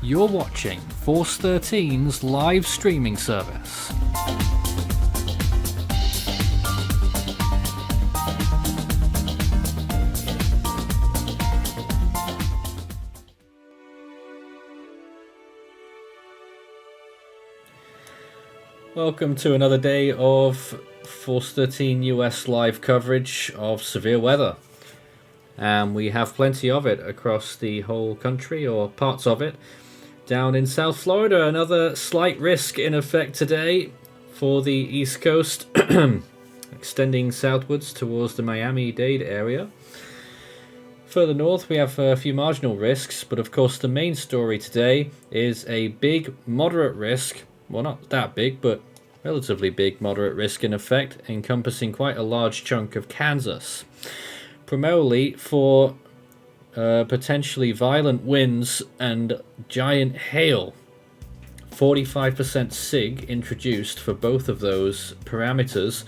You're watching Force 13's live streaming service. Welcome to another day of Force 13 US live coverage of severe weather. And we have plenty of it across the whole country, or parts of it. Down in South Florida, another slight risk in effect today for the East Coast, extending southwards towards the Miami-Dade area. Further north, we have a few marginal risks, but of course the main story today is a big, moderate risk. Well, not that big, but relatively big, moderate risk in effect, encompassing quite a large chunk of Kansas. Primarily for potentially violent winds and giant hail. 45% SIG introduced for both of those parameters.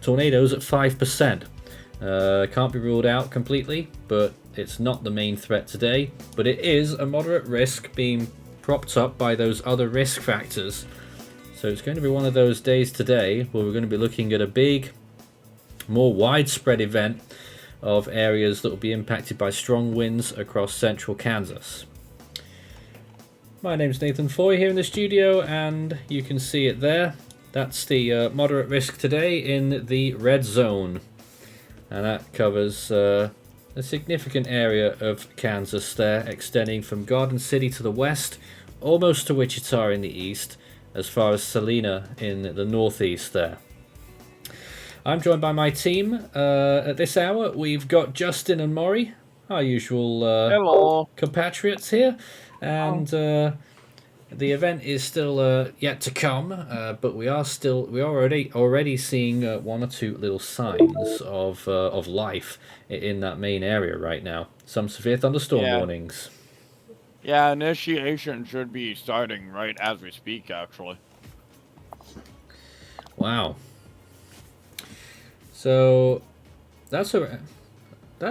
Tornadoes at 5%. Can't be ruled out completely, but it's not the main threat today. But it is a moderate risk being propped up by those other risk factors. So it's going to be one of those days today where we're going to be looking at a big, more widespread event of areas that will be impacted by strong winds across central Kansas. My name's Nathan Foy here in the studio, and you can see it there. That's the moderate risk today in the red zone. And that covers a significant area of Kansas there, extending from Garden City to the west, almost to Wichita in the east, as far as Salina in the northeast there. I'm joined by my team at this hour. We've got Justin and Maury, our usual Hello. compatriots here, and the event is still yet to come. But we are already seeing one or two little signs of life in that main area right now. Some severe thunderstorm warnings. Yeah, initiation should be starting right as we speak, actually. Wow. So that's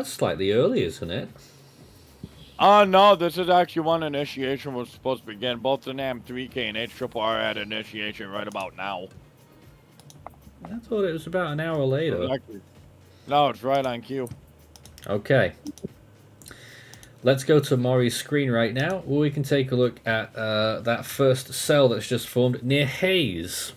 slightly early, isn't it? No, this is actually when initiation was supposed to begin. Both the NAM3K and HRRR are at initiation right about now. I thought it was about an hour later. No, it's right on cue. Okay. Let's go to Maury's screen right now, where we can take a look at that first cell that's just formed near Hayes.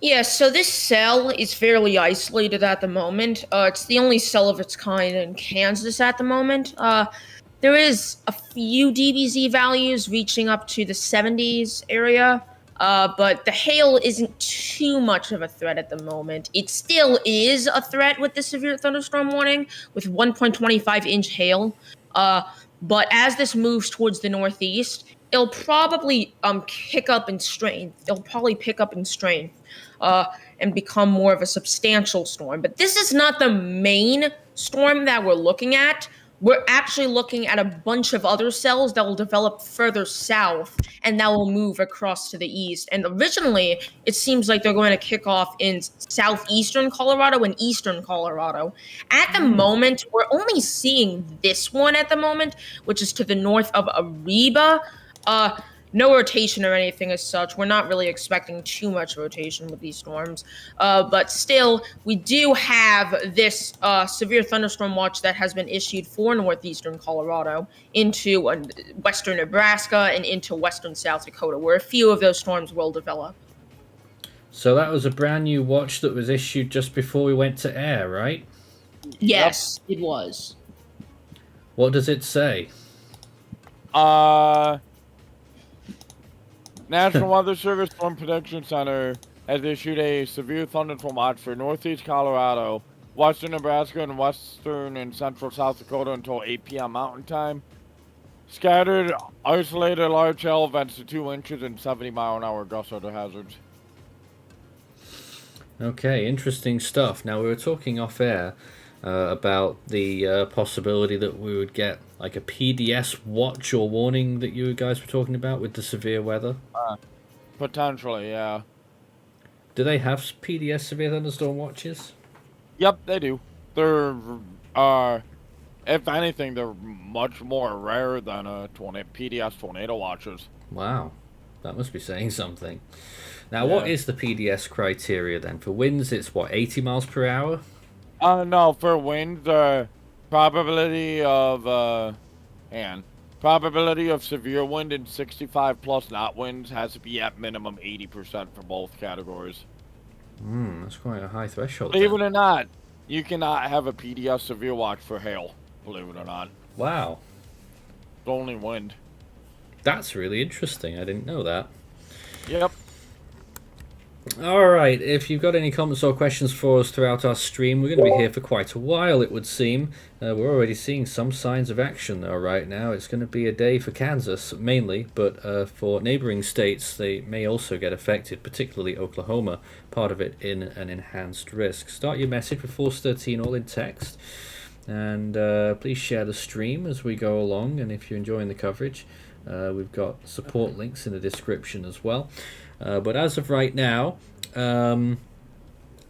Yeah, so this cell is fairly isolated at the moment. It's the only cell of its kind in Kansas at the moment. There is a few DBZ values reaching up to the 70s area, but the hail isn't too much of a threat at the moment. It still is a threat with the severe thunderstorm warning, with 1.25-inch hail. But as this moves towards the northeast, it'll probably pick up in strength. And become more of a substantial storm. But this is not the main storm that we're looking at. We're actually looking at a bunch of other cells that will develop further south and that will move across to the east. And originally, it seems like they're going to kick off in southeastern Colorado and eastern Colorado. At the moment, we're only seeing this one at the moment, which is to the north of Ariba. No rotation or anything as such. We're not really expecting too much rotation with these storms. But still, we do have this severe thunderstorm watch that has been issued for northeastern Colorado into western Nebraska and into western South Dakota, where a few of those storms will develop. So that was a brand new watch that was issued just before we went to air, right? Yes, it was. What does it say? National Weather Service Storm Prediction Center has issued a severe thunderstorm watch for northeast Colorado, western Nebraska, and western and central South Dakota until 8 p.m. Mountain Time. Scattered, isolated large hail events to 2 inches and 70-mile-an-hour gusts are the hazards. Okay, interesting stuff. Now, we were talking off air about the possibility that we would get like a PDS watch or warning that you guys were talking about with the severe weather. Potentially, yeah. Do they have PDS severe thunderstorm watches? Yep, they do. They're If anything, they're much more rare than PDS tornado watches. Wow, that must be saying something. Now, Yeah. what is the PDS criteria then? For winds, it's what, 80 miles per hour? No, for wind, the probability of probability of severe wind and 65 plus knot winds has to be at minimum 80% for both categories. That's quite a high threshold. Believe Then. it or not, you cannot have a PDS severe watch for hail. Believe it or not, Wow, it's only wind. that's really interesting. I didn't know that. Yep. Alright, if you've got any comments or questions for us throughout our stream, we're going to be here for quite a while, it would seem. We're already seeing some signs of action, though, right now. It's going to be a day for Kansas, mainly, but for neighboring states, they may also get affected, particularly Oklahoma, part of it in an enhanced risk. Start your message with Force 13 all in text, and please share the stream as we go along, and if you're enjoying the coverage, we've got support links in the description as well. But as of right now,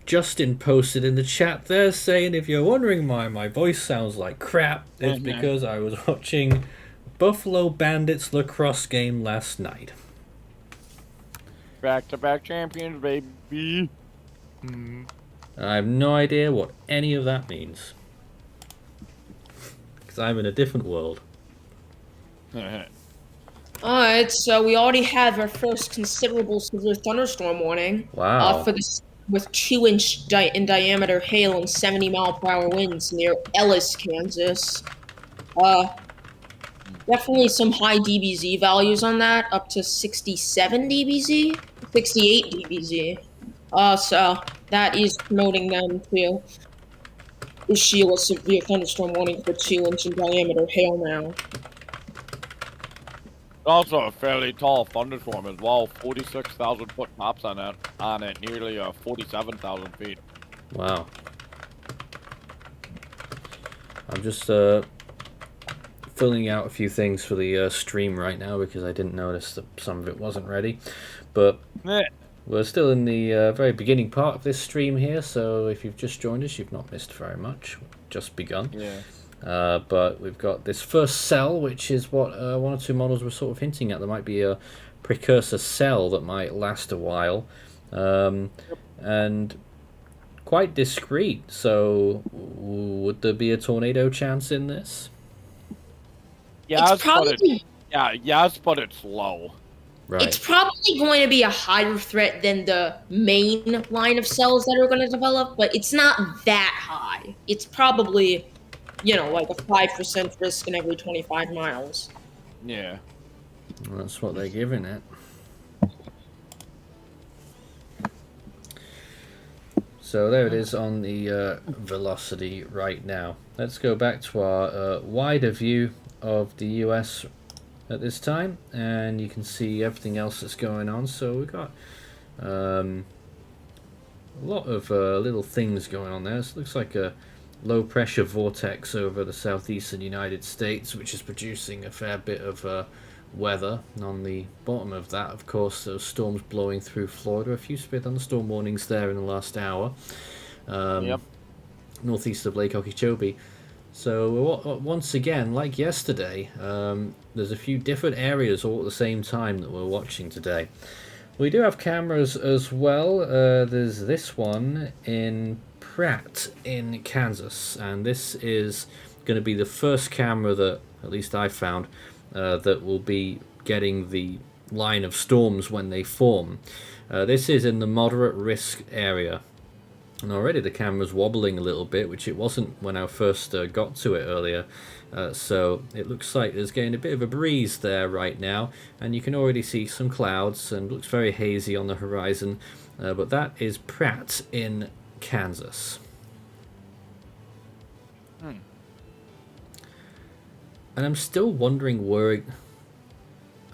Justin posted in the chat there saying, if you're wondering why my voice sounds like crap, it's because I was watching Buffalo Bandits lacrosse game last night. Back-to-back champions, baby. I have no idea what any of that means. Because I'm in a different world. Alright, so we already have our first considerable severe thunderstorm warning. Wow. For this, with 2-inch in diameter hail and 70-mile-per-hour winds near Ellis, Kansas. Definitely some high DBZ values on that, up to 67 DBZ, 68 DBZ. So that is promoting them to issue a severe thunderstorm warning for 2-inch in diameter hail now. Also a fairly tall thunderstorm as well. 46,000 foot tops on it, nearly 47,000 feet. Wow. I'm just filling out a few things for the stream right now because I didn't notice that some of it wasn't ready. But we're still in the very beginning part of this stream here, so if you've just joined us, you've not missed very much. Just begun. Yeah. But we've got this first cell, which is what one or two models were sort of hinting at. There might be a precursor cell that might last a while, and quite discreet. So, would there be a tornado chance in this? Yes, but it's low. Right. It's probably going to be a higher threat than the main line of cells that are going to develop, but it's not that high. It's probably, like a 5% risk in every 25 miles. Yeah. Well, that's what they're giving it. So there it is on the velocity right now. Let's go back to our wider view of the US at this time, and you can see everything else that's going on. So we've got a lot of little things going on there. It looks like a low pressure vortex over the southeastern United States, which is producing a fair bit of weather. And on the bottom of that, of course, those storms blowing through Florida. A few severe thunderstorm warnings there in the last hour. Northeast of Lake Okeechobee. So once again, like yesterday, there's a few different areas all at the same time that we're watching today. We do have cameras as well. There's this one in Pratt in Kansas, and this is going to be the first camera that, at least I found, that will be getting the line of storms when they form. This is in the moderate risk area. And already the camera's wobbling a little bit, which it wasn't when I first got to it earlier. So it looks like there's getting a bit of a breeze there right now. And you can already see some clouds and it looks very hazy on the horizon. But that is Pratt in Kansas. And I'm still wondering where...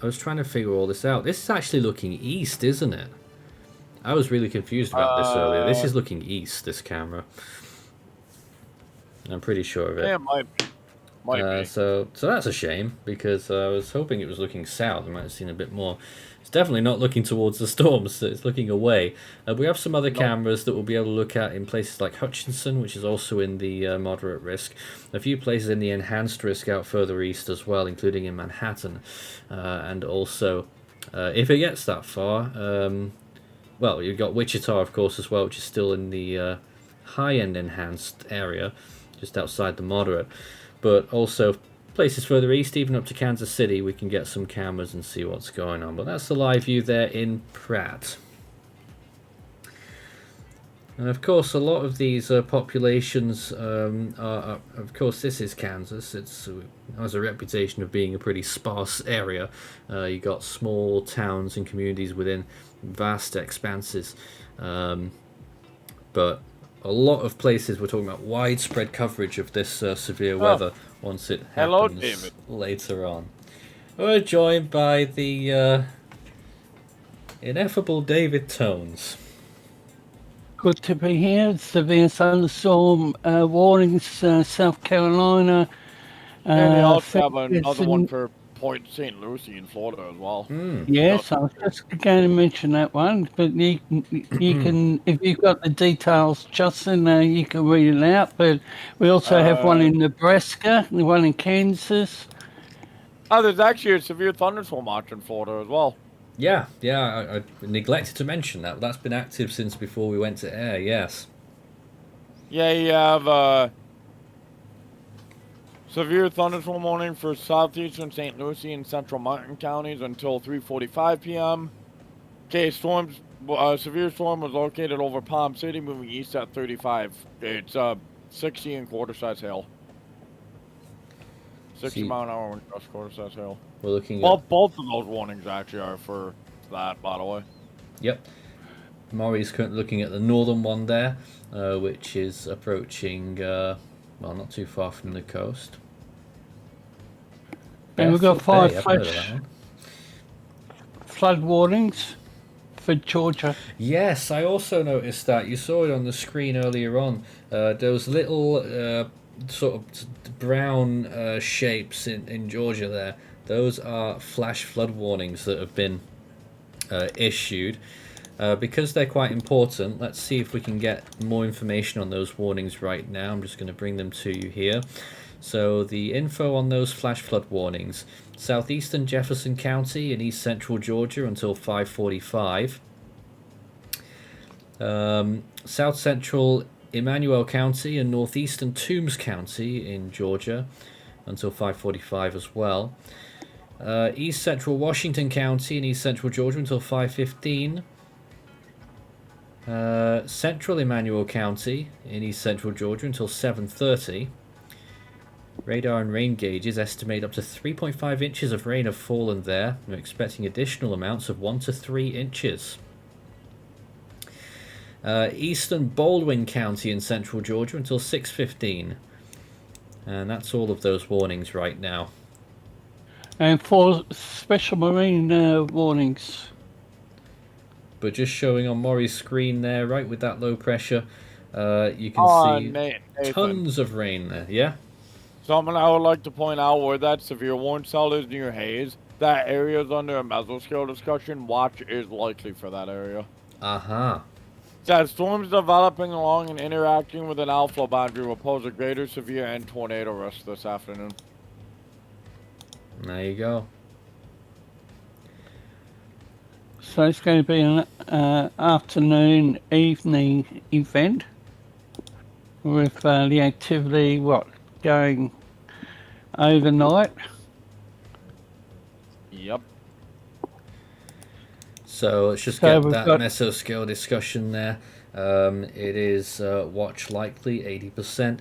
I was trying to figure all this out. This is actually looking east, isn't it? I was really confused about this earlier. This is looking east, this camera. I'm pretty sure of it. Yeah, it might be. So that's a shame, because I was hoping it was looking south. I might have seen a bit more It's definitely not looking towards the storms, so it's looking away. We have some other cameras that we'll be able to look at in places like Hutchinson, which is also in the moderate risk. A few places in the enhanced risk out further east as well, including in Manhattan. And also, if it gets that far, well, you've got Wichita, of course, as well, which is still in the high-end enhanced area, just outside the moderate. But also places further east, even up to Kansas City, we can get some cameras and see what's going on. But that's the live view there in Pratt. And of course, a lot of these populations are, of course, this is Kansas. It has a reputation of being a pretty sparse area. You got small towns and communities within vast expanses. But a lot of places we're talking about widespread coverage of this severe weather once it happens. Hello, David. Later on. We're joined by the ineffable David Tones. Good to be here. Severe thunderstorm warnings, South Carolina. And they also have it's another one for Point St. Lucie in Florida as well. Yes, I was just going to mention that one, but you can, if you've got the details, Justin, you can read it out. But we also have one in Nebraska, the one in Kansas. Oh, there's actually a severe thunderstorm watch in Florida as well. Yeah, I neglected to mention that. That's been active since before we went to air, yes. Yeah, you have severe thunderstorm warning for southeastern St. Lucie and central mountain counties until 3:45 p.m. Okay, severe storm was located over Palm City, moving east at 35. It's 60 and quarter-size hail. 60 mile an hour wind gust, quarter-size hail. We're looking Well, at... both of those warnings actually are for that, by the way. Yep. Maury's currently looking at the northern one there, which is approaching, well, not too far from the coast. And we've got Barefoot Bay, 5 I've heard of that one. flood warnings for Georgia. Yes, I also noticed that. You saw it on the screen earlier on. Those little sort of brown shapes in Georgia there. Those are flash flood warnings that have been issued. Because they're quite important, let's see if we can get more information on those warnings right now. I'm just going to bring them to you here. So the info on those flash flood warnings: southeastern Jefferson County in east central Georgia until 5:45. South central Emmanuel County and northeastern Toombs County in Georgia until 5:45 as well. East central Washington County in east central Georgia until 5:15. Central Emmanuel County in east central Georgia until 7:30. Radar and rain gauges estimate up to 3.5 inches of rain have fallen there. We're expecting additional amounts of 1 to 3 inches. Eastern Baldwin County in central Georgia until 6:15. And that's all of those warnings right now. And 4 special marine warnings. But just showing on Maury's screen there, right with that low pressure, you can see Nathan, tons of rain there, yeah? something I would like to point out where that severe warning cell is near Hayes. That area is under a mesoscale discussion. Watch is likely for that area. Uh-huh. That storms developing along and interacting with an outflow boundary will pose a greater severe and tornado risk this afternoon. There you go. So it's going to be an afternoon, evening event with the activity, going overnight. Yep. So let's just So get we've that got- mesoscale discussion there. It is watch likely 80%.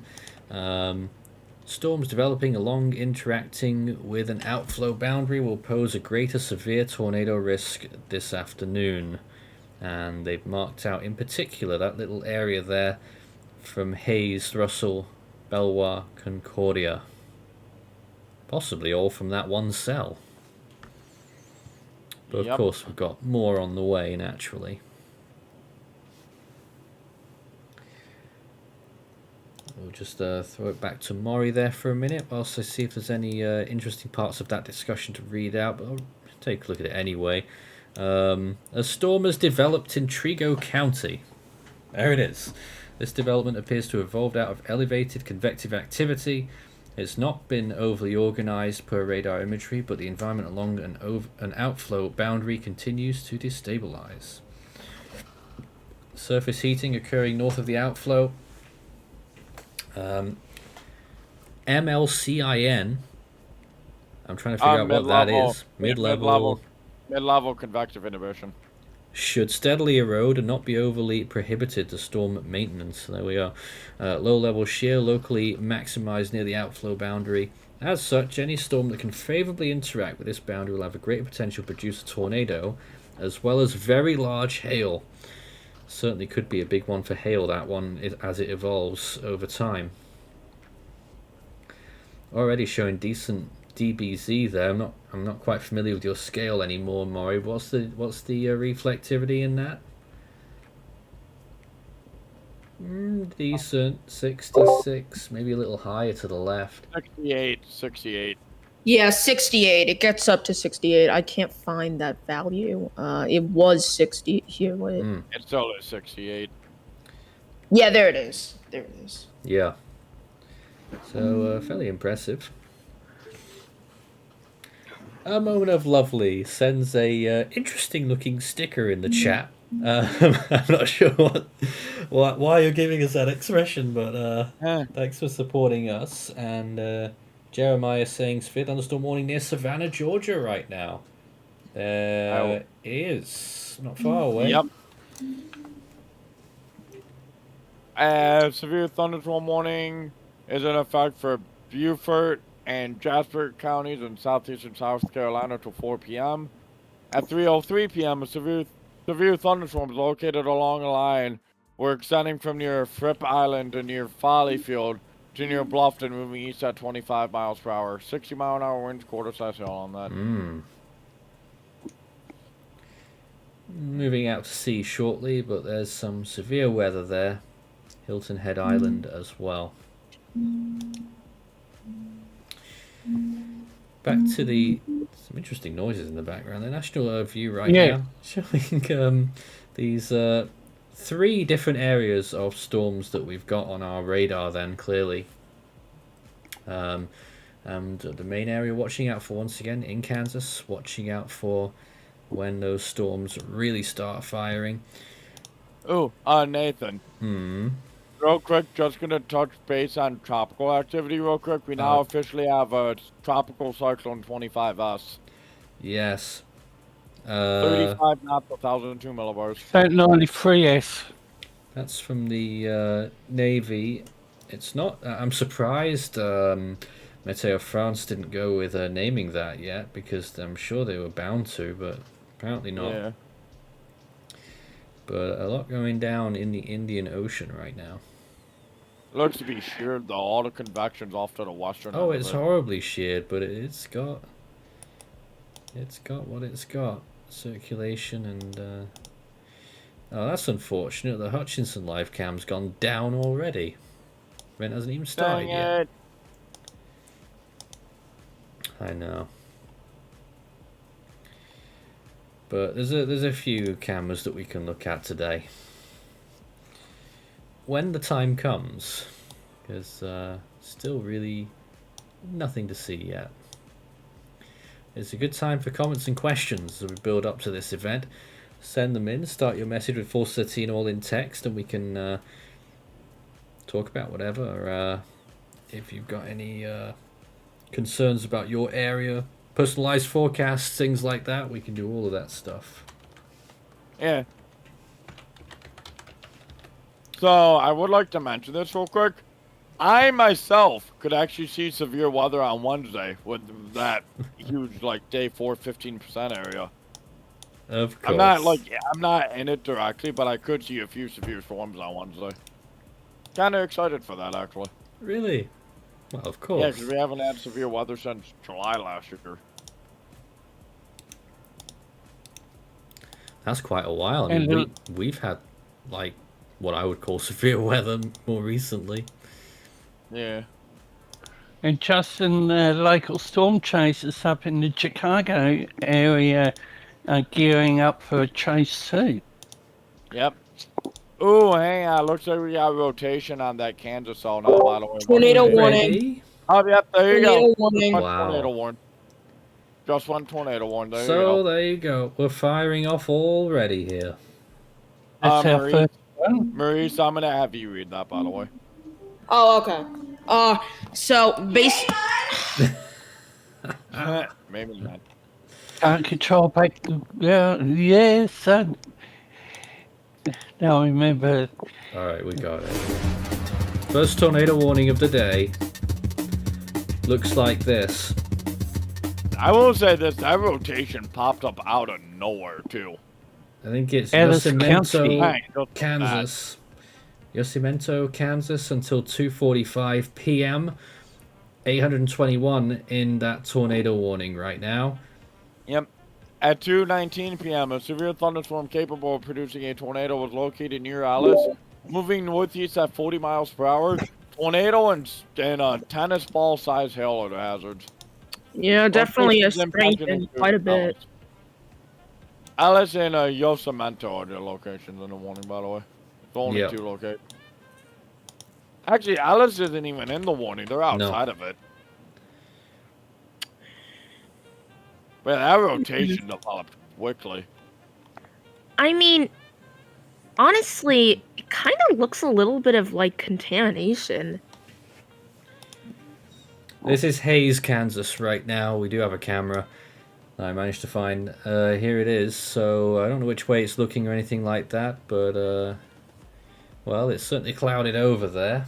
Storms developing along interacting with an outflow boundary will pose a greater severe tornado risk this afternoon. And they've marked out in particular that little area there from Hayes, Russell, Belvoir, Concordia. Possibly all from that one cell. But of Yep. course we've got more on the way naturally. We'll just throw it back to Maury there for a minute whilst I see if there's any interesting parts of that discussion to read out, but I'll take a look at it anyway. A storm has developed in Trigo County. There it is. This development appears to have evolved out of elevated convective activity. It's not been overly organized per radar imagery, but the environment along an outflow boundary continues to destabilize. Surface heating occurring north of the outflow. MLCIN. I'm trying to figure out what that is. Mid-level. Mid-level convective inhibition. Should steadily erode and not be overly prohibited to storm maintenance. There we are. Low-level shear locally maximized near the outflow boundary. As such, any storm that can favorably interact with this boundary will have a greater potential to produce a tornado, as well as very large hail. Certainly could be a big one for hail, that one, as it evolves over time. Already showing decent dBz there. I'm not quite familiar with your scale anymore, Maury. What's the reflectivity in that? Decent. 66, maybe a little higher to the left. 68. Yeah, 68. It gets up to 68. I can't find that value. It was 60. Here, wait. It's still at 68. Yeah, there it is. There it is. Yeah. So, fairly impressive. A Moment of Lovely sends a interesting looking sticker in the chat. I'm not sure why you're giving us that expression, but thanks for supporting us. And Jeremiah saying severe thunderstorm warning near Savannah, Georgia right now. There is. Not far away. Yep. Severe thunderstorm warning is in effect for Beaufort and Jasper counties in southeastern South Carolina till 4 p.m. At 3:03 p.m., a severe thunderstorm is located along a line where extending from near Fripp Island to near Folly Field to near Bluffton, moving east at 25 miles per hour. 60-mile-an-hour winds, quarter-size hail on that. Moving out to sea shortly, but there's some severe weather there. Hilton Head Island as well. Back to some interesting noises in the background. The national view right now showing these 3 different areas of storms that we've got on our radar. Then clearly, and the main area watching out for once again in Kansas. Watching out for when those storms really start firing. Oh, Nathan. Real quick, just going to touch base on tropical activity real quick. We now officially have a tropical cyclone 25S. Yes. 35 knots, 1,002 millibars. 93S. That's from the Navy. It's not... I'm surprised Meteo France didn't go with naming that yet, because I'm sure they were bound to, but apparently not. Yeah. But a lot going down in the Indian Ocean right now. Looks to be sheared though. All the convection's off to the western. Oh, it's horribly sheared, but it's got what it's got. Circulation and oh, that's unfortunate. The Hutchinson live cam's gone down already. Event hasn't even started yet. I know. But there's a few cameras that we can look at today. When the time comes, because still really nothing to see yet. It's a good time for comments and questions as we build up to this event. Send them in, start your message with Force 13 all in text, and we can talk about whatever. If you've got any concerns about your area, personalized forecasts, things like that, we can do all of that stuff. Yeah. So, I would like to mention this real quick. I myself could actually see severe weather on Wednesday with that huge, like, day 4 15% area. Of course. I'm not in it directly, but I could see a few severe storms on Wednesday. Kind of excited for that, actually. Really? Well, of course. Yeah, because we haven't had severe weather since July last year. That's quite a while. I mean, we've had, like, what I would call severe weather more recently. Yeah. And just in local storm chasers up in the Chicago area, gearing up for a chase too. Yep. Ooh, hang on. Looks like we got rotation on that Kansas cell now, by the way. Tornado warning. Ready? Oh, yep, there you Tornado go. warning. One Wow. tornado warning. Just one tornado warning. There you So go. there you go. We're firing off already here. That's our Maurice, first one. Maurice, I'm gonna have you read that, by the way. Oh, okay. So base. Maybe not. Can't control back. Yes. Now remember. All right, we got it. First tornado warning of the day. Looks like this. I will say this: that rotation popped up out of nowhere too. I think it's Ellis Yosemite, Hey, just Kansas. Yosemite, Kansas until 2:45 p.m. 821 in that tornado warning right now. Yep. At 2:19 p.m., a severe thunderstorm capable of producing a tornado was located near Alice, moving northeast at 40 miles per hour. Tornado and tennis ball size hail are the hazards. Yeah, definitely a Locations impacted strengthened include quite a bit. Alice and Yosemite are the locations in the warning, by the way. It's only Yep. 2 locations. Actually, Alice isn't even in the warning. They're outside of it. But that rotation developed quickly. I mean, honestly, it kind of looks a little bit of like contamination. This is Hayes, Kansas right now. We do have a camera I managed to find. Here it is. So I don't know which way it's looking or anything like that, but well, it's certainly clouded over there.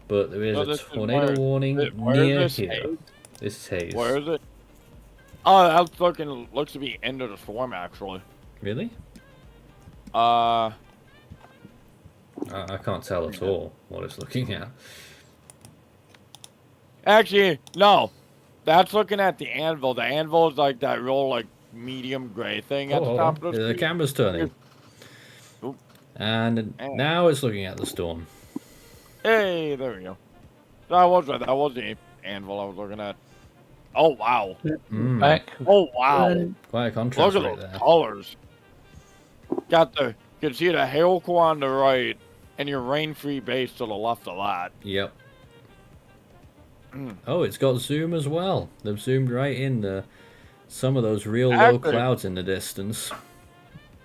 But there is a tornado warning near here. Hayes? This is Hayes. Where is it? Oh, that's looks to be end of the storm, actually. Really? Uh, I can't tell at all what it's looking at. actually, no. That's looking at the anvil. The anvil is like that real, like, medium gray thing at the hold top on. of the The screen. camera's turning. Oop. And now it's looking at the storm. Hey, there we go. That was right. That was the anvil I was looking at. Oh, wow. Mm, Back. Oh, wow. quite a contrast Look at right those there. colors. Got the, you can see the hail core on the right and your rain-free base to the left of that. Yep. Mm. Oh, it's got zoom as well. They've zoomed right in some of those real low Actually- clouds in the distance.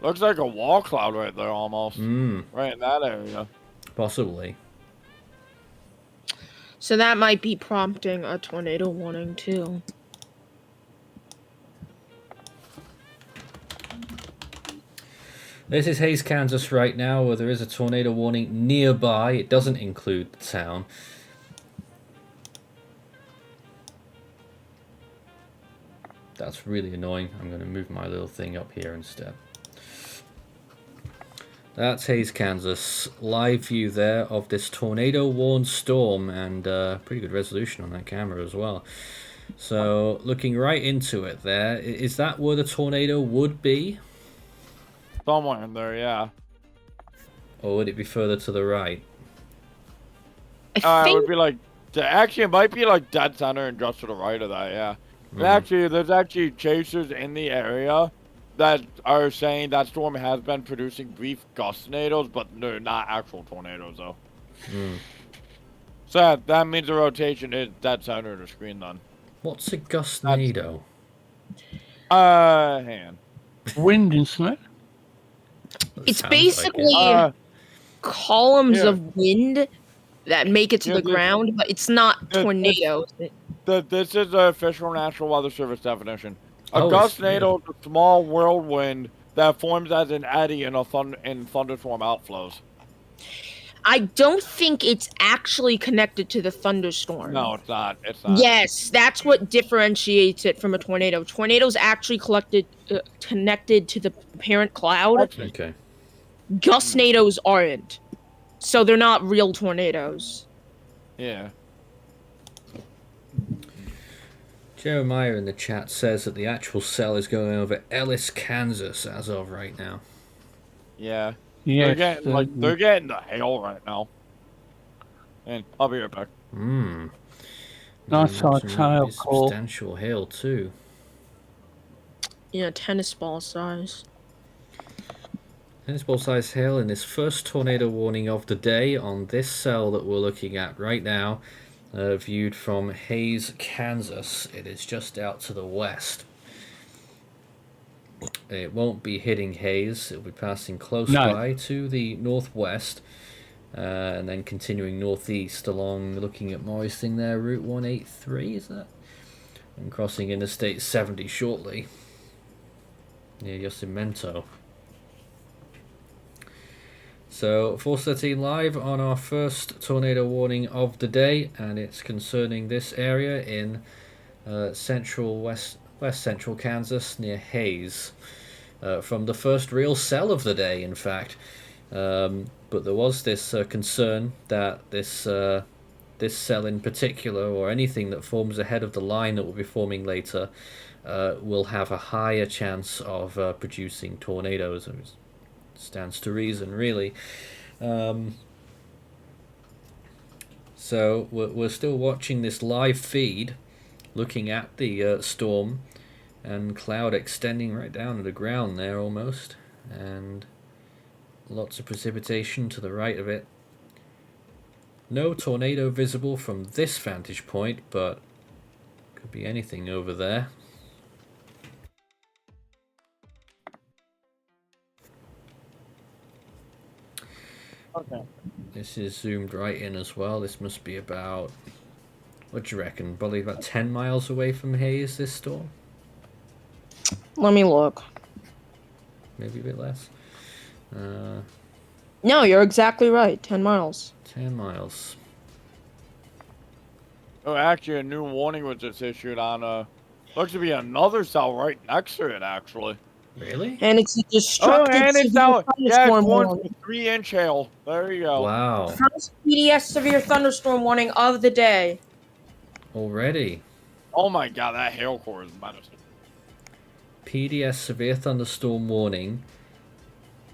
Looks like a wall cloud right there almost. Mm, Right in that area. possibly. So that might be prompting a tornado warning too. This is Hayes, Kansas right now, where there is a tornado warning nearby. It doesn't include the town. That's really annoying. I'm going to move my little thing up here instead. That's Hayes, Kansas. Live view there of this tornado warned storm, and pretty good resolution on that camera as well. So looking right into it there, is that where the tornado would be? Somewhere in there, yeah. Or would it be further to the right? I It think would be like, actually, it might be like dead center and just to the right of that, yeah. And Mhm. actually, there's actually chasers in the area that are saying that storm has been producing brief gust tornadoes, but they're not actual tornadoes, though. Mm. So that means the rotation is dead center of the screen, then. What's a gustnado? Hang on. Wind, isn't it? it's Sounds like basically Uh, columns yeah. of wind that make it to Yeah, the this- ground, but it's not this- tornadoes. This is the official National Weather Service definition. A Oh, gust it's tornado is a small whirlwind that forms as an eddy in thunderstorm outflows. I don't think it's actually connected to the thunderstorm. No, it's not. It's not. Yes, that's what differentiates it from a tornado. Tornadoes actually connected to the parent cloud. Okay. Gustnados aren't. So they're not real tornadoes. Yeah. Jeremiah in the chat says that the actual cell is going over Ellis, Kansas as of right now. Yeah. Yes. They're getting the hail right now. And I'll be right back. Hmm. Nice Some high tail call. substantial hail too. Yeah, tennis ball size. Tennis ball size hail in this first tornado warning of the day on this cell that we're looking at right now, viewed from Hays, Kansas. It is just out to the west. It won't be hitting Hays, it'll be passing close No. by to the northwest, and then continuing northeast along, looking at Maury's thing there, Route 183, is that? And crossing Interstate 70 shortly, near Yosemento. So, Force 13 live on our first tornado warning of the day, and it's concerning this area in west central Kansas near Hays. From the first real cell of the day, in fact. But there was this concern that this cell in particular, or anything that forms ahead of the line that will be forming later, will have a higher chance of producing tornadoes. Stands to reason, really. So we're still watching this live feed, looking at the storm and cloud extending right down to the ground there almost, and lots of precipitation to the right of it. No tornado visible from this vantage point, but could be anything over there. Okay. This is zoomed right in as well. This must be about, what do you reckon, probably about 10 miles away from Hays, this storm? Let me look. Maybe a bit less. No, you're exactly right. 10 miles. 10 miles. Oh, actually, a new warning was just issued on looks to be another cell right next to it, actually. Really? And it's a destructive and it's severe out. Yeah, it's thunderstorm going warning. for 3-inch hail. There you go. Wow. First PDS severe thunderstorm warning of the day. Already. Oh my god, that hail core is medicine. PDS severe thunderstorm warning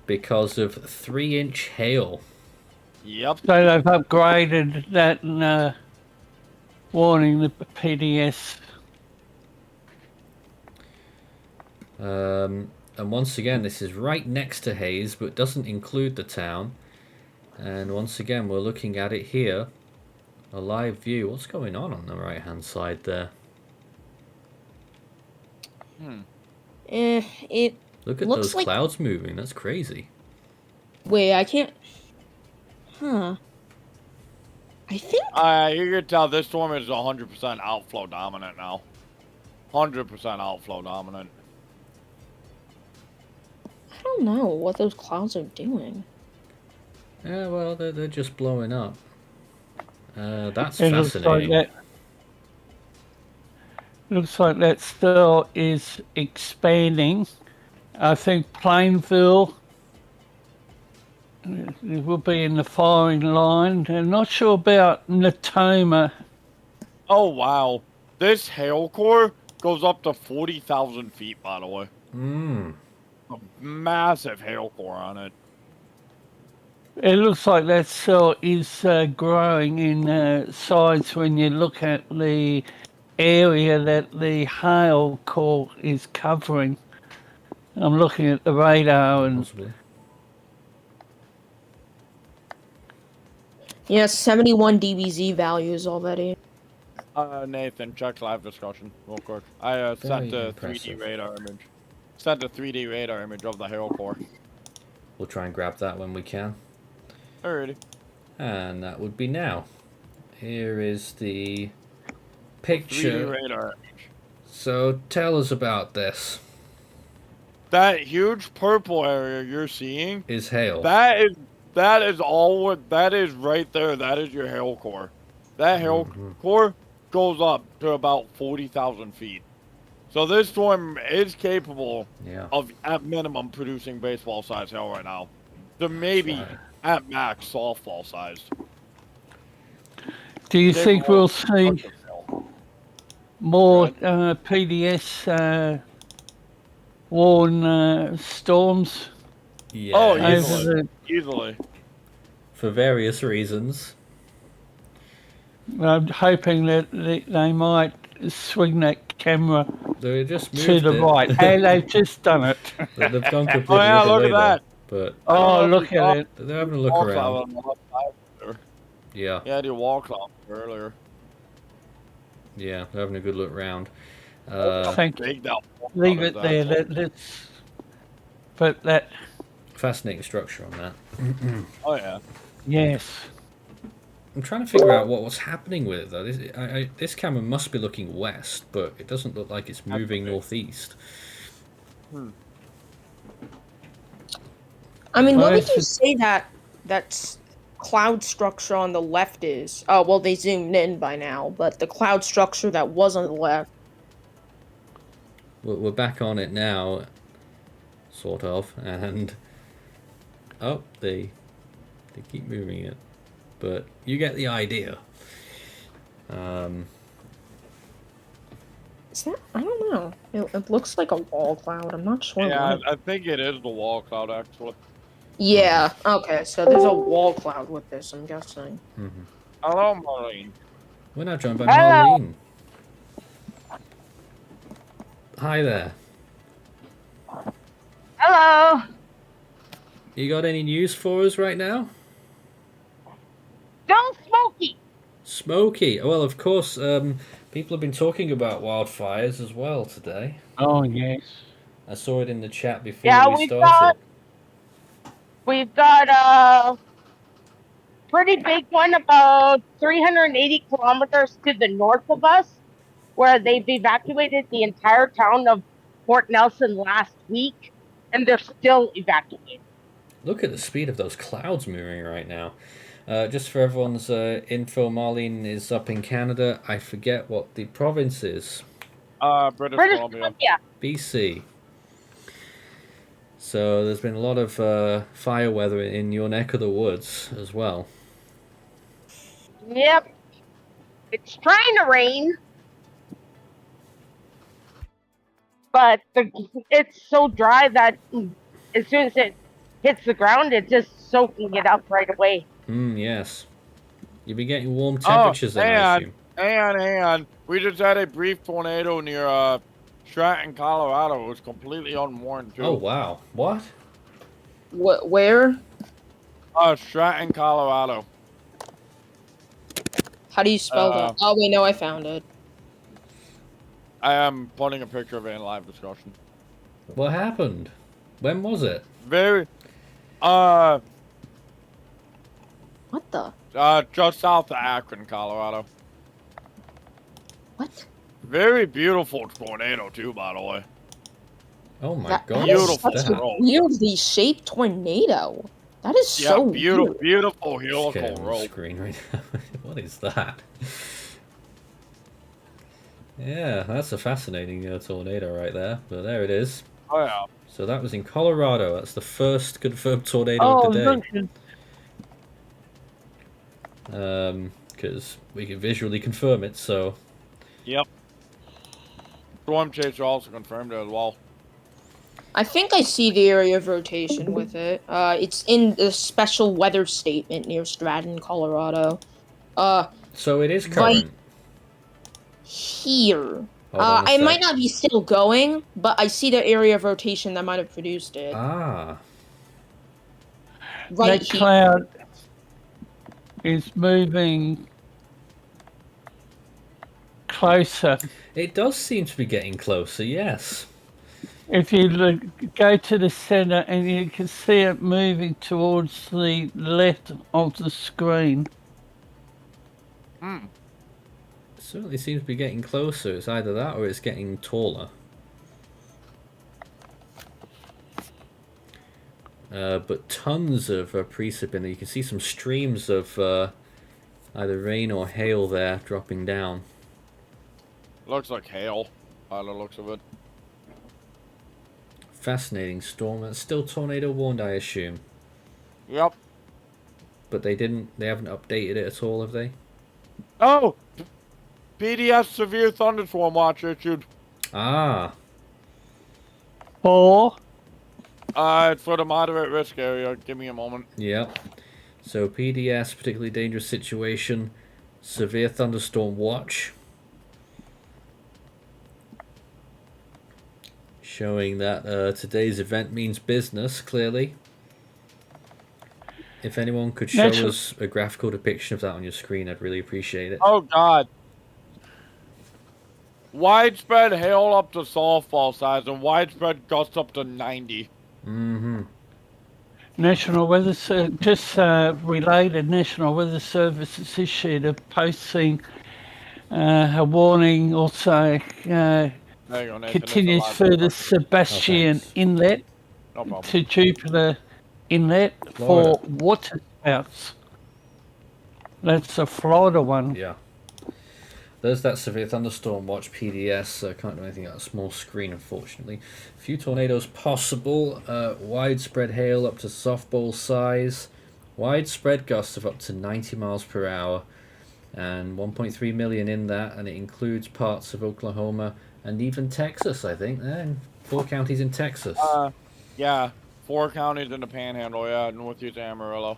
because of 3-inch hail. Yep. So they've upgraded that warning, the PDS. And once again, this is right next to Hays, but doesn't include the town. And once again, we're looking at it here. A live view. What's going on the right-hand side there? It Look at looks those like... clouds moving. That's crazy. Wait, I can't... Huh. I think... You can tell this storm is 100% outflow dominant now. 100% outflow dominant. I don't know what those clouds are doing. Yeah, well, they're just blowing up. That's It looks fascinating. Looks like that still is expanding. I think Plainville will be in the firing line. I'm not sure about Natoma. Oh wow. This hail core goes up to 40,000 feet, by the way. A massive hail core on it. It looks like that cell is growing in size when you look at the area that the hail core is covering. I'm looking at the radar and Possibly. Yeah, 71 DBZ values already. Nathan, check live discussion real quick. I sent Very a impressive. 3D radar image. Sent a 3D radar image of the hail core. We'll try and grab that when we can. Alrighty. And that would be now. Here is the 3D picture. radar. So tell us about this. That huge purple area you're seeing, Is hail. that is all what that is right there. That is your hail core. That hail core goes up to about 40,000 feet. So this storm is capable Yeah. of, at minimum, producing baseball-sized hail right now. So maybe, Right. at max, softball-sized. do you They think will- we'll see more PDS warn storms Yeah. Oh, it's easily. over Easily. for various reasons. I'm hoping that they might swing that camera They just to moved the it. right. Hey, they've just done it. They've gone Oh completely yeah, the other look way at that. though. But I don't Oh, know if look you at saw it. they're having a look wall around. cloud on the left side there. Yeah, Yeah, the wall cloud earlier. yeah, they're having a good look round. Thank you. Big that wall Leave cloud it is, there. asshole. Let's put that. Fascinating structure on that. Oh yeah. Yes. I'm trying to figure out what's happening with it though. This camera must be looking west, but it doesn't look like it's moving northeast. I mean, Well, what would it's you just- say that cloud structure on the left is? Oh, well, they zoomed in by now, but the cloud structure that was on the left. We're back on it now, sort of, and oh, they keep moving it, but you get the idea. Is that? I don't know. It looks like a wall cloud. I'm not sure. Yeah, what. I think it is the wall cloud actually. Yeah. Okay. So there's a wall cloud with this. I'm guessing. Hello, Maureen. We're now joined by Hello. Marlene. Hi there. Hello. You got any news for us right now? Don't smoky. Smoky. Well, of course, people have been talking about wildfires as well today. Oh, yes. I saw it in the chat before Yeah, we we've started. got a pretty big one about 380 kilometers to the north of us, where they've evacuated the entire town of Port Nelson last week, and they're still evacuating. Look at the speed of those clouds moving right now. Just for everyone's info, Marlene is up in Canada. I forget what the province is. British British Columbia. Columbia. BC. So there's been a lot of fire weather in your neck of the woods as well. Yep. It's trying to rain, but it's so dry that as soon as it hits the ground, it's just soaking it up right away. Yes. You've been getting warm temperatures then, I assume. Hang on. We just had a brief tornado near Stratton, Colorado. It was completely unwarned too. Oh, wow. What? Where? Stratton, Colorado. How do you spell that? Oh wait, no, I found it. I am putting a picture of it in live discussion. What happened? When was it? Very, What the? just south of Akron, Colorado. What? Very beautiful tornado too, by the way. Oh my That god. is Beautiful such that? a weirdly shaped tornado. That is Yeah, so beautiful, weird. beautiful Just helical getting on the rope. screen right now. What is that? Yeah, that's a fascinating tornado right there. But there it is. Oh yeah. So that was in Colorado. That's the first confirmed tornado Oh, of the look. day. Because we can visually confirm it. So Yep. Storm Chaser also confirmed it as well. I think I see the area of rotation with it. It's in the special weather statement near Stratton, Colorado. so it is current. Here. Hold on a it sec. might not be still going, but I see the area of rotation that might have produced it. Ah. Right That here. cloud is moving closer. It does seem to be getting closer, yes. If you look, go to the center and you can see it moving towards the left of the screen. It certainly seems to be getting closer. It's either that or it's getting taller. But tons of precip in there. You can see some streams of either rain or hail there dropping down. Looks like hail by the looks of it. Fascinating storm. That's still tornado warned, I assume. Yep. But they haven't updated it at all, have they? Oh! PDS severe thunderstorm watch issued. Ah. Or It's for the moderate risk area. Give me a moment. Yep. So PDS, particularly dangerous situation, severe thunderstorm watch. showing that today's event means business, clearly. If anyone could show us a graphical depiction of that on your screen, I'd really appreciate it. Oh, God. Widespread hail up to softball size and widespread gusts up to 90. Mm-hmm. National Weather just related. National Weather Service has issued a posting, a warning. Also, There you go, Nathan. continues further Sebastian Inlet No problem. to Jupiter Inlet Florida. for water spouts. That's the Florida one. Yeah. There's that severe thunderstorm watch PDS. Can't do anything on a small screen, unfortunately. A few tornadoes possible. Widespread hail up to softball size. Widespread gusts of up to 90 miles per hour. And 1.3 million in that. And it includes parts of Oklahoma and even Texas, I think. And 4 counties in Texas. Yeah. 4 counties in the Panhandle. Yeah, Northeast Amarillo.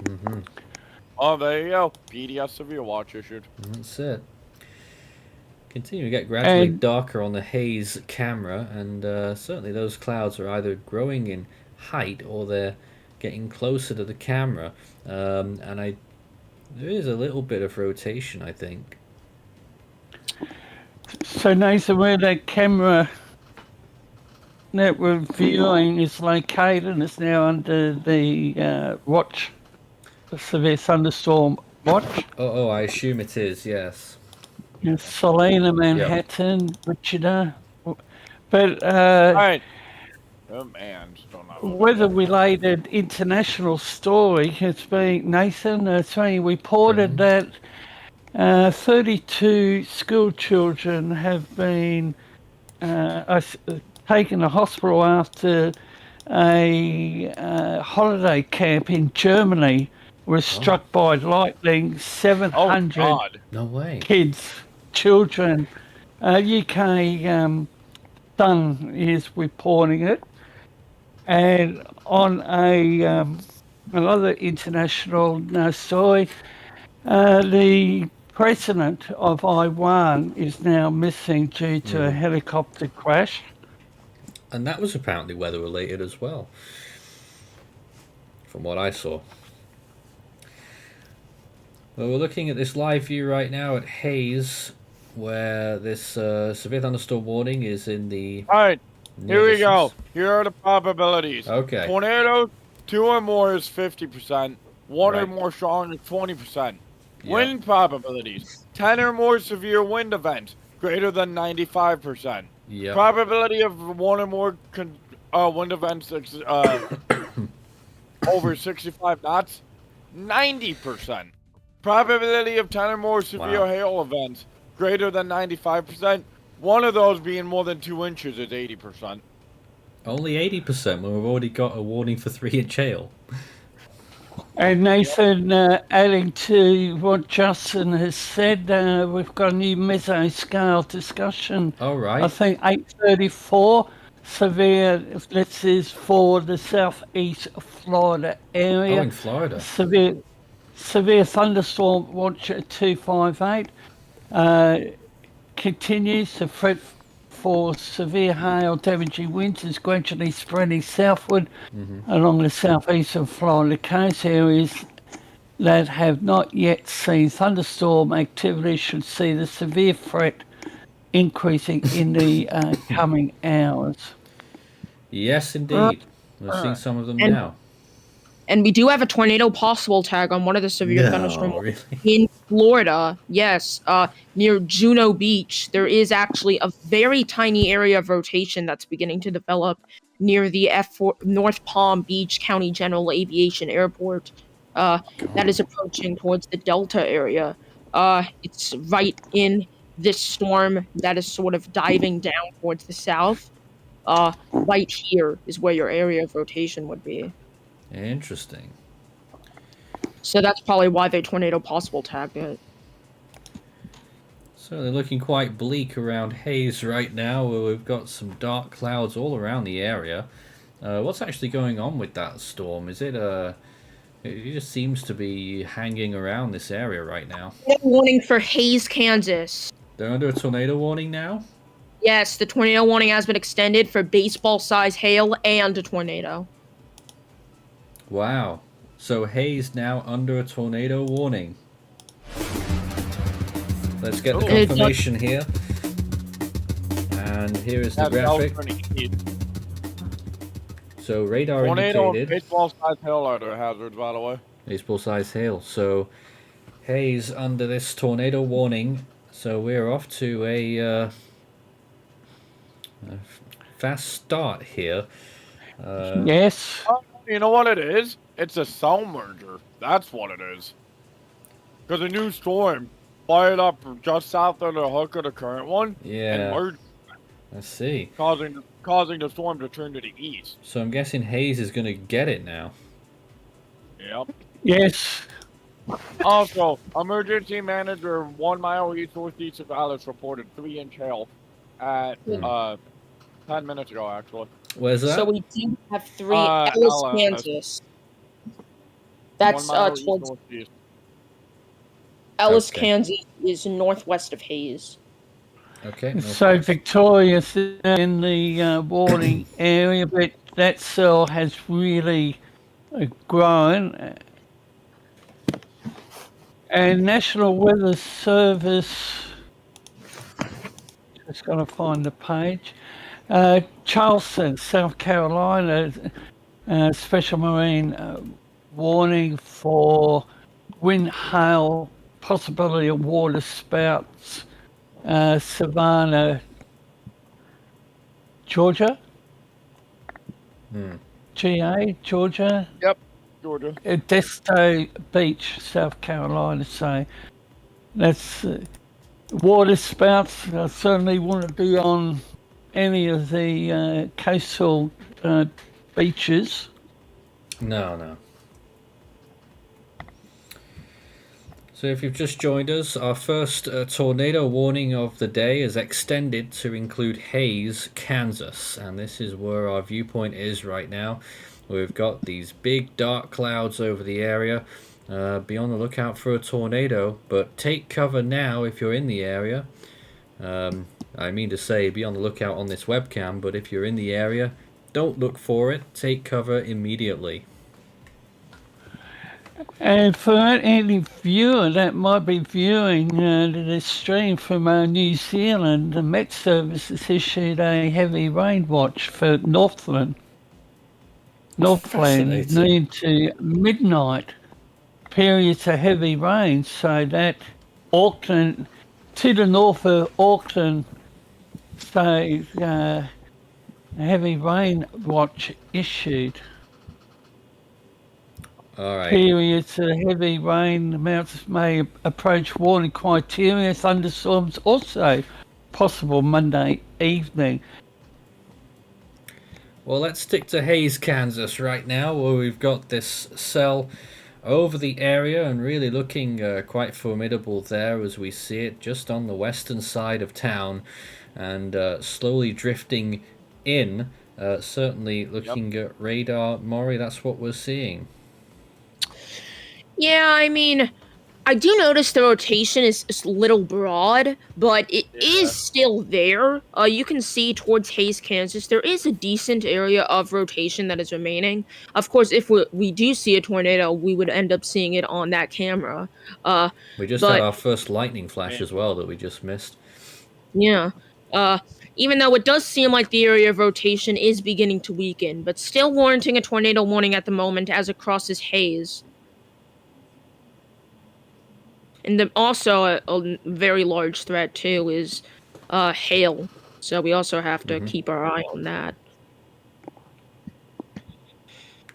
Mm-hmm. Oh, there you go. PDS severe watch issued. That's it. Continue to get gradually darker on the haze camera, and certainly those clouds are either growing in height or they're getting closer to the camera. And there is a little bit of rotation, I think. So Nathan, where that camera that we're viewing is located is now under the watch, the severe thunderstorm watch. Oh, I assume it is, yes. Salina, Manhattan, Wichita. But All right. Oh, man. Still not weather-related international story has been, Nathan, it's been reported that 32 school children have been taken to hospital after a holiday camp in Germany was struck by lightning. 700 No way. kids, children. UK Sun is reporting it. And on a another international story, the president of Iran is now missing due to a helicopter crash. And that was apparently weather related as well, from what I saw. Well, we're looking at this live view right now at Hayes, where this severe thunderstorm warning is in the... All right, here we go. Here are the probabilities. Okay. Tornado, 2 or more is 50%. 1 or Right. more strong is 20%. Yep. Wind probabilities, 10 or more severe wind events, greater than 95%. Yep. Probability of 1 or more wind events over 65 knots, 90%. Probability of 10 or more severe hail events, greater than 95%. One of those being more than 2 inches is 80%. Only 80% when we've already got a warning for 3-inch hail. And Nathan, adding to what Justin has said, we've got a new mesoscale discussion. All right. I think 834 severe, this is for the southeast Florida area. Oh, in Florida. Severe thunderstorm watch at 258 continues. The threat for severe hail damaging winds is gradually spreading southward along the southeastern Florida coast. Areas that have not yet seen thunderstorm activity should see the severe threat increasing in the coming hours. Yes, indeed. We're seeing some of them now. And we do have a tornado possible tag on one of the severe thunderstorms really? in Florida. Yes, near Juno Beach. There is actually a very tiny area of rotation that's beginning to develop near the North Palm Beach County General Aviation Airport. That is approaching towards the Delta area. It's right in this storm that is sort of diving down towards the south. Right here is where your area of rotation would be. Interesting. So that's probably why they tornado possible tagged it. So they're looking quite bleak around Hayes right now, where we've got some dark clouds all around the area. What's actually going on with that storm? Is it it just seems to be hanging around this area right now. Warning for Hayes, Kansas. They're under a tornado warning now? Yes, the tornado warning has been extended for baseball-sized hail and a tornado. Wow. So Hayes now under a tornado warning. Let's get the Oh. confirmation here. And here is the That's graphic. southern east. So radar Tornado and indicated baseball-sized hail are their hazards, by the way. baseball size hail. So Hayes under this tornado warning. So we're off to a fast start here. Yes. Oh, you know what it is? It's a cell merger. That's what it is. Because a new storm fired up just south of the hook of the current one and Yeah, merged, I see. causing the storm to turn to the east. So I'm guessing Hayes is going to get it now. Yep. Yes. Also, emergency manager 1 mile east northeast of Alice reported 3-inch hail at 10 minutes ago, actually. Where's that? So we do have 3 Alice. Ellis, Kansas. That's 1 mile east towards northeast. Ellis, Okay. Kansas is northwest of Hayes. Okay. no So problem. Victoria's in the warning area, but that cell has really grown. And National Weather Service, just got to find the page. Charleston, South Carolina, special marine warning for wind, hail, possibility of water spouts. Savannah, Georgia. GA, Georgia. Yep, Georgia. Desto Beach, South Carolina. So that's water spouts. I certainly wouldn't be on any of the coastal beaches. No. So if you've just joined us, our first tornado warning of the day is extended to include Hayes, Kansas. And this is where our viewpoint is right now. We've got these big dark clouds over the area. Be on the lookout for a tornado, but take cover now if you're in the area. I mean to say, be on the lookout on this webcam, but if you're in the area, don't look for it. Take cover immediately. And for any viewer that might be viewing this stream from New Zealand, the Met Service has issued a heavy rain watch for Northland Fascinating. noon to midnight. Periods of heavy rain, so that Auckland, to the north of Auckland, so a heavy rain watch issued. All right. Periods of heavy rain amounts may approach warning criteria. Thunderstorms also possible Monday evening. Well, let's stick to Hayes, Kansas right now, where we've got this cell over the area and really looking quite formidable there as we see it just on the western side of town and slowly drifting in. Certainly looking at radar, Maury, that's what we're seeing. Yeah, I mean, I do notice the rotation is a little broad, but it is still there. You can see towards Hayes, Kansas, there is a decent area of rotation that is remaining. Of course, if we do see a tornado, we would end up seeing it on that camera. We just but- had our first lightning flash as well that we just missed. Yeah. Even though it does seem like the area of rotation is beginning to weaken, but still warranting a tornado warning at the moment as it crosses Hayes. And then also a very large threat too is hail. So we also have to keep our eye on that.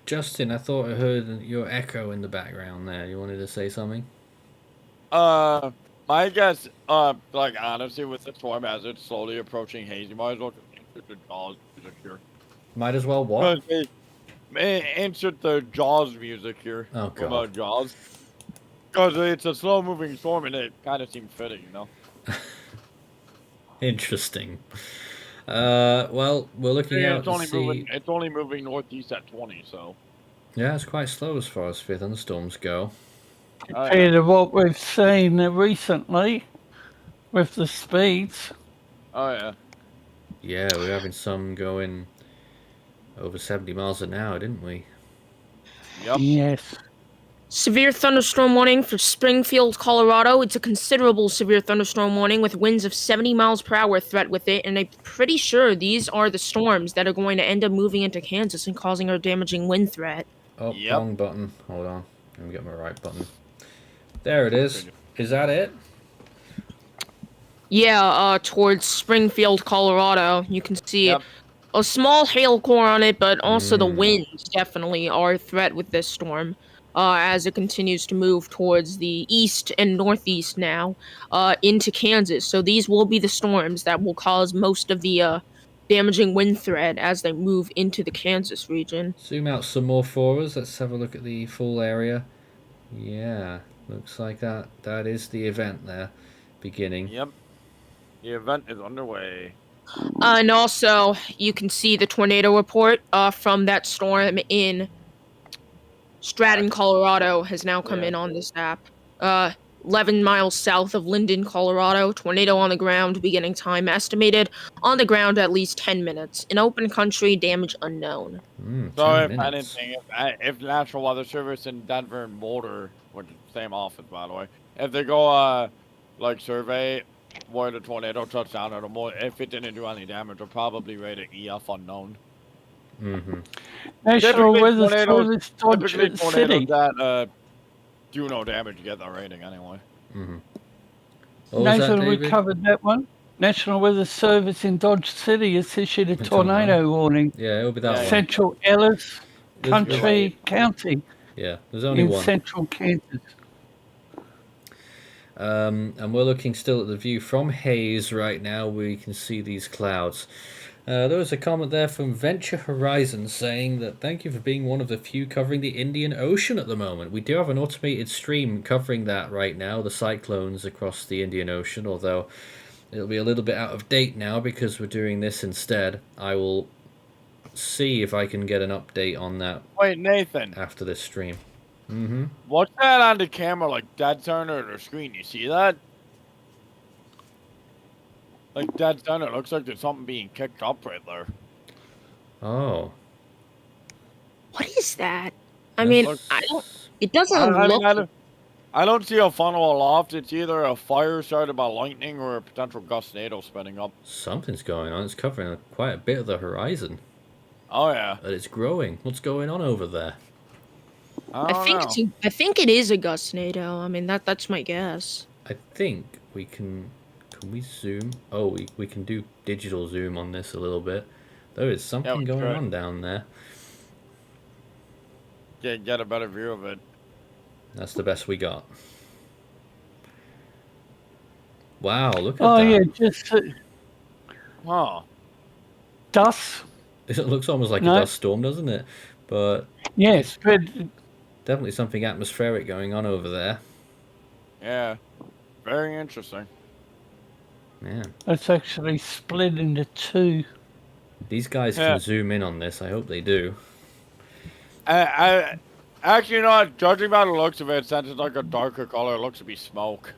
Justin, I thought I heard your echo in the background there. You wanted to say something? My guess, like honestly, with the storm as it's slowly approaching Hayes, you might as well insert the Jaws music here. Might as well what? Insert the Jaws music here. Oh, From, God. Jaws. Because it's a slow-moving storm, and it kind of seems fitting, you know. Interesting. Well, we're looking Yeah, out it's to only see. moving. It's only moving northeast at 20, so. Yeah, it's quite slow as far as thunderstorms go. Compared to what we've seen recently with the speeds. Oh yeah. Yeah, we were having some going over 70 miles an hour, didn't we? Yep. Yes. Severe thunderstorm warning for Springfield, Colorado. It's a considerable severe thunderstorm warning with winds of 70 miles per hour threat with it, and I'm pretty sure these are the storms that are going to end up moving into Kansas and causing our damaging wind threat. Oh, Yep. wrong button. Hold on. Let me get my right button. There it is. Is that it? Yeah, towards Springfield, Colorado. You can see Yep. a small hail core on it, but also the winds definitely are a threat with this storm. As it continues to move towards the east and northeast now, into Kansas. So these will be the storms that will cause most of the damaging wind threat as they move into the Kansas region. Zoom out some more for us. Let's have a look at the full area. Yeah, looks like that is the event there beginning. Yep. The event is underway. And also, you can see the tornado report from that storm in Stratton, Colorado has now come in on this app. 11 miles south of Linden, Colorado. Tornado on the ground. Beginning time estimated. On the ground, at least 10 minutes. In open country, damage unknown. So 10 if minutes. anything, if National Weather Service in Denver and Boulder, which is the same office by the way, if they go like survey where the tornado touched down, if it didn't do any damage, it'll probably rate it EF unknown. Mm-hmm. National Typically, Weather tornadoes- Service Typically Dodge tornadoes City. that do no damage get that rating anyway. Mm-hmm. What was that, Nathan, we David? covered that one. National Weather Service in Dodge City has issued a tornado warning. Yeah, it'll be that one. Central Ellis Country County Yeah, there's only in one. central Kansas. And we're looking still at the view from Hayes right now where you can see these clouds. There was a comment there from Venture Horizon saying that thank you for being one of the few covering the Indian Ocean at the moment. We do have an automated stream covering that right now, the cyclones across the Indian Ocean, although it'll be a little bit out of date now because we're doing this instead. I will see if I can get an update on that Wait, Nathan, after this stream. Mm-hmm. what's that on the camera like dead center of the screen? You see that? Like dead center, it looks like there's something being kicked up right there. Oh. What is that? I That mean, looks- I don't. It doesn't I look. don't see a funnel aloft. It's either a fire started by lightning or a potential gustnado spinning up. Something's going on. It's covering quite a bit of the horizon. Oh yeah. And it's growing. What's going on over there? I don't know. I think it is a gustnado. I mean, that's my guess. I think we can we zoom? Oh, we can do digital zoom on this a little bit. There is something we going could. on down there. Get a better view of it. That's the best we got. Wow, look at Oh, that. yeah, just Huh. dust. It looks almost like No. a dust storm, doesn't it? But Yes, but definitely something atmospheric going on over there. Yeah. Very interesting. Man, it's actually split into two. these guys Yeah. can zoom in on this. I hope they do. I actually, you know what? Judging by the looks of it, since it's like a darker color, it looks to be smoke.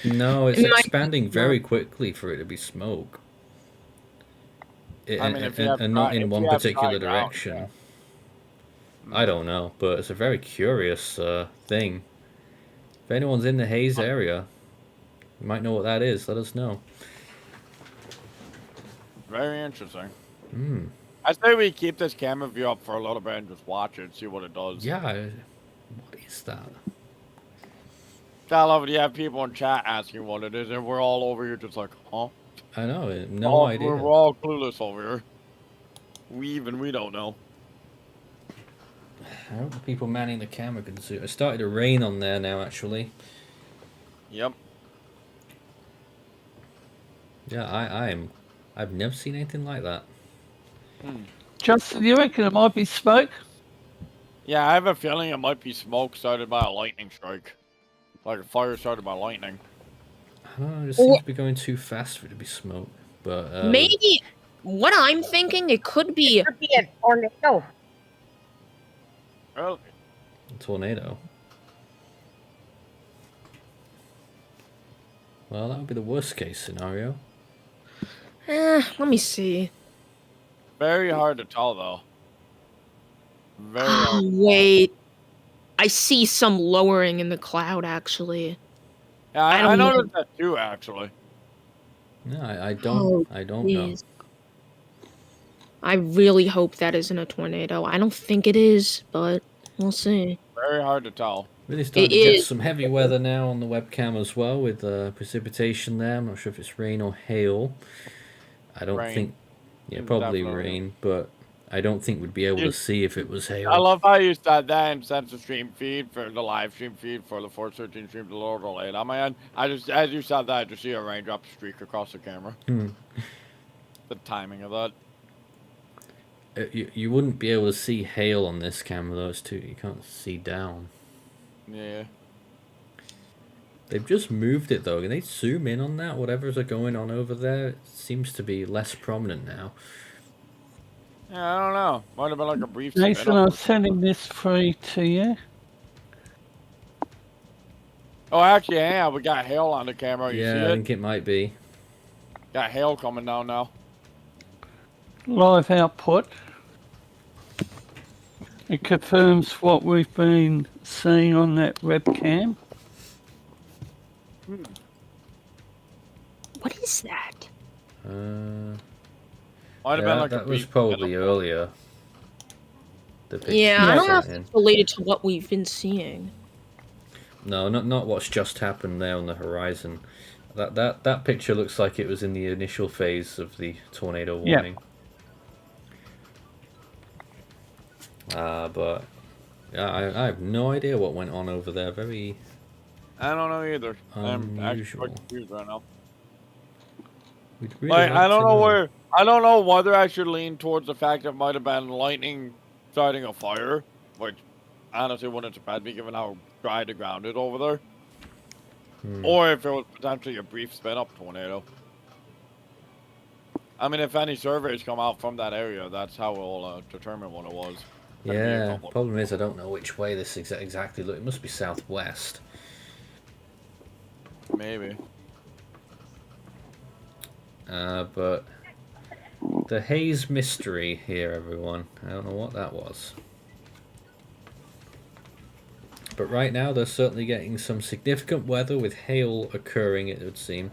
No, it's It might- expanding very quickly for it to be smoke. I mean, if you have and not dry- in if one you have particular dry ground, direction. yeah. I don't know, but it's a very curious thing. If anyone's in the Hayes area, you might know what that is. Let us know. Very interesting. Hmm. I say we keep this camera view up for a little bit and just watch it, see what it does. Yeah. What is that? I love it. You have people in chat asking what it is, and we're all over here just like, huh? I know. No idea. We're all clueless over here. We don't know. I hope the people manning the camera can see. It started to rain on there now, actually. Yep. Yeah, I've never seen anything like that. Justin, you reckon it might be smoke? Yeah, I have a feeling it might be smoke started by a lightning strike. Like a fire started by lightning. I don't know. It just seems to be going too fast for it to be smoke. But Maybe what I'm thinking, it could be. Could be a tornado. Well, a tornado. Well, that would be the worst case scenario. Let me see. Very hard to tell, though. Very Oh, hard. wait. I see some lowering in the cloud, actually. Yeah, I I don't know. noticed that too, actually. No, I Oh, don't know. jeez. I really hope that isn't a tornado. I don't think it is, but we'll see. Very hard to tell. Really It starting to get is. some heavy weather now on the webcam as well, with precipitation there. I'm not sure if it's rain or hail. I don't Rain. think, yeah, It's probably definitely rain, but I don't think we'd be able to see if it was I hail. love how you said that and sent the stream feed for the live stream feed for the 413 stream a little delayed on my end. I just, as you said that, I just see a raindrop streak across the camera. The timing of that. You wouldn't be able to see hail on this camera though. It's too, you can't see down. Yeah. They've just moved it though. Can they zoom in on that? Whatever's going on over there, it seems to be less prominent now. Yeah, I don't know. Might have been like a brief Nathan, spin I'm up. sending this free to you. Oh, actually, yeah, we got hail on the camera. You see Yeah, I it? think it might be. Got hail coming down now. Live output. It confirms what we've been seeing on that webcam. What is that? Might have been like a that was brief probably spin up. earlier. The picture Yeah, I you don't know if sent in. it's related to what we've been seeing. No, not what's just happened there on the horizon. That picture looks like it was in the initial phase of the tornado Yeah. warning. But yeah, I have no idea what went on over there. Very I don't know either. I'm actually unusual. quite confused right now. We'd really Like, like I don't to know where. I don't know whether I should lean towards the fact that it might have been lightning starting a fire, which honestly wouldn't surprise me given how dry the ground is over there. Or if it was potentially a brief spin up tornado. I mean, if any surveys come out from that area, that's how we'll determine what it was. Yeah, problem is I don't know which way this exactly look. It must be southwest. Maybe. But the haze mystery here, everyone. I don't know what that was. But right now they're certainly getting some significant weather with hail occurring, it would seem.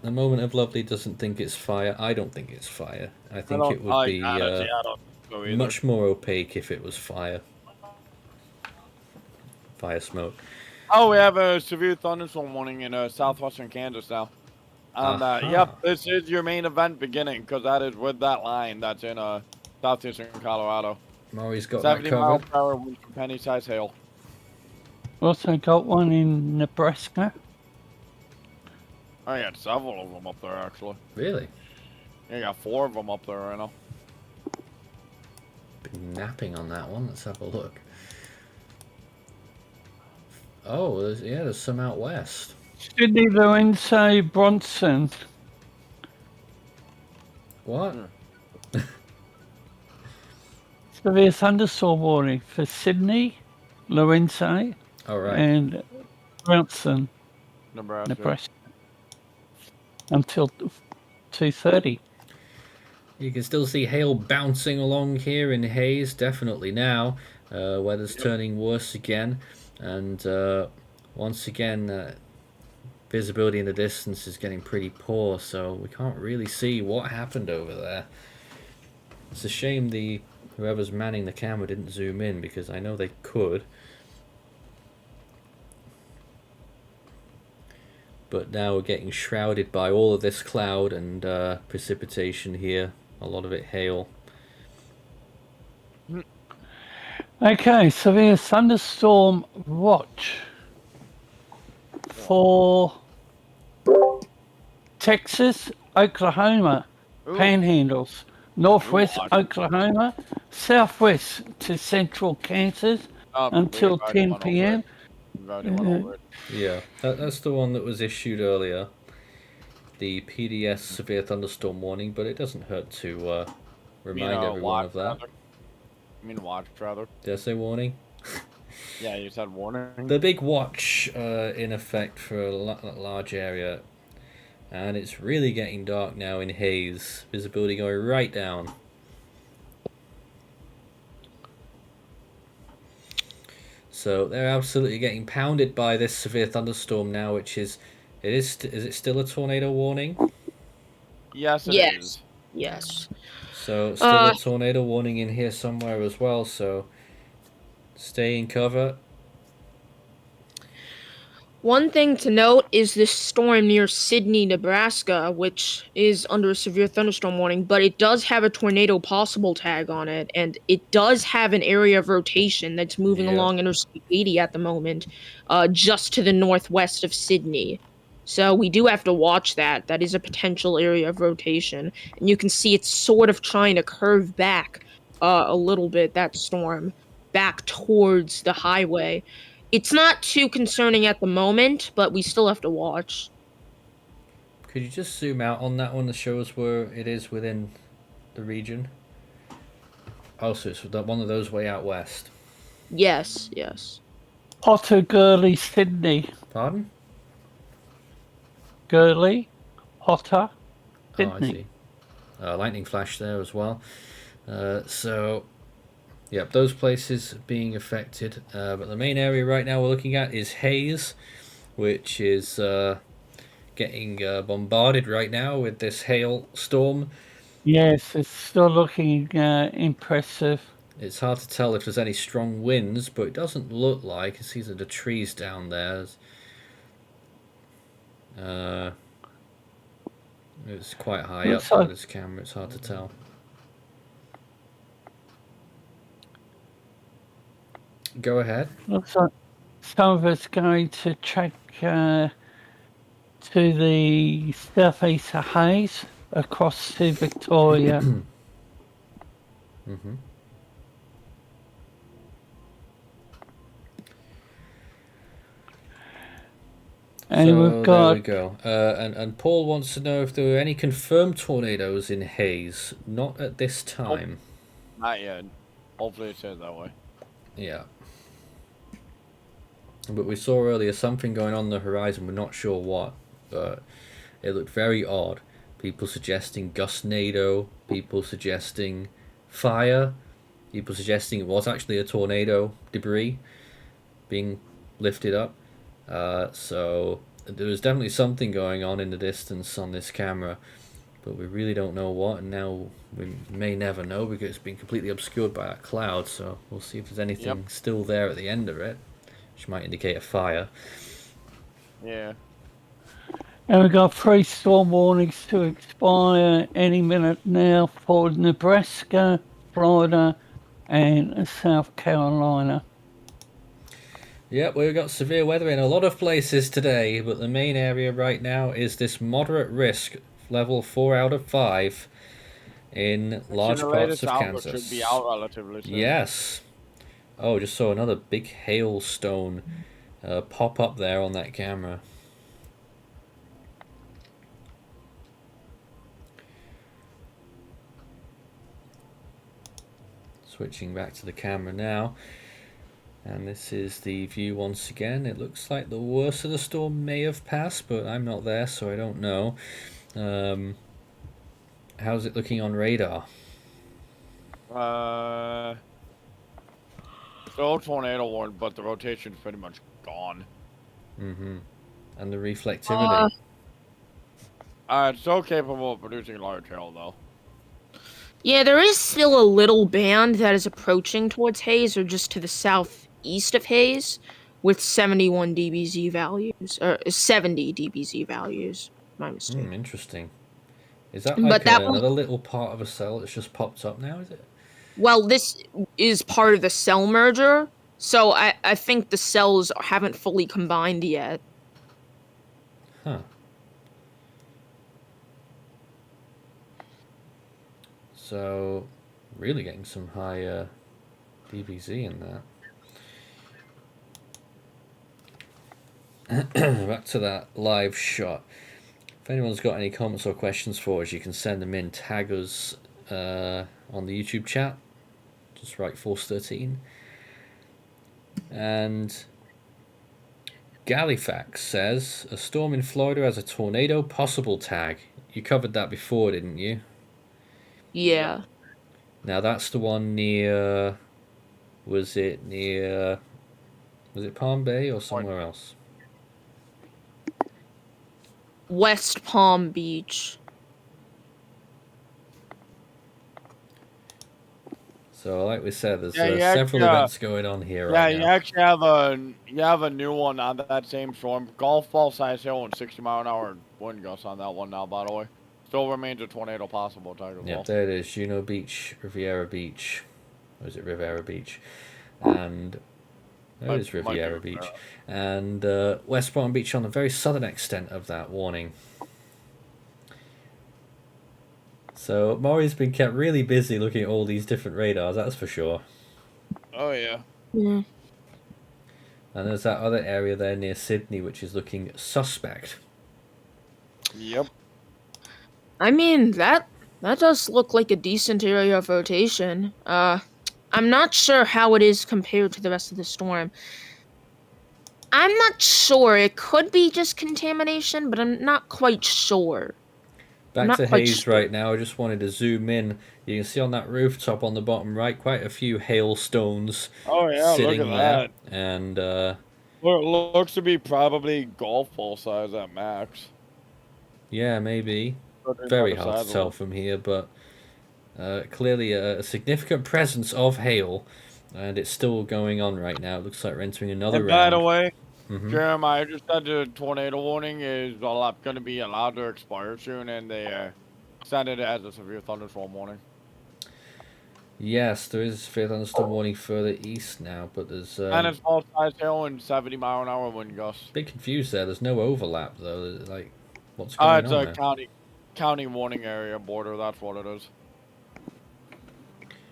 The Moment of Lovely doesn't think it's fire. I don't think it's fire. I think it would be much more opaque if it was fire. Fire smoke. Oh, we have a severe thunderstorm warning in southwestern Kansas now. And yep, this is your main event beginning because that is with that line that's in southeastern Colorado. Maury's got that 70 covered. mile per hour with penny-sized hail. Also got one in Nebraska. I got several of them up there actually. Really? You got 4 of them up there right now. Been napping on that one. Let's have a look. Oh, there's some out west. Sydney, Lorenzo, Bronson. What? Severe thunderstorm warning for Sydney, Lorenzo, All right. and Bronson, Nebraska. until 2:30. You can still see hail bouncing along here in haze, definitely now. Weather's turning worse again, and once again, visibility in the distance is getting pretty poor, so we can't really see what happened over there. It's a shame whoever's manning the camera didn't zoom in, because I know they could. But now we're getting shrouded by all of this cloud and precipitation here. A lot of it hail. Okay, severe thunderstorm watch for Texas, Oklahoma, panhandles, northwest Oklahoma, southwest to central Kansas until 10 p.m. Yeah, that's the one that was issued earlier. The PDS severe thunderstorm warning, but it doesn't hurt to remind everyone of that. You mean watch, rather? Did I say warning? Yeah, you said warning. The big watch in effect for a large area, and it's really getting dark now in haze. Visibility going right down. So they're absolutely getting pounded by this severe thunderstorm now, which is is it still a tornado warning? Yes, it Yes. is. Yes. So still a tornado warning in here somewhere as well. So stay in cover. One thing to note is this storm near Sydney, Nebraska, which is under a severe thunderstorm warning, but it does have a tornado possible tag on it, and it does have an area of rotation that's moving Yeah. along Interstate 80 at the moment, just to the northwest of Sydney. So we do have to watch that. That is a potential area of rotation, and you can see it's sort of trying to curve back a little bit, that storm, back towards the highway. It's not too concerning at the moment, but we still have to watch. Could you just zoom out on that one to show us where it is within the region? Oh, so it's one of those way out west. Yes, yes. Potter Gurley, Sydney. Pardon? Gurley, Potter, Oh, I Sydney. see. Lightning flash there as well. So, yep, those places being affected. But the main area right now we're looking at is Hayes, which is getting bombarded right now with this hail storm. Yes, it's still looking impressive. It's hard to tell if there's any strong winds, but it doesn't look like. You see the trees down there. It's quite high Looks up like- with this camera. It's hard to tell. Go ahead. Looks like some of us going to check to the southeast of Hayes across to Victoria. Mm-hmm. And So we've got there we go. And Paul wants to know if there were any confirmed tornadoes in Hayes. Not at this time. Not yet. Hopefully it stays that way. Yeah. But we saw earlier something going on the horizon. We're not sure what, but it looked very odd. People suggesting gustnado. People suggesting fire. People suggesting it was actually a tornado debris being lifted up. So there was definitely something going on in the distance on this camera, but we really don't know what, and now we may never know because it's been completely obscured by that cloud. So we'll see if there's anything still there at the end of it, which might indicate a fire. Yeah. And we've got 3 storm warnings to expire any minute now for Nebraska, Florida, and South Carolina. Yep, we've got severe weather in a lot of places today, but the main area right now is this moderate risk, level 4 out of 5, in large So the parts latest of outlook Kansas. should be out relatively soon. Yes. Oh, just saw another big hailstone pop up there on that camera. Switching back to the camera now. And this is the view once again. It looks like the worst of the storm may have passed, but I'm not there, so I don't know. How's it looking on radar? Still tornado warned, but the rotation's pretty much gone. Mm-hmm. And the reflectivity. It's still capable of producing large hail, though. Yeah, there is still a little band that is approaching towards Hayes, or just to the southeast of Hayes, with 71 dBz values, or 70 dBz values. My mistake. Interesting. Is that But like that another little part of a cell that's just popped up now, is it? Well, this is part of the cell merger, so I think the cells haven't fully combined yet. Huh. So, really getting some high DBZ in that. Back to that live shot. If anyone's got any comments or questions for us, you can send them in. Tag us on the YouTube chat. Just write Force 13. And Galifax says a storm in Florida has a tornado possible tag. You covered that before, didn't you? Yeah. Now that's the one near. Was it Palm Bay or somewhere else? West Palm Beach. So, like we said, there's Yeah, you several actually, events going on here yeah, right you now. actually have a new one on that same storm. Golf ball size hail and 60-mile-an-hour wind gusts on that one now. By the way, still remains a tornado possible tag as Yep, well. there it is. Juno Beach, Riviera Beach. Or is it Riviera Beach? And there it is Riviera Beach. And West Palm Beach on the very southern extent of that warning. So Maury's been kept really busy looking at all these different radars, that's for sure. Oh yeah. Yeah. And there's that other area there near Sydney which is looking suspect. Yep. I mean, that does look like a decent area of rotation. I'm not sure how it is compared to the rest of the storm. I'm not sure. It could be just contamination, but I'm not quite sure. Back Not to quite haze sure. right now. I just wanted to zoom in. You can see on that rooftop on the bottom right quite a few hailstones Oh yeah, sitting look at there. And that. Well, it looks to be probably golf ball size at max. yeah, maybe. Judging by Very the hard size to of tell it. from here, but clearly a significant presence of hail. And it's still going on right now. It looks like we're entering another And by the round. way, Mhm. Jeremiah just said the tornado warning is going to be allowed to expire soon, and they extended it as a severe thunderstorm warning. Yes, there is a severe thunderstorm warning further east now, but there's And it's small size hail and 70-mile-an-hour wind gusts. bit confused there. There's no overlap though. Like, what's going It's on a there? county warning area border. That's what it is.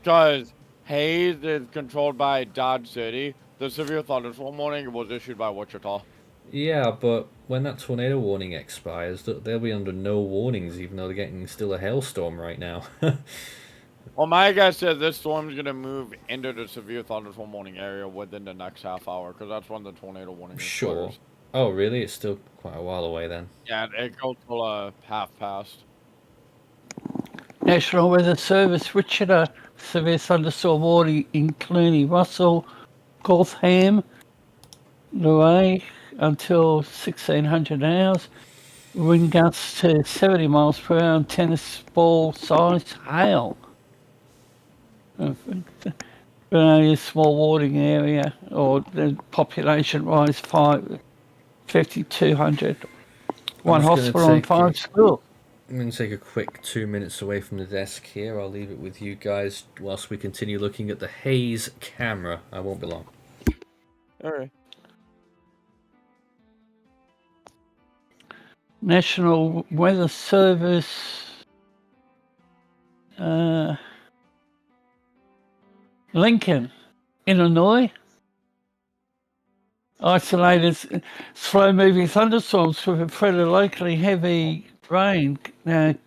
Because Hayes is controlled by Dodge City. The severe thunderstorm warning was issued by Wichita. Yeah, but when that tornado warning expires, they'll be under no warnings, even though they're getting still a hailstorm right now. Well, my guy said this storm's going to move into the severe thunderstorm warning area within the next half hour, because that's when the tornado warning Sure. expires. Oh, really? It's still quite a while away then. Yeah, it goes till half past. National Weather Service, Wichita, severe thunderstorm warning in Cluny, Russell, Gortham, Luray until 1600 hours. Wind gusts to 70 miles per hour and tennis ball size hail. But only a small warning area, or the population rise 5,200. One just gonna hospital and take 5 schools. I'm going to take a quick 2 minutes away from the desk here. I'll leave it with you guys whilst we continue looking at the haze camera. I won't be long. All right. National Weather Service, Lincoln, Illinois. Isolated slow-moving thunderstorms with a threat of locally heavy rain,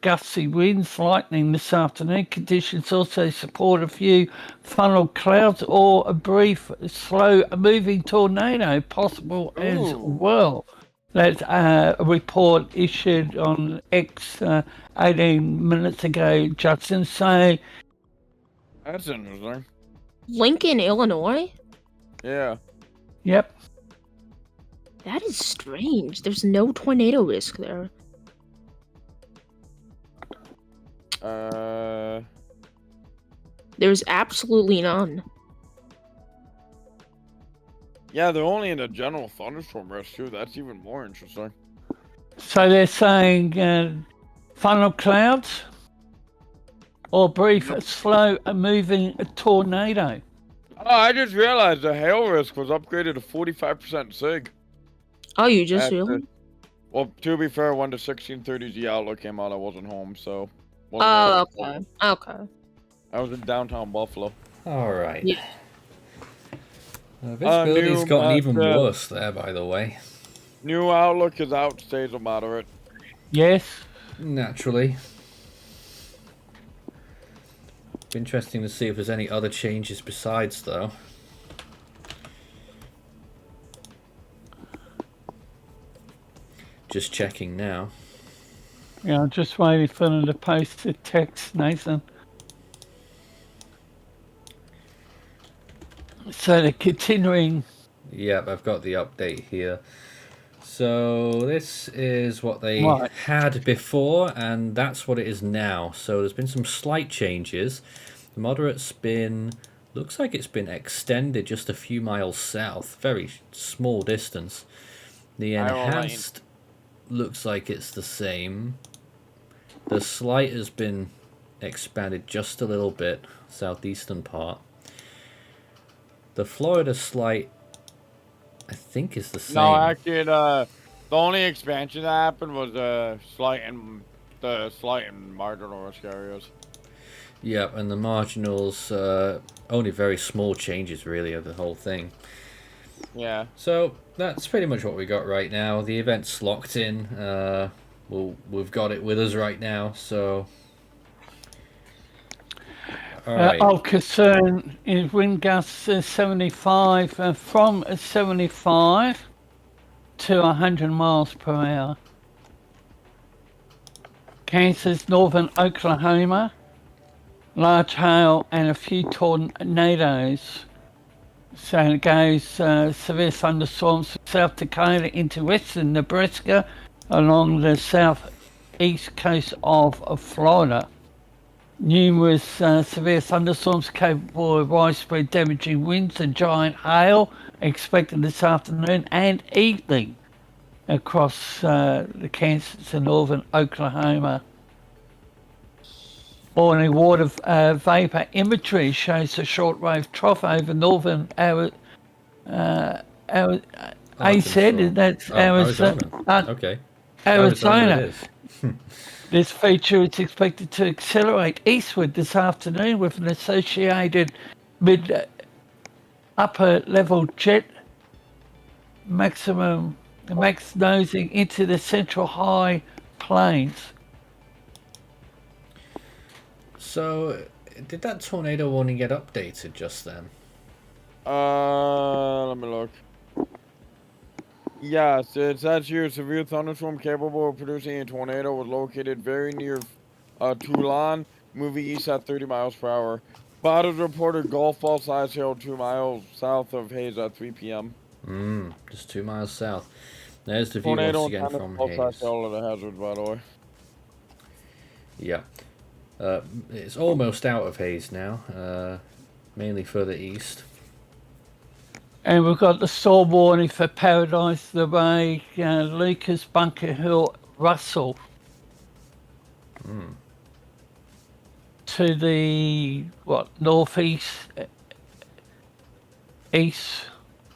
gusty winds, lightning this afternoon. Conditions also support a few funnel clouds or a brief slow-moving tornado possible as well. That's a report issued on X 18 minutes ago, Judson. So, That's interesting. Lincoln, Illinois? Yeah. yep. That is strange. There's no tornado risk there. There's absolutely none. Yeah, they're only in a general thunderstorm risk too. That's even more interesting. So they're saying funnel clouds or brief, slow-moving tornado. Oh, I just realized the hail risk was upgraded to 45% SIG. Oh, you just After- really? Well, to be fair, when the 1630s outlook came out, I wasn't home, so. Oh, okay. Okay. I was in downtown Buffalo. Alright. Yeah. Visibility's new, gotten even uh, worse there, by the way. New outlook is out, stays a moderate. Yes. Naturally. Be interesting to see if there's any other changes besides, though. Just checking now. Yeah, I'm just waiting for them to post the text, Nathan. So they're continuing. Yep, I've got the update here. So this is what they Right. had before, and that's what it is now. So there's been some slight changes. The moderate's been, looks like it's been extended just a few miles south, very small distance. The enhanced looks like it's the same. The slight has been expanded just a little bit, southeastern part. The Florida slight, I think, is the same. No, actually, the only expansion that happened was the slight and marginal risk areas. Yep, and the marginals, only very small changes really of the whole thing. Yeah. So that's pretty much what we got right now. The event's locked in. We've got it with us right now. So, all right. Of concern is wind gusts 75 from 75 to 100 miles per hour. Kansas, northern Oklahoma, large hail and a few tornadoes. So it goes severe thunderstorms from South Dakota into western Nebraska along the southeast coast of Florida. Numerous severe thunderstorms capable of widespread damaging winds and giant hail expected this afternoon and evening across the Kansas and northern Oklahoma. Morning water vapor imagery shows a shortwave trough over northern Arkansas. that's Arizona. Okay. Arizona. it is. This feature is expected to accelerate eastward this afternoon with an associated upper level jet max nosing into the central high plains. So, did that tornado warning get updated just then? Let me look. Yes, it says here severe thunderstorm capable of producing a tornado was located very near Toulon, moving east at 30 miles per hour. Spotters reported golf ball size hail 2 miles south of Hayes at 3 p.m. Just 2 miles south. There's the view Tornado once again and from ball size Hayes. hail are the hazards, by the way. Yeah. It's almost out of Hayes now, mainly further east. And we've got the storm warning for Paradise, the Bay, Lucas, Bunker Hill, Russell. To the northeast, east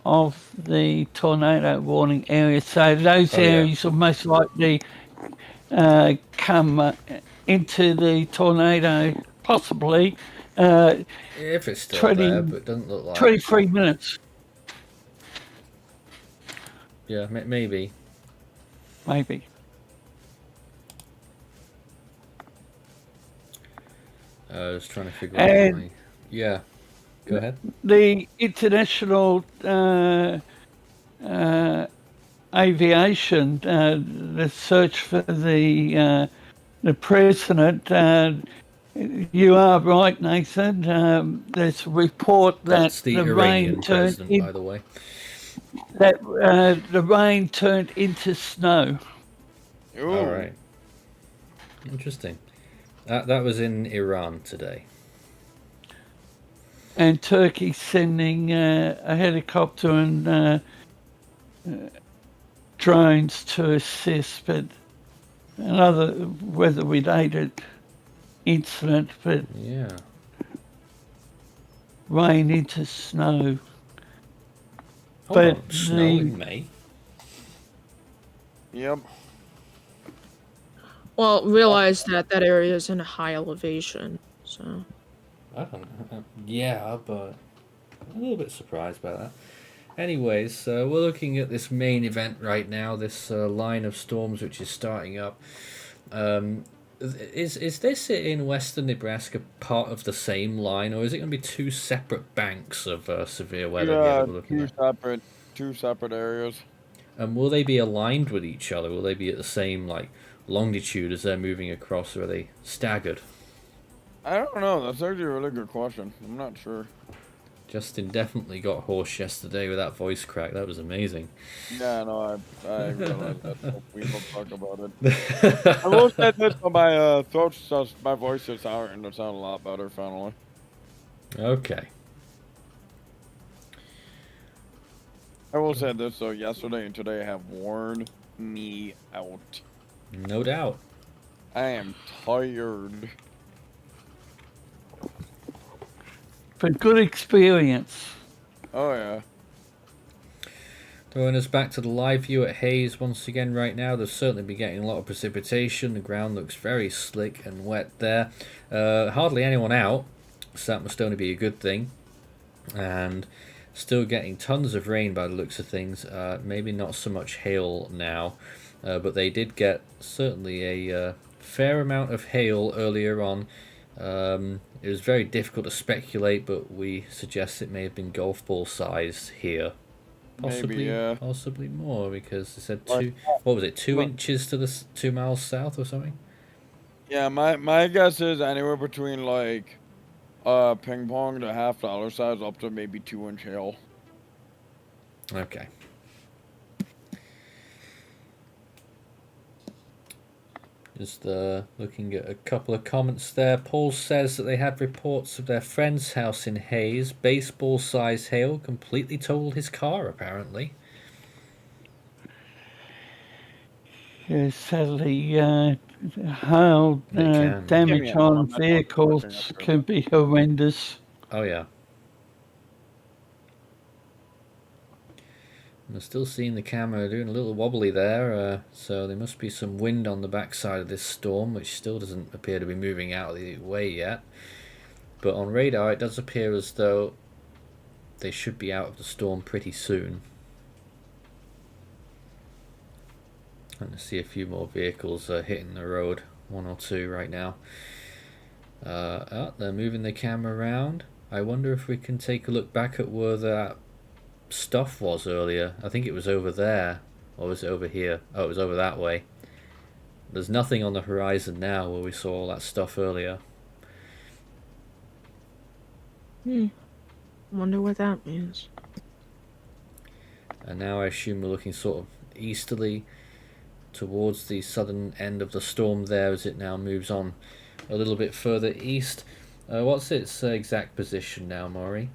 of the tornado warning area. So those areas will most likely come into the tornado, possibly. If it's still there, but it doesn't look like. 23 minutes. Yeah, maybe. Maybe. I was trying to figure out why. Yeah, go ahead. The international aviation, the search for the president. You are right, Nathan. There's a report that That's the rain Iranian turned president, by the way. that the rain turned into snow. Ooh. All right. Interesting. That was in Iran today. And Turkey sending a helicopter and drones to assist, but another weather-related incident, but Yeah. rain into snow. Hold But on, snow in May? Yep. Well, realize that that area is in a high elevation, so. I don't know. Yeah, but I'm a little bit surprised by that. Anyways, we're looking at this main event right now, this line of storms which is starting up. Is this in western Nebraska part of the same line, or is it going to be two separate banks of severe weather here Yeah, that we're looking at? two separate areas. And will they be aligned with each other? Will they be at the same like longitude as they're moving across, or are they staggered? I don't know. That's actually a really good question. I'm not sure. Justin definitely got hoarse yesterday with that voice crack. That was amazing. Yeah, no, I realized that. So we will talk about it. I will say this, but my throat's just, my voice is starting to sound a lot better finally. Okay. I will say this though, yesterday and today have worn me out. No doubt. I am tired. But good experience. Oh yeah. Throwing us back to the live view at Hayes once again right now. They'll certainly be getting a lot of precipitation. The ground looks very slick and wet there. Hardly anyone out, so that must only be a good thing. And still getting tons of rain by the looks of things. Maybe not so much hail now, but they did get certainly a fair amount of hail earlier on. It was very difficult to speculate, but we suggest it may have been golf ball size here. Possibly, Maybe, yeah. possibly more, because they said Like- two. What was it? 2 inches to the 2 miles south or something. Yeah, my guess is anywhere between like ping pong to $half size up to maybe 2-inch hail. Okay. Just looking at a couple of comments there. Paul says that they had reports of their friend's house in Hayes. Baseball-sized hail completely totaled his car, apparently. Yeah, sadly, how They can. damage Yeah, on I'm not vehicles watching it. can be horrendous. Oh, yeah. And I'm still seeing the camera doing a little wobbly there, so there must be some wind on the backside of this storm, which still doesn't appear to be moving out of the way yet. But on radar, it does appear as though they should be out of the storm pretty soon. And I see a few more vehicles hitting the road, 1 or 2 right now. They're moving the camera around. I wonder if we can take a look back at where that stuff was earlier. I think it was over there, or was it over here? Oh, it was over that way. There's nothing on the horizon now where we saw all that stuff earlier. Wonder what that means. And now I assume we're looking sort of easterly towards the southern end of the storm there, as it now moves on a little bit further east. What's its exact position now, Maury?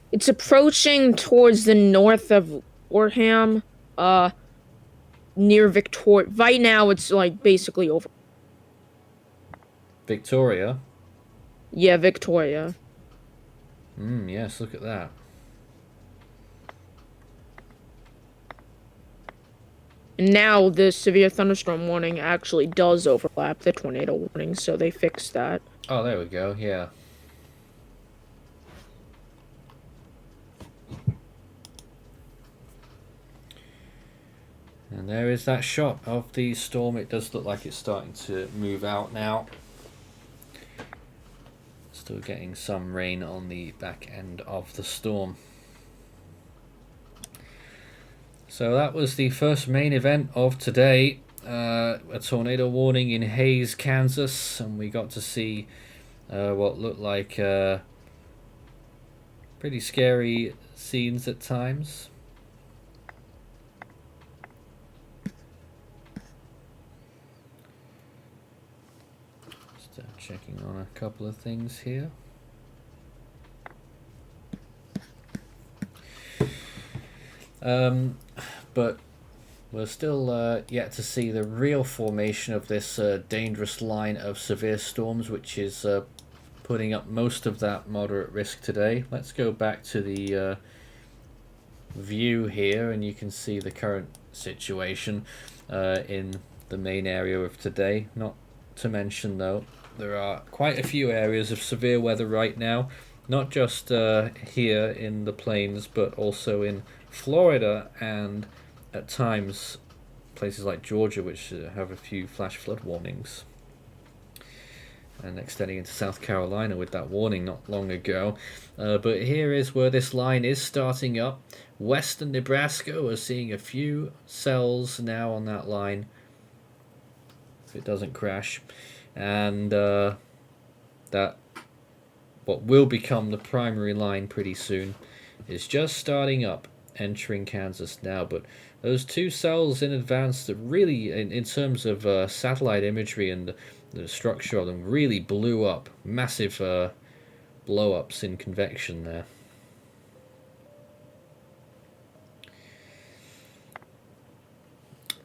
It's approaching towards the north of Orham, near Victoria. Right now, it's like basically over. Victoria? Yeah, Victoria. Yes, look at that. And now the severe thunderstorm warning actually does overlap the tornado warning, so they fixed that. Oh, there we go, yeah. And there is that shot of the storm. It does look like it's starting to move out now. Still getting some rain on the back end of the storm. So that was the first main event of today. A tornado warning in Hayes, Kansas. And we got to see what looked like pretty scary scenes at times. Checking on a couple of things here. But we're still yet to see the real formation of this dangerous line of severe storms, which is putting up most of that moderate risk today. Let's go back to the view here, and you can see the current situation in the main area of today. Not to mention, though, there are quite a few areas of severe weather right now, not just here in the plains, but also in Florida and at times places like Georgia, which have a few flash flood warnings. and extending into South Carolina with that warning not long ago. But here is where this line is starting up. Western Nebraska, we're seeing a few cells now on that line, if it doesn't crash. And that what will become the primary line pretty soon is just starting up, entering Kansas now. But those two cells in advance that really, in terms of satellite imagery and the structure of them, really blew up. Massive blow-ups in convection there.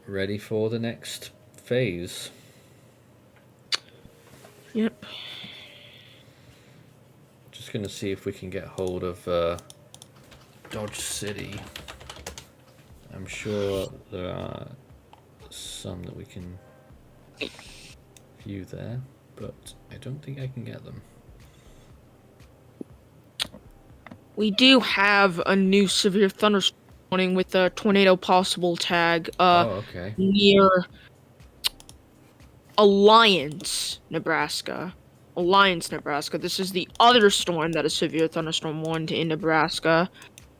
Ready for the next phase. Yep. Just going to see if we can get hold of Dodge City. I'm sure there are some that we can view there, but I don't think I can get them. We do have a new severe thunderstorm warning with a tornado possible tag Okay. near Alliance, Nebraska. This is the other storm that a severe thunderstorm warned in Nebraska.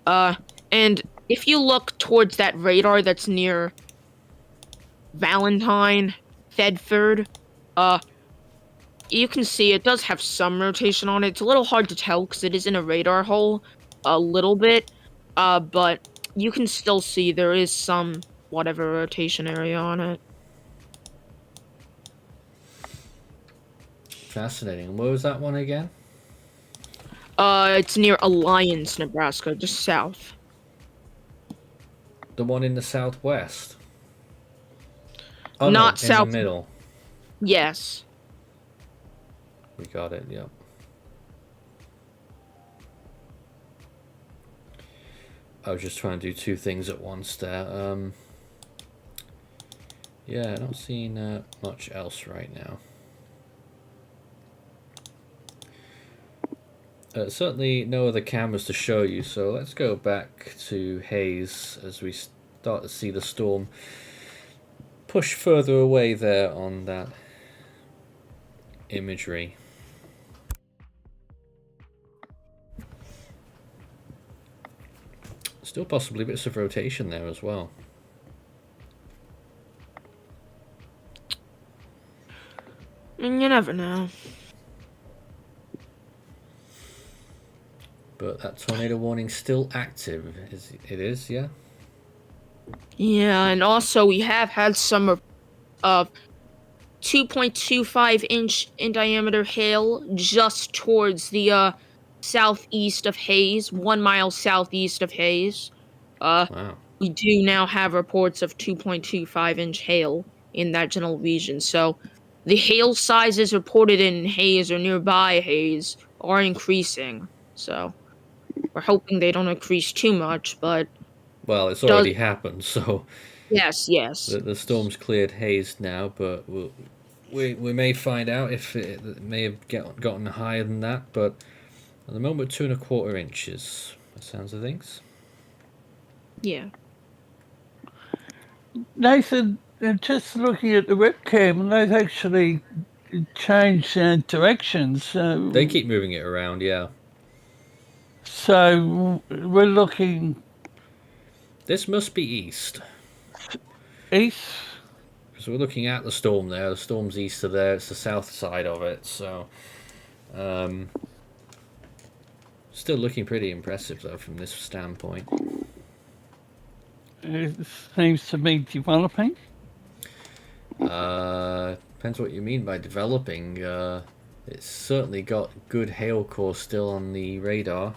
And if you look towards that radar that's near Valentine, Thedford, you can see it does have some rotation on it. It's a little hard to tell because it is in a radar hole a little bit, but you can still see there is some whatever rotation area on it. Fascinating. Where was that one again? It's near Alliance, Nebraska, just south. The one in the southwest? Oh, Not no, south. in the middle. Yes. We got it, yep. I was just trying to do two things at once there. Yeah, not seeing much else right now. Certainly no other cameras to show you, so let's go back to Hayes as we start to see the storm push further away there on that imagery. Still possibly bits of rotation there as well. And you never know. But that tornado warning still active. It is, yeah? Yeah, and also we have had some of 2.25 inch in diameter hail just towards the southeast of Hayes, 1 mile southeast of Hayes. Wow. We do now have reports of 2.25 inch hail in that general region. So the hail sizes reported in Hayes or nearby Hayes are increasing. So we're hoping they don't increase too much, but Well, it's already happened, so yes. the storm's cleared Hayes now, but we may find out if it may have gotten higher than that, but at the moment 2.25 inches, that sounds of things. Yeah. Nathan, just looking at the webcam, they've actually changed directions. They keep moving it around, yeah. So we're looking This must be east. east. Because we're looking at the storm there. The storm's east of there. It's the south side of it. So, still looking pretty impressive though from this standpoint. It seems to be developing. Depends what you mean by developing. It's certainly got good hail core still on the radar.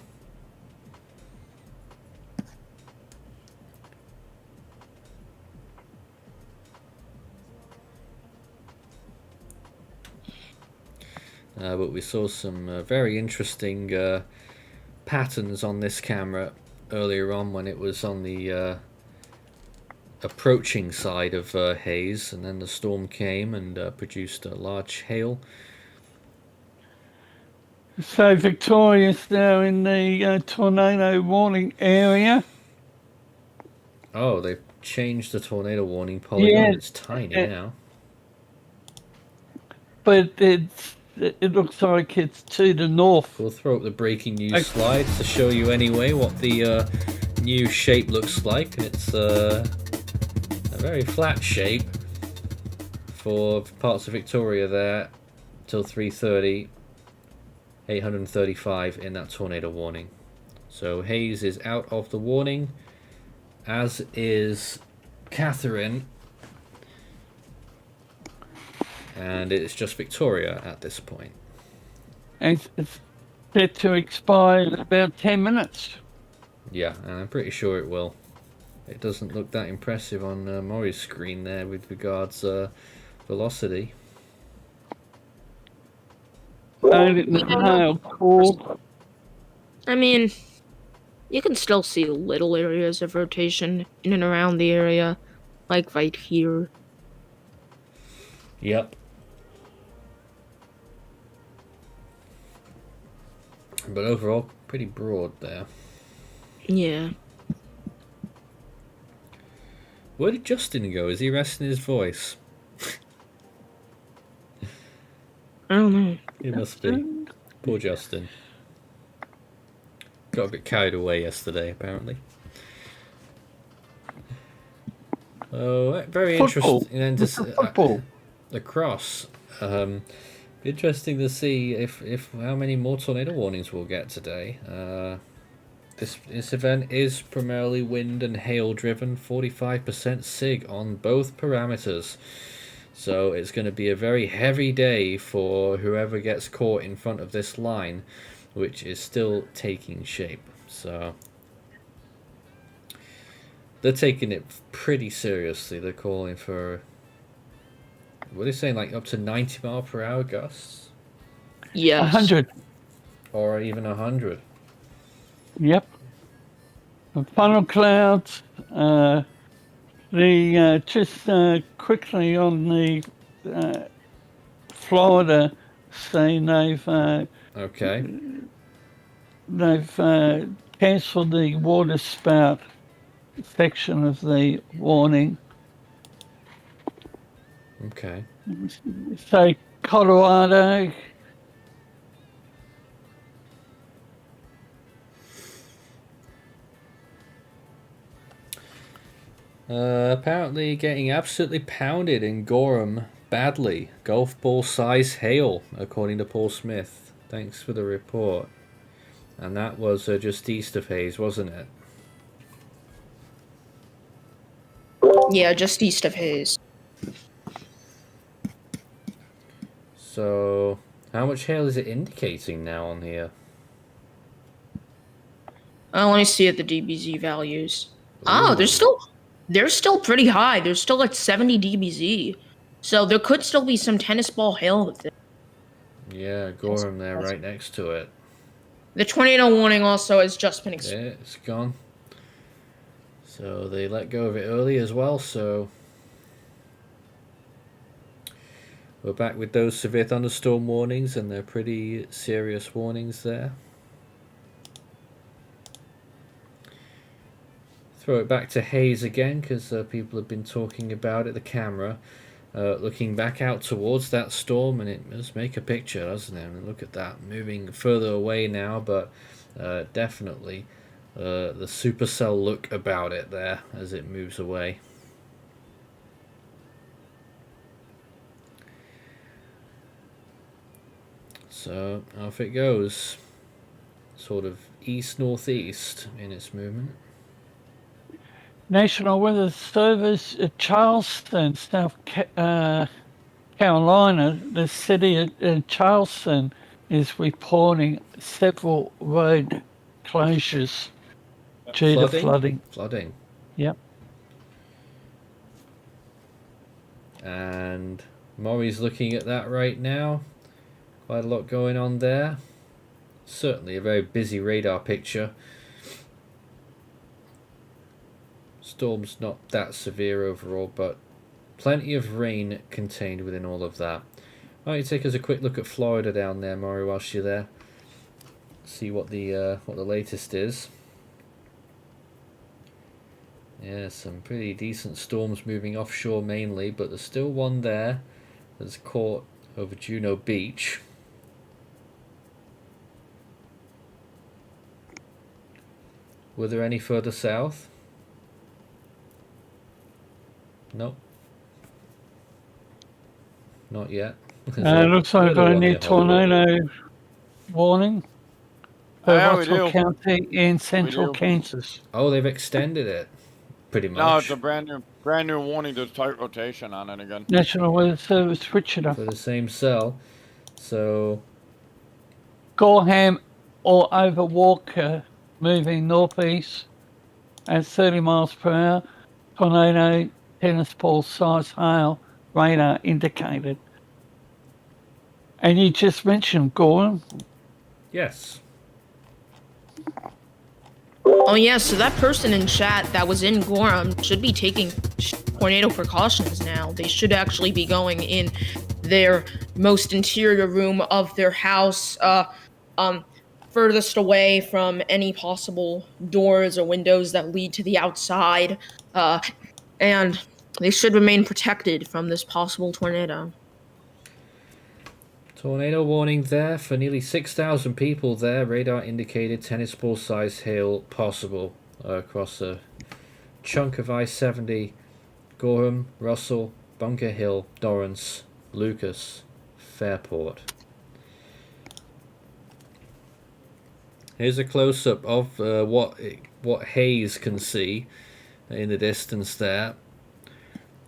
But we saw some very interesting patterns on this camera earlier on when it was on the approaching side of Hayes, and then the storm came and produced a large hail. So Victoria's now in the tornado warning area. Oh, they've changed the tornado warning polygon. Yeah, It's tiny now. but it's it looks like it's to the north. We'll throw up the breaking news slides to show you anyway what the new shape looks like. It's a very flat shape for parts of Victoria there till 3:30. 835 in that tornado warning. So Hayes is out of the warning, as is Catherine, and it's just Victoria at this point. It's set to expire in about 10 minutes. Yeah, and I'm pretty sure it will. It doesn't look that impressive on Maury's screen there with regards velocity. Cool. I mean, you can still see little areas of rotation in and around the area, like right here. Yep. But overall, pretty broad there. Yeah. Where did Justin go? Is he resting his voice? I don't know. He must be. Poor Justin. Got a bit carried away yesterday, apparently. Oh, very Football. interesting. And Football. Across. Interesting to see if how many more tornado warnings we'll get today. This event is primarily wind and hail driven, 45% SIG on both parameters. So it's going to be a very heavy day for whoever gets caught in front of this line, which is still taking shape. So they're taking it pretty seriously. They're calling for, what are they saying, like up to 90 mph gusts? Yes. 100. Or even 100. Yep. The funnel clouds. Just quickly on the Florida saying Okay. they've cancelled the water spout section of the warning. Okay. So Colorado. Apparently getting absolutely pounded in Gorham badly. Golf ball size hail, according to Paul Smith. Thanks for the report. And that was just east of Hayes, wasn't it? Yeah, just east of Hayes. So, how much hail is it indicating now on here? I only see at the DBZ values. Oh, they're still pretty high. They're still at 70 DBZ. So there could still be some tennis ball hail with it. Yeah, Gorham there right next to it. The tornado warning also has just been Yeah, it's gone. So they let go of it early as well, so we're back with those severe thunderstorm warnings, and they're pretty serious warnings there. Throw it back to Hayes again, because people have been talking about it, the camera. Looking back out towards that storm, and it does make a picture, doesn't it? I mean, look at that, moving further away now, but definitely the supercell look about it there as it moves away. So off it goes, sort of east-northeast in its movement. National Weather Service at Charleston, South Carolina, the city of Charleston is reporting several road closures due to flooding. Flooding. Yep. And Maury's looking at that right now. Quite a lot going on there. Certainly a very busy radar picture. Storm's not that severe overall, but plenty of rain contained within all of that. Why don't you take us a quick look at Florida down there, Maury, whilst you're there. See what the latest is. Yeah, some pretty decent storms moving offshore mainly, but there's still one there that's caught over Juno Beach. Were there any further south? Nope. Not yet. It looks like little I one need there, Hollywood. tornado warning for Yeah, we Russell do. County in central do. Kansas. Oh, they've extended it, pretty much. No, it's a brand new warning. There's tight rotation on it again. National Weather Service Wichita. For the same cell. So, Gorham or over Walker moving northeast at 30 miles per hour. Tornado, tennis ball size hail, radar indicated. And you just mentioned Gorham. yes. Oh yeah, so that person in chat that was in Gorham should be taking tornado precautions now. They should actually be going in their most interior room of their house, furthest away from any possible doors or windows that lead to the outside, and they should remain protected from this possible tornado. Tornado warning there for nearly 6,000 people there. Radar indicated tennis ball size hail possible across a chunk of I-70. Gorham, Russell, Bunker Hill, Dorrance, Lucas, Fairport. Here's a close-up of what Hayes can see in the distance there.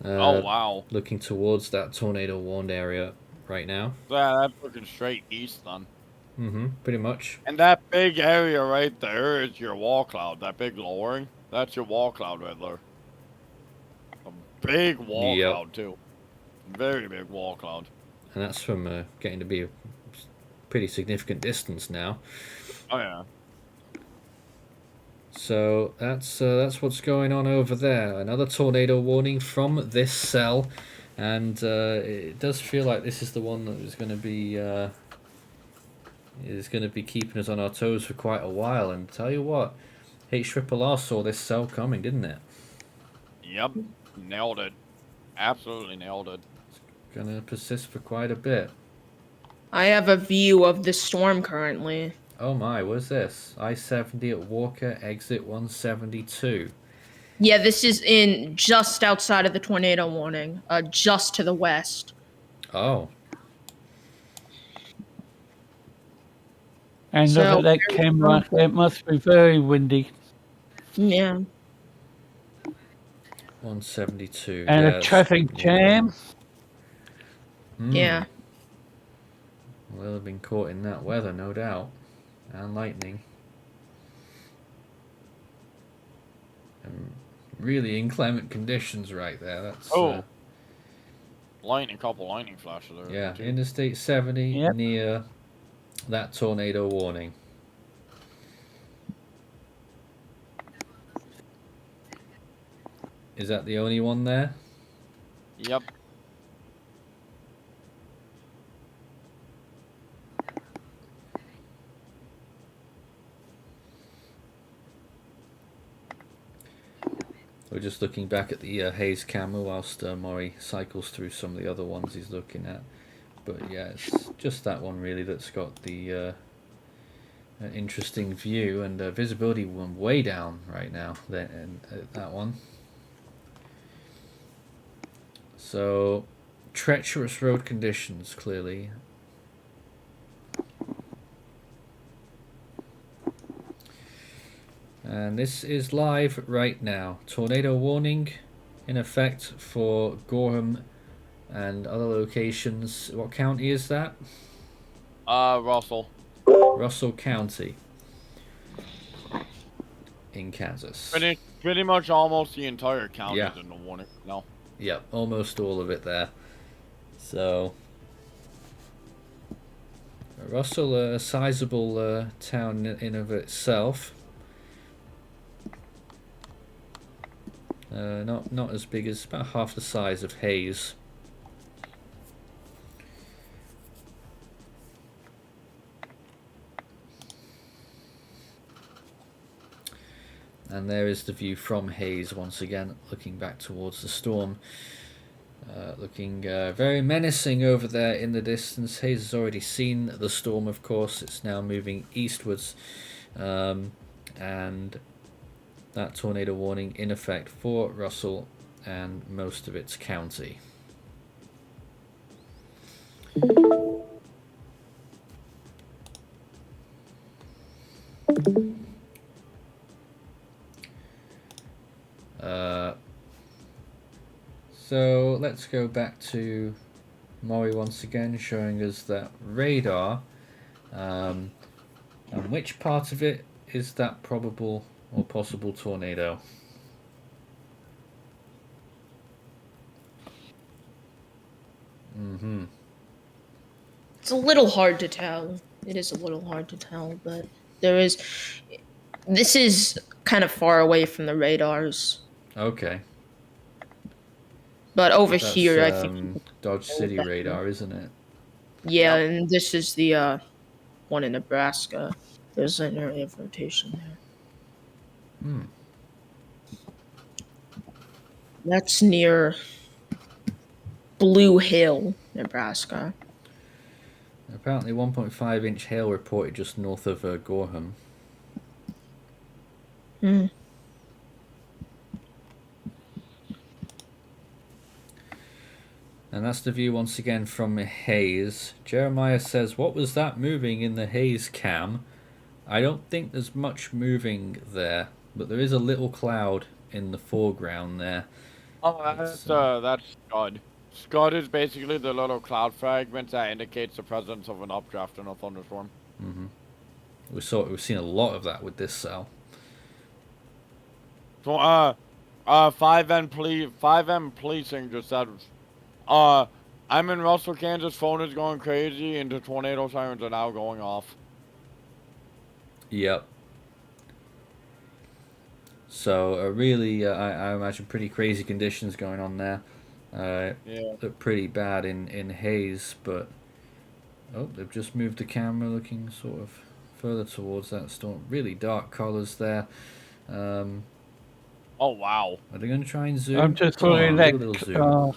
Oh wow! Looking towards that tornado warned area right now. Yeah, that's looking straight east then. Pretty much. And that big area right there is your wall cloud. That big lowering, that's your wall cloud right there. A big wall cloud too. Very big wall cloud. And that's from getting to be a pretty significant distance now. Oh yeah. So that's what's going on over there. Another tornado warning from this cell, and it does feel like this is the one that is going to be keeping us on our toes for quite a while. And tell you what, HRRR saw this cell coming, didn't it? Yep, nailed it. Absolutely nailed it. It's gonna persist for quite a bit. I have a view of the storm currently. Oh my, what's this? I-70 at Walker, exit 172. Yeah, this is in just outside of the tornado warning, just to the west. Oh. And So- look at that camera. It must be very windy. Yeah. 172. And a yes. traffic jam. Yeah. Well, they'll have been caught in that weather, no doubt. And lightning. And really inclement conditions right there. That's Couple lightning flashes there. yeah, too. Interstate 70 Yep. near that tornado warning. Is that the only one there? Yep. We're just looking back at the Hayes camera whilst Maury cycles through some of the other ones he's looking at. But yeah, it's just that one really that's got the an interesting view, and visibility went way down right now. That one. So treacherous road conditions clearly. And this is live right now. Tornado warning in effect for Gorham and other locations. What county is that? Russell. Russell County in Kansas. Pretty much almost the entire county Yeah. is in the warning. No. Yep, almost all of it there. So Russell, a sizable town in of itself. Not as big as, about half the size of Hayes. And there is the view from Hayes once again, looking back towards the storm. Looking very menacing over there in the distance. Hayes has already seen the storm, of course. It's now moving eastwards. And that tornado warning in effect for Russell and most of its county. So let's go back to Maury once again, showing us that radar. And which part of it is that probable or possible tornado? It's a little hard to tell. It is a little hard to tell, but there is. This is kind of far away from the radars. Okay. But over That's here, I think. Dodge City radar, isn't it? Yeah, and this is the one in Nebraska. There's an area of rotation there. That's near Blue Hill, Nebraska. Apparently 1.5-inch hail reported just north of Gorham. And that's the view once again from Hayes. Jeremiah says, what was that moving in the Hayes cam? I don't think there's much moving there, but there is a little cloud in the foreground there. Oh, that's Scud. Scud is basically the little cloud fragment that indicates the presence of an updraft in a thunderstorm. We've seen a lot of that with this cell. So, 5M policing just said, I'm in Russell, Kansas, phone is going crazy, and the tornado sirens are now going off. Yep. So, really, I imagine pretty crazy conditions going on there. Look pretty bad in Hayes, but they've just moved the camera looking sort of further towards that storm. Really dark colors there. Oh wow! Are they going to try and zoom? I'm just Come on, looking do a little zoom.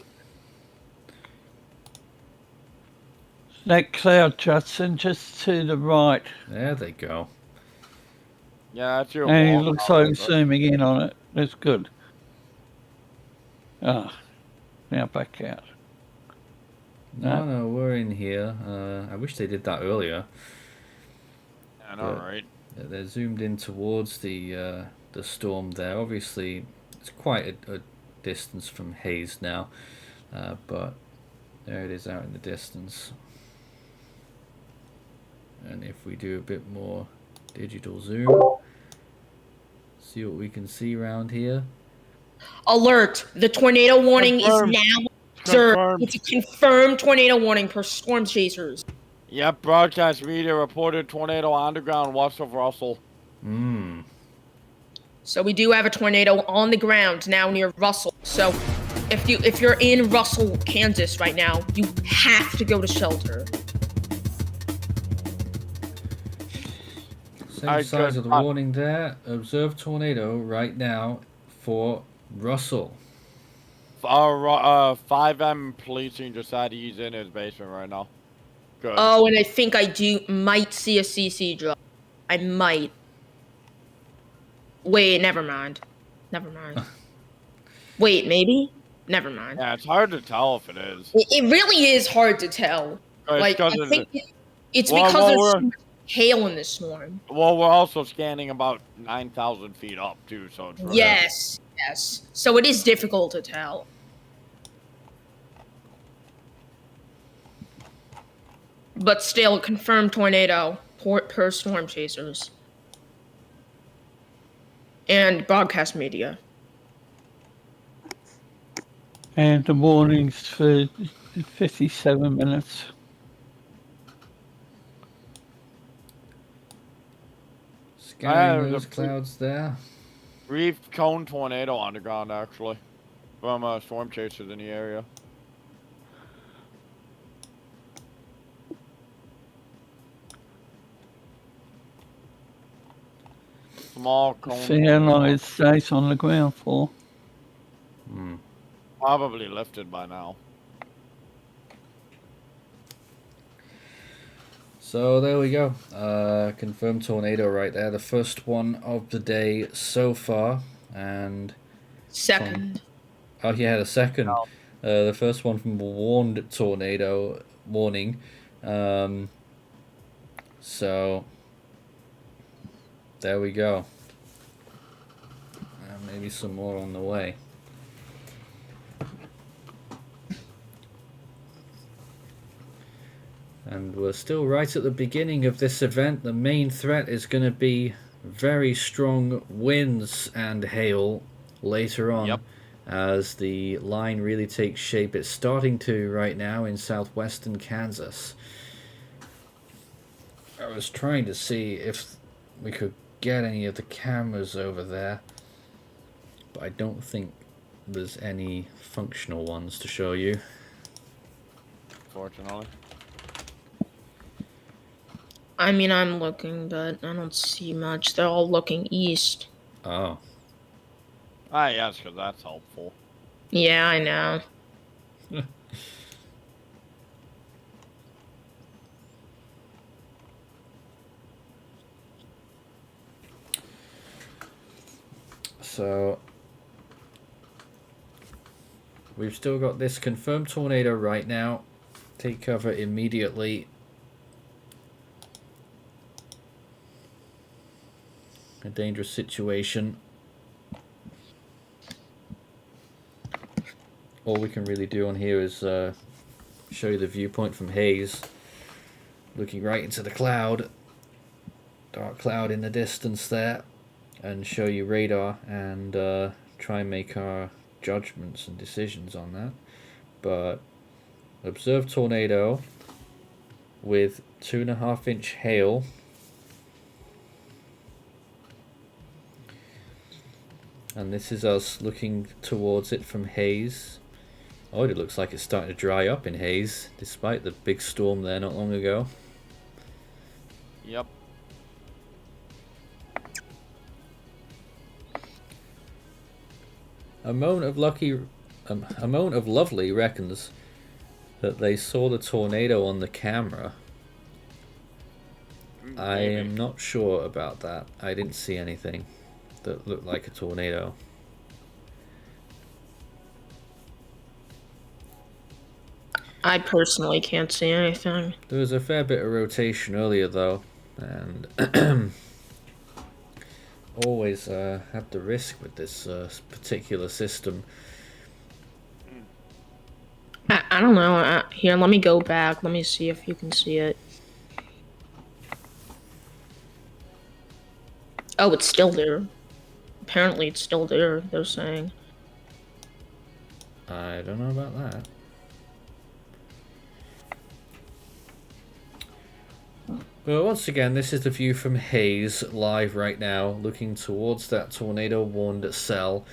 That cloud, Justin, just to the right. There they go. Yeah, that's your. And it looks like zooming in on it. That's good. Now back out. No, we're in here. I wish they did that earlier. I know, right? They're zoomed in towards the storm there. Obviously, it's quite a distance from Hayes now, but there it is out in the distance. And if we do a bit more digital zoom, see what we can see around here. Alert! The tornado warning Confirmed. is now observed. It's a confirmed tornado warning per Storm Chasers. Yep, broadcast media reported tornado on the ground west of Russell. So we do have a tornado on the ground now near Russell. So if you're in Russell, Kansas right now, you have to go to shelter. Same size of the warning there. Observed tornado right now for Russell. 5M policing just said he's in his basement right now. Good. Oh, and I think I might see a CC drop. I might. Wait, never mind. Wait, maybe? Never mind. Yeah, it's hard to tell if it is. It really is hard to tell. Like, I think it's because there's so much hail in this storm. Well, we're also scanning about 9,000 feet up, too, so it's... Yes. So it is difficult to tell. But still, confirmed tornado per Storm Chasers. And broadcast media. And the warnings for 57 minutes. Scanning those clouds there. Reef cone tornado on the ground, actually. From storm chasers in the area. Small cone. See how long it stays on the ground for. Probably lifted by now. So there we go. Confirmed tornado right there. The first one of the day so far. And Second. oh yeah, the second. The first one from warned tornado warning. So there we go. And maybe some more on the way. And we're still right at the beginning of this event. The main threat is going to be very strong winds and hail later on as the line really takes shape. It's starting to right now in southwestern Kansas. I was trying to see if we could get any of the cameras over there, but I don't think there's any functional ones to show you. Fortunately. I mean, I'm looking, but I don't see much. They're all looking east. Oh. Ah, yes, because that's helpful. Yeah, I know. So we've still got this confirmed tornado right now. Take cover immediately. A dangerous situation. All we can really do on here is show you the viewpoint from Hayes, looking right into the cloud, dark cloud in the distance there, and show you radar and try and make our judgments and decisions on that. But observed tornado with 2.5-inch hail. And this is us looking towards it from Hayes. Oh, it looks like it's starting to dry up in Hayes, despite the big storm there not long ago. Yep. A Moan of Lovely reckons that they saw the tornado on the camera. I am not sure about that. I didn't see anything that looked like a tornado. I personally can't see anything. There was a fair bit of rotation earlier though, and always have the risk with this particular system. I don't know. Here, let me go back. Let me see if you can see it. Oh, it's still there. Apparently it's still there, they're saying. I don't know about that. But once again, this is the view from Hayes live right now, looking towards that tornado warned cell.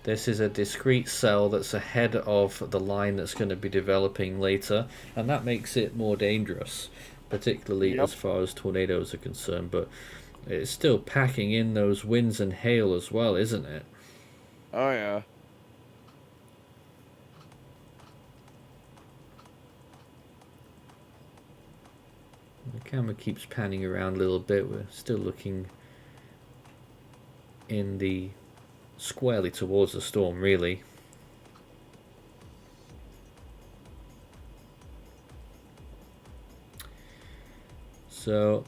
This is a discrete cell that's ahead of the line that's going to be developing later, and that makes it more dangerous, particularly as far as tornadoes are concerned. But it's still packing in those winds and hail as well, isn't it? Oh, yeah. The camera keeps panning around a little bit. We're still looking in the squarely towards the storm, really. So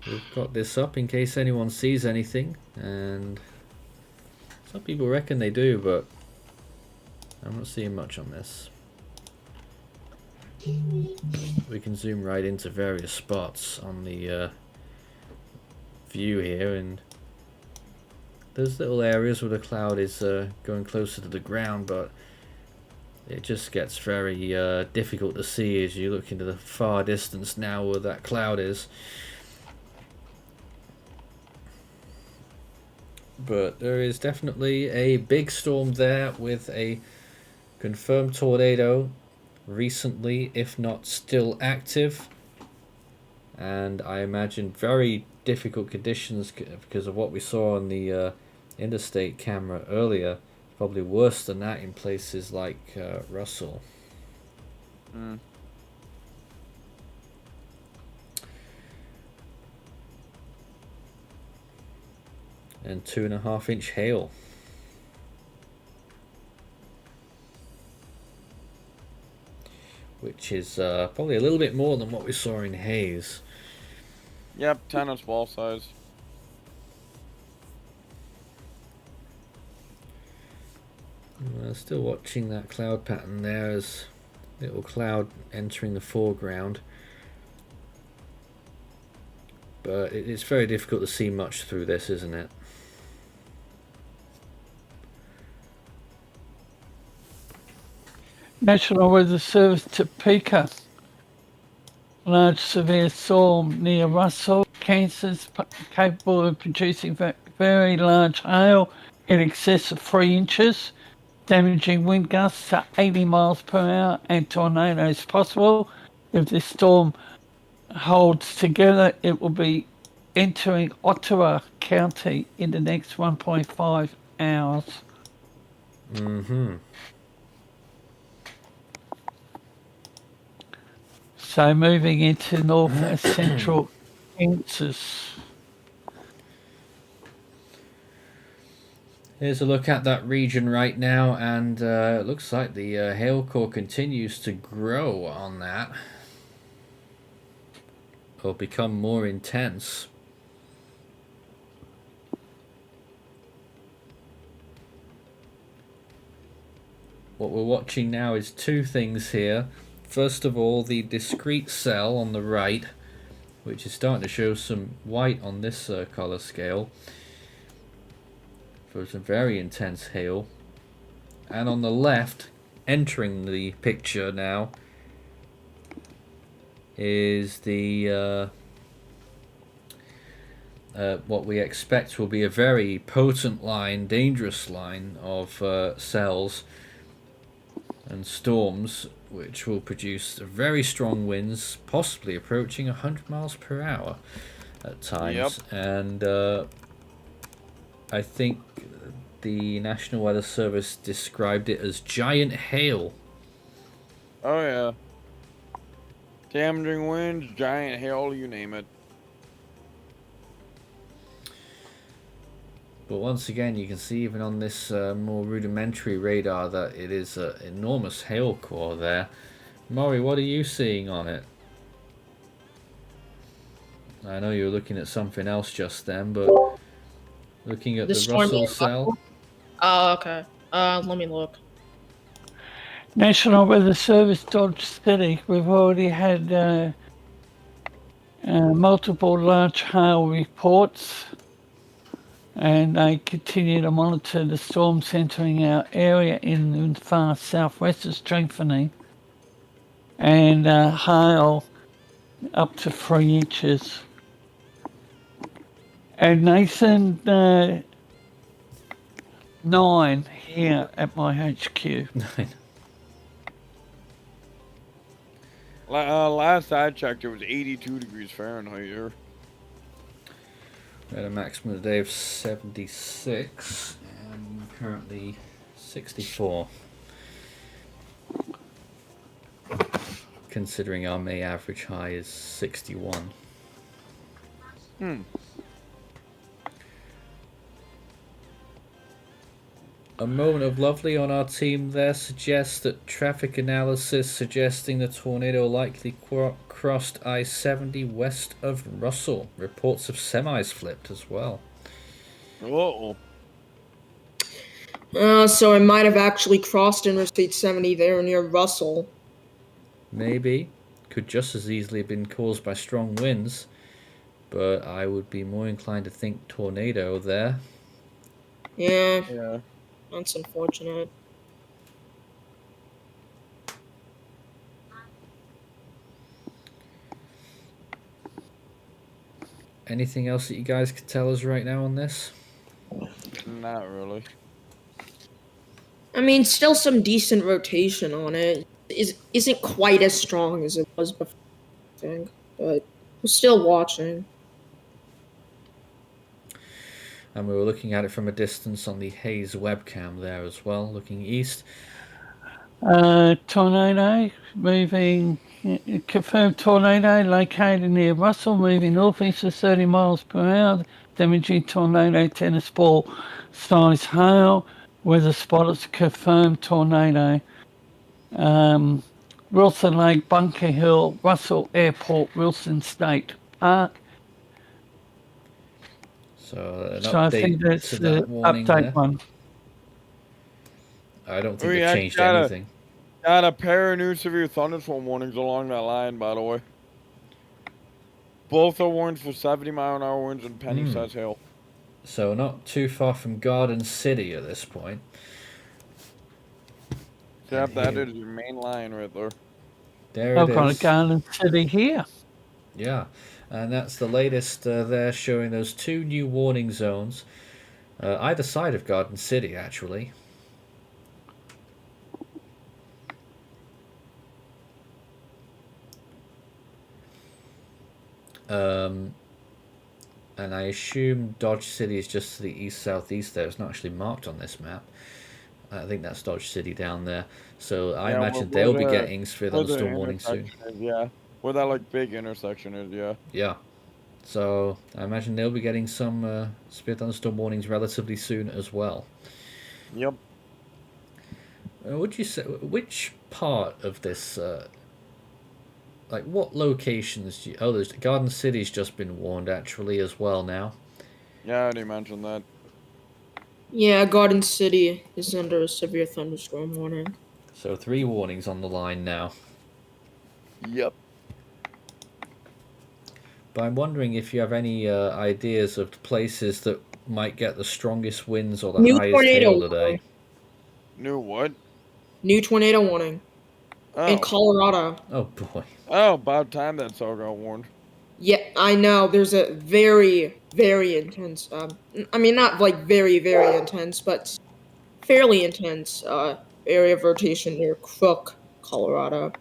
we've got this up in case anyone sees anything, and some people reckon they do, but I'm not seeing much on this. We can zoom right into various spots on the view here, and there's little areas where the cloud is going closer to the ground, but it just gets very difficult to see as you look into the far distance now where that cloud is. But there is definitely a big storm there with a confirmed tornado recently, if not still active, and I imagine very difficult conditions because of what we saw on the interstate camera earlier. Probably worse than that in places like Russell. and 2.5-inch hail. Which is probably a little bit more than what we saw in Hayes. Yep, tennis ball size. Still watching that cloud pattern there as little cloud entering the foreground. But it's very difficult to see much through this, isn't it? National Weather Service Topeka. Large severe storm near Russell, Kansas, capable of producing very large hail in excess of 3 inches, damaging wind gusts to 80 miles per hour and tornadoes possible. If this storm holds together, it will be entering Ottawa County in the next 1.5 hours. Mm-hmm. So moving into north central Kansas. Here's a look at that region right now, and it looks like the hail core continues to grow on that, or become more intense. What we're watching now is two things here. First of all, the discrete cell on the right, which is starting to show some white on this color scale for some very intense hail. And on the left, entering the picture now, is the what we expect will be a very potent line, dangerous line of cells and storms, which will produce very strong winds, possibly approaching 100 miles per hour at times. Yep. And I think the National Weather Service described it as giant hail. Oh yeah. Damaging winds, giant hail, you name it. But once again, you can see even on this more rudimentary radar that it is an enormous hail core there. Maury, what are you seeing on it? I know you were looking at something else just then, but looking at the Russell cell. Oh, okay. Let me look. National Weather Service, Dodge City. We've already had multiple large hail reports, and they continue to monitor the storms entering our area in the far southwest is strengthening, and hail up to 3 inches. And Nathan, 9 here at my HQ. Last I checked, it was 82 degrees Fahrenheit here. We had a maximum today of 76 and currently 64. Considering our May average high is 61. A moment of lovely on our team there suggests that traffic analysis suggesting the tornado likely crossed I-70 west of Russell. Reports of semis flipped as well. Uh-oh. So it might have actually crossed Interstate 70 there near Russell. Maybe. Could just as easily have been caused by strong winds. But I would be more inclined to think tornado there. Yeah. That's unfortunate. Anything else that you guys could tell us right now on this? Not really. I mean, still some decent rotation on it. Isn't quite as strong as it was before, I think, but we're still watching. And we were looking at it from a distance on the Hayes webcam there as well, looking east. Tornado moving, confirmed tornado located near Russell, moving northeast at 30 miles per hour. damaging tornado, tennis ball size hail. Weather spotters confirmed tornado. Wilson Lake, Bunker Hill, Russell Airport, Wilson State Park. So an So I think update that's to the that warning update there. one. I don't think We they've actually changed anything. got a pair of new severe thunderstorm warnings along that line, by the way. Both are warnings for 70-mile-an-hour winds and penny-sized hail. So not too far from Garden City at this point. Yep, And that here- is your main line right there. There I've it got a is. Garden City here. Yeah, and that's the latest there, showing those 2 new warning zones, either side of Garden City, actually. And I assume Dodge City is just to the east-southeast there. It's not actually marked on this map. I think that's Dodge City down there. So I Yeah, imagine where they'll be the- getting severe where the thunderstorm warning soon. intersection is, yeah. Where that, like, big intersection is, yeah. Yeah. So I imagine they'll be getting some severe thunderstorm warnings relatively soon as well. Yep. Would you say which part of this, like what locations? There's Garden City's just been warned actually as well now. Yeah, I already mentioned that. Yeah, Garden City is under a severe thunderstorm warning. So 3 warnings on the line now. Yep. But I'm wondering if you have any ideas of places that might get the strongest winds or the New highest tornado hail today. warning. New what? New tornado warning in Oh. Colorado. Oh boy. Oh, about time that all got warned. Yeah, I know. There's a very, very intense. I mean, not like very, very intense, but fairly intense area of rotation near Crook, Colorado.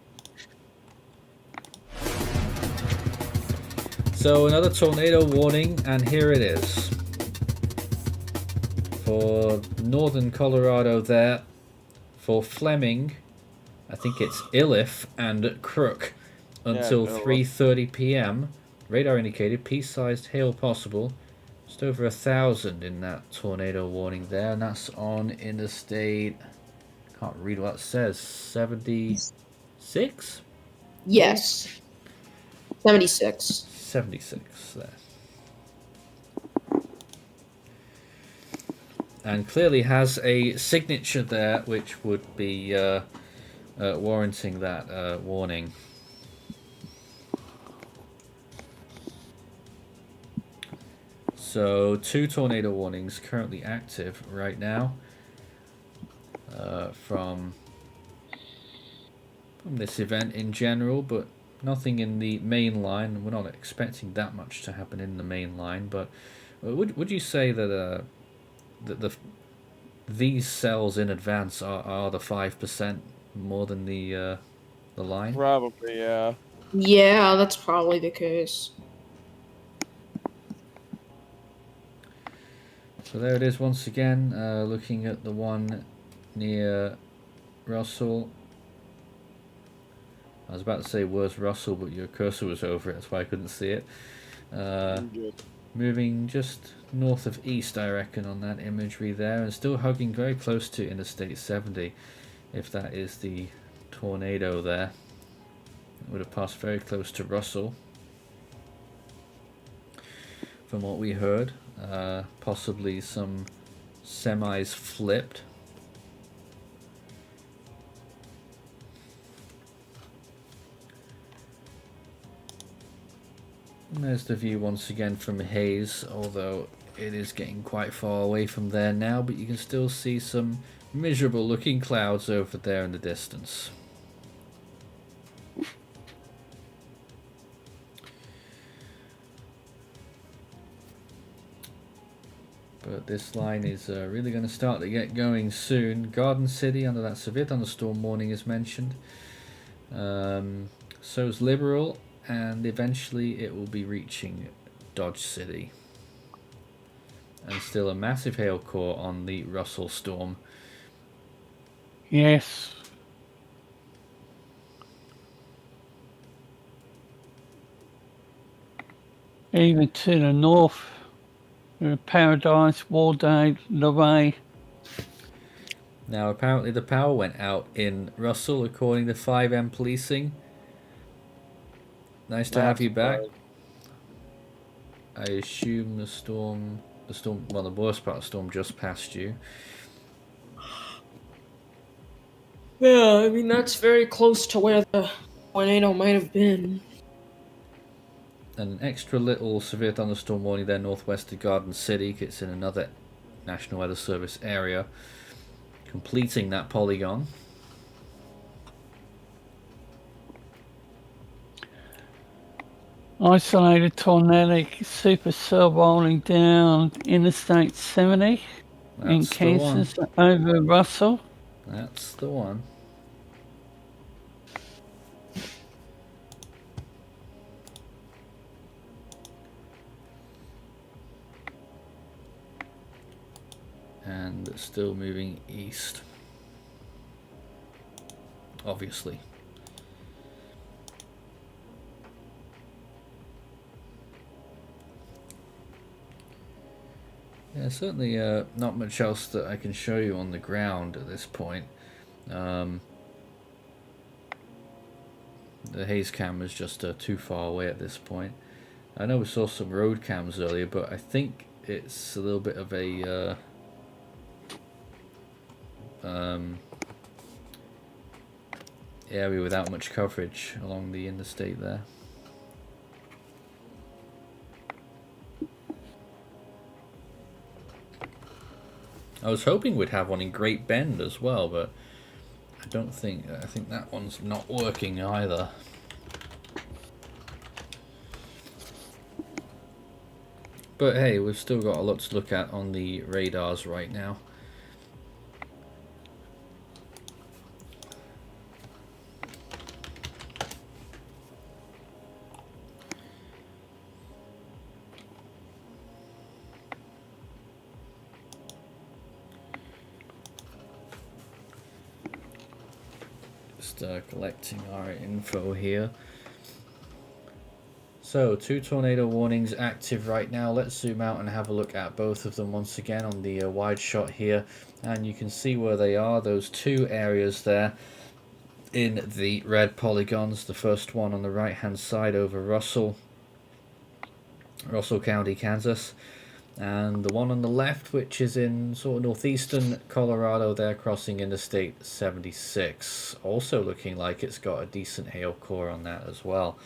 So another tornado warning, and here it is. For northern Colorado there, for Fleming, I think it's Iliff and Crook, until Iliff. 3:30 p.m. Radar indicated pea-sized hail possible. Just over 1,000 in that tornado warning there, and that's on Interstate. Can't read what it says. 76. Yes. 76. 76 there. And clearly has a signature there which would be warranting that warning. So 2 tornado warnings currently active right now from this event in general, but nothing in the main line. We're not expecting that much to happen in the main line, but would you say that these cells in advance are the 5% more than the line? Probably, yeah. Yeah, that's probably the case. So there it is once again, looking at the one near Russell. I was about to say where's Russell, but your cursor was over it, that's why I couldn't see it. Good. Moving just north of east, I reckon, on that imagery there, and still hugging very close to Interstate 70, if that is the tornado there. It would have passed very close to Russell, from what we heard. Possibly some semis flipped. And there's the view once again from Hayes, although it is getting quite far away from there now, but you can still see some miserable looking clouds over there in the distance. But this line is really going to start to get going soon. Garden City under that severe thunderstorm warning is mentioned. So is Liberal, and eventually it will be reaching Dodge City. And still a massive hail core on the Russell storm. Yes. Even to the north. Paradise, Warday, Luray. Now, apparently the power went out in Russell, according to 5M policing. Nice to have you back. I assume the storm, well, the worst part of the storm just passed you. Yeah, I mean, that's very close to where the tornado might have been. And an extra little severe thunderstorm warning there northwest of Garden City. It's in another National Weather Service area, completing that polygon. Isolated tornadic supercell rolling down Interstate 70 in That's the one. Kansas over Russell. That's the one. And still moving east. Obviously. Yeah, certainly not much else that I can show you on the ground at this point. The haze cam is just too far away at this point. I know we saw some road cams earlier, but I think it's a little bit of a area without much coverage along the interstate there. I was hoping we'd have one in Great Bend as well, but I think that one's not working either. But hey, we've still got a lot to look at on the radars right now. Collecting our info here. So 2 tornado warnings active right now. Let's zoom out and have a look at both of them once again on the wide shot here, and you can see where they are, those 2 areas there in the red polygons. The first one on the right hand side over Russell County, Kansas, and the one on the left, which is in sort of northeastern Colorado there, crossing Interstate 76. Also looking like it's got a decent hail core on that as well.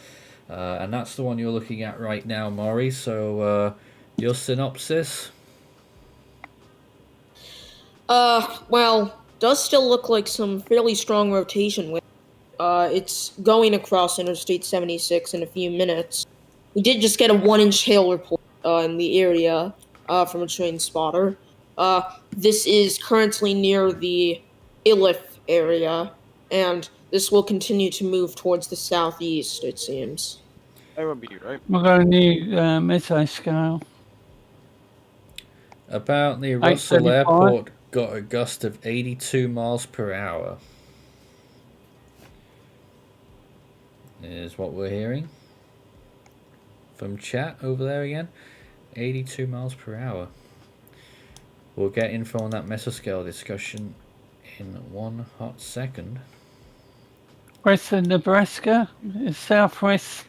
And that's the one you're looking at right now, Maury. So your synopsis? Well, does still look like some fairly strong rotation with it's going across Interstate 76 in a few minutes. We did just get a 1-inch hail report in the area from a train spotter. This is currently near the Iliff area, and this will continue to move towards the southeast, it seems. That would be right. We're going to need mesoscale. Apparently Russell Airport got a gust of 82 miles per hour. Is what we're hearing from chat over there again. 82 miles per hour. We'll get info on that mesoscale discussion in one hot second. Western Nebraska, southwest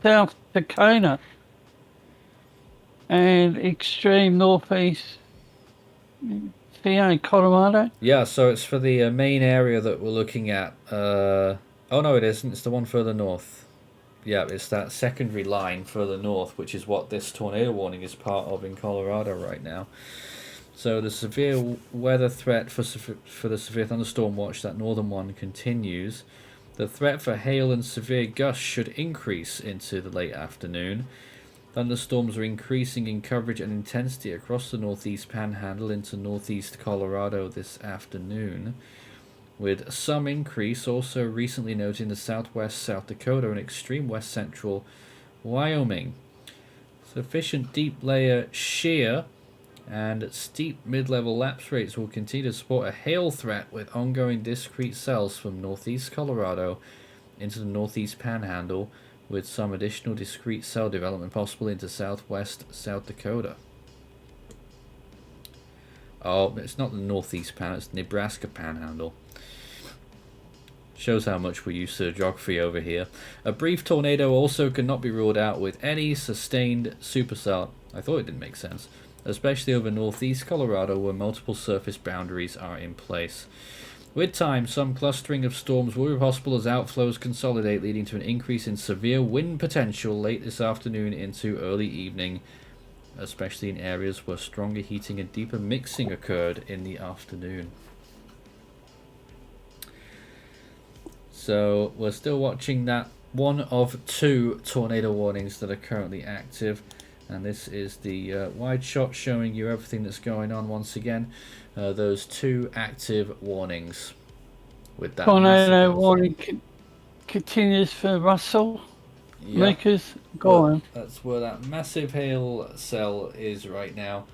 South Dakota, and extreme northeast PA, Colorado. Yeah, so it's for the main area that we're looking at. Oh no, it isn't. It's the one further north. Yeah, it's that secondary line further north, which is what this tornado warning is part of in Colorado right now. So the severe weather threat for the severe thunderstorm watch, that northern one, continues. The threat for hail and severe gusts should increase into the late afternoon. Thunderstorms are increasing in coverage and intensity across the northeast panhandle into northeast Colorado this afternoon, with some increase also recently noted in the southwest South Dakota and extreme west central Wyoming. Sufficient deep layer shear and steep mid-level lapse rates will continue to support a hail threat with ongoing discrete cells from northeast Colorado into the northeast panhandle, with some additional discrete cell development possible into southwest South Dakota. Oh, it's not the northeast panhandle, it's the Nebraska panhandle. Shows how much we use geography over here. A brief tornado also cannot be ruled out with any sustained supercell. I thought it didn't make sense. Especially over northeast Colorado where multiple surface boundaries are in place. With time, some clustering of storms will be possible as outflows consolidate, leading to an increase in severe wind potential late this afternoon into early evening, especially in areas where stronger heating and deeper mixing occurred in the afternoon. So we're still watching that one of 2 tornado warnings that are currently active, and this is the wide shot showing you everything that's going on once again. Those 2 active warnings with that Tornado massive warning continues for Russell. Yep. Makers, go on. That's where that massive hail cell is right now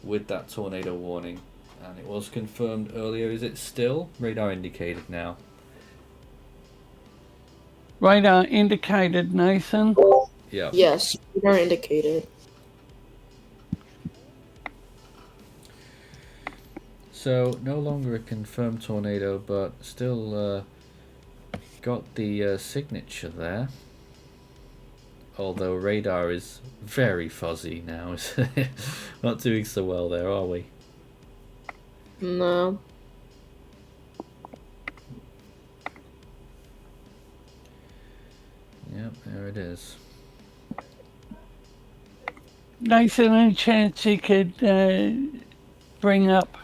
with that tornado warning, and it was confirmed earlier. Is it still radar indicated now? Radar indicated, Nathan. Yeah. Yes, radar indicated. So no longer a confirmed tornado, but still got the signature there. Although radar is very fuzzy now. Not doing so well there, are we? No. Yep, there it is. Nathan, any chance you could bring up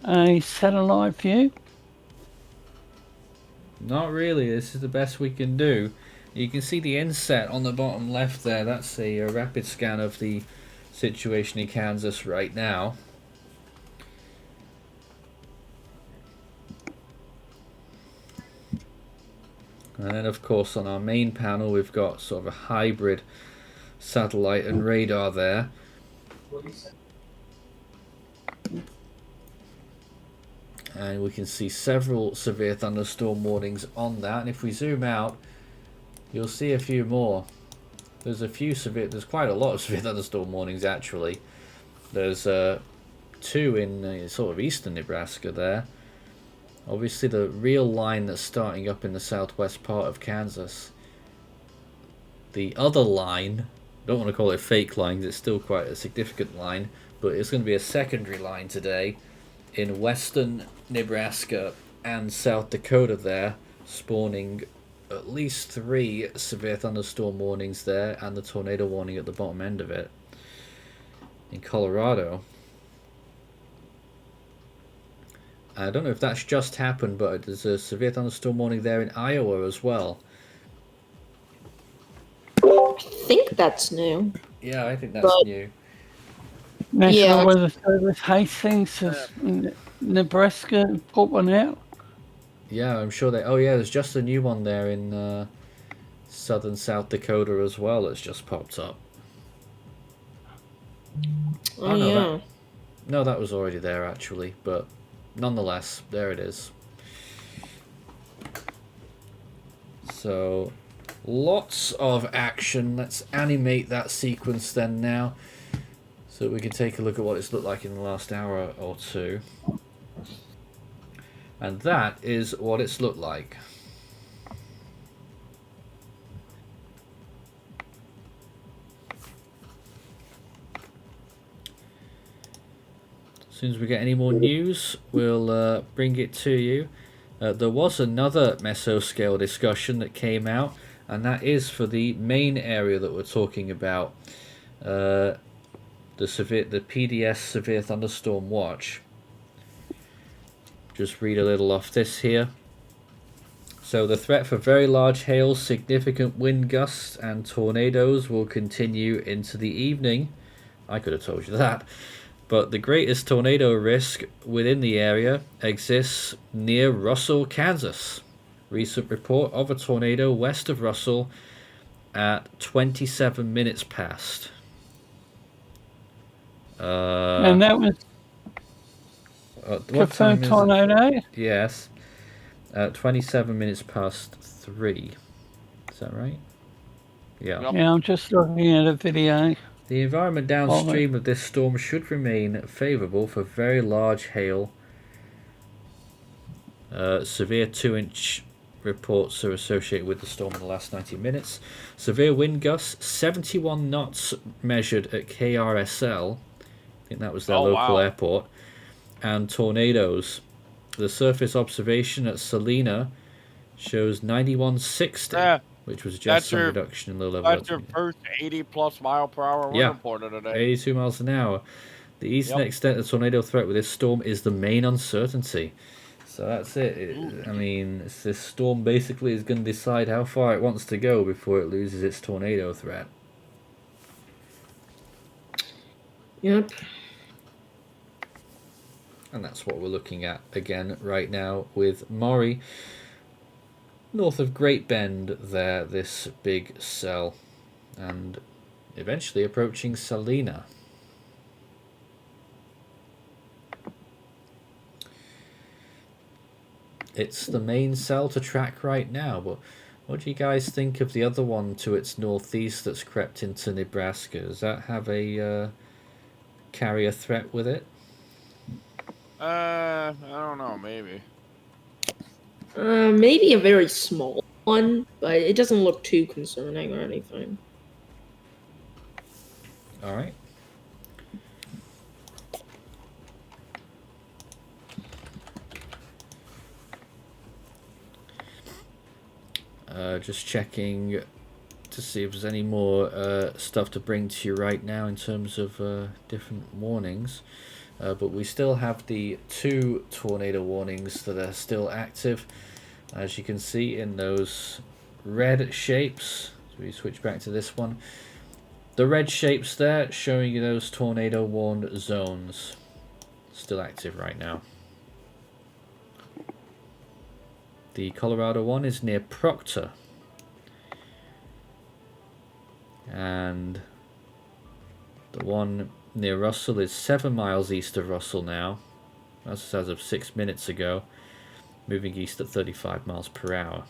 a satellite view? Not really, this is the best we can do. You can see the inset on the bottom left there. That's a rapid scan of the situation in Kansas right now. And then of course on our main panel we've got sort of a hybrid satellite and radar there. And we can see several severe thunderstorm warnings on that, and if we zoom out you'll see a few more. There's quite a lot of severe thunderstorm warnings actually. There's 2 in sort of eastern Nebraska there. Obviously the real line that's starting up in the southwest part of Kansas. The other line, I don't want to call it a fake line because it's still quite a significant line, but it's going to be a secondary line today in western Nebraska and South Dakota there, spawning at least 3 severe thunderstorm warnings there and the tornado warning at the bottom end of it. In Colorado, I don't know if that's just happened, but there's a severe thunderstorm warning there in Iowa as well. I think that's new. Yeah, I think that's new. National Yeah. Weather Service Hastings has Nebraska put one out. Yeah, I'm sure they... Oh yeah, there's just a new one there in southern South Dakota as well that's just popped up. Oh, no, yeah. No, that was already there actually, but nonetheless, there it is. So, lots of action. Let's animate that sequence then now, so we can take a look at what it's looked like in the last hour or 2. And that is what it's looked like. As soon as we get any more news, we'll bring it to you. There was another mesoscale discussion that came out, and that is for the main area that we're talking about, the PDS Severe Thunderstorm Watch. Just read a little off this here. So the threat for very large hail, significant wind gusts, and tornadoes will continue into the evening. I could have told you that. But the greatest tornado risk within the area exists near Russell, Kansas. Recent report of a tornado west of Russell at 27 minutes past. And that was what time confirmed is tornado. it? Yes. 27 minutes past 3. Is that right? Yeah. Yep. Yeah, I'm just looking at a video. The environment downstream of this storm should remain favourable for very large hail. Severe 2-inch reports are associated with the storm in the last 90 minutes. Severe wind gusts, 71 knots measured at KRSL. I think that was their local airport. And tornadoes. The surface observation at Salina shows 9160. Which was just some reduction in low-level. That's your first 80-plus mile per hour wind reported today. 82 miles an hour. The eastern extent of tornado threat with this storm is the main uncertainty. So that's it. I mean, this storm basically is going to decide how far it wants to go before it loses its tornado threat. Yep. And that's what we're looking at again right now with Maury. North of Great Bend there, this big cell, and eventually approaching Salina. It's the main cell to track right now, but what do you guys think of the other one to its northeast that's crept into Nebraska? Does that have a carrier threat with it? I don't know, maybe. Maybe a very small one, but it doesn't look too concerning or anything. All right. Just checking to see if there's any more stuff to bring to you right now in terms of different warnings. But we still have the 2 tornado warnings that are still active, as you can see in those red shapes. So we switch back to this one. The red shapes there showing you those tornado warned zones. Still active right now. The Colorado one is near Proctor. And the one near Russell is 7 miles east of Russell now. That's as of 6 minutes ago. Moving east at 35 miles per hour.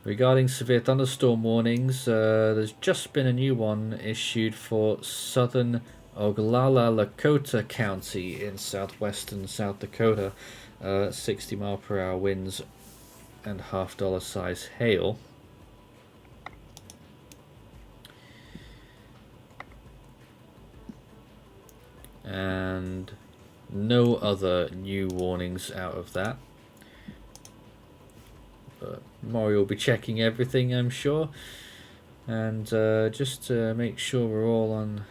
Regarding severe thunderstorm warnings, there's just been a new one issued for southern Oglala Lakota County in southwestern South Dakota. 60 mile per hour winds and $half size hail. And no other new warnings out of that. But Maury will be checking everything, I'm sure. And just to make sure we're all on...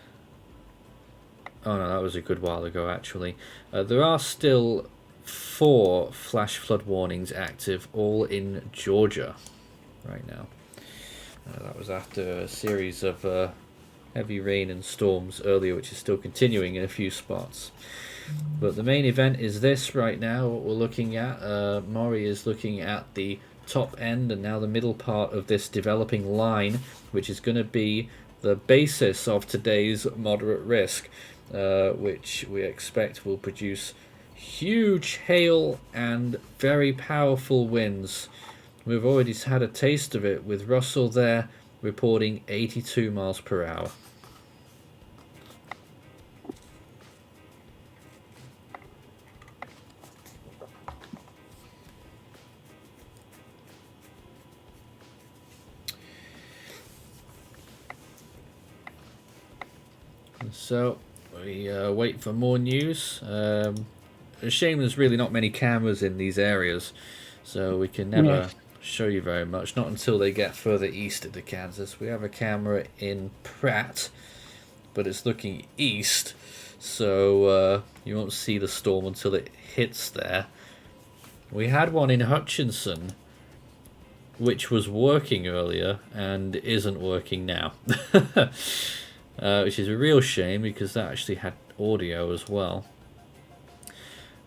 Oh no, that was a good while ago actually. There are still 4 flash flood warnings active, all in Georgia right now. That was after a series of heavy rain and storms earlier, which is still continuing in a few spots. But the main event is this right now, what we're looking at. Maury is looking at the top end and now the middle part of this developing line, which is going to be the basis of today's moderate risk, which we expect will produce huge hail and very powerful winds. We've already had a taste of it with Russell there reporting 82 miles per hour. So we wait for more news. A shame there's really not many cameras in these areas, so we can never show you very much. Not until they get further east into Kansas. We have a camera in Pratt, but it's looking east, so you won't see the storm until it hits there. We had one in Hutchinson, which was working earlier and isn't working now. Which is a real shame because that actually had audio as well.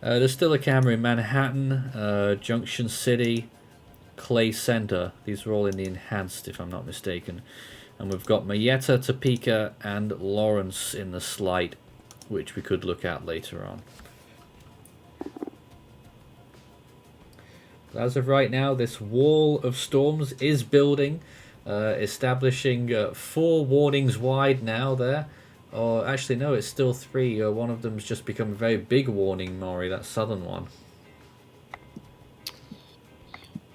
There's still a camera in Manhattan, Junction City, Clay Center. These are all in the enhanced, if I'm not mistaken. And we've got Marietta, Topeka, and Lawrence in the slight, which we could look at later on. As of right now, this wall of storms is building. establishing 4 warnings wide now there. Or actually, no, it's still 3. One of them's just become a very big warning, Maury, that southern one.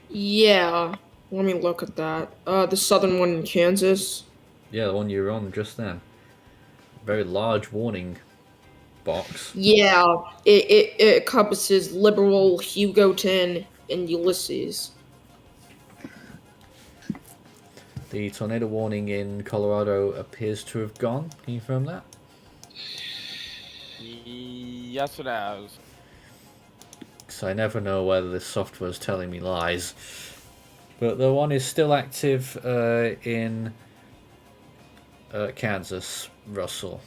Yeah. Let me look at that. The southern one in Kansas. Yeah, the one you were on just then. Very large warning box. Yeah. It encompasses Liberal, Hugoton, and Ulysses. The tornado warning in Colorado appears to have gone. Can you confirm that? Yes, it has. Because I never know whether this software is telling me lies. But the one is still active in Kansas, Russell.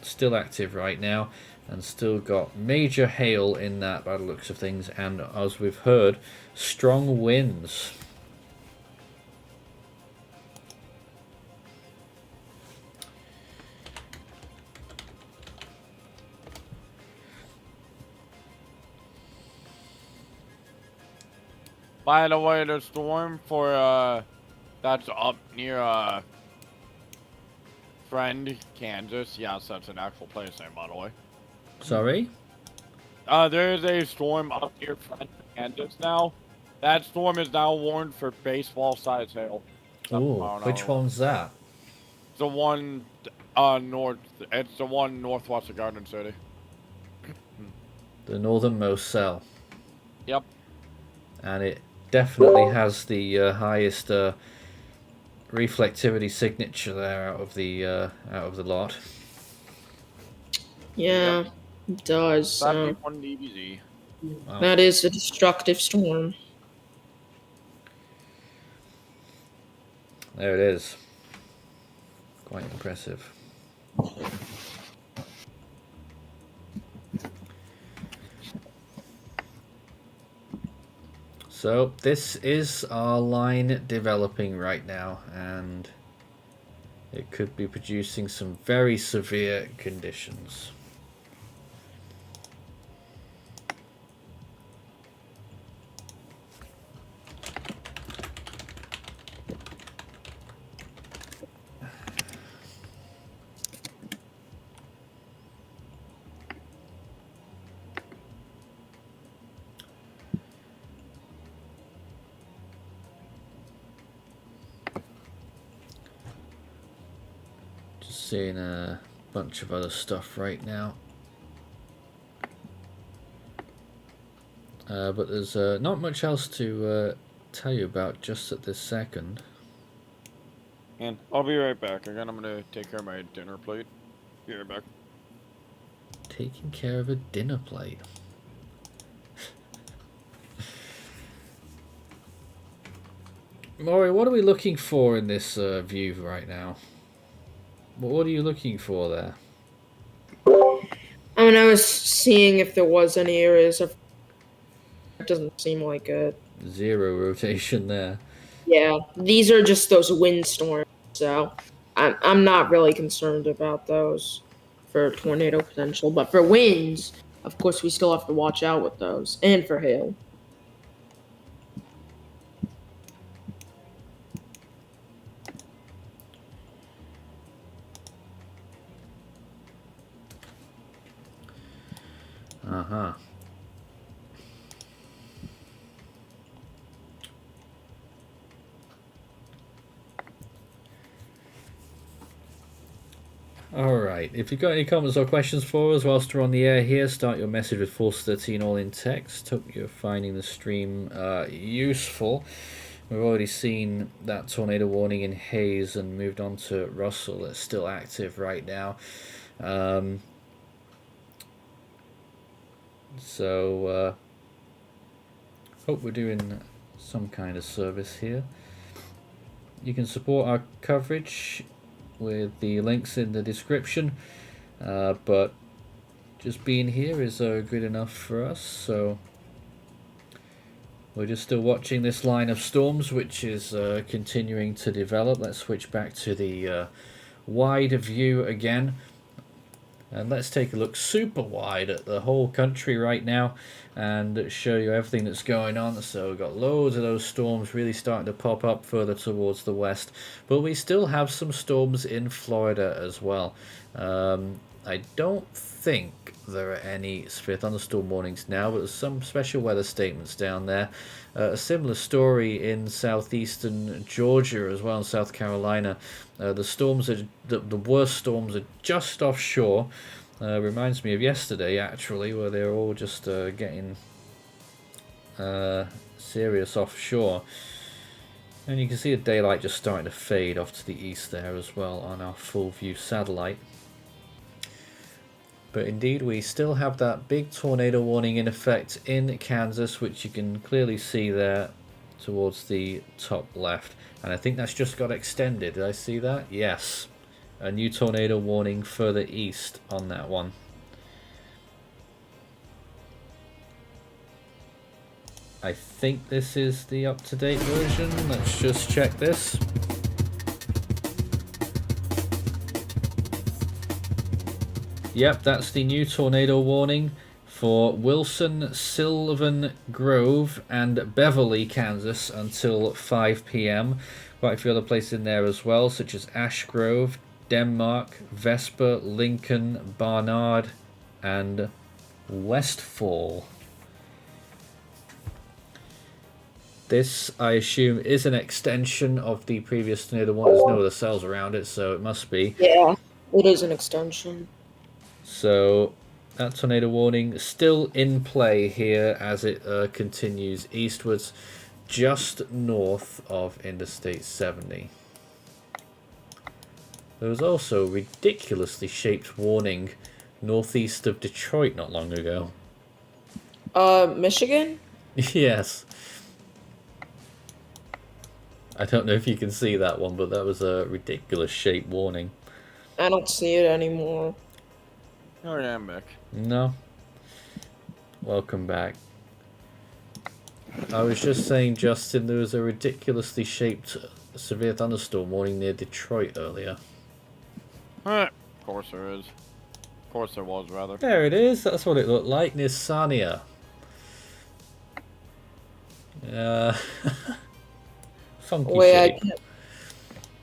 Still active right now, and still got major hail in that by the looks of things, and as we've heard, strong winds. By the way, the storm for that's up near Friend, Kansas. Yes, that's an actual place name, by the way. Sorry? There's a storm up near Friend, Kansas now. That storm is now warned for baseball-sized hail. Ooh, which one's that? The one north. It's the one northwest of Garden City. The northernmost cell. Yep. And it definitely has the highest reflectivity signature there out of the lot. Yeah, it does. That'd be one DBZ. Wow. That is a destructive storm. There it is. Quite impressive. So this is our line developing right now, and it could be producing some very severe conditions. Seeing a bunch of other stuff right now, but there's not much else to tell you about just at this second. And I'll be right back. Again, I'm gonna take care of my dinner plate. Be right back. Taking care of a dinner plate. Maury, what are we looking for in this view right now? What are you looking for there? I mean, I was seeing if there was any areas of. It doesn't seem like it. 0 rotation there. Yeah, these are just those windstorms, so I'm not really concerned about those for tornado potential. But for winds, of course, we still have to watch out with those, and for hail. Uh-huh. Alright, if you've got any comments or questions for us whilst we're on the air here, start your message with Force 13 all in text. Hope you're finding the stream useful. We've already seen that tornado warning in Hayes and moved on to Russell. That's still active right now. So, hope we're doing some kind of service here. You can support our coverage with the links in the description, but just being here is good enough for us. So we're just still watching this line of storms, which is continuing to develop. Let's switch back to the wide view again. And let's take a look super wide at the whole country right now and show you everything that's going on. So we've got loads of those storms really starting to pop up further towards the west. But we still have some storms in Florida as well. I don't think there are any severe thunderstorm warnings now, but there's some special weather statements down there. A similar story in southeastern Georgia as well, in South Carolina. The storms are the worst storms are just offshore. Reminds me of yesterday actually, where they were all just getting serious offshore. And you can see the daylight just starting to fade off to the east there as well on our full view satellite. But indeed, we still have that big tornado warning in effect in Kansas, which you can clearly see there towards the top left. And I think that's just got extended. Did I see that? Yes. A new tornado warning further east on that one. I think this is the up-to-date version. Let's just check this. Yep, that's the new tornado warning for Wilson, Sylvan Grove and Beverly, Kansas until 5 p.m. Quite a few other places in there as well, such as Ash Grove, Denmark, Vesper, Lincoln, Barnard and Westfall. This, I assume, is an extension of the previous tornado one. There's no other cells around it, so it must be. Yeah, it is an extension. So that tornado warning still in play here as it continues eastwards just north of Interstate 70. There was also a ridiculously shaped warning northeast of Detroit not long ago. Michigan? Yes. I don't know if you can see that one, but that was a ridiculous shaped warning. I don't see it anymore. Oh yeah, Mick. No. Welcome back. I was just saying, Justin, there was a ridiculously shaped severe thunderstorm warning near Detroit earlier. Of course there is. Of course there was, rather. There it is. That's what it looked like near Sarnia. Funky shape.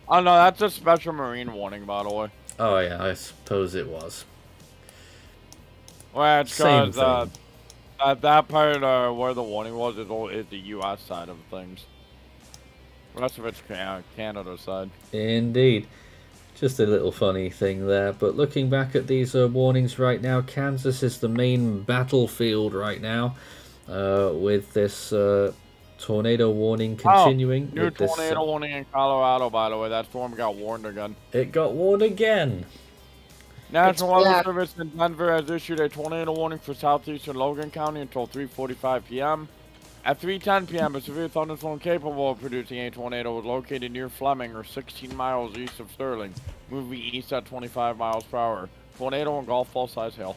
Oh no, that's a special marine warning, by the way. Oh yeah, I suppose it was. Well, it's Same because thing. that part where the warning was is the U.S. side of things. The rest of it's Canada side. Indeed. Just a little funny thing there. But looking back at these warnings right now, Kansas is the main battlefield right now with this tornado warning continuing. New tornado warning in Colorado, by the way. That storm got warned again. It got warned again. National Weather Service in Denver has issued a tornado warning for southeastern Logan County until 3:45 p.m. At 3:10 p.m., a severe thunderstorm capable of producing a tornado was located near Fleming, or 16 miles east of Sterling, moving east at 25 miles per hour. Tornado engulfed full-size hail.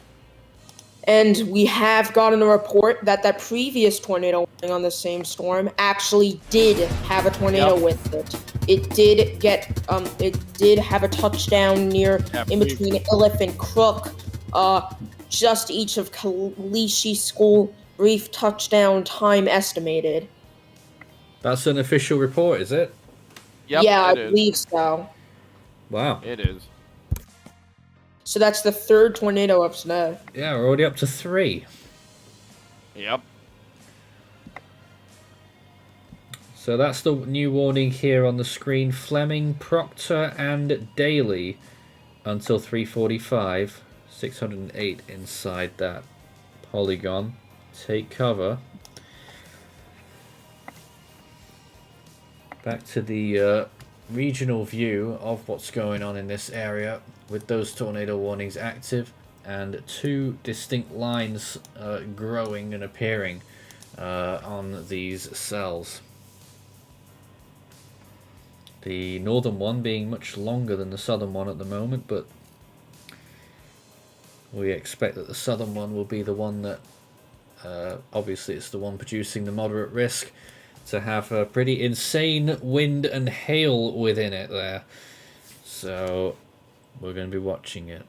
And we have gotten a report that that previous tornado warning on the same storm actually did have a tornado with it. It did get, it did have a touchdown near, in between Iliff and Crook, just each of Kalishi School, brief touchdown time estimated. That's an official report, is it? Yep, yeah, I believe so. Wow. It is. So that's the third tornado up today. Yeah, we're already up to 3. Yep. So that's the new warning here on the screen. Fleming, Proctor, and Daly until 3:45. 608 inside that polygon. Take cover. Back to the regional view of what's going on in this area with those tornado warnings active and 2 distinct lines growing and appearing on these cells. The northern one being much longer than the southern one at the moment, but we expect that the southern one will be the one that obviously it's the one producing the moderate risk to have a pretty insane wind and hail within it there. So we're going to be watching it.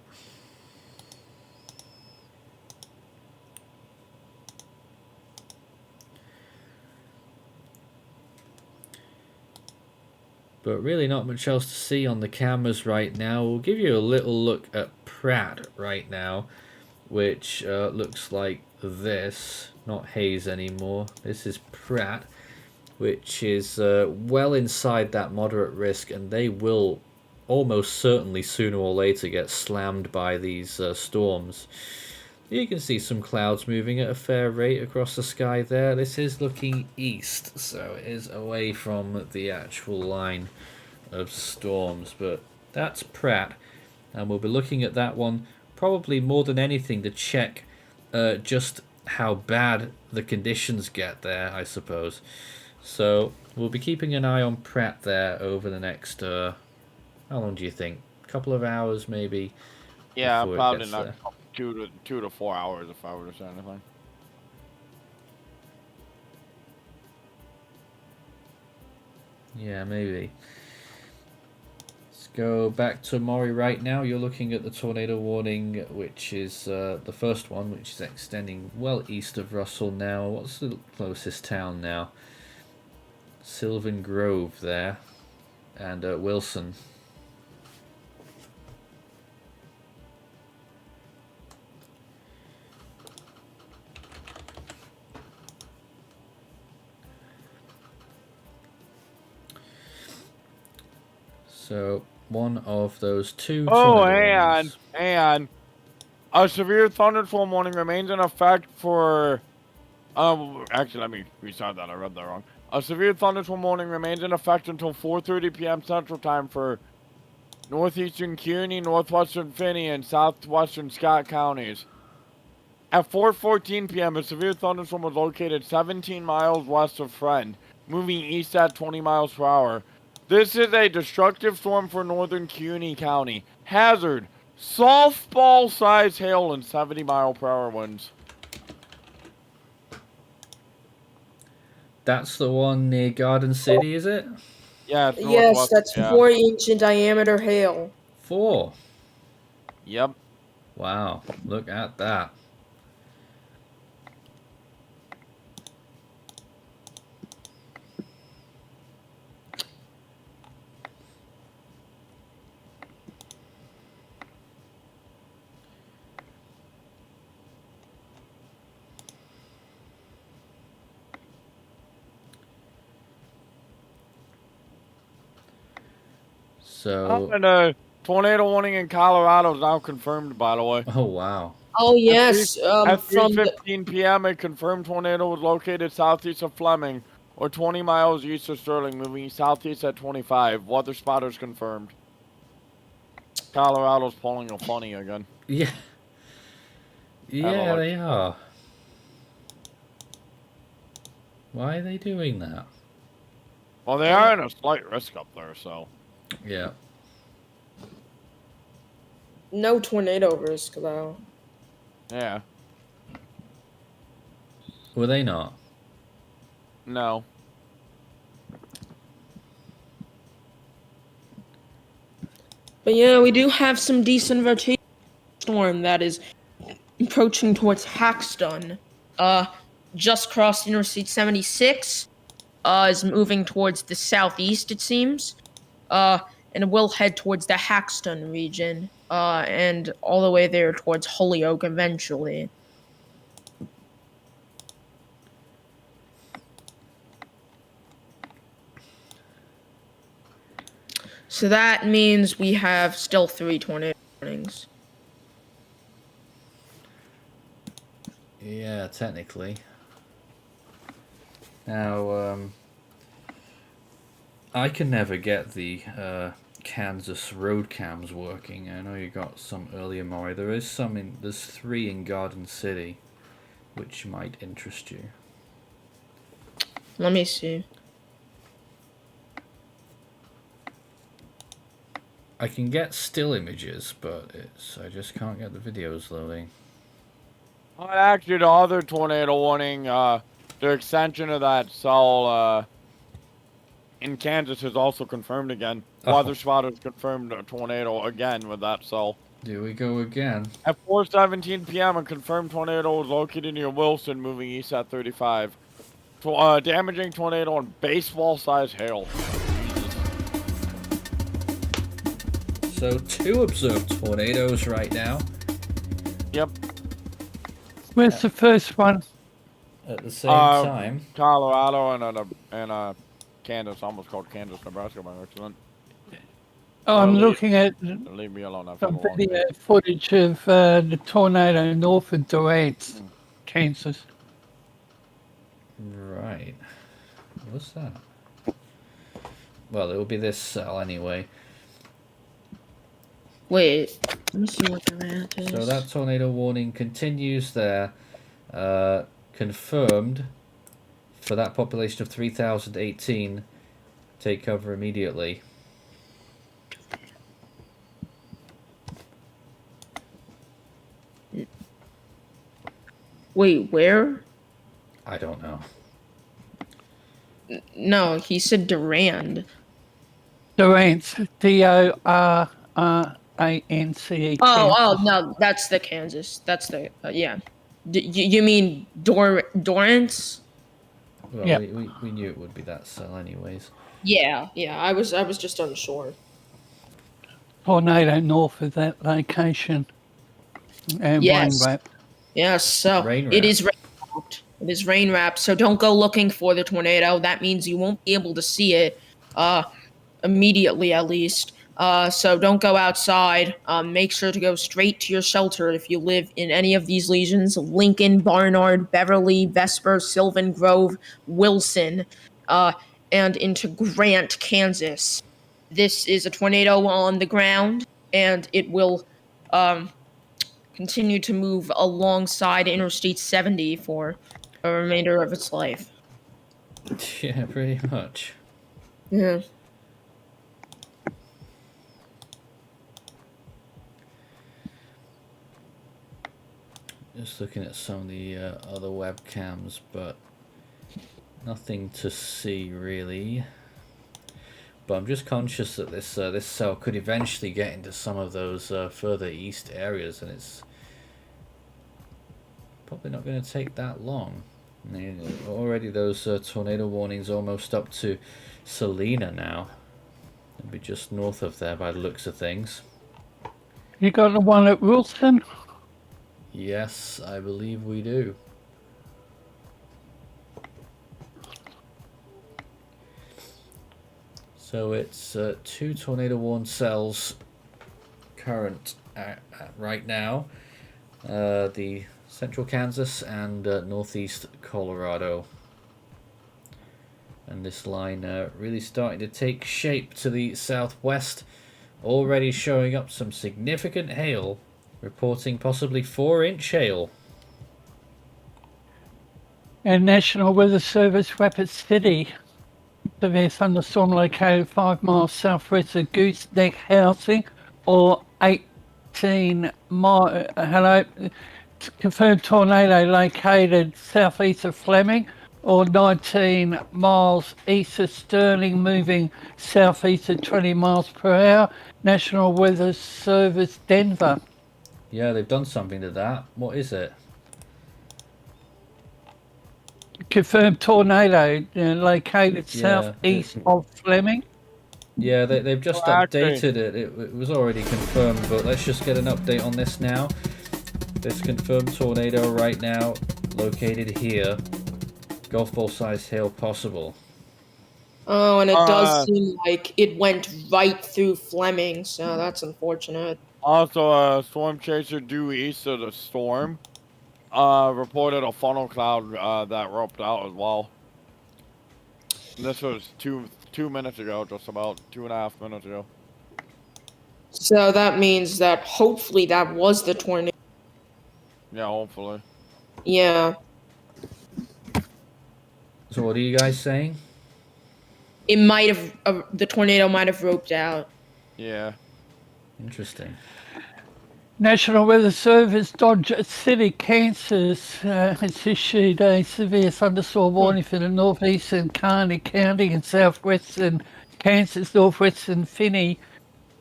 But really not much else to see on the cameras right now. We'll give you a little look at Pratt right now, which looks like this. Not Hayes anymore. This is Pratt, which is well inside that moderate risk, and they will almost certainly sooner or later get slammed by these storms. You can see some clouds moving at a fair rate across the sky there. This is looking east, so it is away from the actual line of storms, but that's Pratt, and we'll be looking at that one probably more than anything to check just how bad the conditions get there, I suppose. So we'll be keeping an eye on Pratt there over the next how long do you think? A couple of hours maybe? Yeah, before it probably gets not there. 2 to 4 hours if I were to say anything. Yeah, maybe. Let's go back to Maury right now. You're looking at the tornado warning, which is the first one, which is extending well east of Russell now. What's the closest town now? Sylvan Grove there, and Wilson. So one of those two. Oh, tornado and a severe thunderstorm warning remains in effect for. Actually, let me restart that. I read that wrong. A severe thunderstorm warning remains in effect until 4:30 p.m. Central Time for northeastern Kearney, northwestern Finney, and southwestern Scott counties. At 4:14 p.m., a severe thunderstorm was located 17 miles west of Friend, moving east at 20 miles per hour. This is a destructive storm for northern Kearney County. Hazard: softball-sized hail and 70-mile-per-hour winds. That's the one near Garden City, is it? Yeah, it's Yes, northwest. that's Yeah. 4-inch in diameter hail. 4. Yep. Wow, look at that. So, And a tornado warning in Colorado is now confirmed, by the way. oh wow. Oh yes, At from the 3:15 p.m., a confirmed tornado was located southeast of Fleming, or 20 miles east of Sterling, moving southeast at 25. Weather spotters confirmed. Colorado's pulling a funny again. Yeah. Yeah, like- they are. Why are they doing that? Well, they are in a slight risk up there, so. Yeah. no tornado risk though. Yeah. Were they not? No. But yeah, we do have some decent rotation storm that is approaching towards Haxton. Just crossed Interstate 76. Is moving towards the southeast, it seems. And it will head towards the Haxton region. And all the way there towards Holyoke eventually. So that means we have still 3 tornado warnings. Yeah, technically. Now, I can never get the Kansas road cams working. I know you got some earlier, Maury. There's 3 in Garden City, which might interest you. Let me see. I can get still images, but I just can't get the videos loading. Well, actually, the other tornado warning, the extension of that cell in Kansas is also confirmed again. Oh. Weather spotters confirmed a tornado again with that cell. Here we go again. At 4:17 p.m., a confirmed tornado was located near Wilson, moving east at 35. Damaging tornado and baseball-sized hail. Jesus. So 2 observed tornadoes right now. Yep. Where's the first one? At the same time. Colorado and Kansas. I almost called Kansas, Nebraska by accident. Oh, I'm leave- looking at Leave me alone. I've some had a long video day. footage of the tornado north of Durant, Kansas. Right. What's that? Well, it will be this cell anyway. Wait, let me see what the rant is. So that tornado warning continues there. Confirmed for that population of 3,018. Take cover immediately. Wait, where? I don't know. No, he said Durand. Durant, Dorrance. Oh, no, that's the Kansas. That's the yeah. You mean Dorrance? Well, Yeah. we knew it would be that cell anyways. Yeah. I was just unsure. Tornado north of that location. And Yes. rain wrap. Yes. So Rain it wrap. is rain wrapped. It is rain wrapped. So don't go looking for the tornado. That means you won't be able to see it. Immediately at least. So don't go outside. Make sure to go straight to your shelter if you live in any of these legions: Lincoln, Barnard, Beverly, Vesper, Sylvan Grove, Wilson, and into Grant, Kansas. This is a tornado on the ground, and it will continue to move alongside Interstate 70 for the remainder of its life. Yeah, pretty much. Yeah. Just looking at some of the other webcams, but nothing to see really. But I'm just conscious that this cell could eventually get into some of those further east areas, and it's probably not going to take that long. I mean, already those tornado warnings almost up to Salina now. It'll be just north of there by the looks of things. You got the one at Wilson? Yes, I believe we do. So it's 2 tornado warned cells current right now. The central Kansas and northeast Colorado. And this line really starting to take shape to the southwest. Already showing up some significant hail. Reporting possibly 4-inch hail. And National Weather Service, Rapid City. Severe thunderstorm located 5 miles southwest of Gooseneck Housing, or 18 miles. Hello. Confirmed tornado located southeast of Fleming, or 19 miles east of Sterling, moving southeast at 20 miles per hour. National Weather Service, Denver. Yeah, they've done something to that. What is it? Confirmed tornado located Yeah, southeast of Fleming. Yeah, they've just Oh, actually- updated it. It was already confirmed, but let's just get an update on this now. This confirmed tornado right now, located here. Golf ball sized hail possible. Oh, and it does Uh, seem like it went right through Fleming, so that's unfortunate. Also, a storm chaser due east of the storm reported a funnel cloud that roped out as well. And this was two minutes ago, just about 2.5 minutes ago. So that means that hopefully that was the tornado. Yeah, hopefully. Yeah. So what are you guys saying? It might have, the tornado might have roped out. Yeah. Interesting. National Weather Service, Dodge City, Kansas, has issued a severe thunderstorm warning for the northeastern Kearney County and southwestern Kansas, northwestern Finney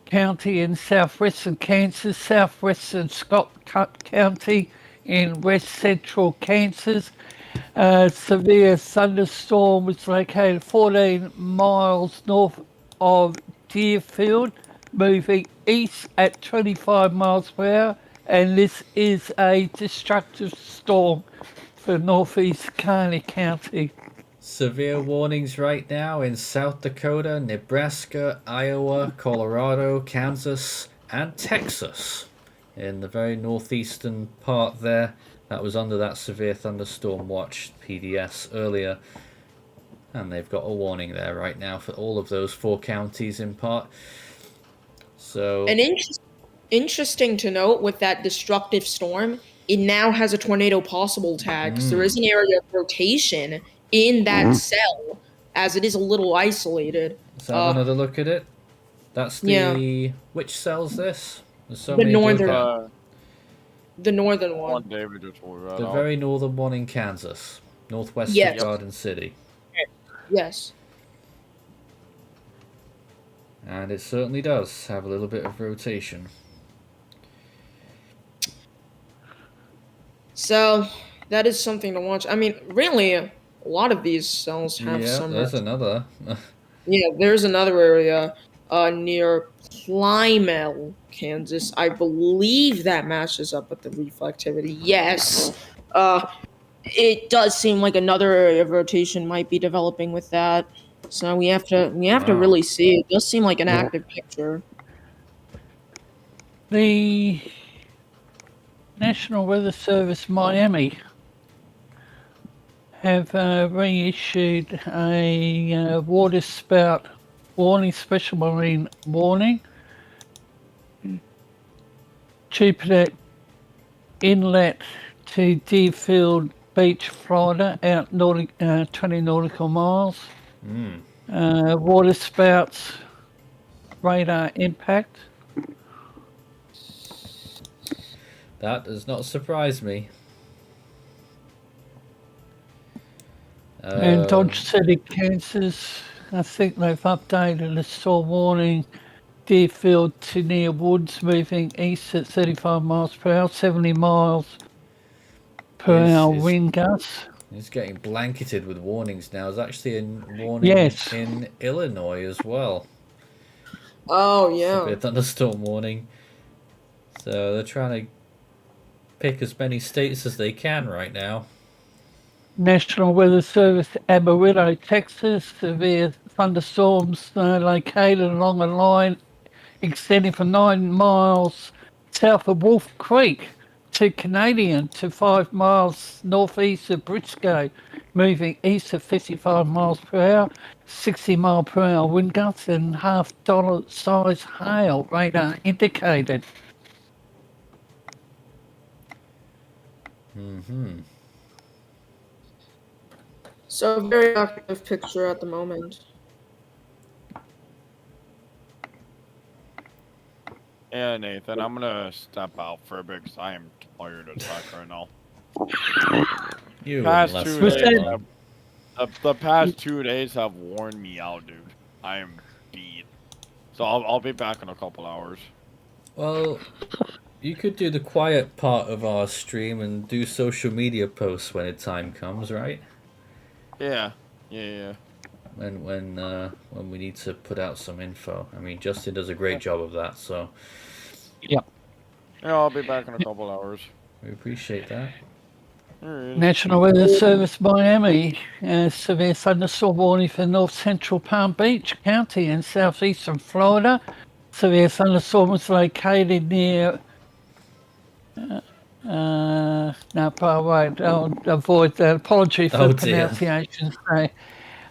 County and southwestern Kansas, southwestern Scott County in west central Kansas. Severe thunderstorm was located 14 miles north of Deerfield, moving east at 25 miles per hour, and this is a destructive storm for northeast County. Severe warnings right now in South Dakota, Nebraska, Iowa, Colorado, Kansas, and Texas. In the very northeastern part there, that was under that severe thunderstorm watch PDS earlier. And they've got a warning there right now for all of those 4 counties in part. So, And interesting to note with that destructive storm, it now has a tornado possible tag. So there is an area of rotation in that cell, as it is a little isolated. let's have another look at it. That's the... Which cell's this? There's so The many to look northern- at. The northern One one. David just told me The right very northern one in Kansas. Northwest Yes. of Garden City. Yes. And it certainly does have a little bit of rotation. So that is something to watch. I mean, really, a lot of these cells have Yeah, some. there's another. Yeah, there's another area near Plymouth, Kansas. I believe that matches up with the reflectivity. Yes. It does seem like another area of rotation might be developing with that. So we have to Wow. really see. It does seem like an active picture. The National Weather Service Miami have reissued a water spout warning, special marine warning. Jupiter Inlet to Deerfield Beach, Florida, out 20 nautical miles. Water spouts, radar impact. That does not surprise me. And Dodge City, Kansas, I think they've updated the storm warning. Deerfield to near Woods, moving east at 35 miles per hour, 70 miles per hour Yes, wind gusts. It's getting blanketed with warnings now. There's actually a warning Yes. in Illinois as well. Oh Severe yeah. thunderstorm warning. So they're trying to pick as many states as they can right now. National Weather Service, Amarillo, Texas, severe thunderstorms located along a line extending for 9 miles south of Wolf Creek to Canadian to 5 miles northeast of Briscoe, moving east at 55 miles per hour, 60 mile per hour wind gusts and half-dollar size hail radar indicated. So a very active picture at the moment. Yeah, Nathan, I'm gonna step out for a bit because I am tired as fuck right now. You Past wouldn't 2 last days, very long. the past 2 days have worn me out, dude. I am beat. So I'll be back in a couple hours. Well, you could do the quiet part of our stream and do social media posts when the time comes, right? Yeah. Yeah. When we need to put out some info. I mean, Justin does a great job of that, so Yeah, I'll be back in a couple hours. we appreciate that. Alright. National Weather Service Miami, severe thunderstorm warning for north central Palm Beach County and southeastern Florida. Severe thunderstorm was located near. No, but I won't. I'll avoid that. Apology for Oh, the dear. pronunciation.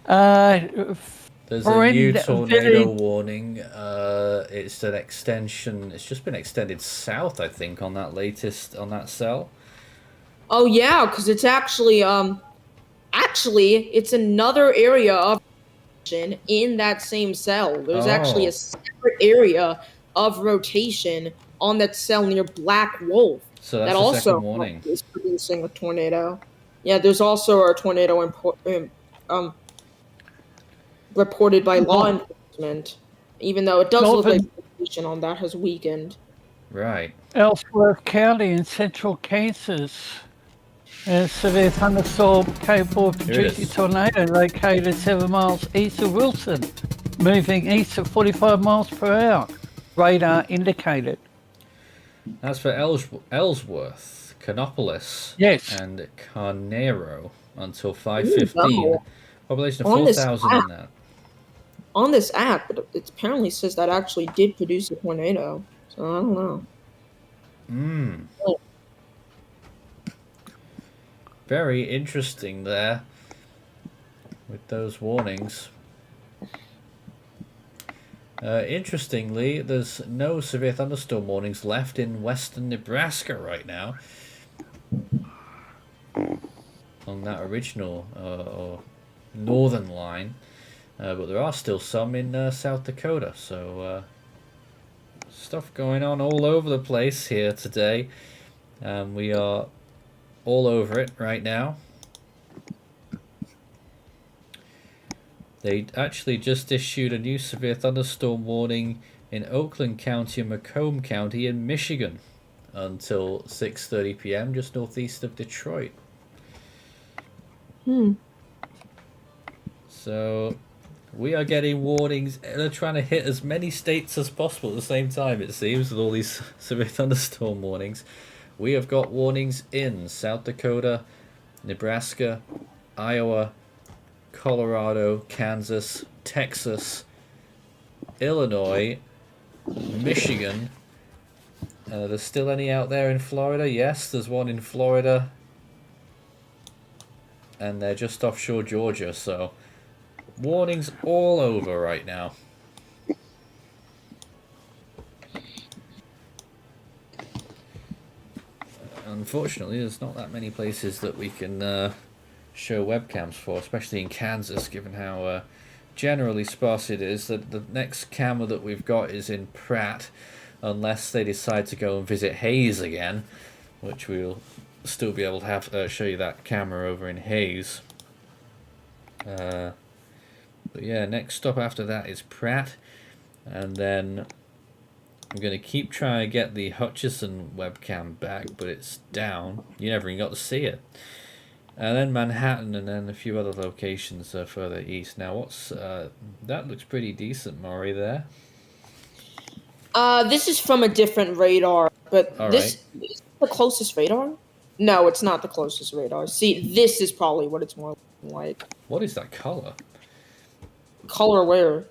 There's a new Horrend- tornado very- warning. It's an extension. It's just been extended south, I think, on that cell. Oh yeah, because it's actually it's another area of rotation in that same cell. There's actually Oh. a separate area of rotation on that cell near Black Wolf So that's that the also second warning. is producing a tornado. Yeah, there's also a tornado reported by law enforcement, even though it does look like the rotation on that has weakened. Right. Ellsworth County in central Kansas. A severe thunderstorm capable of Here it producing is. tornado located 7 miles east of Wilson, moving east at 45 miles per hour. radar indicated. That's for Ellsworth, Canopolis, Yes. and Carnero until Ooh, 5:15. wow. Population of On this 4,000 in that. On this app, it apparently says that actually did produce a tornado. So I don't know. Mm. Very interesting there with those warnings. Interestingly, there's no severe thunderstorm warnings left in western Nebraska right now on that original or northern line, but there are still some in South Dakota, so stuff going on all over the place here today. We are all over it right now. They actually just issued a new severe thunderstorm warning in Oakland County and Macomb County in Michigan until 6:30 p.m. just northeast of Detroit. So we are getting warnings. They're trying to hit as many states as possible at the same time, it seems, with all these severe thunderstorm warnings. We have got warnings in South Dakota, Nebraska, Iowa, Colorado, Kansas, Texas, Illinois, Michigan. There's still any out there in Florida? Yes, there's one in Florida. And they're just offshore Georgia, so warnings all over right now. Unfortunately, there's not that many places that we can show webcams for, especially in Kansas, given how generally sparse it is. The next camera that we've got is in Pratt, unless they decide to go and visit Hayes again, which we'll still be able to have show you that camera over in Hayes. But yeah, next stop after that is Pratt, and then I'm going to keep trying to get the Hutchison webcam back, but it's down. You never even got to see it. And then Manhattan, and then a few other locations further east. Now, what's that looks pretty decent, Maury, there. This is from a different radar, but All this is the closest radar? No, it's not the closest radar. See, this is probably what it's more like. What is that color? Color where?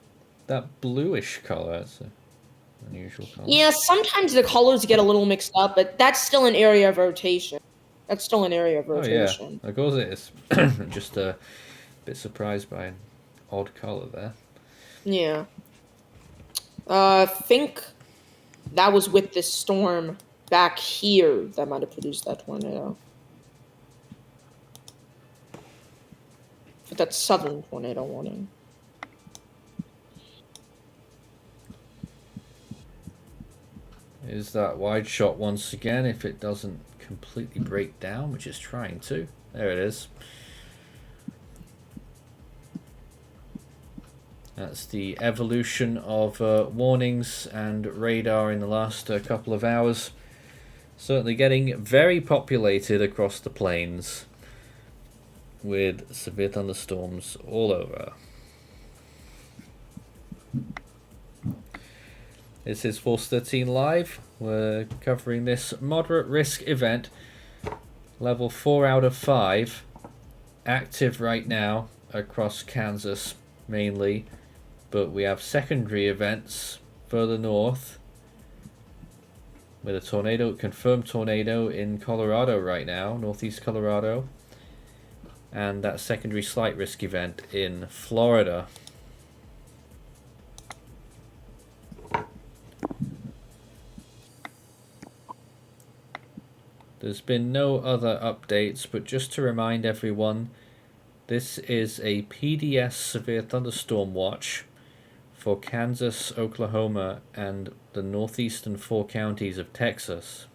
That bluish color. That's an unusual color. Yeah, sometimes the colors get a little mixed up, but that's still an area of rotation. That's still an area of rotation. Oh yeah, of course it is. Just a bit surprised by an odd color there. Yeah. I think that was with this storm back here that might have produced that tornado. But that's southern tornado warning. Is that wide shot once again if it doesn't completely break down, which is trying to. There it is. That's the evolution of warnings and radar in the last couple of hours. Certainly getting very populated across the plains with severe thunderstorms all over. This is Force 13 Live. We're covering this moderate risk event. Level 4 out of 5. Active right now across Kansas mainly. But we have secondary events further north. With a tornado, confirmed tornado in Colorado right now. Northeast Colorado. And that secondary slight risk event in Florida. There's been no other updates, but just to remind everyone, this is a PDS severe thunderstorm watch for Kansas, Oklahoma, and the northeastern 4 counties of Texas.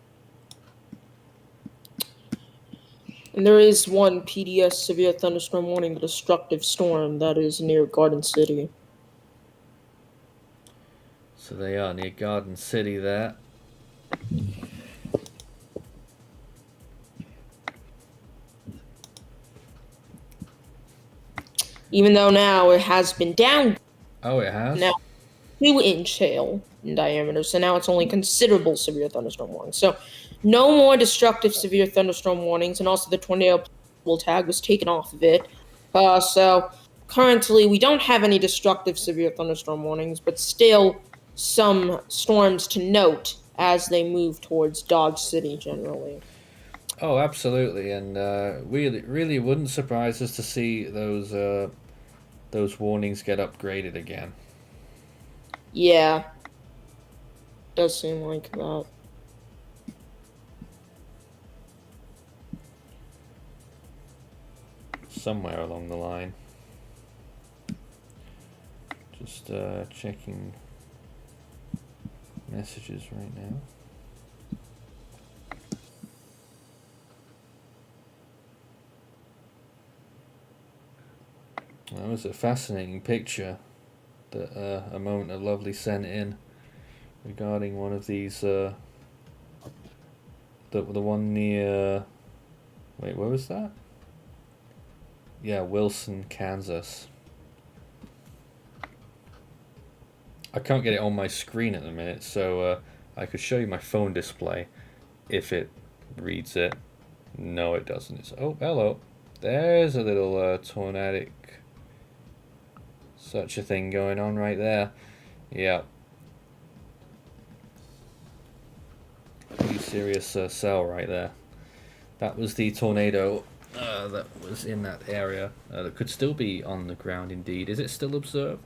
And there is one PDS severe thunderstorm warning, destructive storm, that is near Garden City. So they are near Garden City there. Even though now it has been down. Oh, it has? Now, 2-inch hail. in diameter. So now it's only considerable severe thunderstorm warnings. So no more destructive severe thunderstorm warnings, and also the tornado tag was taken off of it. So currently we don't have any destructive severe thunderstorm warnings, but still some storms to note as they move towards Dodge City generally. Oh, absolutely, and really wouldn't surprise us to see those warnings get upgraded again. Yeah, does seem like that. Somewhere along the line. Just checking messages right now. That was a fascinating picture that a moment of lovely sent in regarding one of these. The one near. Wait, where was that? Yeah, Wilson, Kansas. I can't get it on my screen at the minute, so I could show you my phone display if it reads it. No, it doesn't. It's, oh, hello. There's a little tornadic such a thing going on right there. Yeah. Pretty serious cell right there. That was the tornado that was in that area. That could still be on the ground indeed. Is it still observed?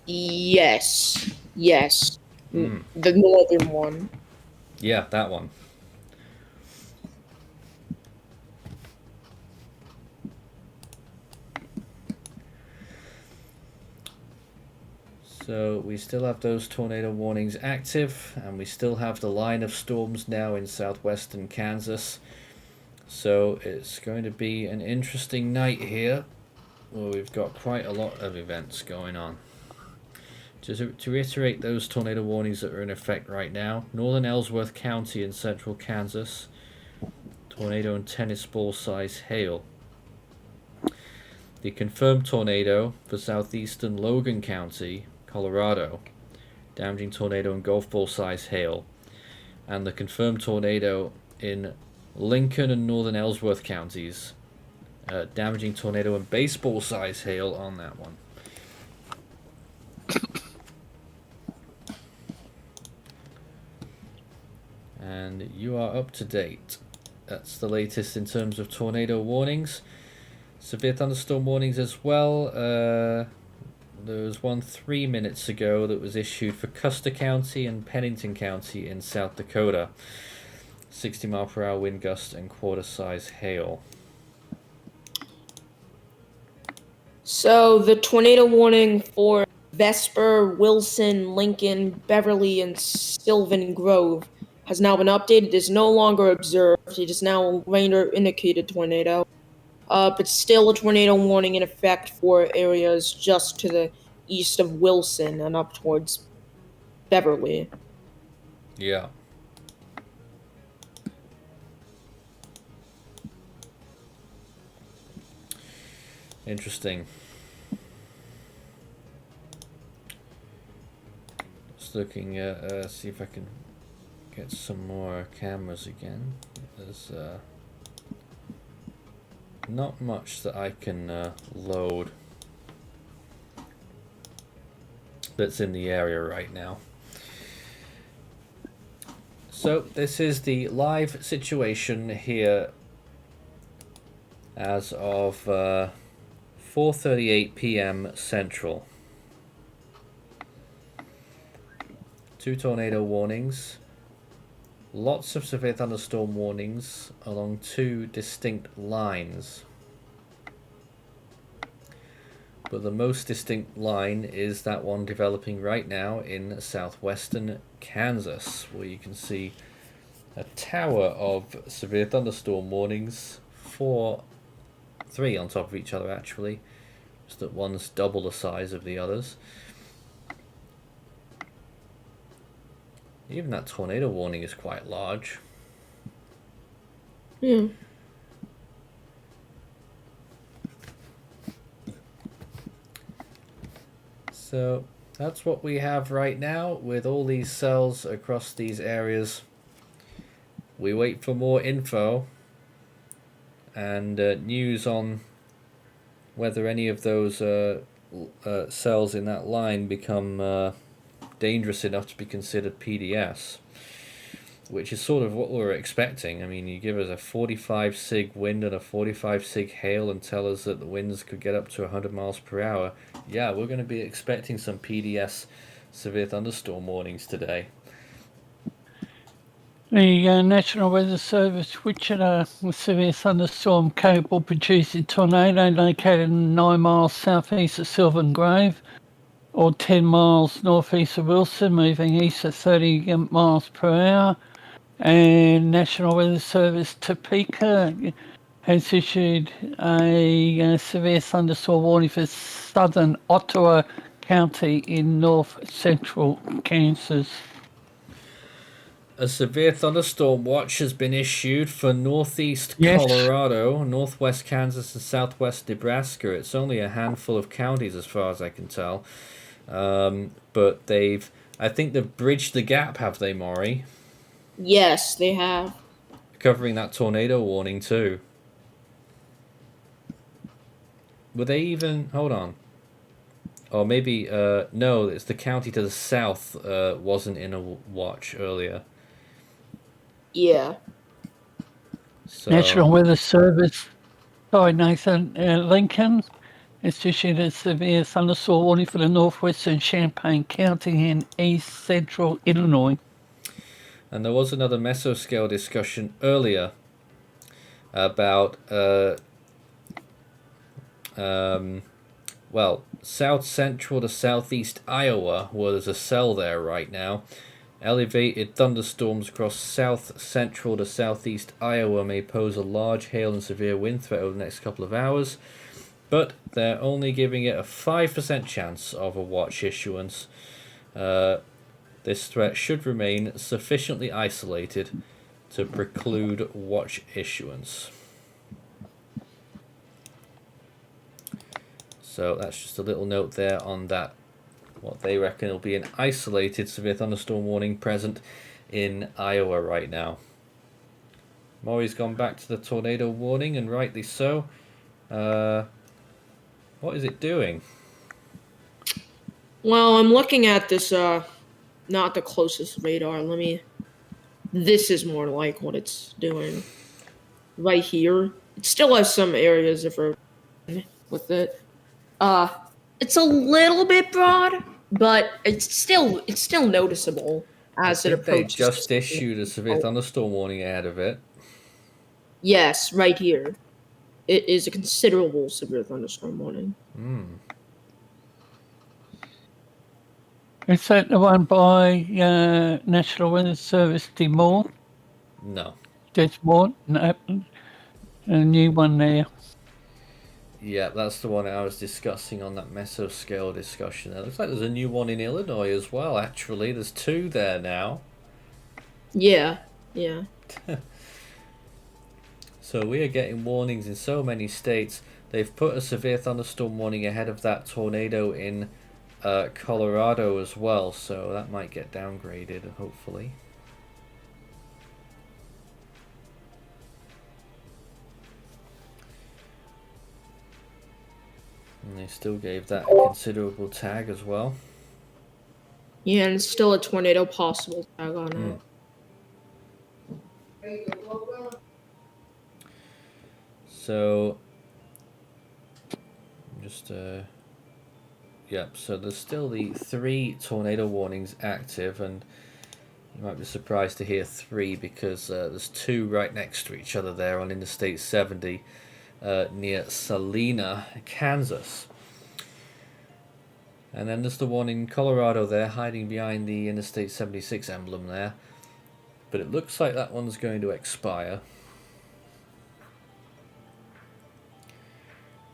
Yes. The northern one. Yeah, that one. So we still have those tornado warnings active, and we still have the line of storms now in southwestern Kansas. So it's going to be an interesting night here, where we've got quite a lot of events going on. To reiterate those tornado warnings that are in effect right now: northern Ellsworth County in central Kansas, tornado and tennis ball size hail. The confirmed tornado for southeastern Logan County, Colorado, damaging tornado and golf ball size hail. And the confirmed tornado in Lincoln and northern Ellsworth counties, damaging tornado and baseball size hail on that one. And you are up to date. That's the latest in terms of tornado warnings. Severe thunderstorm warnings as well. There was one 3 minutes ago that was issued for Custer County and Pennington County in South Dakota. 60-mile-per-hour wind gusts and quarter-size hail. So the tornado warning for Vesper, Wilson, Lincoln, Beverly, and Sylvan Grove has now been updated. It is no longer observed. It is now a radar indicated tornado. But still a tornado warning in effect for areas just to the east of Wilson and up towards Beverly. Yeah. Interesting. Just looking at see if I can get some more cameras again. There's not much that I can load that's in the area right now. So this is the live situation here as of 4:38 p.m. Central. 2 tornado warnings. Lots of severe thunderstorm warnings along 2 distinct lines. But the most distinct line is that one developing right now in southwestern Kansas, where you can see a tower of severe thunderstorm warnings, 3 on top of each other actually, just that one's double the size of the others. Even that tornado warning is quite large. Yeah. So that's what we have right now with all these cells across these areas. We wait for more info and news on whether any of those cells in that line become dangerous enough to be considered PDS, which is sort of what we're expecting. I mean, you give us a 45 sig wind and a 45 sig hail and tell us that the winds could get up to 100 miles per hour. Yeah, we're going to be expecting some PDS severe thunderstorm warnings today. The National Weather Service, which at a severe thunderstorm capable producing tornado located 9 miles southeast of Sylvan Grove or 10 miles northeast of Wilson, moving east at 30 miles per hour. And National Weather Service Topeka has issued a severe thunderstorm warning for southern Ottawa County in north central Kansas. A severe thunderstorm watch has been issued for northeast Yes. Colorado, northwest Kansas, and southwest Nebraska. It's only a handful of counties as far as I can tell. But I think they've bridged the gap, have they, Maury? Yes, they have. Covering that tornado warning too. Were they even... Hold on. Or maybe... no, it's the county to the south wasn't in a watch earlier. Yeah. So, National Weather Service, sorry Nathan, Lincoln has issued a severe thunderstorm warning for the northwestern Champaign County in east central Illinois. and there was another mesoscale discussion earlier about... well, south central to southeast Iowa, where there's a cell there right now. Elevated thunderstorms across south central to southeast Iowa may pose a large hail and severe wind threat over the next couple of hours, but they're only giving it a 5% chance of a watch issuance. This threat should remain sufficiently isolated to preclude watch issuance. So that's just a little note there on that. What they reckon will be an isolated severe thunderstorm warning present in Iowa right now. Maury's gone back to the tornado warning, and rightly so. What is it doing? Well, I'm looking at this, not the closest radar. This is more like what it's doing. Right here. It still has some areas of rotation with it. It's a little bit broad, but it's still noticeable as it I think they approaches. just issued a severe thunderstorm warning ahead of it. Yes, right here. It is a considerable severe thunderstorm warning. Is that the one by National Weather Service Des Moines? No. Des Moines? No, a new one there. Yeah, that's the one I was discussing on that mesoscale discussion. It looks like there's a new one in Illinois as well, actually. There's two there now. Yeah. So we are getting warnings in so many states. They've put a severe thunderstorm warning ahead of that tornado in Colorado as well, so that might get downgraded, hopefully. And they still gave that a considerable tag as well. Yeah, and it's still a tornado possible tag on it. So, just yep. So there's still the 3 tornado warnings active, and you might be surprised to hear 3 because there's 2 right next to each other there on Interstate 70 near Salina, Kansas. And then there's the one in Colorado there, hiding behind the Interstate 76 emblem there. But it looks like that one's going to expire.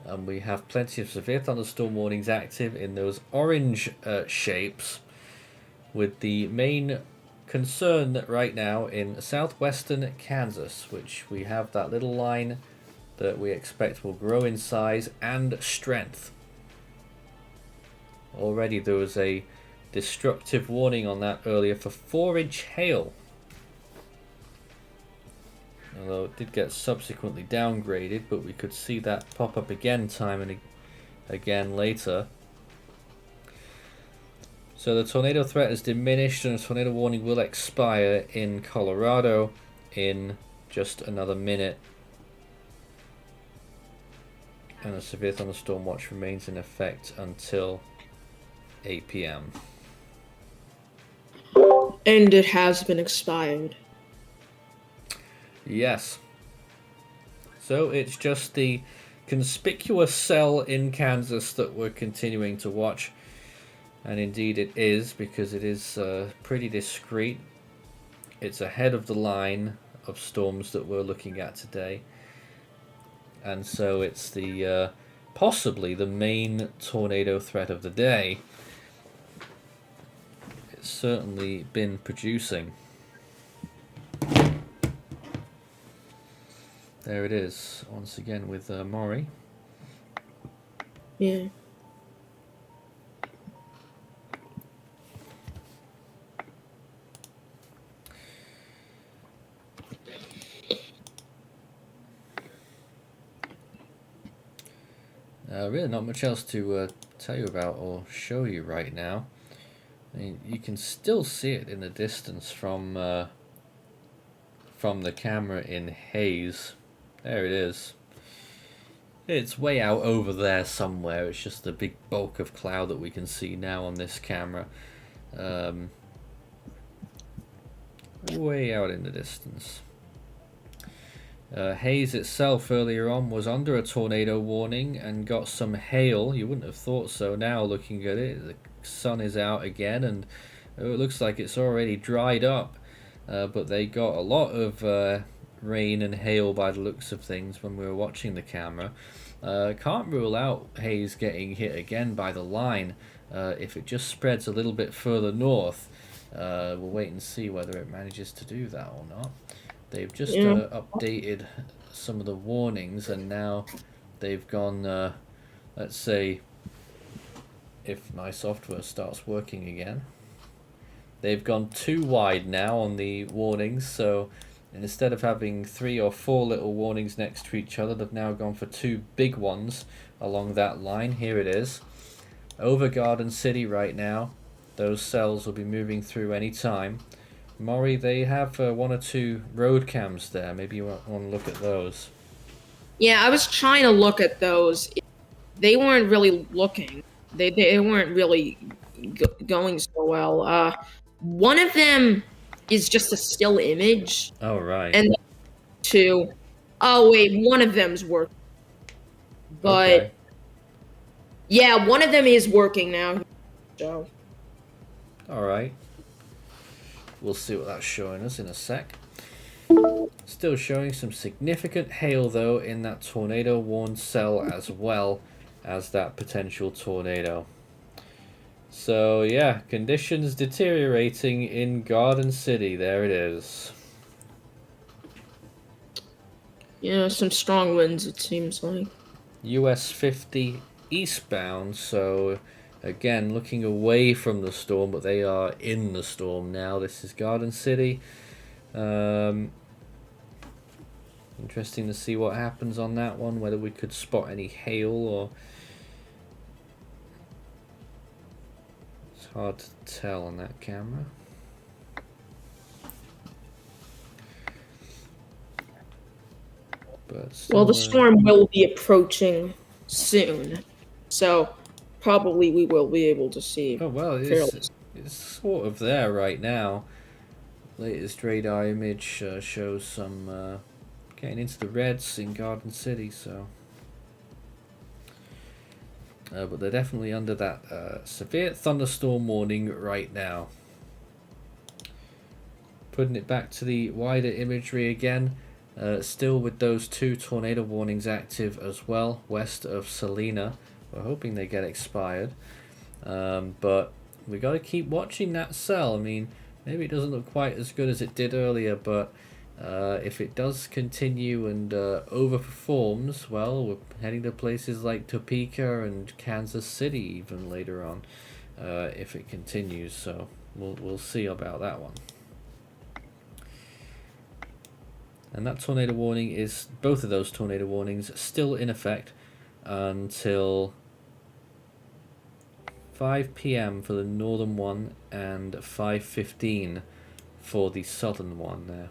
And we have plenty of severe thunderstorm warnings active in those orange shapes, with the main concern that right now in southwestern Kansas, which we have that little line that we expect will grow in size and strength Already there was a destructive warning on that earlier for 4-inch hail. Although it did get subsequently downgraded, but we could see that pop up again time and again later. So the tornado threat has diminished and a tornado warning will expire in Colorado in just another minute. And a severe thunderstorm watch remains in effect until 8 p.m. And it has been expired. Yes. So it's just the conspicuous cell in Kansas that we're continuing to watch. And indeed it is, because it is pretty discreet. It's ahead of the line of storms that we're looking at today. And so it's the possibly the main tornado threat of the day. It's certainly been producing. There it is, once again with Maury. Yeah. Really not much else to tell you about or show you right now. I mean, you can still see it in the distance from the camera in haze. There it is. It's way out over there somewhere. It's just a big bulk of cloud that we can see now on this camera. Way out in the distance. Haze itself earlier on was under a tornado warning and got some hail. You wouldn't have thought so now looking at it. The sun is out again and it looks like it's already dried up. But they got a lot of rain and hail by the looks of things when we were watching the camera. Can't rule out haze getting hit again by the line if it just spreads a little bit further north. We'll wait and see whether it manages to do that or not. They've just updated some of the warnings and now they've gone, let's say, if my software starts working again, they've gone too wide now on the warnings. So instead of having 3 or 4 little warnings next to each other, they've now gone for 2 big ones along that line. Here it is. Over Garden City right now. Those cells will be moving through any time. Maury, they have 1 or 2 road cams there. Maybe you want to look at those. Yeah, I was trying to look at those. They weren't really looking. They weren't really going so well. One of them is just a still image. Oh, right. And 2. Oh, wait, one of them's working. But, okay. Yeah, one of them is working now. So. Alright. We'll see what that's showing us in a sec. Still showing some significant hail though in that tornado warned cell as well as that potential tornado. So yeah, conditions deteriorating in Garden City. There it is. Yeah, some strong winds it seems like. US 50 eastbound, so again looking away from the storm, but they are in the storm now. This is Garden City. Interesting to see what happens on that one, whether we could spot any hail or... It's hard to tell on that camera. But Well, the storm will be approaching soon, so probably we will be able to see. Oh well, it's sort of there right now. Latest radar image shows some getting into the reds in Garden City, so but they're definitely under that severe thunderstorm warning right now. Putting it back to the wider imagery again, still with those 2 tornado warnings active as well west of Salina. We're hoping they get expired, but we got to keep watching that cell. I mean, maybe it doesn't look quite as good as it did earlier, but If it does continue and overperforms, well, we're heading to places like Topeka and Kansas City even later on, if it continues. So we'll see about that one. And that tornado warning is, both of those tornado warnings still in effect until 5 p.m. for the northern one and 5:15 for the southern one there.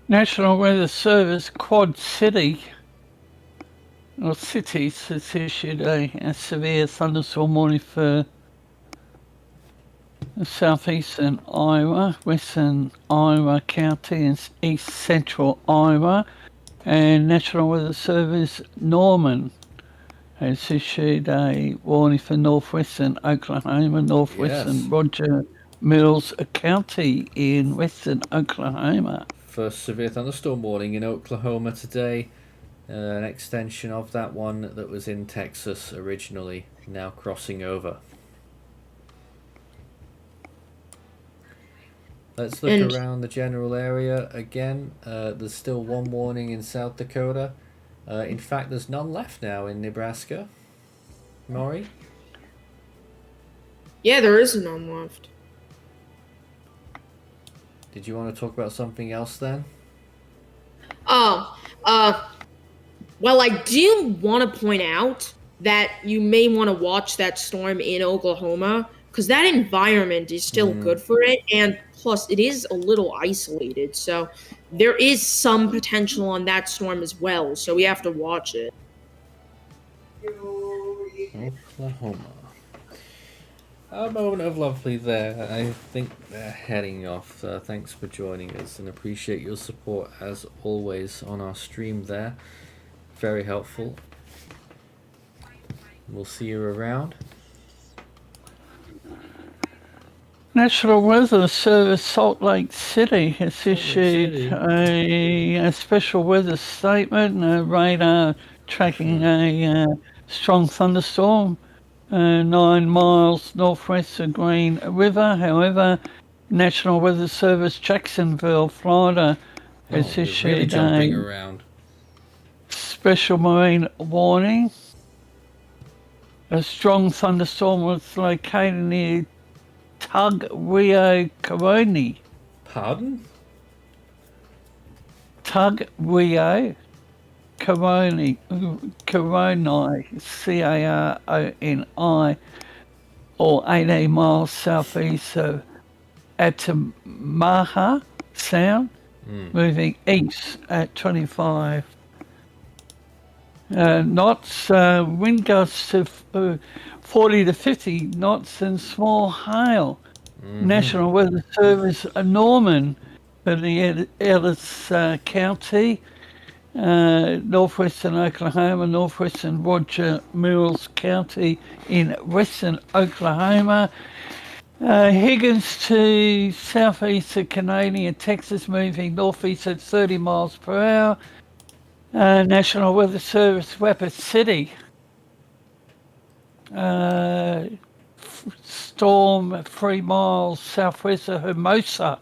National Weather Service Quad City or cities has issued a severe thunderstorm warning for southeastern Iowa, western Iowa County, and east central Iowa. And National Weather Service Norman has issued a warning for northwestern Oklahoma, northwestern Yes. Roger Mills County in western Oklahoma. First severe thunderstorm warning in Oklahoma today. An extension of that one that was in Texas originally, now crossing over. Let's look And- around the general area again. There's still one warning in South Dakota. In fact, there's none left now in Nebraska. Maury? Yeah, there is none left. Did you want to talk about something else then? Oh, well, I do want to point out that you may want to watch that storm in Oklahoma because that environment is still good for it, and plus it is a little isolated, so there is some potential on that storm as well. So we have to watch it. Oklahoma. A moment of lovely there. I think they're heading off. Thanks for joining us and appreciate your support as always on our stream there. Very helpful. We'll see you around. National Weather Service Salt Lake City has issued a special weather statement, radar tracking a strong thunderstorm 9 miles northwest of Green River. However, National Weather Service Jacksonville, Florida has We're issued really jumping a around. special marine warning. A strong thunderstorm was located near Tug Rio Coroni. Pardon? Tug Rio Coroni, Caroni, or 18 miles southeast of Atamaha Sound, moving east at 25 knots, wind gusts of 40 to 50 knots and small hail. National Weather Service Norman for the Ellis County, northwestern Oklahoma, northwestern Roger Mills County in western Oklahoma. Higgins to southeast of Canadian Texas, moving northeast at 30 miles per hour. National Weather Service Rapid City. Storm 3 miles southwest of Hermosa,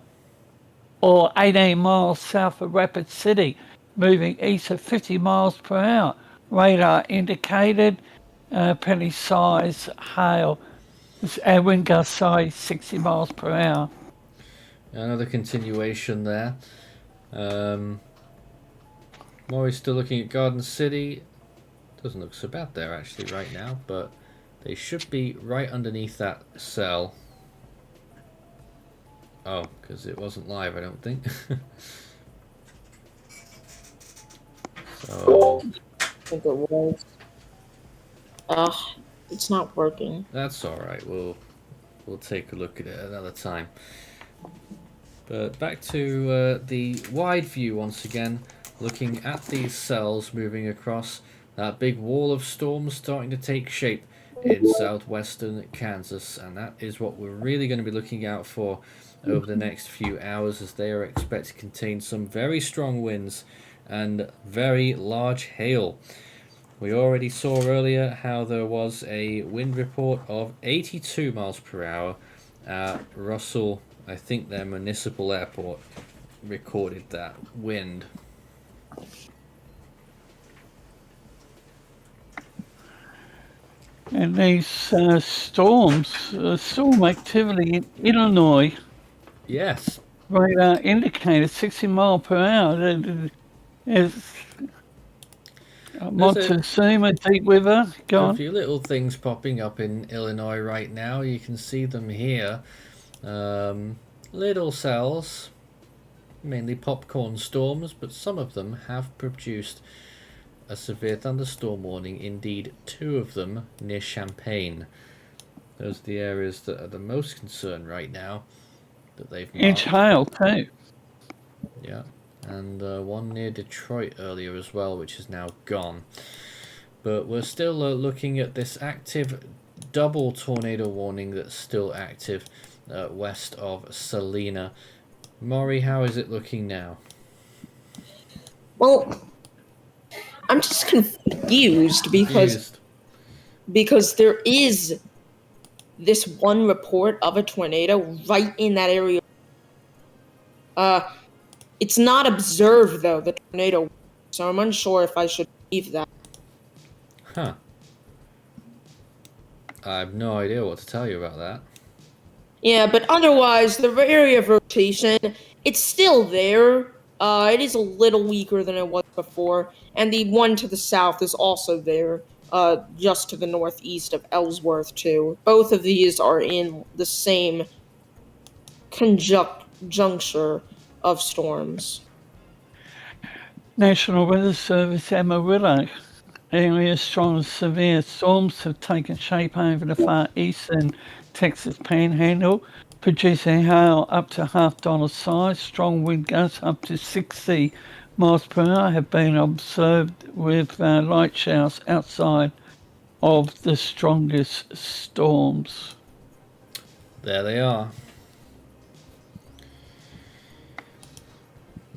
or 18 miles south of Rapid City, moving east at 50 miles per hour. Radar indicated penny size hail and wind gust size 60 miles per hour. Another continuation there. Maury's still looking at Garden City. Doesn't look so bad there actually right now, but they should be right underneath that cell. Oh, because it wasn't live, I don't think. So I think it was. It's not working. that's all right. We'll take a look at it another time. But back to the wide view once again, looking at these cells moving across that big wall of storms starting to take shape in southwestern Kansas, and that is what we're really going to be looking out for over the next few hours, as they are expected to contain some very strong winds and very large hail. We already saw earlier how there was a wind report of 82 miles per hour at Russell, I think their municipal airport, recorded that wind. And these storms, storm activity in Illinois, Yes, radar indicated 60 mile per hour. There's Montezuma, Deep River, a gone. few little things popping up in Illinois right now. You can see them here. Little cells, mainly popcorn storms, but some of them have produced a severe thunderstorm warning. Indeed, 2 of them near Champaign. Those are the areas that are the most concerned right now that they've Inch marked. hail too. Yeah, and one near Detroit earlier as well, which is now gone. But we're still looking at this active double tornado warning that's still active west of Salina. Maury, how is it looking now? Well, I'm just confused because there is this one report of a tornado right in that area. It's not observed though, the tornado, so I'm unsure if I should believe that. Huh. I have no idea what to tell you about that. Yeah, but otherwise, the area of rotation, it's still there. It is a little weaker than it was before, and the one to the south is also there, just to the northeast of Ellsworth, too. Both of these are in the same juncture of storms. National Weather Service Amarillo. Areas strong and severe storms have taken shape over the far eastern Texas Panhandle, producing hail up to $half size. Strong wind gusts up to 60 miles per hour have been observed with light showers outside of the strongest storms. There they are.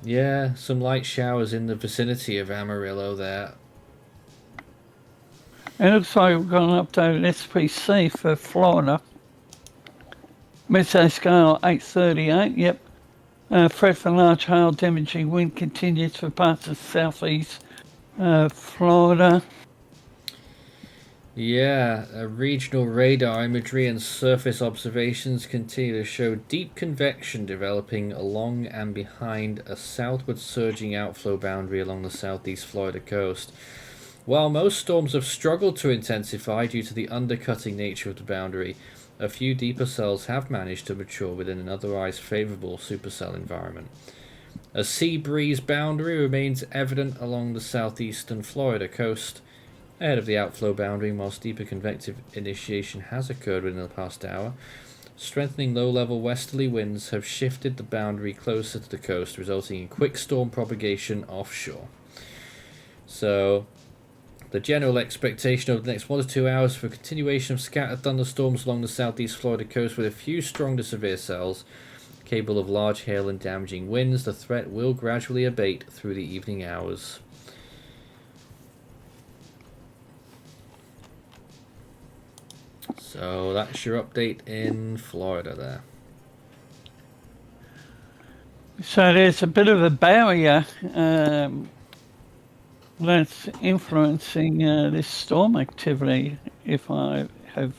Yeah, some light showers in the vicinity of Amarillo there. It looks like we've got an updated SPC for Florida. Mesoscale 838, yep. Threat for large hail damaging wind continues for parts of southeast Florida. Yeah, regional radar imagery and surface observations continue to show deep convection developing along and behind a southward surging outflow boundary along the southeast Florida coast. While most storms have struggled to intensify due to the undercutting nature of the boundary, a few deeper cells have managed to mature within an otherwise favorable supercell environment. A sea breeze boundary remains evident along the southeastern Florida coast, ahead of the outflow boundary, whilst deeper convective initiation has occurred within the past hour. Strengthening low-level westerly winds have shifted the boundary closer to the coast, resulting in quick storm propagation offshore. So, the general expectation over the next 1 to 2 hours for a continuation of scattered thunderstorms along the southeast Florida coast with a few strong to severe cells capable of large hail and damaging winds. The threat will gradually abate through the evening hours. So that's your update in Florida there. So there's a bit of a barrier that's influencing this storm activity, if I have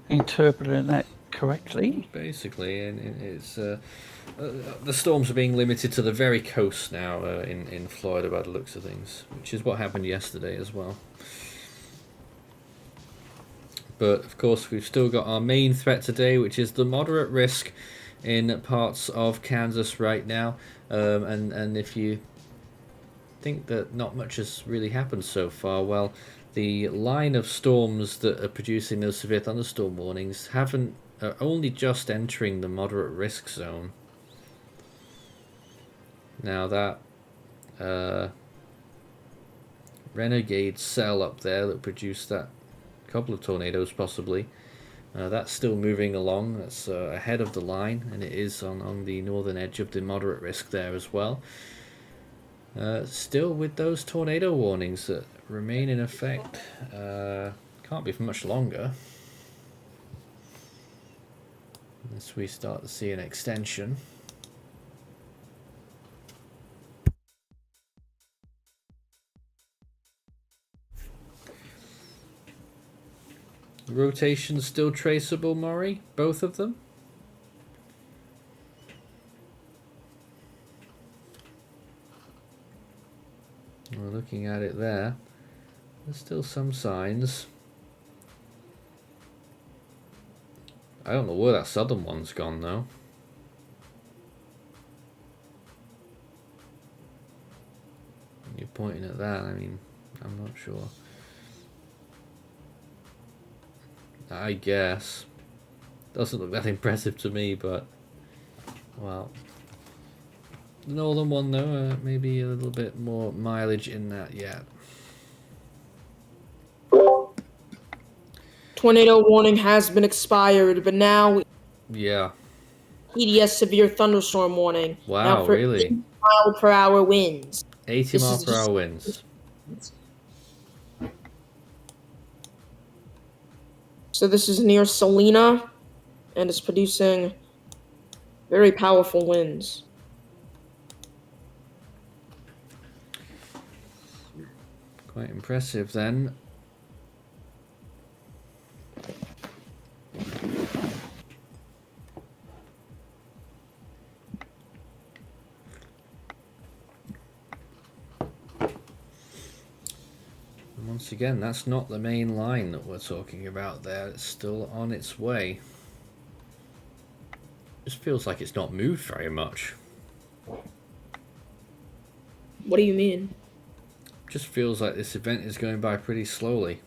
interpreted that correctly. Basically, and it's the storms are being limited to the very coast now in Florida by the looks of things, which is what happened yesterday as well. But of course, we've still got our main threat today, which is the moderate risk in parts of Kansas right now. And if you think that not much has really happened so far, well, the line of storms that are producing those severe thunderstorm warnings are only just entering the moderate risk zone. Now that renegade cell up there that produced that couple of tornadoes possibly, that's still moving along. That's ahead of the line, and it is on the northern edge of the moderate risk there as well. Still with those tornado warnings that remain in effect. Can't be for much longer unless we start to see an extension. rotation still traceable, Maury? Both of them? We're looking at it there. There's still some signs. I don't know where that southern one's gone though. You're pointing at that, I mean, I'm not sure. I guess. Doesn't look that impressive to me, but well. The northern one though, maybe a little bit more mileage in that yet. Tornado warning has been expired, but now Yeah. PDS severe thunderstorm warning. Wow, now for really? 80 mile per hour winds. 80 This mile is per just- hour winds. So this is near Salina, and it's producing very powerful winds. Quite impressive then. And once again, that's not the main line that we're talking about there. It's still on its way. Just feels like it's not moved very much. What do you mean? Just feels like this event is going by pretty slowly.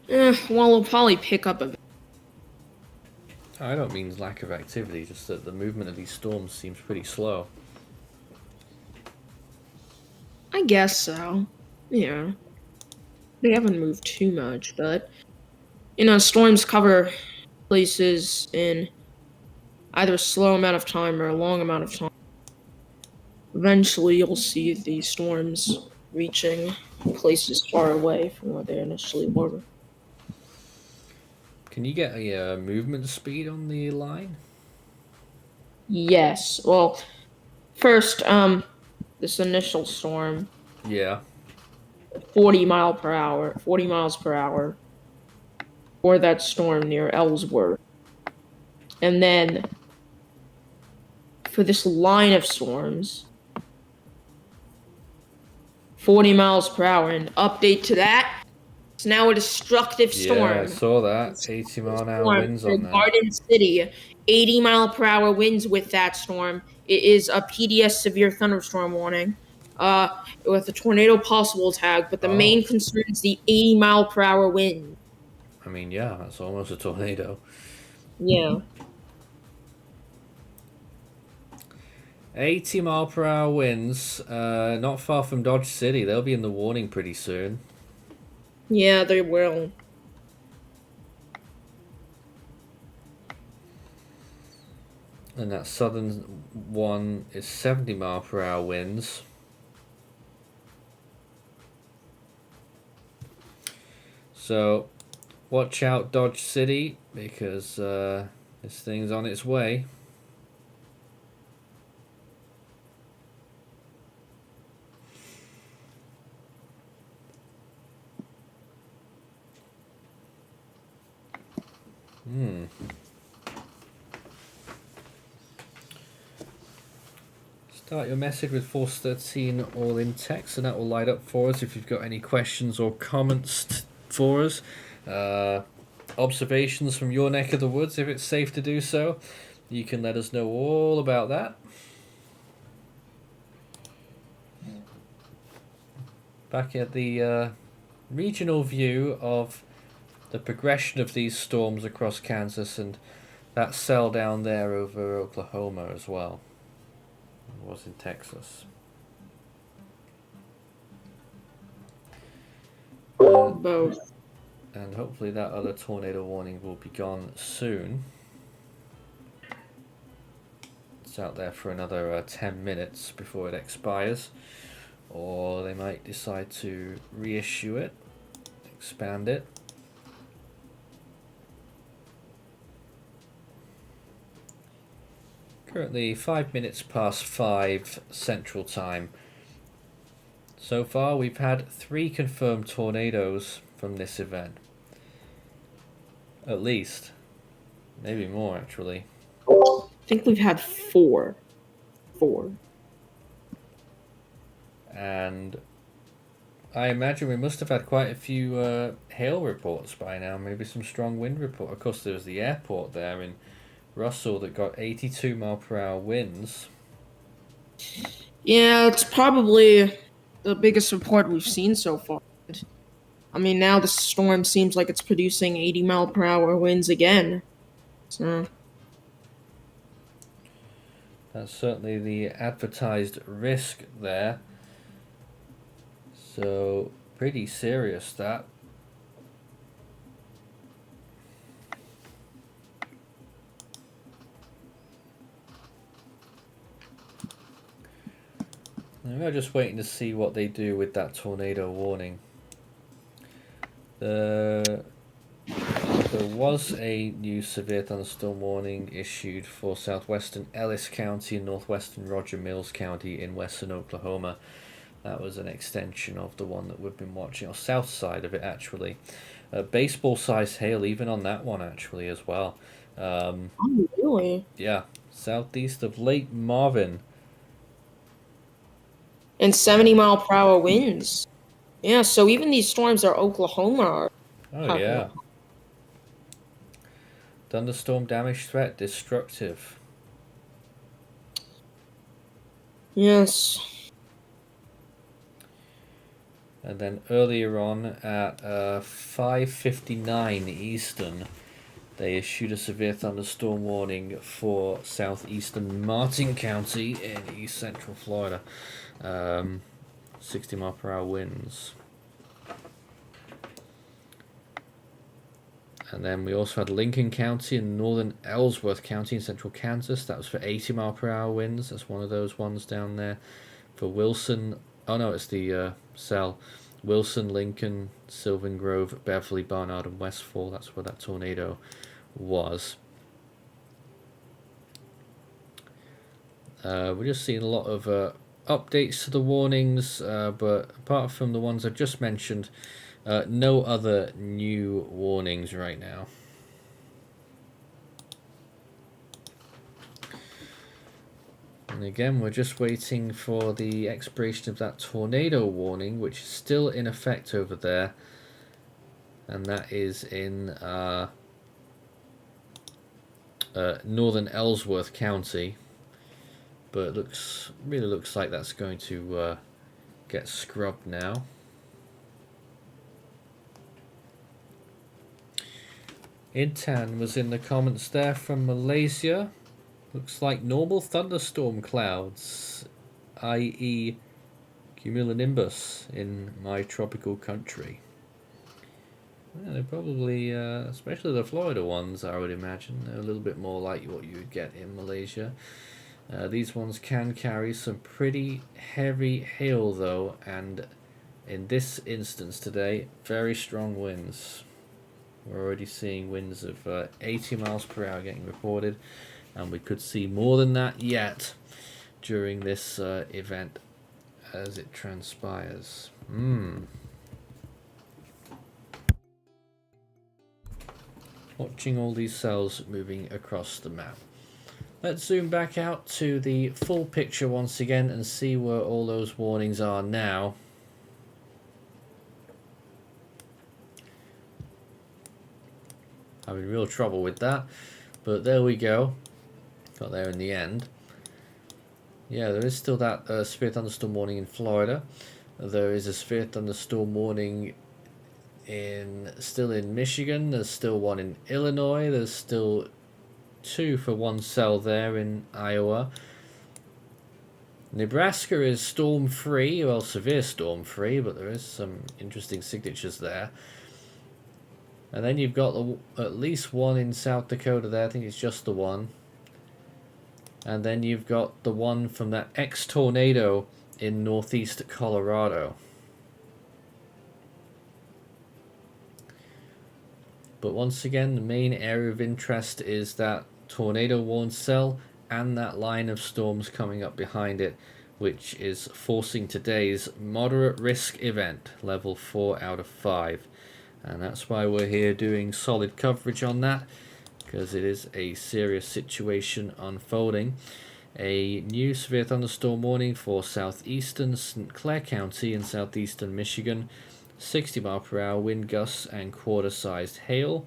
Well, it'll probably pick up a bit. I don't mean lack of activity, just that the movement of these storms seems pretty slow. I guess so. Yeah. They haven't moved too much, but storms cover places in either a slow amount of time or a long amount of time. Eventually, you'll see these storms reaching places far away from where they initially were. Can you get a movement speed on the line? Yes. Well, first, this initial storm, Yeah. 40 miles per hour, or that storm near Ellsworth. And then for this line of storms, 40 miles per hour. And update to that, it's now a destructive storm. Yeah, I saw that. 80 mile an hour Storm winds for on there. Garden City, 80 mile per hour winds with that storm. It is a PDS severe thunderstorm warning. With a tornado possible tag, but the main concern is the 80 mile per hour wind. I mean, yeah, that's almost a tornado. Yeah. 80 mile per hour winds, not far from Dodge City. They'll be in the warning pretty soon. Yeah, they will. And that southern one is 70 mile per hour winds. So, watch out Dodge City, because this thing's on its way. Start your message with Force 13 all in text, and that will light up for us if you've got any questions or comments for us. Observations from your neck of the woods, if it's safe to do so. You can let us know all about that. Back at the regional view of the progression of these storms across Kansas and that cell down there over Oklahoma as well. It was in Texas. Both. And hopefully that other tornado warning will be gone soon. It's out there for another 10 minutes before it expires. Or they might decide to reissue it, expand it. Currently 5 minutes past 5 Central Time. So far we've had 3 confirmed tornadoes from this event. At least. Maybe more, actually. I think we've had four. And I imagine we must have had quite a few hail reports by now. Maybe some strong wind report. Of course, there was the airport there in Russell that got 82 mile per hour winds. Yeah, it's probably the biggest report we've seen so far. I mean, now the storm seems like it's producing 80 mile per hour winds again. So, That's certainly the advertised risk there. So, pretty serious that. We're just waiting to see what they do with that tornado warning. There was a new severe thunderstorm warning issued for southwestern Ellis County and northwestern Roger Mills County in western Oklahoma. That was an extension of the one that we've been watching, or south side of it actually. Baseball-sized hail even on that one actually as well. oh, really? Yeah, southeast of Lake Marvin. And 70 mile per hour winds. Yeah, so even these storms are Oklahoma. Oh yeah. Thunderstorm damage threat destructive. Yes. And then earlier on at 5:59 Eastern, they issued a severe thunderstorm warning for southeastern Martin County in east central Florida. 60 mile per hour winds. And then we also had Lincoln County and northern Ellsworth County in central Kansas. That was for 80 mile per hour winds. That's one of those ones down there. For Wilson, oh no, it's the cell. Wilson, Lincoln, Sylvan Grove, Beverly, Barnard, and Westfall. That's where that tornado was. We're just seeing a lot of updates to the warnings, but apart from the ones I've just mentioned, no other new warnings right now. And again, we're just waiting for the expiration of that tornado warning, which is still in effect over there. And that is in northern Ellsworth County. But it really looks like that's going to get scrubbed now. Intan was in the comments there from Malaysia. Looks like normal thunderstorm clouds, i.e. cumulonimbus in my tropical country. Yeah, they're probably, especially the Florida ones, I would imagine, they're a little bit more like what you would get in Malaysia. These ones can carry some pretty heavy hail though, and in this instance today, very strong winds. We're already seeing winds of 80 miles per hour getting reported, and we could see more than that yet during this event as it transpires. Watching all these cells moving across the map. Let's zoom back out to the full picture once again and see where all those warnings are now. Having real trouble with that, but there we go. Got there in the end. Yeah, there is still that severe thunderstorm warning in Florida. There is a severe thunderstorm warning still in Michigan. There's still one in Illinois. There's still 2 for one cell there in Iowa. Nebraska is storm free, well, severe storm free, but there is some interesting signatures there. And then you've got at least one in South Dakota there. I think it's just the one. And then you've got the one from that ex-tornado in northeast Colorado. But once again, the main area of interest is that tornado warned cell and that line of storms coming up behind it, which is forcing today's moderate risk event, level 4 out of 5. And that's why we're here doing solid coverage on that, because it is a serious situation unfolding. A new severe thunderstorm warning for southeastern St. Clair County in southeastern Michigan, 60-mile-per-hour wind gusts and quarter-sized hail,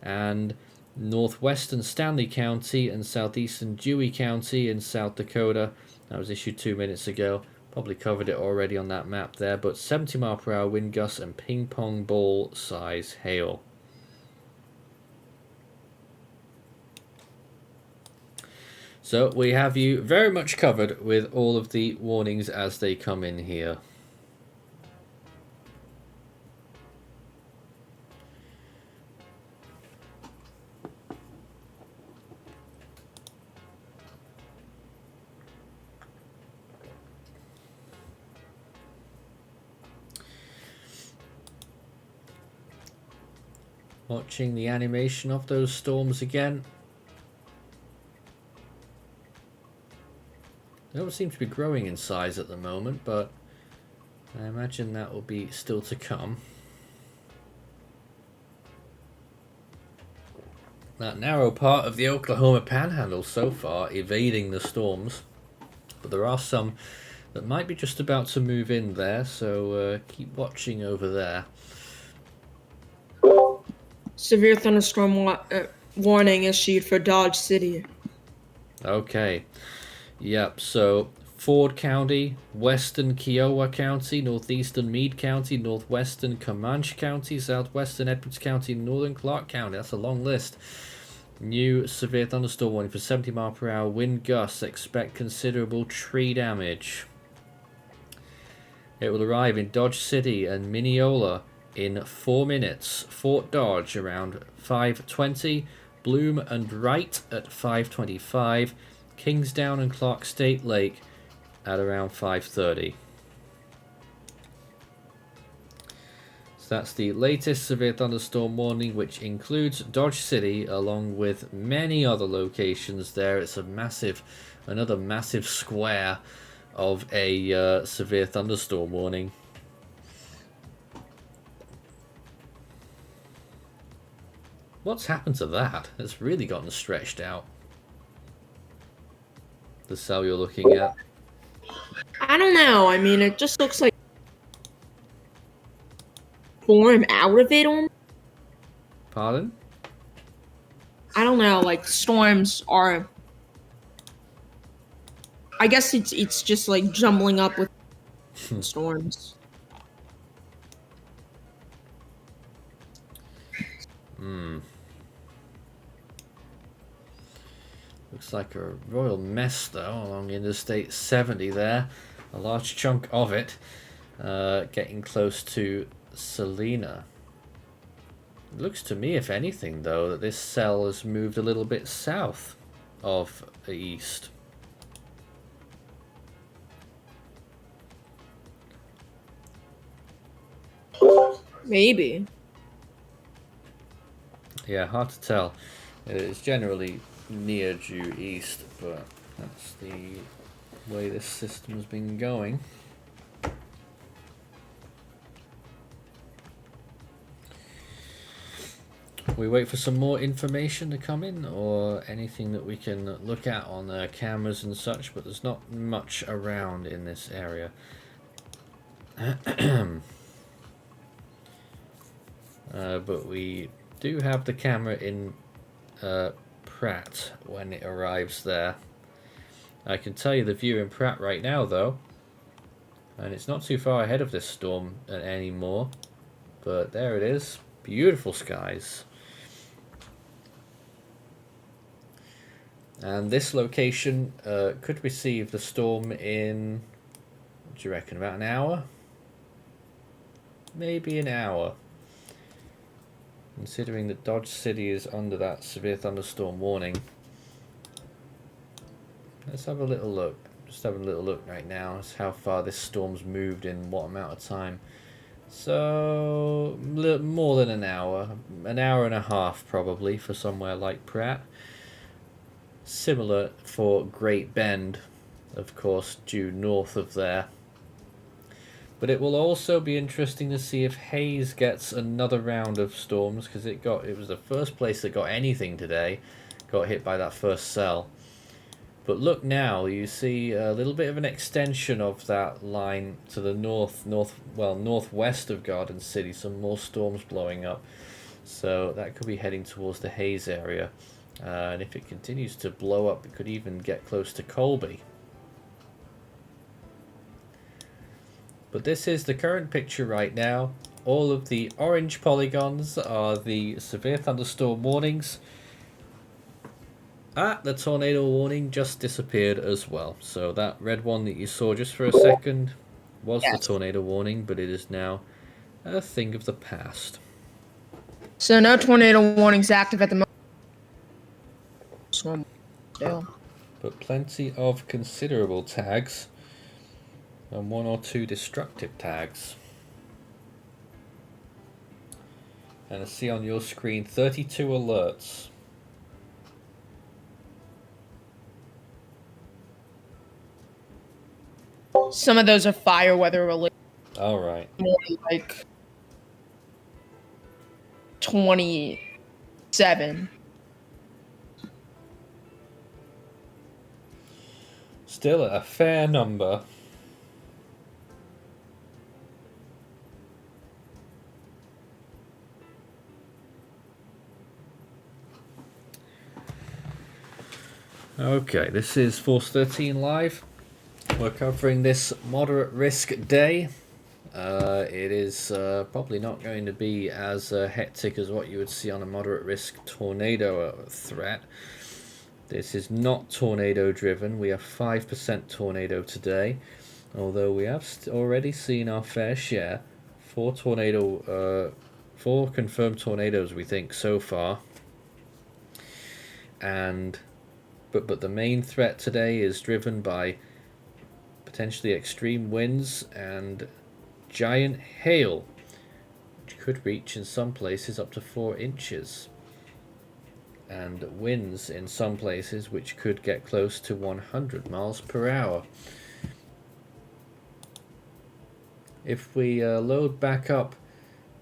and northwestern Stanley County and southeastern Dewey County in South Dakota. That was issued 2 minutes ago. Probably covered it already on that map there, but 70-mile-per-hour wind gusts and ping pong ball size hail. So we have you very much covered with all of the warnings as they come in here. Watching the animation of those storms again. They don't seem to be growing in size at the moment, but I imagine that will be still to come. That narrow part of the Oklahoma Panhandle so far evading the storms, but there are some that might be just about to move in there, so keep watching over there. Severe thunderstorm warning issued for Dodge City. Okay. Yep, so Ford County, western Kiowa County, northeastern Meade County, northwestern Comanche County, southwestern Edwards County, northern Clark County. That's a long list. New severe thunderstorm warning for 70-mile-per-hour wind gusts. Expect considerable tree damage. It will arrive in Dodge City and Mineola in 4 minutes. Fort Dodge around 5:20. Bloom and Wright at 5:25. Kingsdown and Clark State Lake at around 5:30. So that's the latest severe thunderstorm warning, which includes Dodge City along with many other locations there. It's another massive square of a severe thunderstorm warning. What's happened to that? It's really gotten stretched out. The cell you're looking at. I don't know. I mean, it just looks like form out of it almost. Pardon? I don't know. Like storms are. I guess it's just like jumbling up with storms. Looks like a royal mess though along Interstate 70 there. A large chunk of it getting close to Salina. It looks to me, if anything though, that this cell has moved a little bit south of the east. Maybe. Yeah, hard to tell. It's generally near due east, but that's the way this system has been going. We wait for some more information to come in or anything that we can look at on cameras and such, but there's not much around in this area. But we do have the camera in Pratt when it arrives there. I can tell you the view in Pratt right now though, and it's not too far ahead of this storm anymore, but there it is. Beautiful skies. And this location could receive the storm in, what do you reckon, about an hour? Maybe an hour. Considering that Dodge City is under that severe thunderstorm warning. Let's have a little look. Just having a little look right now as how far this storm's moved in what amount of time. So, more than an hour and a half probably for somewhere like Pratt. Similar for Great Bend, of course, due north of there. But it will also be interesting to see if Hayes gets another round of storms, because it was the first place that got anything today, got hit by that first cell. But look now, you see a little bit of an extension of that line to the northwest of Garden City, some more storms blowing up. So that could be heading towards the Hayes area. And if it continues to blow up, it could even get close to Colby. But this is the current picture right now. All of the orange polygons are the severe thunderstorm warnings. The tornado warning just disappeared as well. So that red one that you saw just for a second was the tornado warning, but it is now a thing of the past. So no tornado warnings active at the moment. Storm still. But plenty of considerable tags and 1 or 2 destructive tags. And I see on your screen 32 alerts. Some of those are fire weather related. All right. More like 27. Still a fair number. Okay, this is Force 13 Live. We're covering this moderate risk day. It is probably not going to be as hectic as what you would see on a moderate risk tornado threat. This is not tornado driven. We have 5% tornado today, although we have already seen our fair share. 4 confirmed tornadoes, we think, so far. But the main threat today is driven by potentially extreme winds and giant hail, which could reach in some places up to 4 inches, and winds in some places which could get close to 100 miles per hour. If we load back up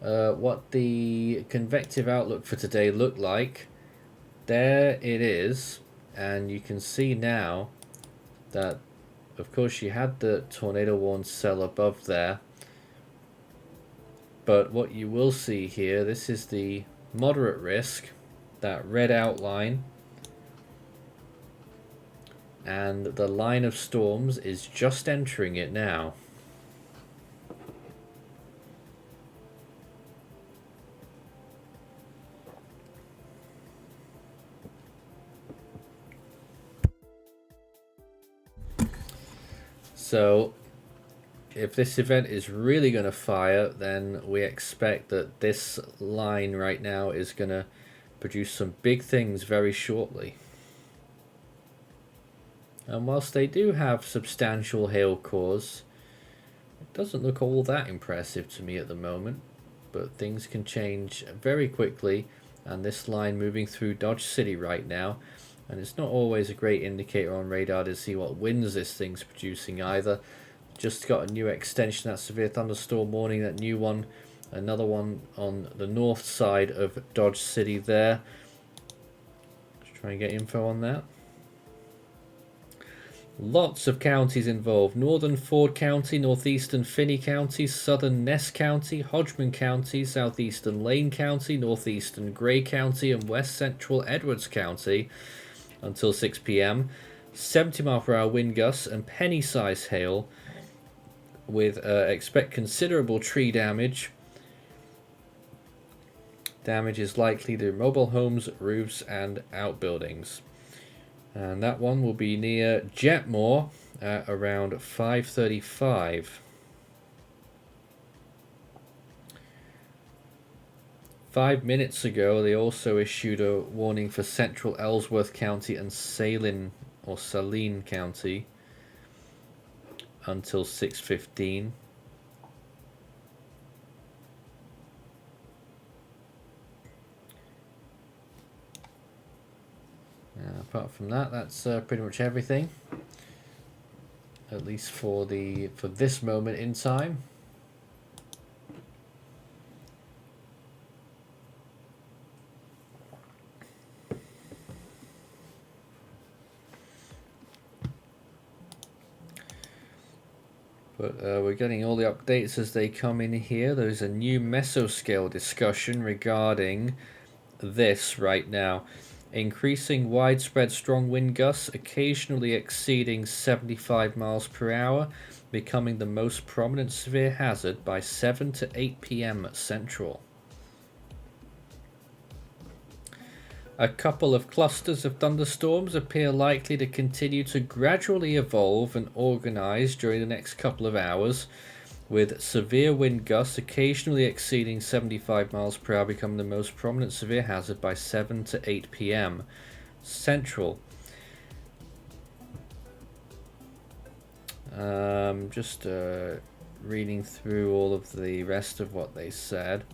what the convective outlook for today looked like, there it is, and you can see now that of course you had the tornado warn cell above there, but what you will see here, this is the moderate risk, that red outline, and the line of storms is just entering it now. So if this event is really going to fire, then we expect that this line right now is going to produce some big things very shortly. And whilst they do have substantial hail cores, it doesn't look all that impressive to me at the moment. But things can change very quickly, and this line moving through Dodge City right now, and it's not always a great indicator on radar to see what winds this thing's producing either. Just got a new extension, that severe thunderstorm warning, that new one, another one on the north side of Dodge City there. Let's try and get info on that. Lots of counties involved: northern Ford County, northeastern Finney County, southern Ness County, Hodgman County, southeastern Lane County, northeastern Gray County, and west central Edwards County until 6 p.m. 70 mile per hour wind gusts and penny size hail, with expect considerable tree damage. Damage is likely to mobile homes, roofs, and outbuildings. And that one will be near Jetmore at around 5:35. 5 minutes ago, they also issued a warning for central Ellsworth County and Saline County until 6:15. Apart from that, that's pretty much everything, at least for this moment in time. But we're getting all the updates as they come in here. There's a new mesoscale discussion regarding this right now. Increasing widespread strong wind gusts, occasionally exceeding 75 miles per hour, becoming the most prominent severe hazard by 7 to 8 p.m. Central. A couple of clusters of thunderstorms appear likely to continue to gradually evolve and organize during the next couple of hours, with severe wind gusts occasionally exceeding 75 miles per hour becoming the most prominent severe hazard by 7 to 8 p.m. Central. Just reading through all of the rest of what they said.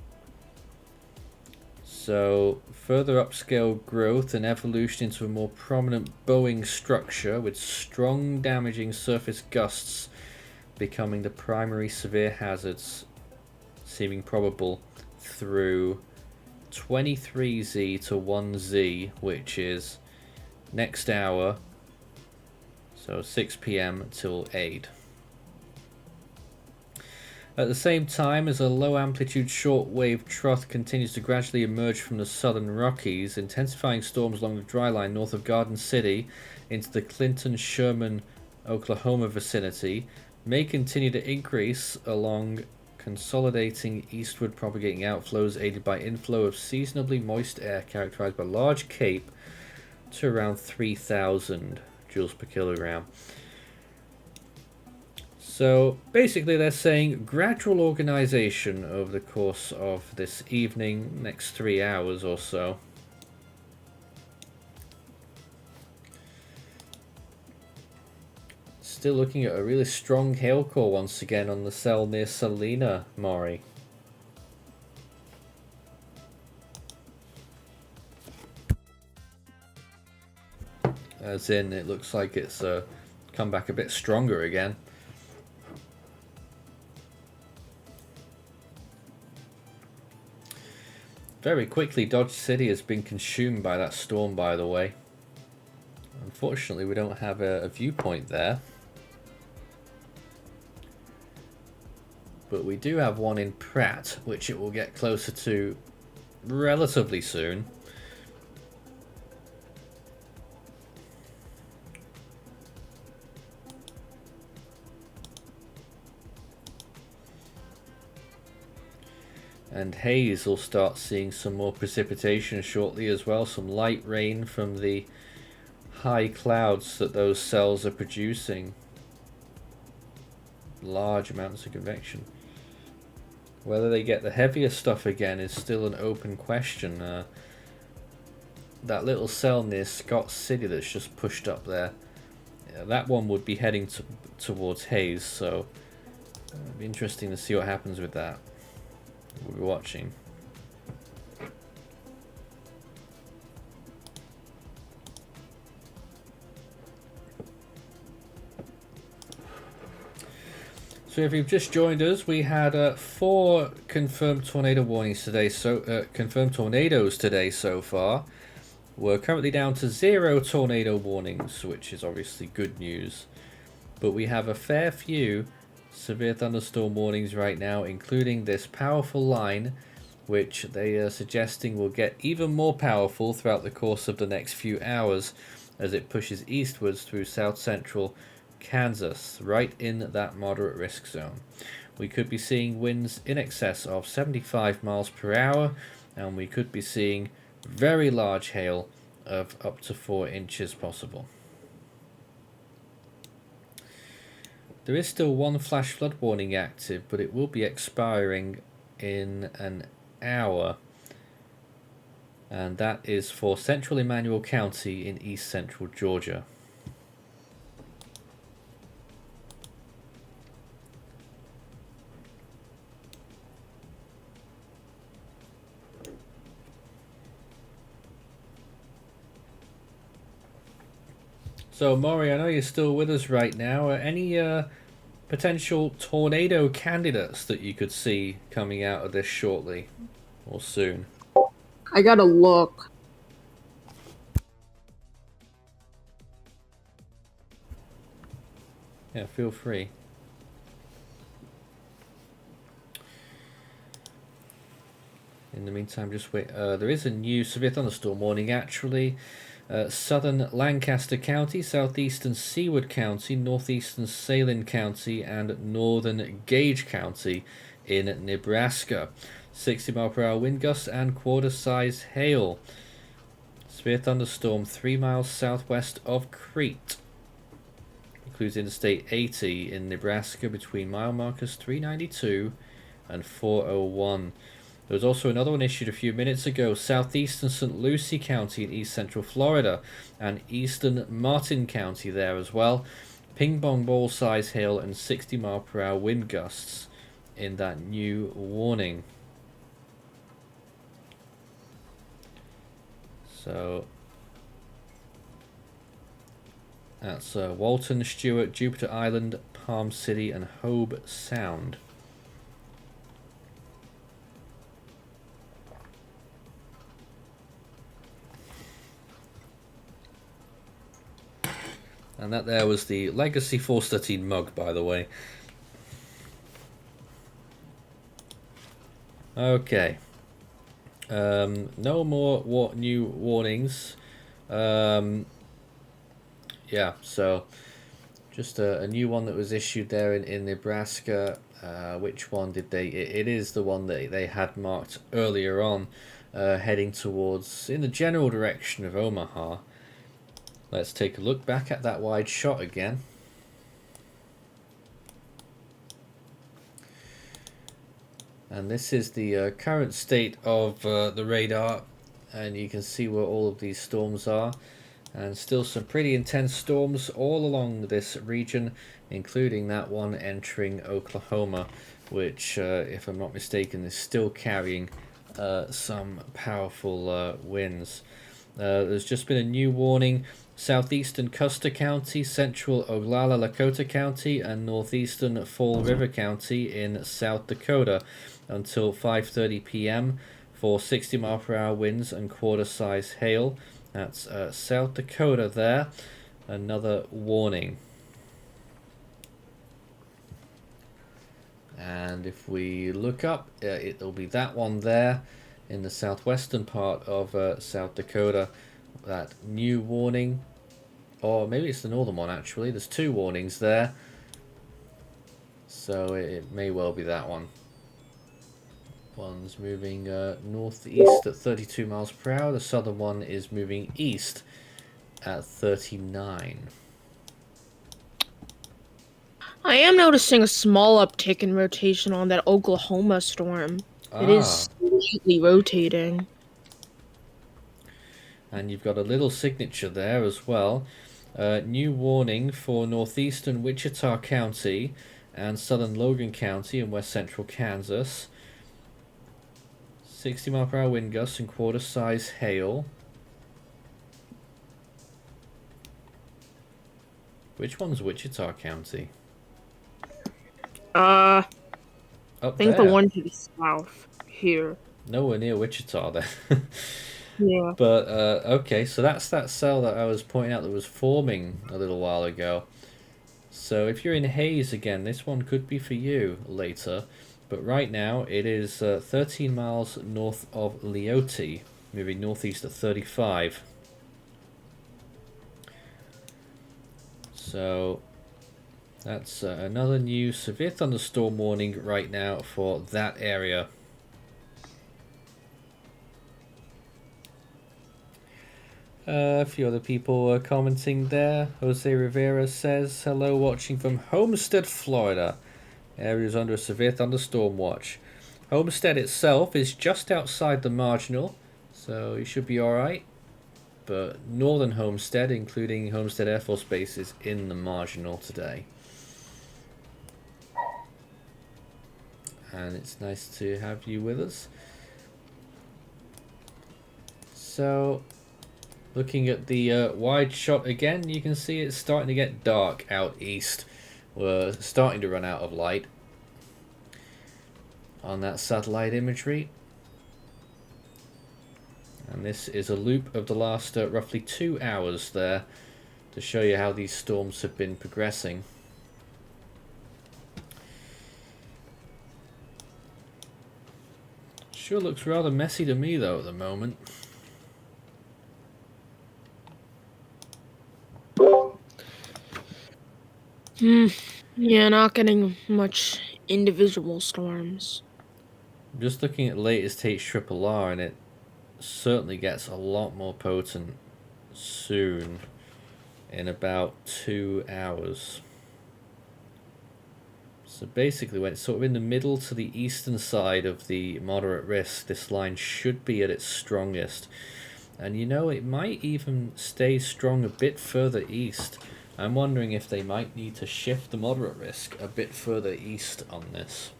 So, further upscale growth and evolution into a more prominent bowing structure with strong damaging surface gusts becoming the primary severe hazards, seeming probable through 23Z to 1Z, which is next hour, so 6 p.m. till 8. At the same time, as a low amplitude shortwave trough continues to gradually emerge from the southern Rockies, intensifying storms along the dry line north of Garden City into the Clinton-Sherman, Oklahoma vicinity may continue to increase along consolidating eastward propagating outflows aided by inflow of seasonably moist air characterized by large cape to around 3,000 joules per kilogram. So basically they're saying gradual organization over the course of this evening, next 3 hours or so. Still looking at a really strong hail core once again on the cell near Salina, Maury. As in, it looks like it's come back a bit stronger again. Very quickly, Dodge City has been consumed by that storm, by the way. Unfortunately, we don't have a viewpoint there. But we do have one in Pratt, which it will get closer to relatively soon. And Hayes will start seeing some more precipitation shortly as well. Some light rain from the high clouds that those cells are producing. Large amounts of convection. Whether they get the heavier stuff again is still an open question. That little cell near Scott City that's just pushed up there, that one would be heading towards Hayes, so it'll be interesting to see what happens with that. We'll be watching. So if you've just joined us, we had 4 confirmed tornado warnings today. Confirmed tornadoes today so far. We're currently down to 0 tornado warnings, which is obviously good news. But we have a fair few severe thunderstorm warnings right now, including this powerful line, which they are suggesting will get even more powerful throughout the course of the next few hours as it pushes eastwards through south central Kansas, right in that moderate risk zone. We could be seeing winds in excess of 75 miles per hour, and we could be seeing very large hail of up to 4 inches possible. There is still 1 flash flood warning active, but it will be expiring in an hour. And that is for central Emmanuel County in east central Georgia. So, Maury, I know you're still with us right now. Any potential tornado candidates that you could see coming out of this shortly or soon? I gotta look. Yeah, feel free. In the meantime, just wait. There is a new severe thunderstorm warning, actually. Southern Lancaster County, southeastern Seward County, northeastern Salem County, and northern Gage County in Nebraska. 60-mile-per-hour wind gusts and quarter-size hail. Severe thunderstorm 3 miles southwest of Crete. Includes Interstate 80 in Nebraska between mile markers 392 and 401. There was also another one issued a few minutes ago, southeastern St. Lucie County in east central Florida, and eastern Martin County there as well. Ping pong ball size hail and 60-mile-per-hour wind gusts in that new warning. So that's Walton, Stewart, Jupiter Island, Palm City, and Hobe Sound. And that there was the Legacy Force 13 mug, by the way. Okay. No more new warnings. Yeah, so just a new one that was issued there in Nebraska. Which one did they... It is the one that they had marked earlier on, heading towards, in the general direction of Omaha. Let's take a look back at that wide shot again. And this is the current state of the radar, and you can see where all of these storms are, and still some pretty intense storms all along this region, including that one entering Oklahoma, which if I'm not mistaken is still carrying some powerful winds. There's just been a new warning: southeastern Custer County, central Oglala Lakota County, and northeastern Fall River County in South Dakota until 5:30 p.m. for 60-mile-per-hour winds and quarter-size hail. That's South Dakota there. Another warning. And if we look up, it'll be that one there in the southwestern part of South Dakota. That new warning, or maybe it's the northern one actually. There's two warnings there, so it may well be that one. One's moving northeast at 32 miles per hour. The southern one is moving east at 39. I am noticing a small uptick in rotation on that Oklahoma storm. It is slightly rotating. And you've got a little signature there as well. New warning for northeastern Wichita County and southern Logan County in west central Kansas. 60-mile-per-hour wind gusts and quarter-size hail. Which one's Wichita County? I think there. the one to the south here. Nowhere near Wichita there. Yeah. But okay, so that's that cell that I was pointing out that was forming a little while ago. So if you're in haze again, this one could be for you later. But right now it is 13 miles north of Leote, moving northeast at 35. So that's another new severe thunderstorm warning right now for that area. A few other people commenting there. Jose Rivera says, hello, watching from Homestead, Florida. Areas under a severe thunderstorm watch. Homestead itself is just outside the marginal, so you should be alright. But northern Homestead, including Homestead Air Force Base, is in the marginal today. And it's nice to have you with us. So, looking at the wide shot again, you can see it's starting to get dark out east. We're starting to run out of light on that satellite imagery. And this is a loop of the last roughly 2 hours there to show you how these storms have been progressing. Sure looks rather messy to me though at the moment. Yeah, not getting much individual storms. I'm just looking at latest HRRR and it certainly gets a lot more potent soon, in about 2 hours. So basically when it's sort of in the middle to the eastern side of the moderate risk, this line should be at its strongest. And you know, it might even stay strong a bit further east. I'm wondering if they might need to shift the moderate risk a bit further east on this.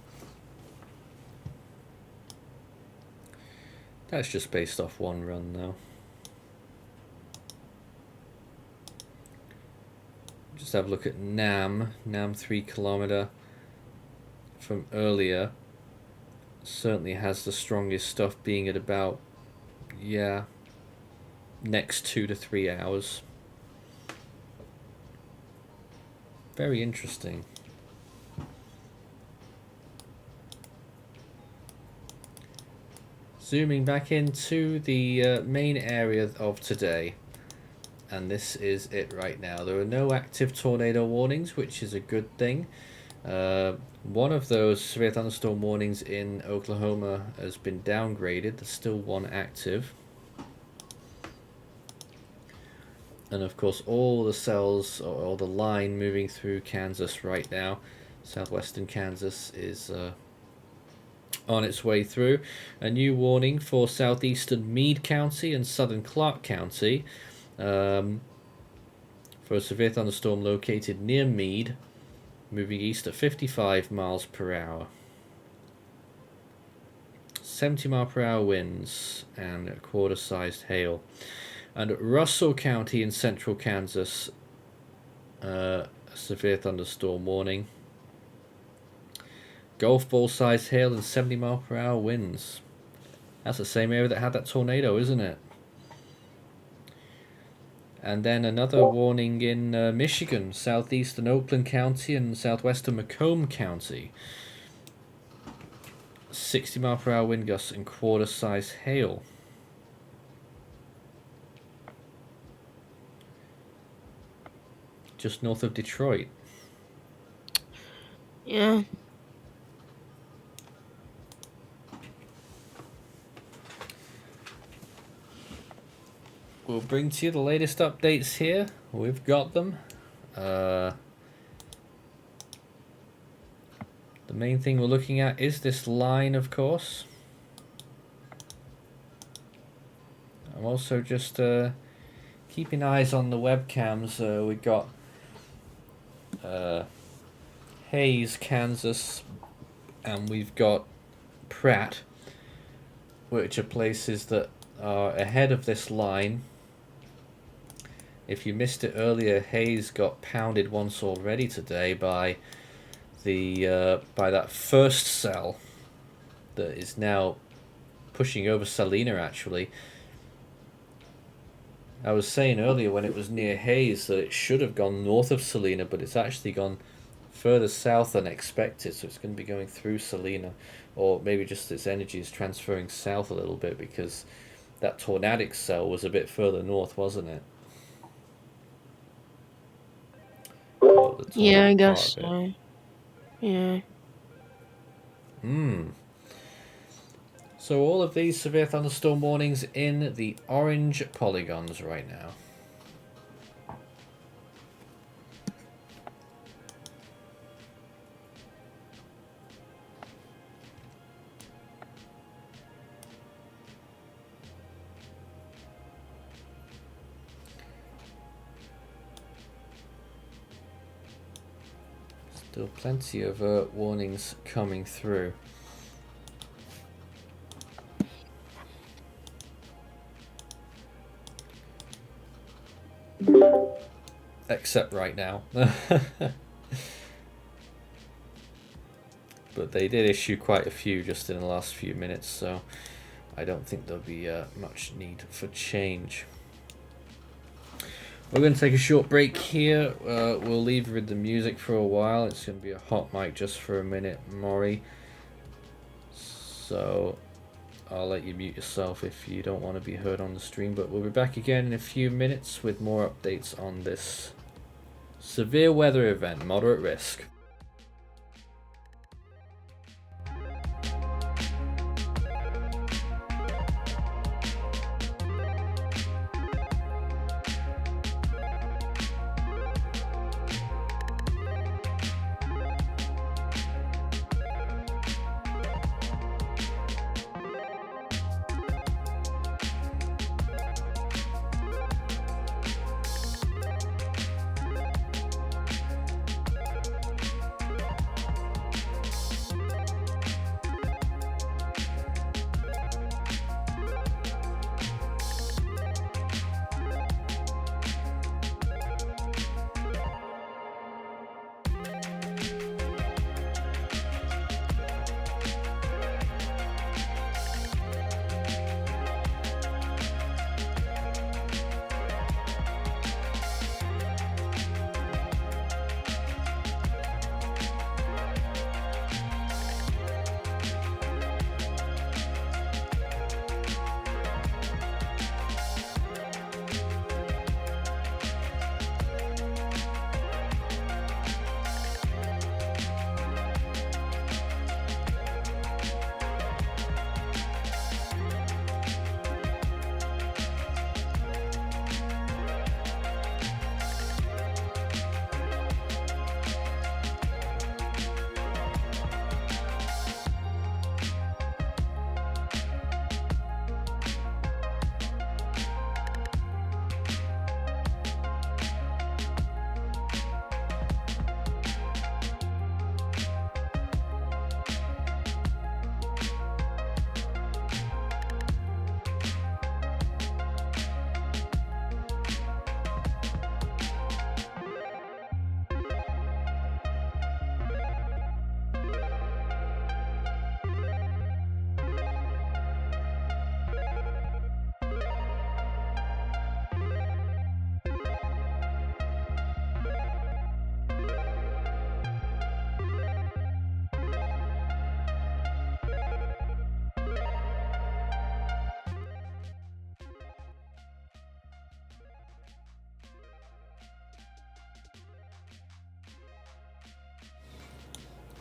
That's just based off one run though. Just have a look at Nam 3 kilometer from earlier. Certainly has the strongest stuff, being at about, yeah, next 2 to 3 hours. Very interesting. Zooming back into the main area of today, and this is it right now. There are no active tornado warnings, which is a good thing. One of those severe thunderstorm warnings in Oklahoma has been downgraded. There's still one active. And of course all the cells, or the line moving through Kansas right now, southwestern Kansas, is on its way through. A new warning for southeastern Meade County and southern Clark County for a severe thunderstorm located near Meade, moving east at 55 miles per hour. 70 mile per hour winds and a quarter-sized hail. And Russell County in central Kansas, a severe thunderstorm warning. Golf ball sized hail and 70 mile per hour winds. That's the same area that had that tornado, isn't it? And then another warning in Michigan, southeastern Oakland County and southwestern Macomb County. 60 mile per hour wind gusts and quarter-sized hail. Just north of Detroit. Yeah. We'll bring to you the latest updates here. We've got them. The main thing we're looking at is this line, of course. I'm also just keeping eyes on the webcams. We got Hayes, Kansas, and we've got Pratt, which are places that are ahead of this line. If you missed it earlier, Hayes got pounded once already today by the by that first cell that is now pushing over Salina. Actually, I was saying earlier when it was near Hayes that it should have gone north of Salina, but it's actually gone further south than expected, so it's going to be going through Salina, or maybe just its energy is transferring south a little bit because that Tornadic cell was a bit further north, wasn't it? Yeah, I guess so. Yeah. So all of these severe thunderstorm warnings in the orange polygons right now. Still plenty of warnings coming through. Except right now. But they did issue quite a few just in the last few minutes, so I don't think there'll be much need for change. We're going to take a short break here. We'll leave with the music for a while. It's going to be a hot mic just for a minute, Maury. So I'll let you mute yourself if you don't want to be heard on the stream, but we'll be back again in a few minutes with more updates on this severe weather event, moderate risk.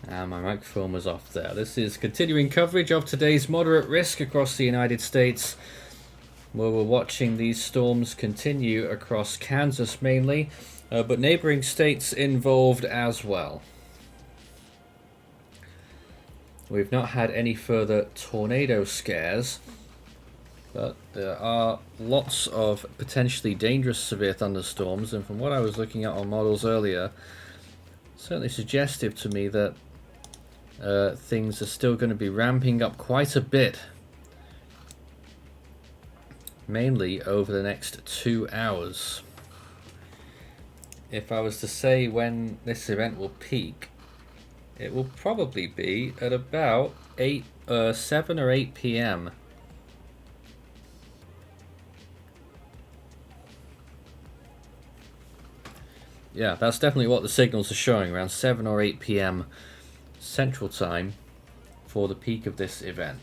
And my microphone was off there. This is continuing coverage of today's moderate risk across the United States, where we're watching these storms continue across Kansas mainly, but neighboring states involved as well. We've not had any further tornado scares, but there are lots of potentially dangerous severe thunderstorms, and from what I was looking at on models earlier, certainly suggestive to me that things are still going to be ramping up quite a bit, mainly over the next 2 hours. If I was to say when this event will peak, it will probably be at about 7 or 8 p.m. Yeah, that's definitely what the signals are showing, around 7 or 8 p.m. Central Time for the peak of this event.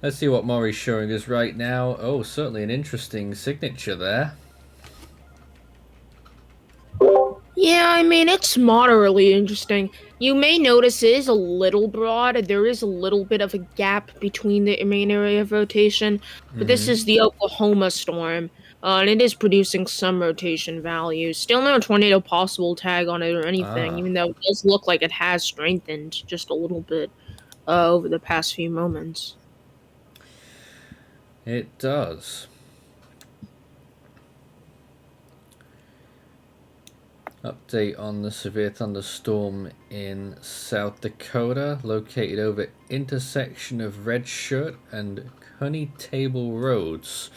Let's see what Maury's showing us right now. Oh, certainly an interesting signature there. Yeah, I mean, it's moderately interesting. You may notice it is a little broad. There is a little bit of a gap between the main area of rotation, but this is the Oklahoma storm, and it is producing some rotation values. Still no tornado possible tag on it or anything, even though it does look like it has strengthened just a little bit over the past few moments. It does. Update on the severe thunderstorm in South Dakota, located over intersection of Red Shirt and Honey Table Roads,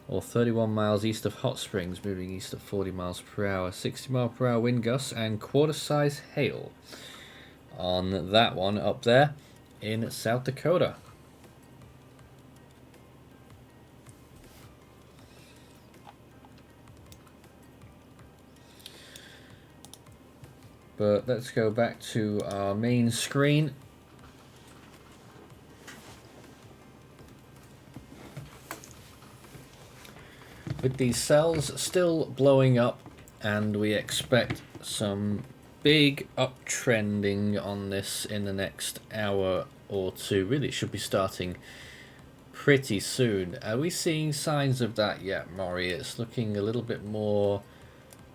or 31 miles east of Hot Springs, moving east at 40 miles per hour, 60 mile per hour wind gusts and quarter-size hail on that one up there in South Dakota. But let's go back to our main screen with these cells still blowing up, and we expect some big uptrending on this in the next hour or two. Really, it should be starting pretty soon. Are we seeing signs of that yet, Maury? It's looking a little bit more,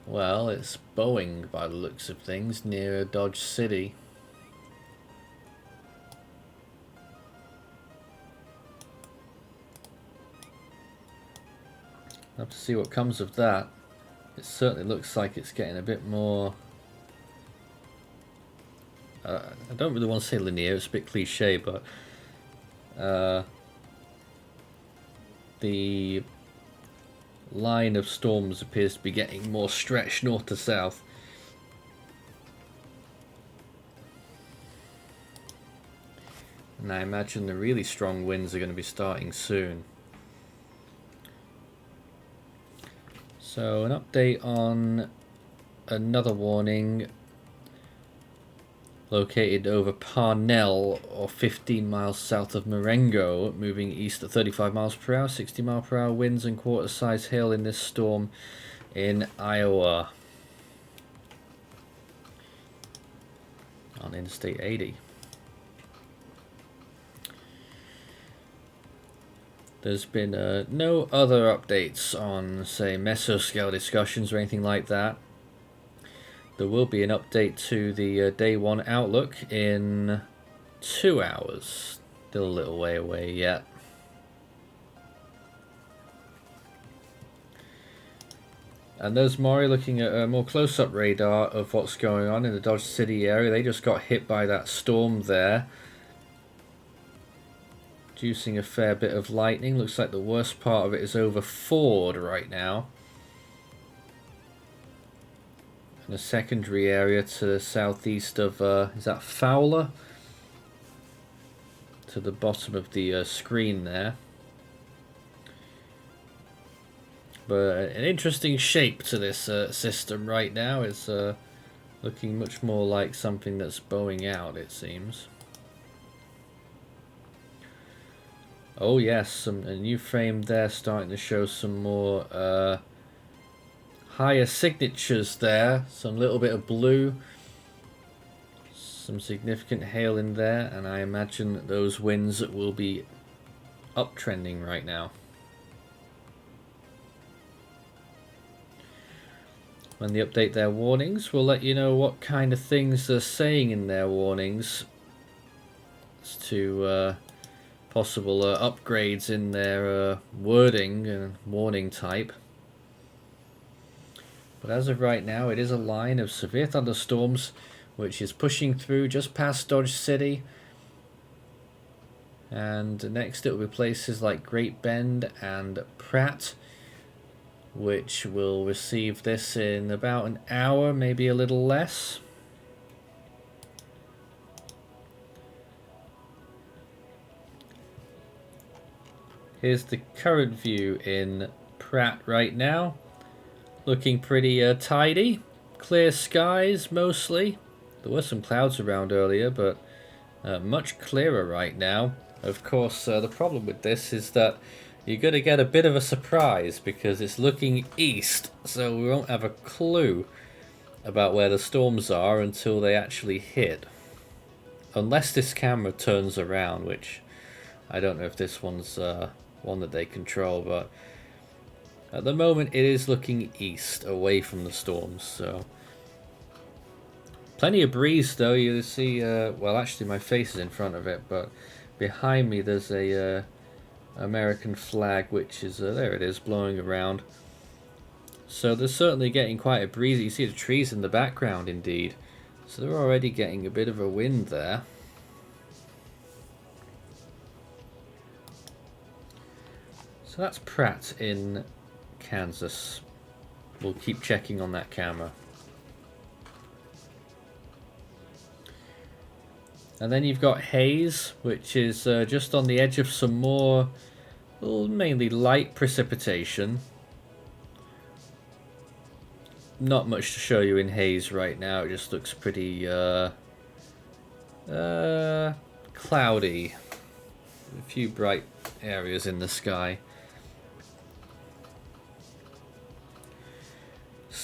well, it's bowing by the looks of things near Dodge City. I'll have to see what comes of that. It certainly looks like it's getting a bit more, I don't really want to say linear, it's a bit cliche, but the line of storms appears to be getting more stretched north to south. And I imagine the really strong winds are going to be starting soon. So an update on another warning located over Parnell, or 15 miles south of Marengo, moving east at 35 miles per hour, 60 mile per hour winds and quarter-size hail in this storm in Iowa on Interstate 80. There's been no other updates on, say, mesoscale discussions or anything like that. There will be an update to the Day 1 Outlook in 2 hours. Still a little way away yet. And there's Maury looking at a more close-up radar of what's going on in the Dodge City area. They just got hit by that storm there, producing a fair bit of lightning. Looks like the worst part of it is over Ford right now. And a secondary area to the southeast of, is that Fowler? To the bottom of the screen there. But an interesting shape to this system right now. It's looking much more like something that's bowing out, it seems. Oh yes, a new frame there starting to show some more higher signatures there. Some little bit of blue. Some significant hail in there, and I imagine that those winds will be uptrending right now. When they update their warnings, we'll let you know what kind of things they're saying in their warnings as to possible upgrades in their wording and warning type. But as of right now, it is a line of severe thunderstorms which is pushing through just past Dodge City. And next it will be places like Great Bend and Pratt, which will receive this in about an hour, maybe a little less. Here's the current view in Pratt right now. Looking pretty tidy. Clear skies mostly. There were some clouds around earlier, but much clearer right now. Of course, the problem with this is that you're going to get a bit of a surprise because it's looking east, so we won't have a clue about where the storms are until they actually hit. Unless this camera turns around, which I don't know if this one's one that they control, but at the moment it is looking east, away from the storms, so... Plenty of breeze though. You see, well actually my face is in front of it, but behind me there's a American flag which is, there it is, blowing around. So they're certainly getting quite a breeze. You see the trees in the background indeed. So they're already getting a bit of a wind there. So that's Pratt in Kansas. We'll keep checking on that camera. And then you've got haze, which is just on the edge of some more, well, mainly light precipitation. Not much to show you in haze right now. It just looks pretty cloudy. A few bright areas in the sky.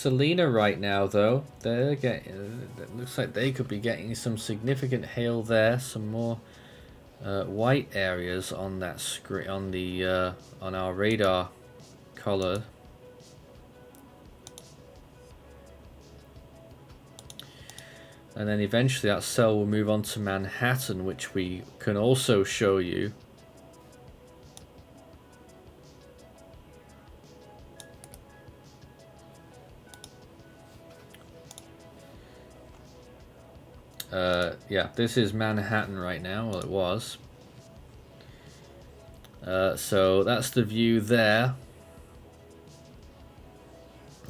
Selena right now, though, they're getting. It looks like they could be getting some significant hail there. Some more white areas on that screen, on our radar color. And then eventually that cell will move on to Manhattan, which we can also show you. Yeah, this is Manhattan right now. Well, it was. So that's the view there.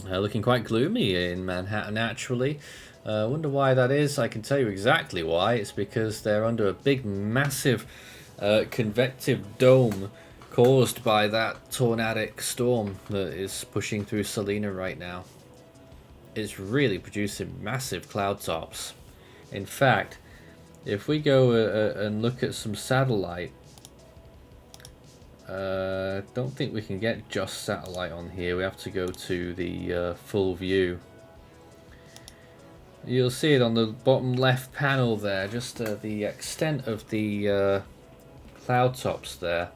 Looking quite gloomy in Manhattan, actually. I wonder why that is. I can tell you exactly why. It's because they're under a big, massive convective dome caused by that tornadic storm that is pushing through Selena right now. It's really producing massive cloud tops. In fact, if we go and look at some satellite, don't think we can get just satellite on here. We have to go to the full view. You'll see it on the bottom left panel there, just the extent of the cloud tops there.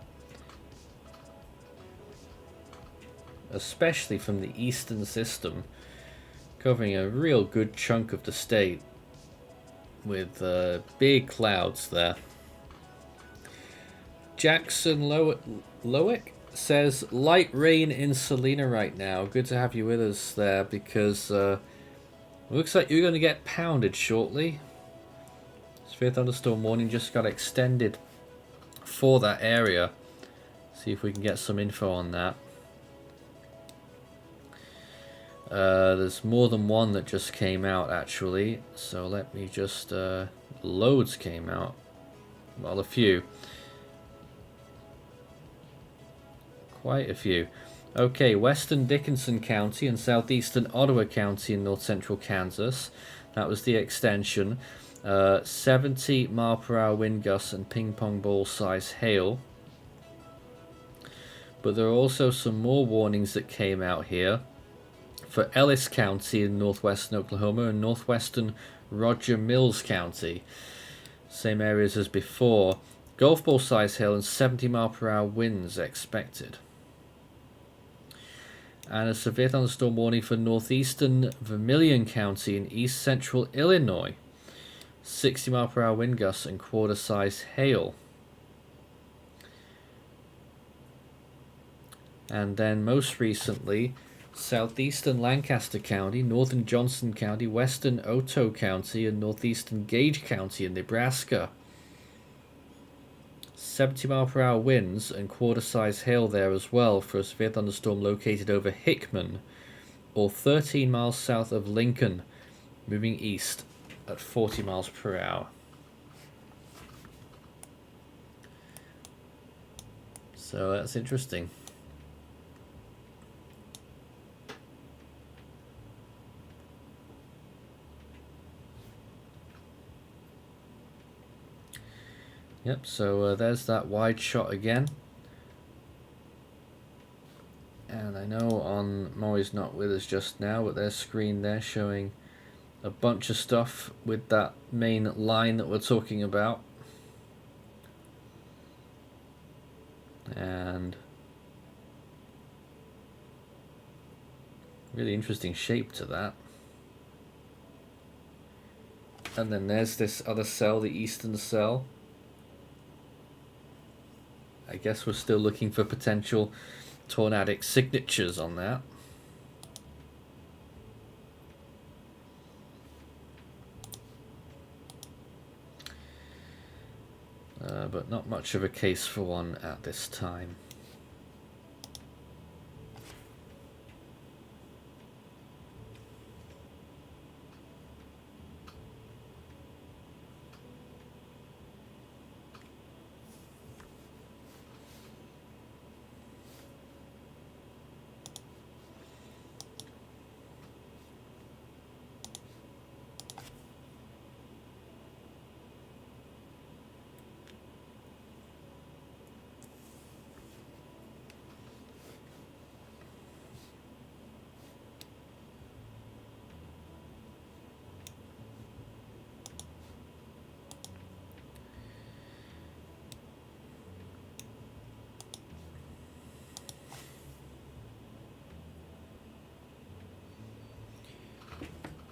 Especially from the eastern system, covering a real good chunk of the state with big clouds there. Jackson Lowick says, light rain in Selena right now. Good to have you with us there, because looks like you're going to get pounded shortly. Severe thunderstorm warning just got extended for that area. See if we can get some info on that. There's more than one that just came out, actually. So let me just... loads came out. Well, a few. Quite a few. Okay, western Dickinson County and southeastern Ottawa County in north central Kansas. That was the extension. 70 mile per hour wind gusts and ping pong ball size hail. But there are also some more warnings that came out here for Ellis County in northwestern Oklahoma and northwestern Roger Mills County. Same areas as before. Golf ball size hail and 70 mile per hour winds expected. And a severe thunderstorm warning for northeastern Vermilion County in east central Illinois. 60 mile per hour wind gusts and quarter size hail. And then most recently, southeastern Lancaster County, northern Johnson County, western Otoe County, and northeastern Gage County in Nebraska. 70 mile per hour winds and quarter size hail there as well for a severe thunderstorm located over Hickman, or 13 miles south of Lincoln, moving east at 40 miles per hour. So that's interesting. Yep, so there's that wide shot again. And I know Maury's not with us just now, but their screen there showing a bunch of stuff with that main line that we're talking about. And really interesting shape to that. And then there's this other cell, the eastern cell. I guess we're still looking for potential tornadic signatures on that. But not much of a case for one at this time.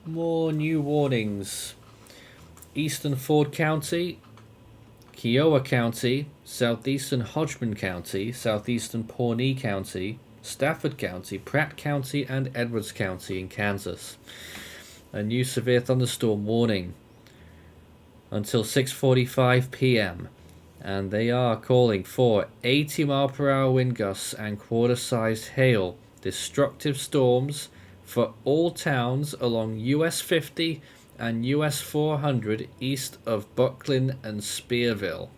More new warnings. Eastern Ford County, Kiowa County, southeastern Hodgman County, southeastern Pawnee County, Stafford County, Pratt County, and Edwards County in Kansas. A new severe thunderstorm warning until 6:45 p.m. And they are calling for 80-mile-per-hour wind gusts and quarter-sized hail, destructive storms for all towns along US 50 and US 400 east of Bucklin and Spearville.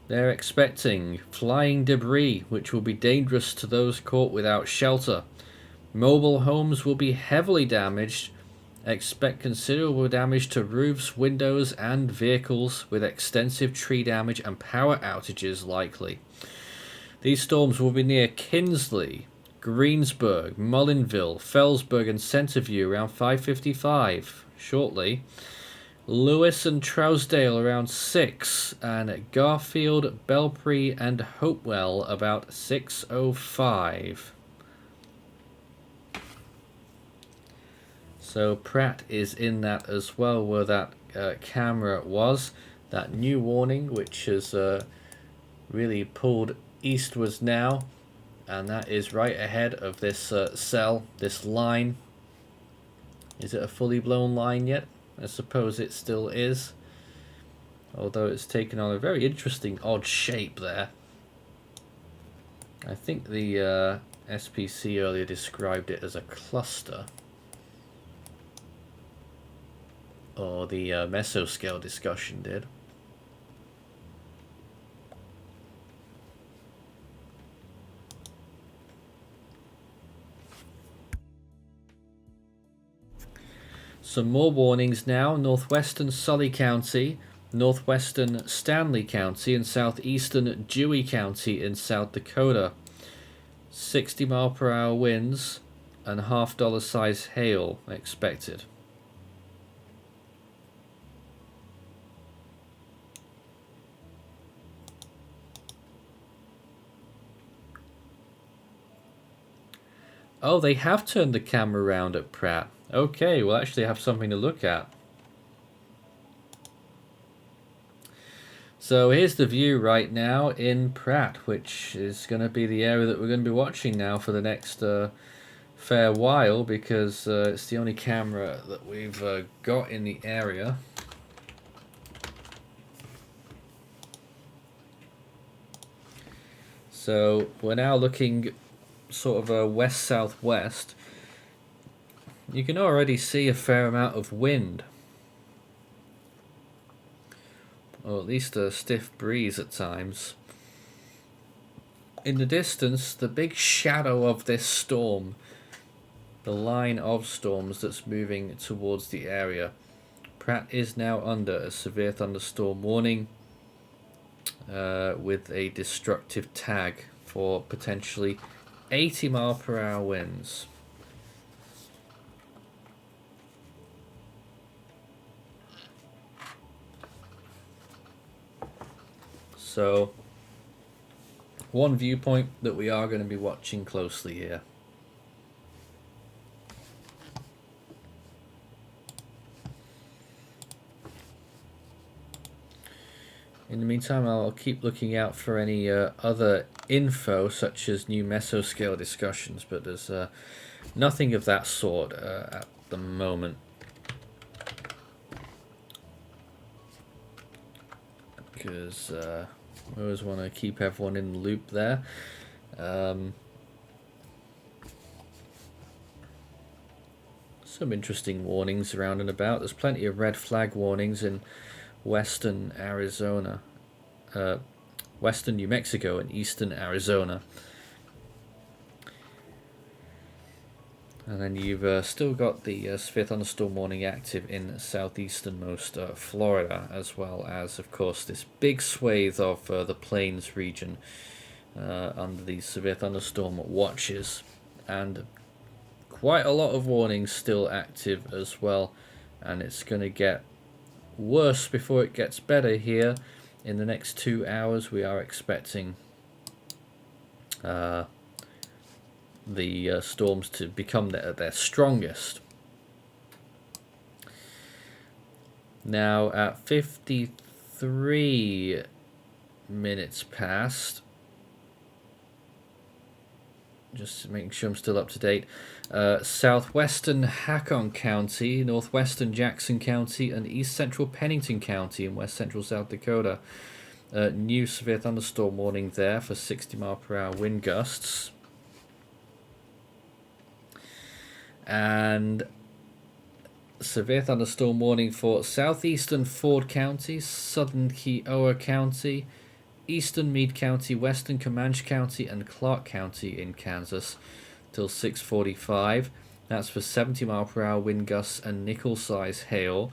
They're expecting flying debris, which will be dangerous to those caught without shelter. Mobile homes will be heavily damaged. Expect considerable damage to roofs, windows, and vehicles, with extensive tree damage and power outages likely. These storms will be near Kinsley, Greensburg, Mullinville, Fellsburg, and Centerview around 5:55 shortly. Lewis and Trousdale around 6, and Garfield, Belpre, and Hopewell about 6:05. So Pratt is in that as well, where that camera was. That new warning, which has really pulled eastwards now, and that is right ahead of this cell, this line. Is it a fully blown line yet? I suppose it still is, although it's taken on a very interesting odd shape there. I think the SPC earlier described it as a cluster, or the mesoscale discussion did. Some more warnings now. Northwestern Sully County, northwestern Stanley County, and southeastern Dewey County in South Dakota. 60-mile-per-hour winds and $half size hail expected. Oh, they have turned the camera around at Pratt. Okay, we'll actually have something to look at. So here's the view right now in Pratt, which is going to be the area that we're going to be watching now for the next fair while, because it's the only camera that we've got in the area. So we're now looking sort of west-southwest. You can already see a fair amount of wind, or at least a stiff breeze at times. In the distance, the big shadow of this storm, the line of storms that's moving towards the area. Pratt is now under a severe thunderstorm warning with a destructive tag for potentially 80-mile-per-hour winds. So, one viewpoint that we are going to be watching closely here. In the meantime, I'll keep looking out for any other info, such as new mesoscale discussions, but there's nothing of that sort at the moment. Because I always want to keep everyone in the loop there. Some interesting warnings around and about. There's plenty of red flag warnings in western Arizona, western New Mexico, and eastern Arizona. And then you've still got the severe thunderstorm warning active in southeasternmost Florida, as well as, of course, this big swathe of the Plains region under these severe thunderstorm watches. And quite a lot of warnings still active as well. And it's going to get worse before it gets better here. In the next 2 hours, we are expecting the storms to become their strongest. Now at 53 minutes past, just making sure I'm still up to date, southwestern Hakon County, northwestern Jackson County, and east central Pennington County in west central South Dakota. New severe thunderstorm warning there for 60-mile-per-hour wind gusts. And severe thunderstorm warning for southeastern Ford County, southern Kiowa County, eastern Meade County, western Comanche County, and Clark County in Kansas till 6:45. That's for 70-mile-per-hour wind gusts and nickel-size hail.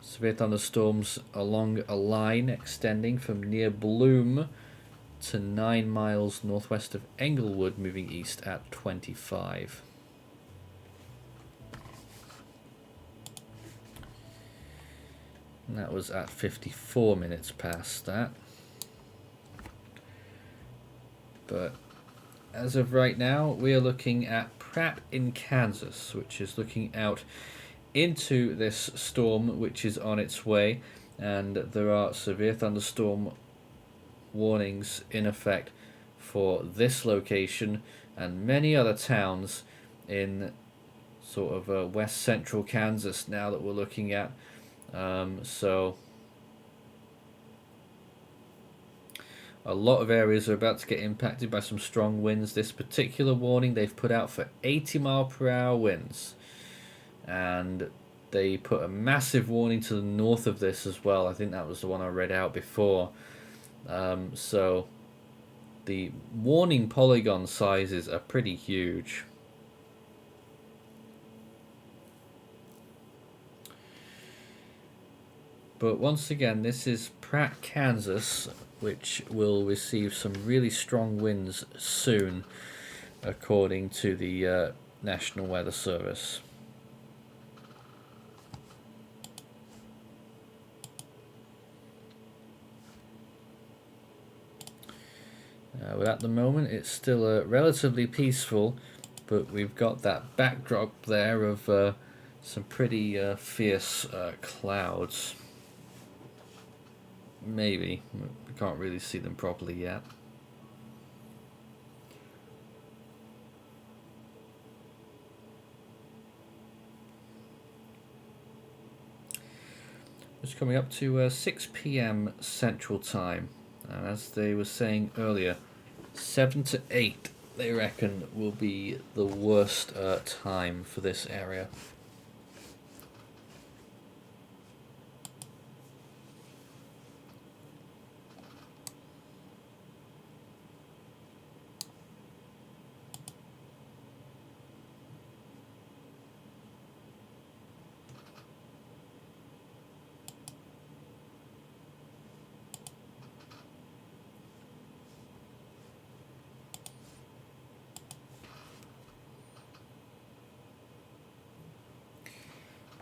Severe thunderstorms along a line extending from near Bloom to 9 miles northwest of Englewood, moving east at 25. And that was at 54 minutes past that. But as of right now, we are looking at Pratt in Kansas, which is looking out into this storm which is on its way, and there are severe thunderstorm warnings in effect for this location and many other towns in sort of west central Kansas now that we're looking at. So a lot of areas are about to get impacted by some strong winds. This particular warning they've put out for 80-mile-per-hour winds, and they put a massive warning to the north of this as well. I think that was the one I read out before. So the warning polygon sizes are pretty huge. But once again, this is Pratt, Kansas, which will receive some really strong winds soon, according to the National Weather Service. But at the moment, it's still relatively peaceful, but we've got that backdrop there of some pretty fierce clouds. Maybe. We can't really see them properly yet. It's coming up to 6 p.m. Central Time. And as they were saying earlier, 7 to 8, they reckon, will be the worst time for this area.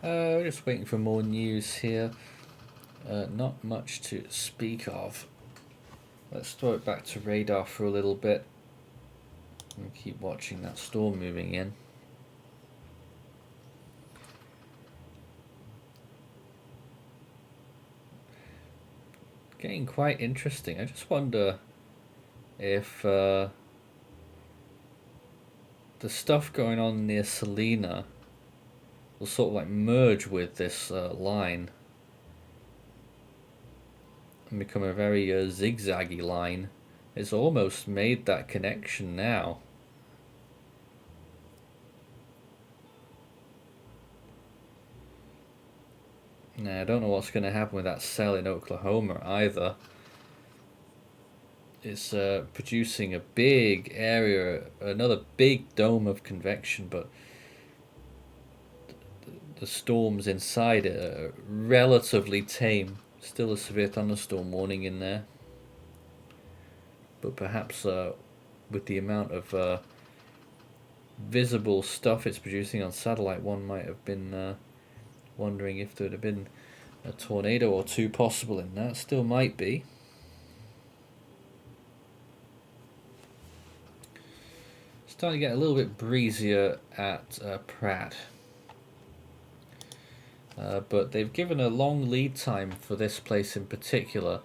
We're just waiting for more news here. Not much to speak of. Let's throw it back to radar for a little bit and keep watching that storm moving in. Getting quite interesting. I just wonder if the stuff going on near Salina will sort of like merge with this line and become a very zigzaggy line. It's almost made that connection now. Now, I don't know what's going to happen with that cell in Oklahoma either. It's producing a big area, another big dome of convection, but the storms inside it are relatively tame. Still a severe thunderstorm warning in there. But perhaps with the amount of visible stuff it's producing on satellite, one might have been wondering if there would have been a tornado or two possible in that. Still might be. Starting to get a little bit breezier at Pratt. But they've given a long lead time for this place in particular.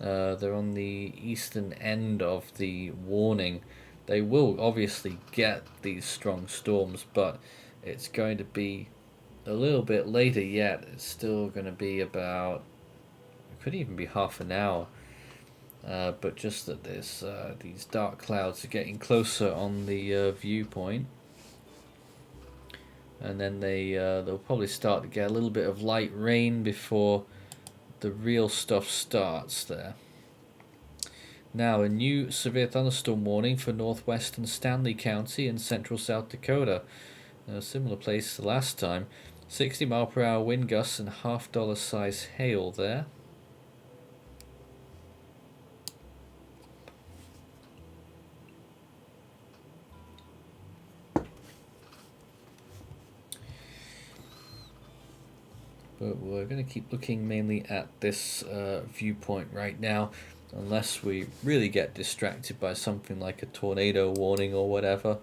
They're on the eastern end of the warning. They will obviously get these strong storms, but it's going to be a little bit later yet. It's still going to be about, it could even be half an hour. But just that there's these dark clouds are getting closer on the viewpoint. And then they'll probably start to get a little bit of light rain before the real stuff starts there. Now, a new severe thunderstorm warning for northwestern Stanley County in central South Dakota. A similar place to last time. 60-mile-per-hour wind gusts and $half size hail there. But we're going to keep looking mainly at this viewpoint right now, unless we really get distracted by something like a tornado warning or whatever.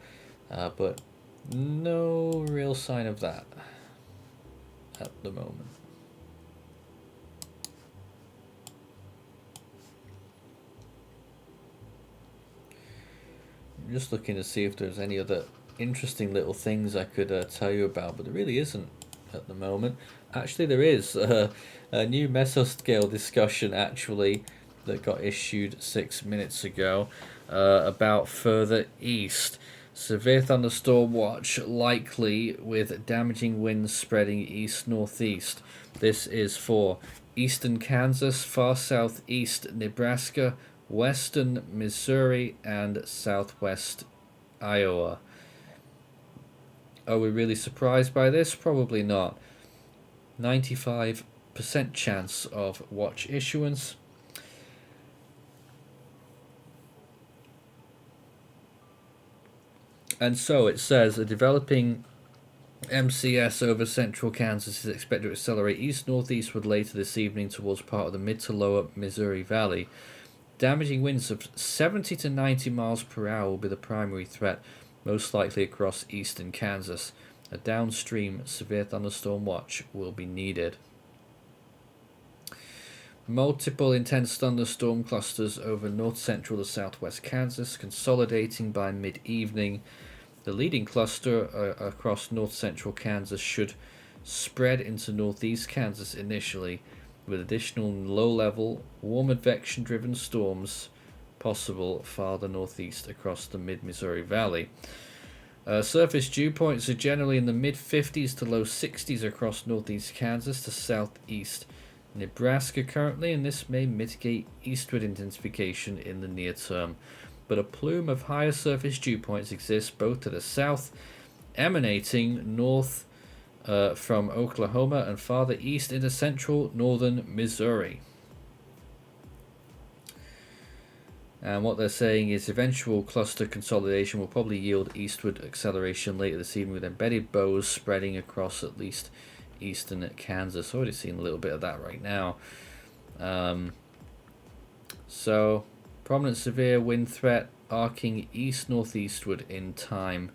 But no real sign of that at the moment. I'm just looking to see if there's any other interesting little things I could tell you about, but there really isn't at the moment. Actually, there is a new mesoscale discussion actually that got issued 6 minutes ago about further east. Severe thunderstorm watch likely with damaging winds spreading east-northeast. This is for eastern Kansas, far southeast Nebraska, western Missouri, and southwest Iowa. Are we really surprised by this? Probably not. 95% chance of watch issuance. And so it says a developing MCS over central Kansas is expected to accelerate east-northeastward later this evening towards part of the mid to lower Missouri Valley. Damaging winds of 70 to 90 miles per hour will be the primary threat, most likely across eastern Kansas. A downstream severe thunderstorm watch will be needed. Multiple intense thunderstorm clusters over north central to southwest Kansas, consolidating by mid-evening. The leading cluster across north central Kansas should spread into northeast Kansas initially, with additional low-level, warm advection-driven storms possible farther northeast across the mid-Missouri Valley. Surface dew points are generally in the mid-50s to low 60s across northeast Kansas to southeast Nebraska currently, and this may mitigate eastward intensification in the near term. But a plume of higher surface dew points exists both to the south, emanating north from Oklahoma and farther east into central northern Missouri. And what they're saying is eventual cluster consolidation will probably yield eastward acceleration later this evening, with embedded bows spreading across at least eastern Kansas. Already seeing a little bit of that right now. So, prominent severe wind threat arcing east-northeastward in time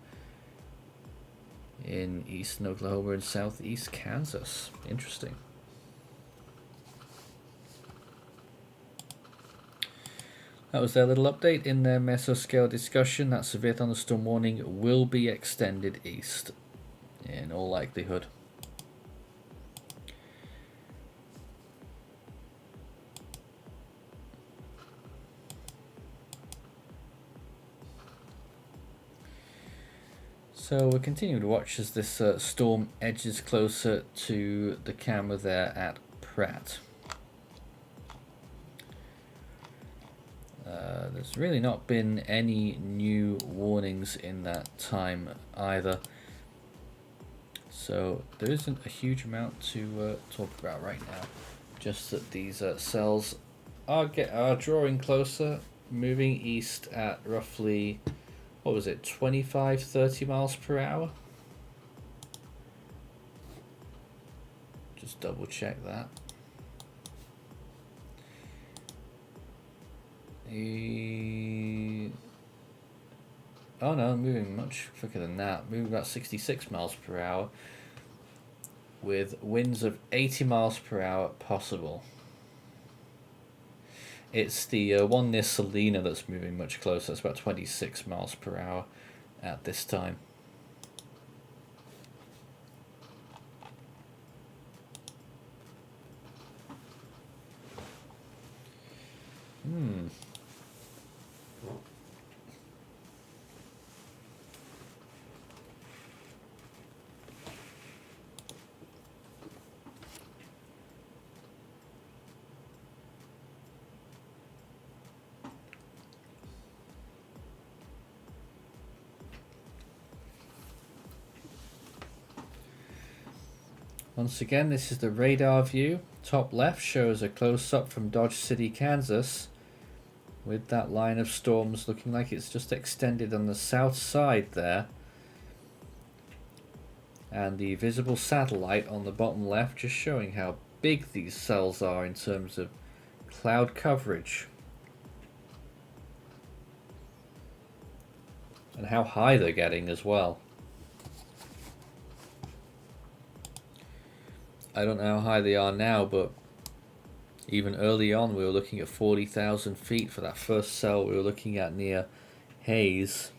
in eastern Oklahoma and southeast Kansas. Interesting. That was their little update in their mesoscale discussion. That severe thunderstorm warning will be extended east, in all likelihood. So we're continuing to watch as this storm edges closer to the camera there at Pratt. There's really not been any new warnings in that time either. So there isn't a huge amount to talk about right now. Just that these cells are drawing closer, moving east at roughly, what was it, 25, 30 miles per hour? Just double check that. Oh no, moving much quicker than that. Moving about 66 miles per hour. With winds of 80 miles per hour possible. It's the one near Salina that's moving much closer. It's about 26 miles per hour at this time. Once again, this is the radar view. Top left shows a close-up from Dodge City, Kansas, with that line of storms looking like it's just extended on the south side there. And the visible satellite on the bottom left just showing how big these cells are in terms of cloud coverage. And how high they're getting as well. I don't know how high they are now, but even early on we were looking at 40,000 feet for that first cell we were looking at near Hayes.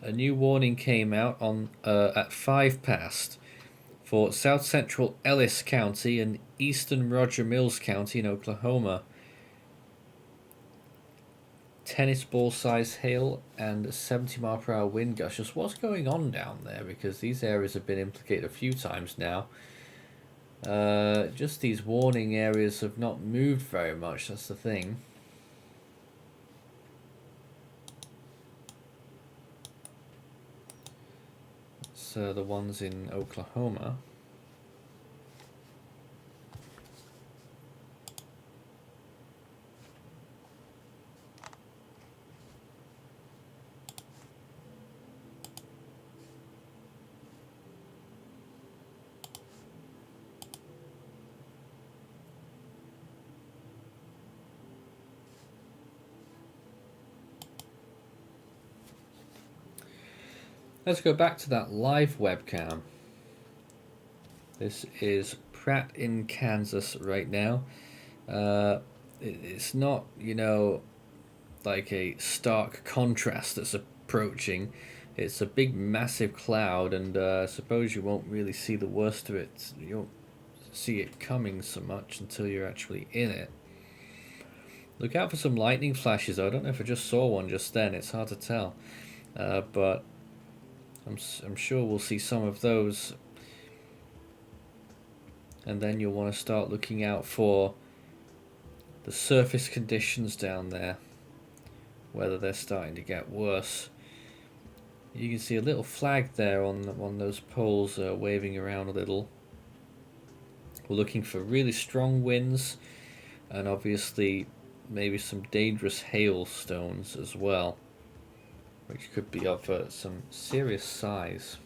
A new warning came out on at 5 past for south central Ellis County and eastern Roger Mills County in Oklahoma. Tennis ball size hail and 70 mile per hour wind gushes. What's going on down there? Because these areas have been implicated a few times now. Just these warning areas have not moved very much. That's the thing. So the ones in Oklahoma. Let's go back to that live webcam. This is Pratt in Kansas right now. It's not, you know, like a stark contrast that's approaching. It's a big massive cloud, and I suppose you won't really see the worst of it. You won't see it coming so much until you're actually in it. Look out for some lightning flashes. I don't know if I just saw one just then. It's hard to tell, but I'm sure we'll see some of those. And then you'll want to start looking out for the surface conditions down there, whether they're starting to get worse. You can see a little flag there on those poles waving around a little. We're looking for really strong winds, and obviously maybe some dangerous hailstones as well, which could be of some serious size.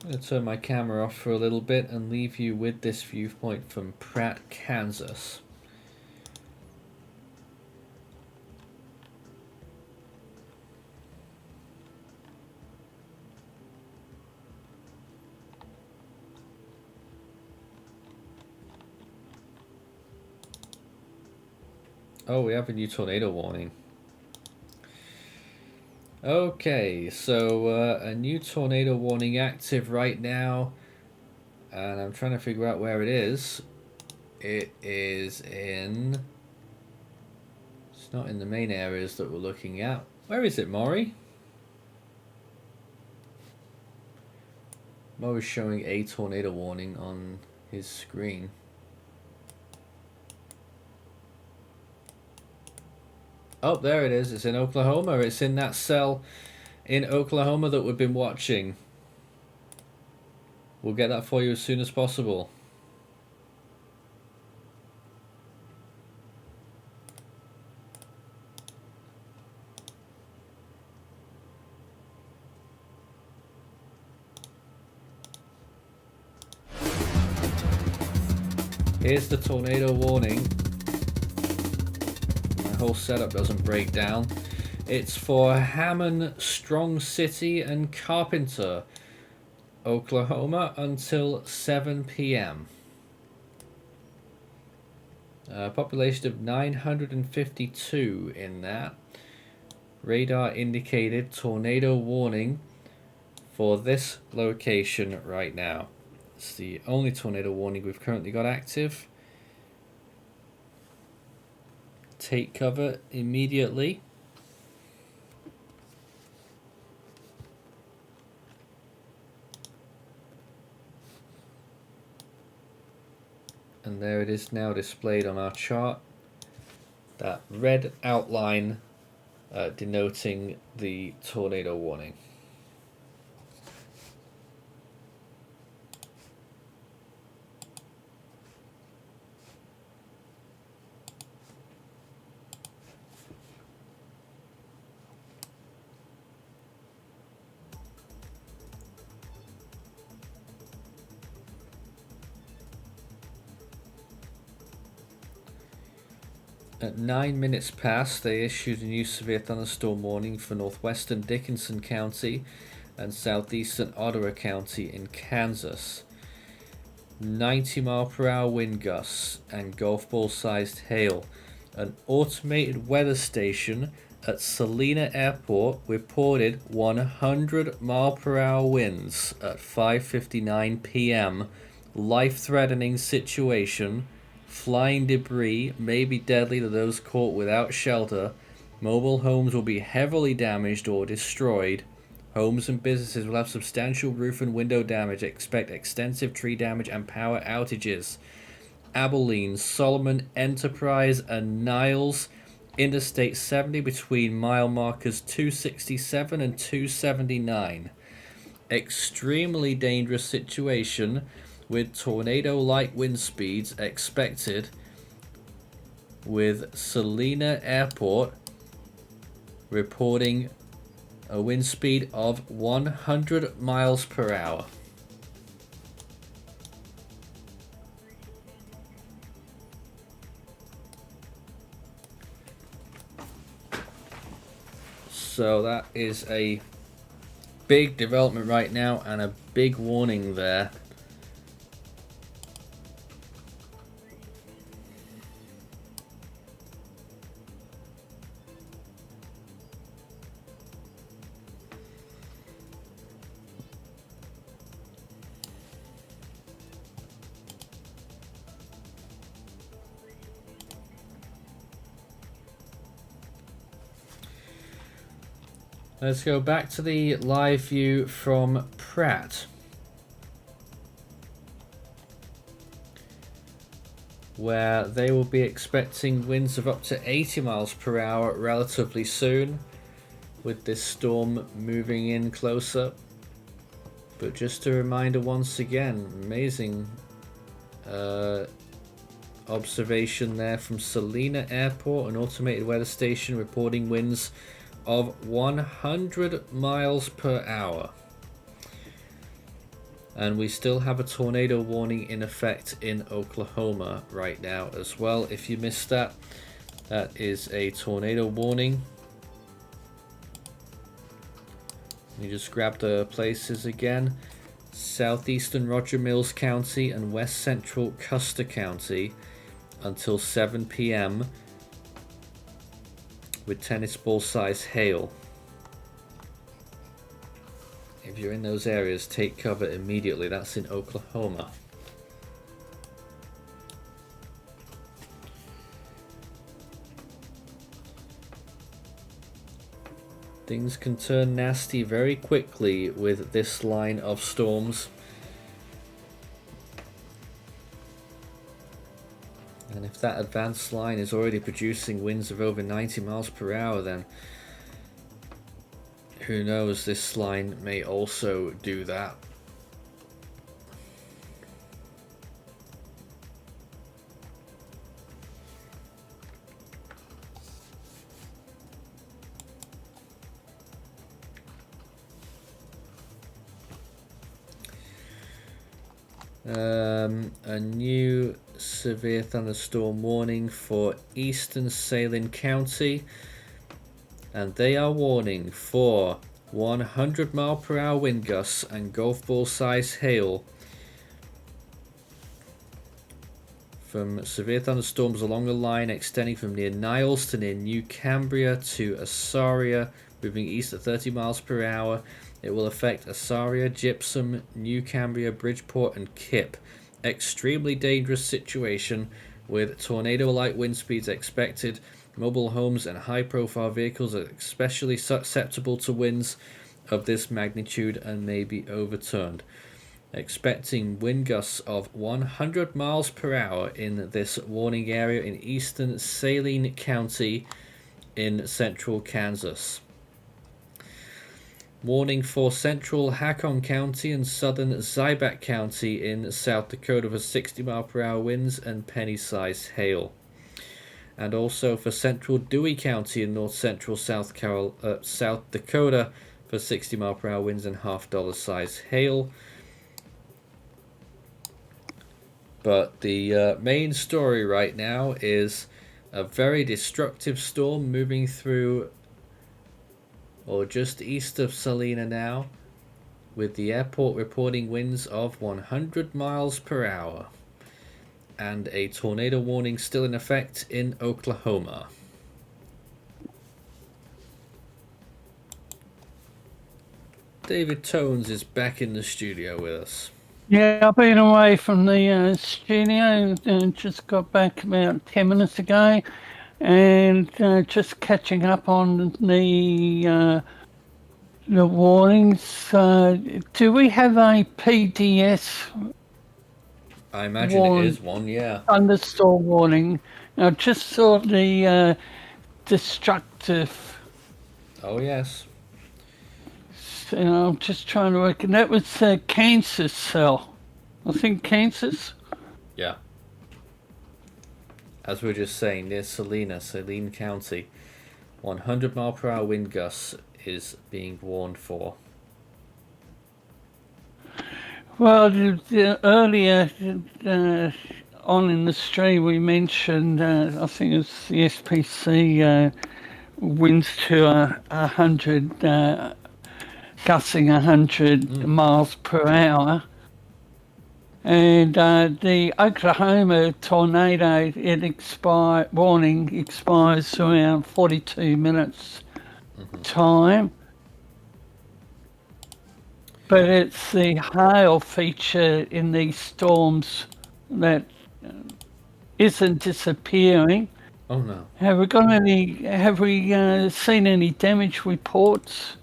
I'm going to turn my camera off for a little bit and leave you with this viewpoint from Pratt, Kansas. Oh, we have a new tornado warning. Okay, so a new tornado warning active right now, and I'm trying to figure out where it is. It is in... It's not in the main areas that we're looking at. Where is it, Maury? Maury's showing a tornado warning on his screen. Oh, there it is. It's in Oklahoma. It's in that cell in Oklahoma that we've been watching. We'll get that for you as soon as possible. Here's the tornado warning. whole setup doesn't break down. It's for Hammond, Strong City, and Carpenter, Oklahoma, until 7 p.m. Population of 952 in that. Radar indicated tornado warning for this location right now. It's the only tornado warning we've currently got active. Take cover immediately. And there it is now displayed on our chart. That red outline denoting the tornado warning. At 9 minutes past, they issued a new severe thunderstorm warning for northwestern Dickinson County and southeastern Ottawa County in Kansas. 90-mile-per-hour wind gusts and golf ball-sized hail. An automated weather station at Salina Airport reported 100-mile-per-hour winds at 5:59 p.m. Life-threatening situation. Flying debris may be deadly to those caught without shelter. Mobile homes will be heavily damaged or destroyed. Homes and businesses will have substantial roof and window damage. Expect extensive tree damage and power outages. Abilene, Solomon, Enterprise, and Niles. Interstate 70 between mile markers 267 and 279. Extremely dangerous situation with tornado-like wind speeds expected, with Salina Airport reporting a wind speed of 100 miles per hour. So that is a big development right now and a big warning there. Let's go back to the live view from Pratt, where they will be expecting winds of up to 80 miles per hour relatively soon, with this storm moving in closer. But just a reminder once again, amazing observation there from Salina Airport, an automated weather station reporting winds of 100 miles per hour. And we still have a tornado warning in effect in Oklahoma right now as well. If you missed that, that is a tornado warning. You just grab the places again. Southeastern Roger Mills County and west central Custer County until 7 p.m. with tennis ball size hail. If you're in those areas, take cover immediately. That's in Oklahoma. Things can turn nasty very quickly with this line of storms. And if that advanced line is already producing winds of over 90 miles per hour, then who knows, this line may also do that. A new severe thunderstorm warning for eastern Salem County, and they are warning for 100-mile-per-hour wind gusts and golf ball size hail from severe thunderstorms along the line extending from near Niles to near New Cambria to Asaria, moving east at 30 miles per hour. It will affect Asaria, Gypsum, New Cambria, Bridgeport, and Kip. Extremely dangerous situation with tornado-like wind speeds expected. Mobile homes and high-profile vehicles are especially susceptible to winds of this magnitude and may be overturned. Expecting wind gusts of 100 miles per hour in this warning area in eastern Saline County in central Kansas. Warning for central Hakon County and southern Zibac County in South Dakota for 60 mile per hour winds and penny-sized hail. And also for central Dewey County in north central South Dakota for 60 mile per hour winds and $half size hail. But the main story right now is a very destructive storm moving through or just east of Salina now, with the airport reporting winds of 100 miles per hour and a tornado warning still in effect in Oklahoma. David Tones is back in the studio with us. Yeah, I've been away from the studio and just got back about 10 minutes ago, and just catching up on the warnings. Do we have a PDS? I imagine it is one, yeah. Thunderstorm warning. I just saw the destructive. Oh yes. So I'm just trying to work, and that was Kansas cell. I think Kansas. Yeah. As we were just saying, near Saline County, 100 mile per hour wind gusts is being warned for. Well, earlier on in the stream we mentioned, I think it was the SPC winds to 100, gusting 100 miles per hour. And the Oklahoma tornado, warning expires around 42 minutes time. But it's the hail feature in these storms that isn't disappearing. Oh no. Have we seen any damage reports?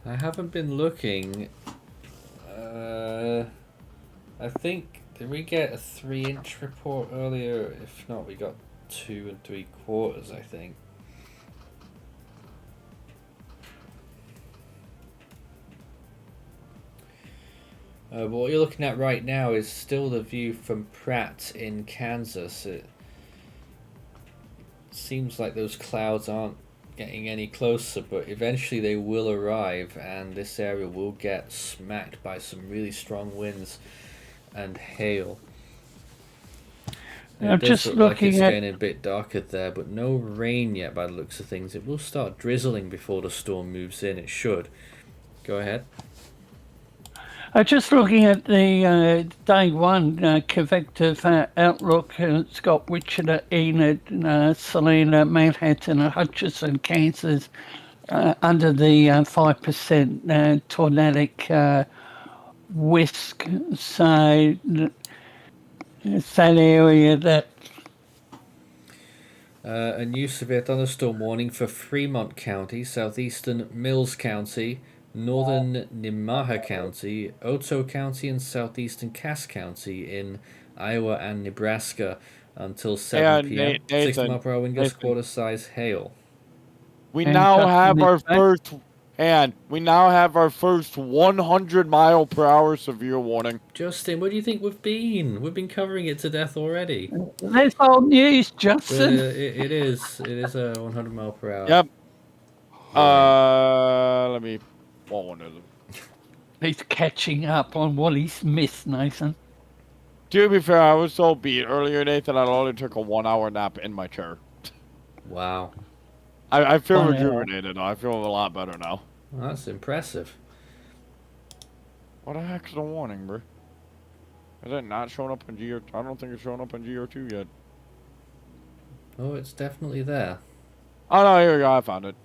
I haven't been looking. I think, did we get a 3-inch report earlier? If not, we got 2 3/4, I think. But what you're looking at right now is still the view from Pratt in Kansas. It seems like those clouds aren't getting any closer, but eventually they will arrive, and this area will get smacked by some really strong winds and hail. I'm just looking it's at getting a bit darker there, but no rain yet by the looks of things. It will start drizzling before the storm moves in. It should. Go ahead. I'm just looking at the day one convective outlook. It's got Wichita, Enid, Salina, Manhattan, and Hutchinson, Kansas under the 5% tornadic whisk. So it's that area that... A new severe thunderstorm warning for Fremont County, southeastern Mills County, northern Nemaha County, Otoe County, and southeastern Cass County in Iowa and Nebraska until 7 p.m. 60 mile per hour wind gusts, quarter size hail. We now have our first 100 mile per hour severe warning. Justin, where do you think we've been? We've been covering it to death already. That's old news, Justin. It is a 100 mile per hour. Yep. Let me. One of them. He's catching up on what he's missed, Nathan. To be fair, I was so beat earlier, Nathan, I only took a 1 hour nap in my chair. Wow. I feel 1 hour. rejuvenated. I feel a lot better now. Well, that's impressive. What the heck's the warning, bro? Is it not showing up in GR? I don't think it's showing up in GR2 yet. Oh, it's definitely there. Oh no, here we go. I found it.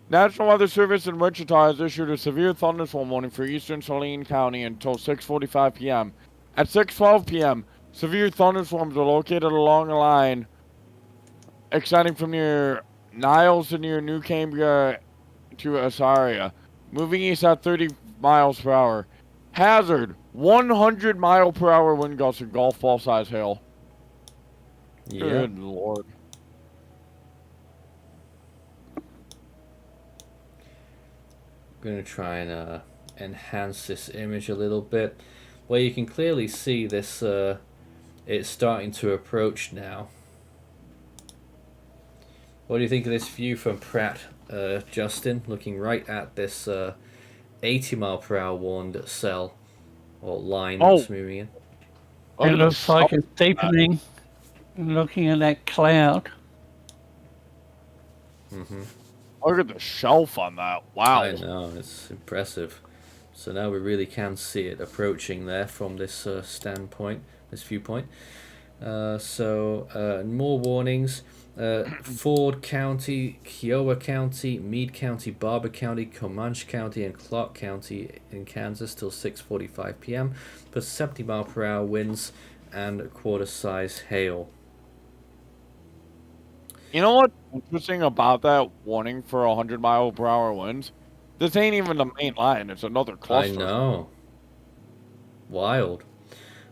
National Weather Service in Wichita has issued a severe thunderstorm warning for eastern Saline County until 6:45 p.m. At 6:12 p.m., severe thunderstorms are located along a line extending from near Niles to near New Cambria to Asaria, moving east at 30 miles per hour. Hazard: 100 mile per hour wind gusts and golf ball size hail. Yeah. Good lord. I'm going to try and enhance this image a little bit. Well, you can clearly see this, it's starting to approach now. What do you think of this view from Pratt, Justin? Looking right at this 80 mile per hour warned cell or line that's moving in. It looks like it's deepening. Looking at that cloud. Mm-hmm. Look at the shelf on that. Wow. I know, it's impressive. So now we really can see it approaching there from this standpoint, this viewpoint. More warnings. Ford County, Kiowa County, Meade County, Barber County, Comanche County, and Clark County in Kansas till 6:45 p.m. for 70 mile per hour winds and quarter-size hail. You know what's interesting about that warning for 100 mile per hour winds? This ain't even the main line. It's another cluster. I know. Wild.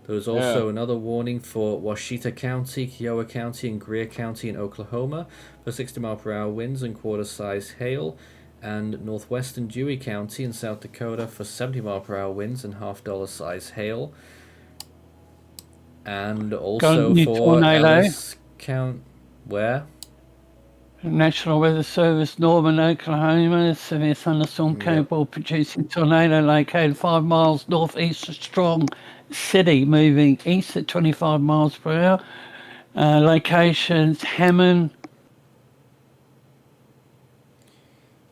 There was also another warning for Washita County, Kiowa County, and Greer County in Oklahoma for 60 mile per hour winds and quarter-size hail, and northwestern Dewey County in South Dakota for 70 mile per hour winds and $half size hail. And also for Ellis County, where? National Weather Service, Norman, Oklahoma, severe thunderstorm capable of producing tornado located 5 miles northeast of Strong City, moving east at 25 miles per hour. Locations, Hammond.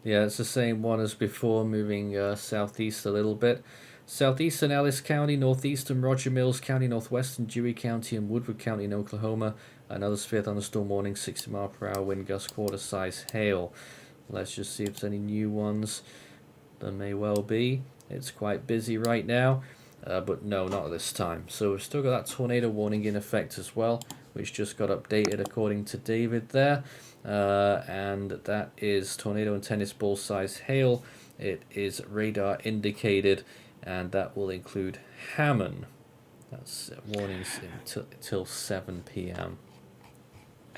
Yeah, it's the same one as before, moving southeast a little bit. Southeastern Ellis County, northeastern Roger Mills County, northwestern Dewey County, and Woodward County in Oklahoma. Another severe thunderstorm warning, 60 mile per hour wind gust, quarter-size hail. Let's just see if there's any new ones. There may well be. It's quite busy right now, but no, not at this time. So we've still got that tornado warning in effect as well, which just got updated according to David there. And that is tornado and tennis ball size hail. It is radar indicated, and that will include Hammond. That's warnings until 7 p.m.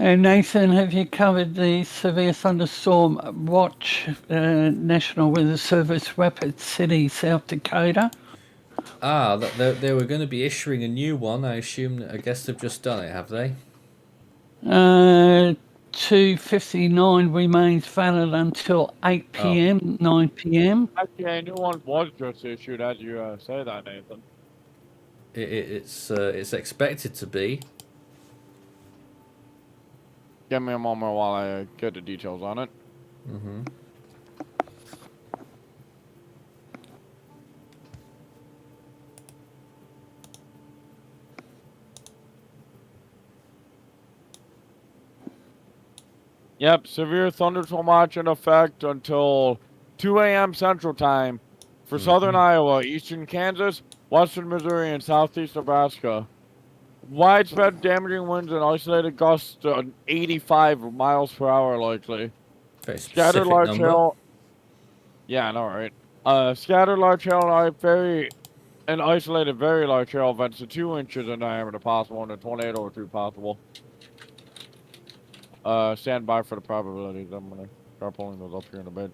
And Nathan, have you covered the severe thunderstorm watch, National Weather Service, Rapid City, South Dakota? They were going to be issuing a new one. I guess they've just done it, have they? 2:59 remains valid until 8 p.m., 9 p.m. Actually, a new one was just issued as you say that, Nathan. It's expected to be. Give me a moment while I get the details on it. Mm-hmm. Yep, severe thunderstorm watch in effect until 2 a.m. Central Time for southern Iowa, eastern Kansas, western Missouri, and southeast Nebraska. Widespread damaging winds and isolated gusts to 85 miles per hour likely. Very Scattered specific large number. hail. Yeah, I know, right? Scattered large hail and isolated very large hail events to 2 inches in diameter possible and a tornado or 2 possible. Stand by for the probabilities. I'm gonna start pulling those up here in a bit.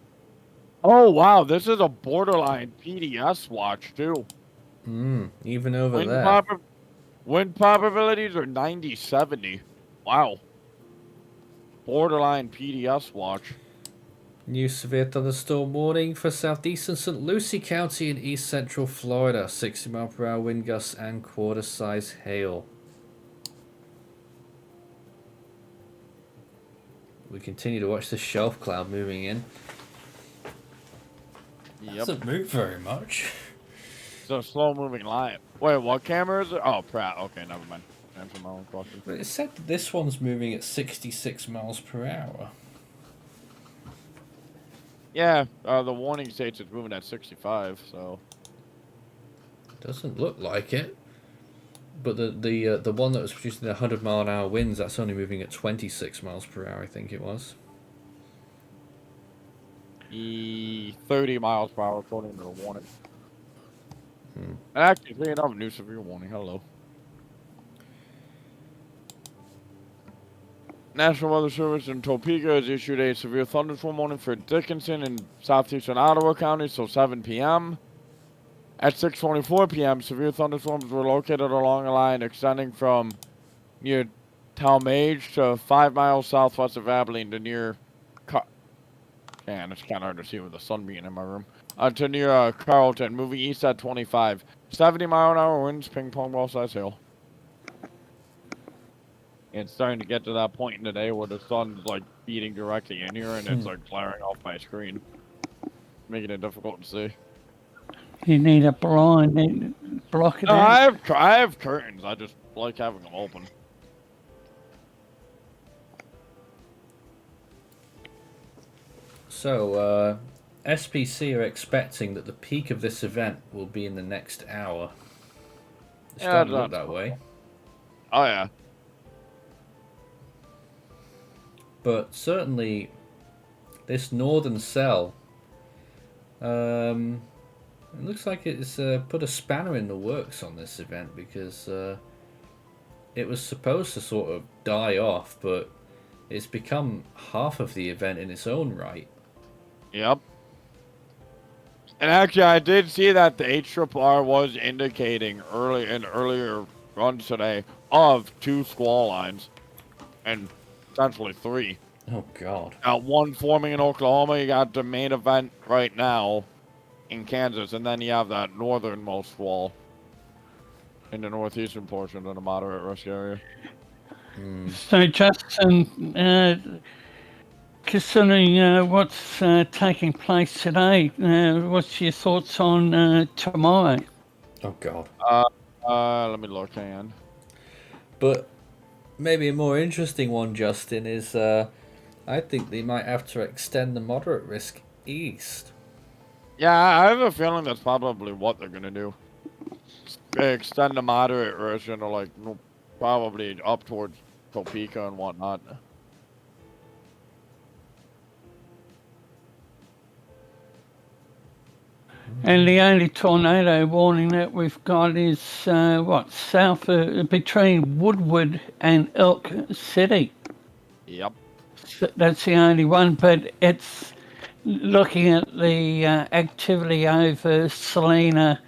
Oh wow, this is a borderline PDS watch too. Even over there. Wind probabilities are 90-70. Wow. Borderline PDS watch. New severe thunderstorm warning for southeastern St. Lucie County in east central Florida. 60-mile-per-hour wind gusts and quarter-size hail. We continue to watch the shelf cloud moving in. Yep. Doesn't move very much. It's a slow-moving line. Wait, what camera is it? Oh, Pratt. Okay, never mind. Answer my own question. But it said that this one's moving at 66 miles per hour. Yeah, the warning states it's moving at 65, so... Doesn't look like it. But the one that was producing the 100-mile-an-hour winds, that's only moving at 26 miles per hour, I think it was. 30 miles per hour according to the warning. Hmm. And actually, another new severe warning. Hello. National Weather Service in Topeka has issued a severe thunderstorm warning for Dickinson and southeastern Ottawa County, so 7 p.m. At 6:24 p.m., severe thunderstorms were located along a line extending from near Talmadge to 5 miles southwest of Abilene to near... Man, it's kind of hard to see with the sun being in my room. To near Carlton, moving east at 25. 70-mile-an-hour winds, ping-pong ball-size hail. It's starting to get to that point in the day where the sun's like beating directly in here and it's like glaring off my screen, making it difficult to see. You need a blind and block it No, out. I have curtains. I just like having them open. So, SPC are expecting that the peak of this event will be in the next hour. It's starting to look that way. Oh, yeah. But certainly, this northern cell, it looks like it's put a spanner in the works on this event because it was supposed to sort of die off, but it's become half of the event in its own right. Yep. And actually, I did see that the HRRR was indicating earlier runs today of 2 squall lines, and essentially 3. Oh God. Got 1 forming in Oklahoma. You got the main event right now in Kansas, and then you have that northernmost squall in the northeastern portion of the moderate risk area. So, Justin, considering what's taking place today, what's your thoughts on tomorrow? Oh God. Let me look, hang on. But maybe a more interesting one, Justin, is I think they might have to extend the moderate risk east. Yeah, I have a feeling that's probably what they're gonna do. Extend the moderate risk into like probably up towards Topeka and whatnot. And the only tornado warning that we've got is south between Woodward and Elk City. Yep. So that's the only one, but it's looking at the activity over Salina,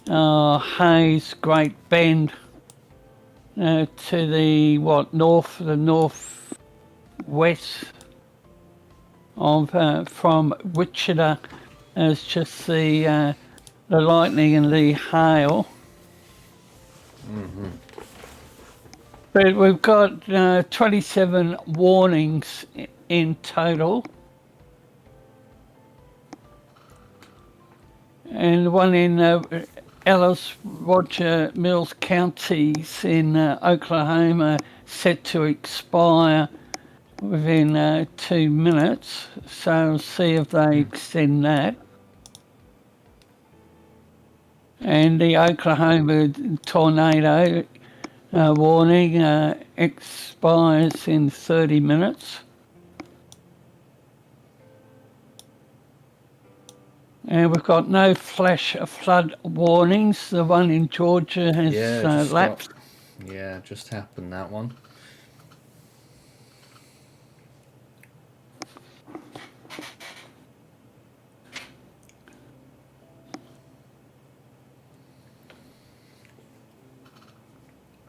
Hayes, Great Bend, to the northwest of from Wichita. It's just the lightning and the hail. But we've got 27 warnings in total. And the one in Ellis, Roger Mills counties in Oklahoma set to expire within 2 minutes. So we'll see if they extend that. And the Oklahoma tornado warning expires in 30 minutes. And we've got no flash flood warnings. The one in Georgia has lapsed. Yeah, just happened, that one.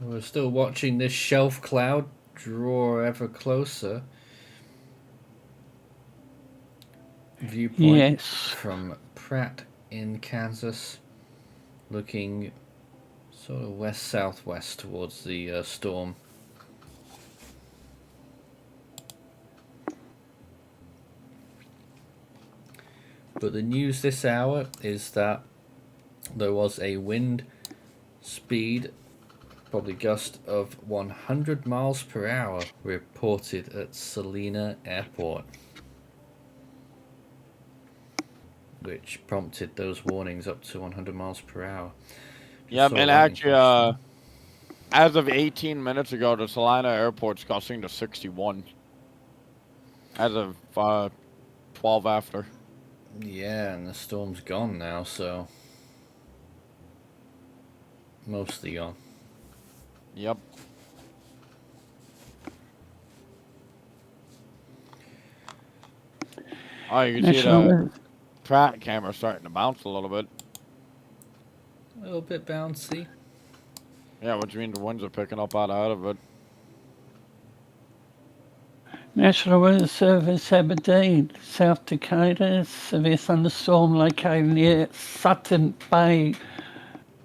We're still watching this shelf cloud draw ever closer. viewpoint Yes. from Pratt in Kansas, looking sort of west-southwest towards the storm. But the news this hour is that there was a wind speed, probably gust of 100 miles per hour, reported at Salina Airport, which prompted those warnings up to 100 miles per hour. Yep, and actually, as of 18 minutes ago, the Salina Airport's gusting to 61. As of 12 after. Yeah, and the storm's gone now, so mostly gone. Yep. Oh, you can see the track camera starting to bounce a little bit. A little bit bouncy. Yeah, which means the winds are picking up out of it. National Weather Service, Aberdeen, South Dakota. Severe thunderstorm located near Sutton Bay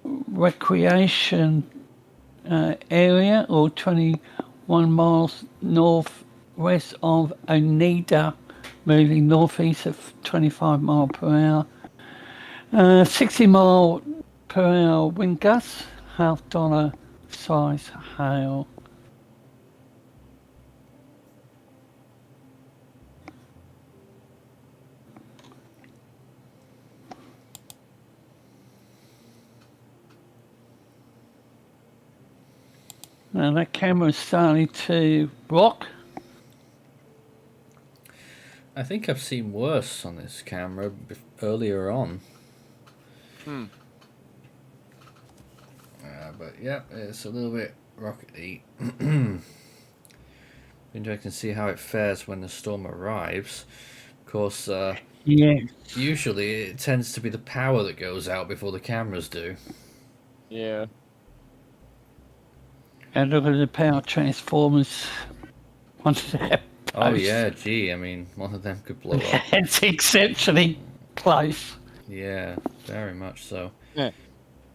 Recreation area, or 21 miles northwest of Oneida, moving northeast at 25 mile per hour. 60 mile per hour wind gusts, $half size hail. Now that camera's starting to rock. I think I've seen worse on this camera earlier on. But yeah, it's a little bit rockety. Interesting to see how it fares when the storm arrives. Of course, usually it tends to be the power that goes out before the cameras do. Yeah. And look at the power transformers. Oh yeah, gee, I mean, one of them could blow up. It's exceptionally close. Yeah, very much so. Yeah.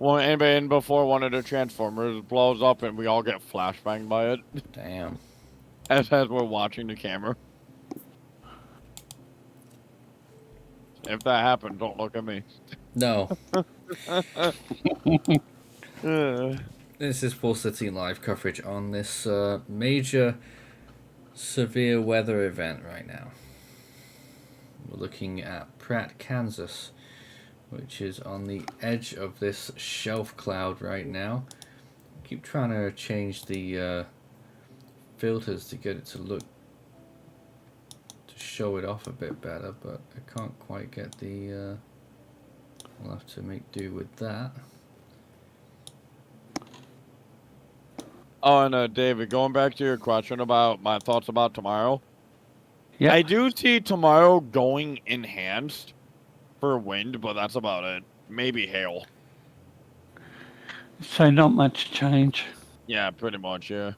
Well, and before one of the transformers blows up and we all get flashbanged by it. Damn. As we're watching the camera. If that happens, don't look at me. No. This is Pulse 13 live coverage on this major severe weather event right now. We're looking at Pratt, Kansas, which is on the edge of this shelf cloud right now. I keep trying to change the filters to get it to show it off a bit better, but I can't quite get the I'll have to make do with that. Oh, and David, going back to your question about my thoughts about tomorrow. Yeah, I do see tomorrow going enhanced for wind, but that's about it. Maybe hail. so not much change. Yeah, pretty much, yeah.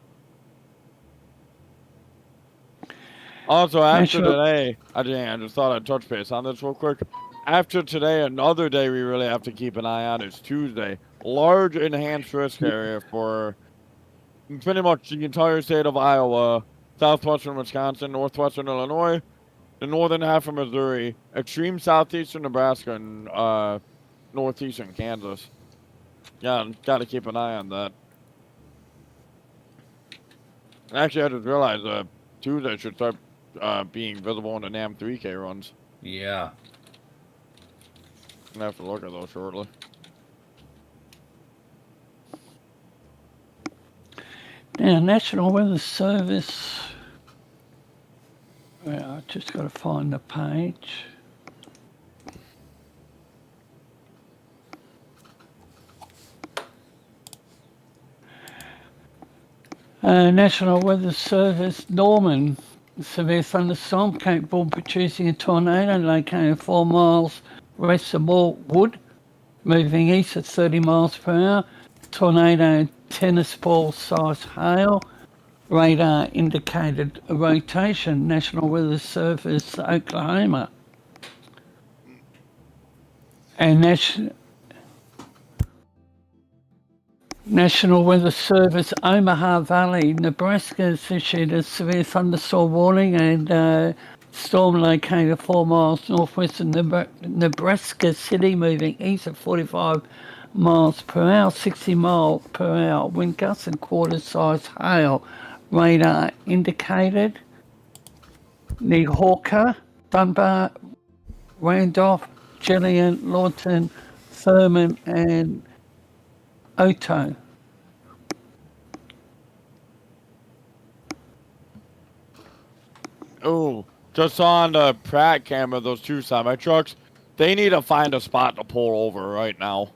Also, after today, I just thought I'd touch base on this real quick. After today, another day we really have to keep an eye on is Tuesday. Large enhanced risk area for pretty much the entire state of Iowa, southwestern Wisconsin, northwestern Illinois, the northern half of Missouri, extreme southeastern Nebraska, and northeastern Kansas. Yeah, got to keep an eye on that. Actually, I just realized Tuesday should start being visible in the NAM 3K runs. Yeah. I'm going to have to look at those shortly. Now, National Weather Service. Well, I just got to find the page. National Weather Service, Norman. Severe thunderstorm capable of producing a tornado located 4 miles west of Wood, moving east at 30 miles per hour. Tornado tennis ball size hail. Radar indicated a rotation. National Weather Service, Oklahoma. And National Weather Service, Omaha Valley, Nebraska has issued a severe thunderstorm warning and storm located 4 miles northwest of Nebraska City, moving east at 45 miles per hour, 60 mile per hour, wind gusts and quarter-size hail. Radar indicated Hawker, Dunbar, Randolph, Jillian, Lawton, Thurman, and Otto. Oh, just on the Pratt camera, those two semi trucks, they need to find a spot to pull over right now.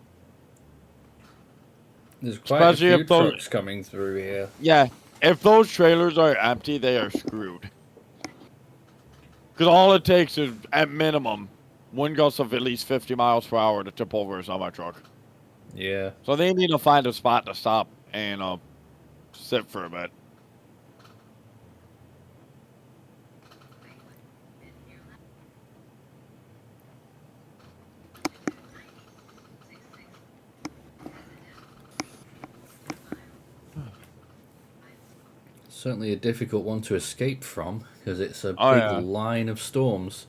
There's quite a Especially few if those- trucks coming through here. Yeah, if those trailers are empty, they are screwed. Because all it takes is, at minimum, wind gusts of at least 50 miles per hour to tip over a semi truck. Yeah. So they need to find a spot to stop and sit for a bit. Certainly a difficult one to escape from because it's a Oh, big yeah. line of storms.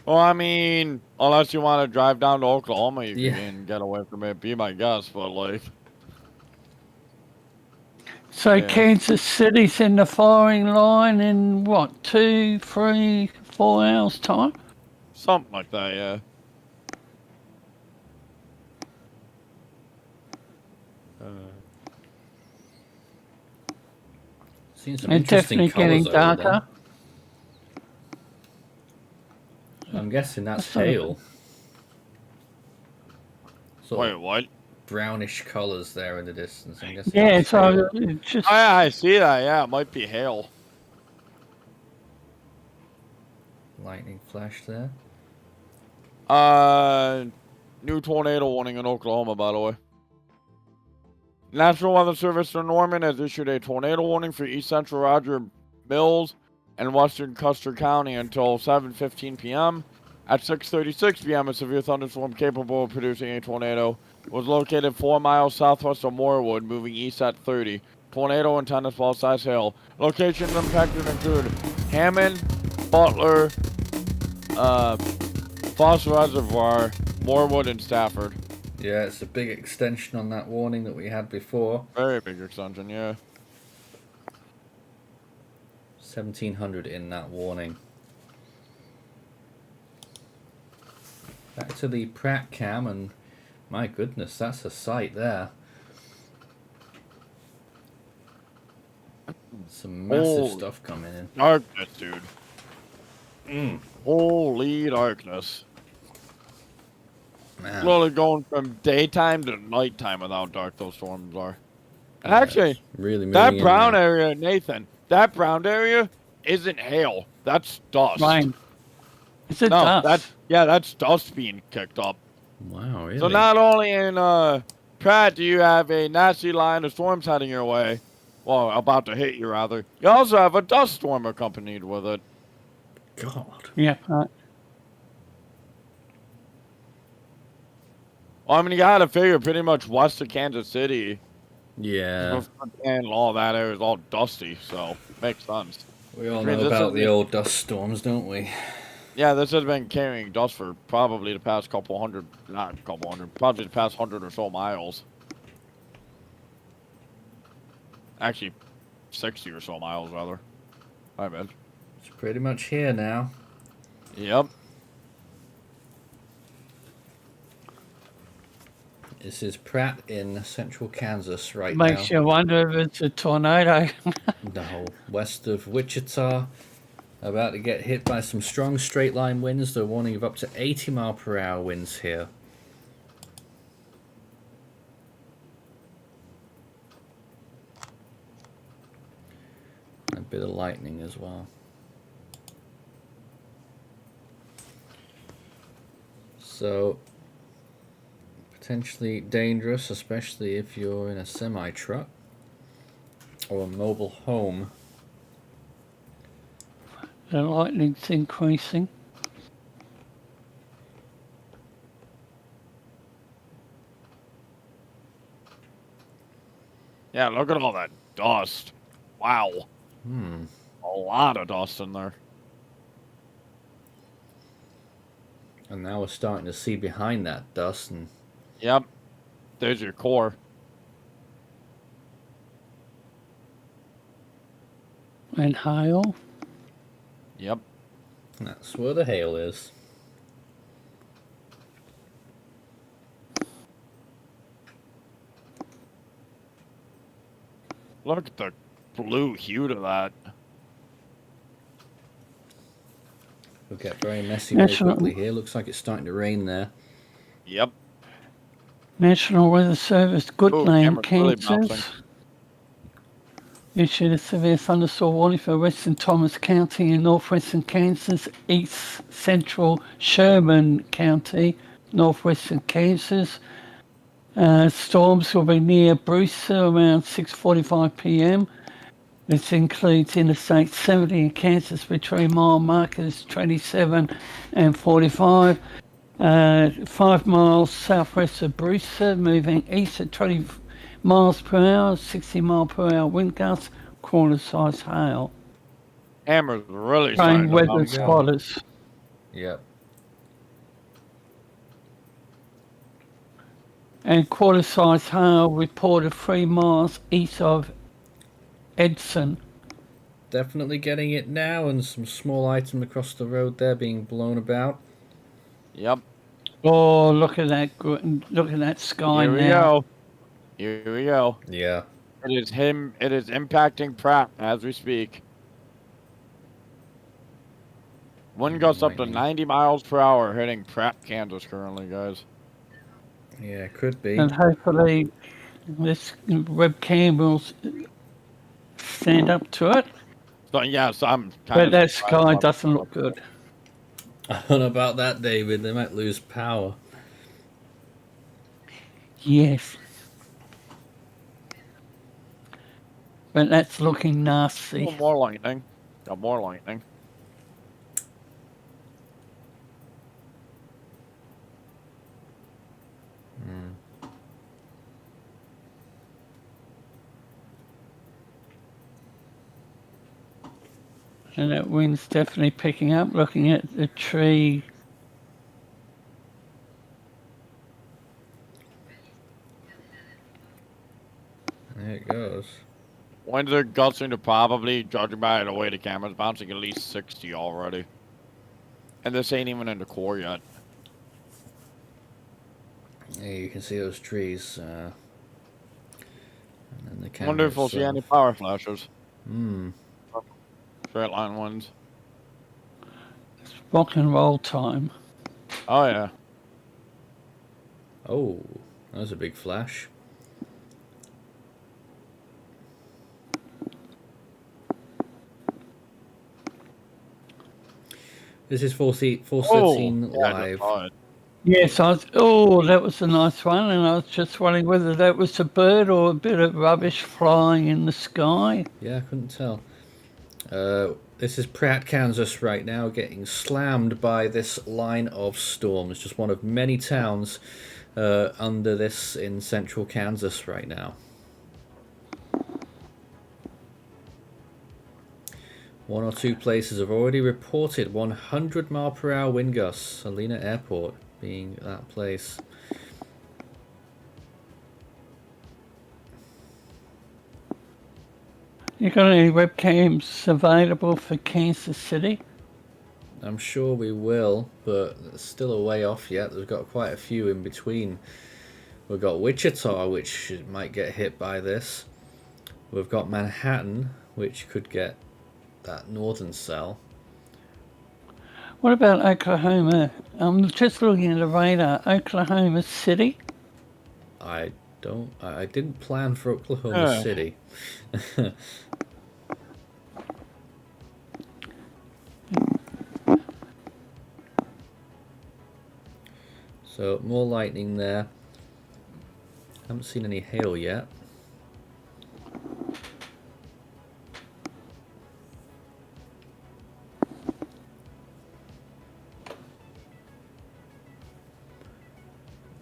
Well, I mean, unless you want to drive down to Oklahoma, you Yeah. can get away from it, be my guess, but like... So Yeah. Kansas City's in the firing line in what, 2, 3, 4 hours time? Something like that, yeah. Seen some It's interesting definitely getting colours over darker. there. I'm guessing that's That's not- hail. Sort Wait, of what? brownish colours there in the distance. I'm guessing Yeah, that's so hail. it just Oh, yeah, I see that, yeah. It might be hail. Lightning flash there. New tornado warning in Oklahoma, by the way. National Weather Service for Norman has issued a tornado warning for east central Roger Mills and western Custer County until 7:15 p.m. At 6:36 p.m., a severe thunderstorm capable of producing a tornado was located 4 miles southwest of Morewood, moving east at 30. Tornado and tennis ball size hail. Locations impacted include Hammond, Butler, Foss Reservoir, Morewood, and Stafford. Yeah, it's a big extension on that warning that we had before. Very big extension, yeah. 1700 in that warning. Back to the Pratt cam, and my goodness, that's a sight there. Some massive Oh. stuff coming in. Darkness, dude. Holy darkness. Man. Slowly going from daytime to nighttime with how dark those storms are. And Yeah, actually, it's really moving that in brown now. area, Nathan, that brown area isn't hail. That's dust. rain. It's a No, dust. that's dust being kicked up. Wow, really? So not only in Pratt do you have a nasty line of storms heading your way, well, about to hit you rather, you also have a dust storm accompanied with it. God. Yeah, right. Well, I mean, you gotta figure pretty much west of Kansas City, Yeah. and all that area is all dusty, so makes sense. We all I mean, know this about is the the- old dust storms, don't we? Yeah, this has been carrying dust for probably the past probably the past 100 or so miles. Actually, 60 or so miles, rather. I bet. It's pretty much here now. Yep. This is Pratt in central Kansas right Makes now. you wonder if it's a tornado. No, west of Wichita. About to get hit by some strong straight line winds. They're warning of up to 80 mile per hour winds here. A bit of lightning as well. So, potentially dangerous, especially if you're in a semi-truck or a mobile home. The lightning's increasing. Yeah, look at all that dust. Wow. Hmm. A lot of dust in there. And now we're starting to see behind that dust, and Yep. There's your core. And hail. Yep. that's where the hail is. Look at the blue hue to that. It'll get very messy very National- quickly here. Looks like it's starting to rain there. Yep. National Weather Service, Goodland, camera's really Kansas. bouncing. Issued a severe thunderstorm warning for western Thomas County in northwestern Kansas, east central Sherman County, northwestern Kansas. Storms will be near Brewster around 6:45 p.m. This includes Interstate 70 in Kansas between mile markers 27 and 45. 5 miles southwest of Brewster, moving east at 20 miles per hour, 60 mile per hour wind gusts, quarter size hail. Camera's really Train starting to weather bounce. spotters. Yep. And quarter size hail reported 3 miles east of Edson. Definitely getting it now, and some small item across the road there being blown about. Yep. Oh, look at that! Look at that sky Here we now. go. Here we go. Yeah. It is him. It is impacting Pratt as we speak. Wind gusts up to Lightning. 90 miles per hour hitting Pratt, Kansas currently, guys. Yeah, could be. And hopefully this webcam will stand up to it. So yes, I'm kind But of that surprised sky about doesn't that. look good. I don't know about that, David. They might lose power. Yes. But that's looking nasty. Oh, more lightning. Got more lightning. And that wind's definitely picking up, looking at the tree. There it goes. Winds are gusting to probably, judging by the way the camera's bouncing, at least 60 already. And this ain't even in the core yet. Yeah, you can see those trees. And then the I camera wonder if we'll see itself. any power flashes. Hmm. Straight line winds. It's rock and roll time. Oh yeah. Oh, that was a big flash. This is 413 yeah, I live. just saw it. Yes, that was a nice one, and I was just wondering whether that was a bird or a bit of rubbish flying in the sky. Yeah, I couldn't tell. This is Pratt, Kansas right now, getting slammed by this line of storms. Just one of many towns under this in central Kansas right now. One or two places have already reported 100 mile per hour wind gusts. Salina Airport being that place. You got any webcams available for Kansas City? I'm sure we will, but it's still a way off yet. We've got quite a few in between. We've got Wichita, which might get hit by this. We've got Manhattan, which could get that northern cell. What about Oklahoma? I'm just looking at the radar. Oklahoma City? I didn't plan for Oklahoma City. So more lightning there. Haven't seen any hail yet.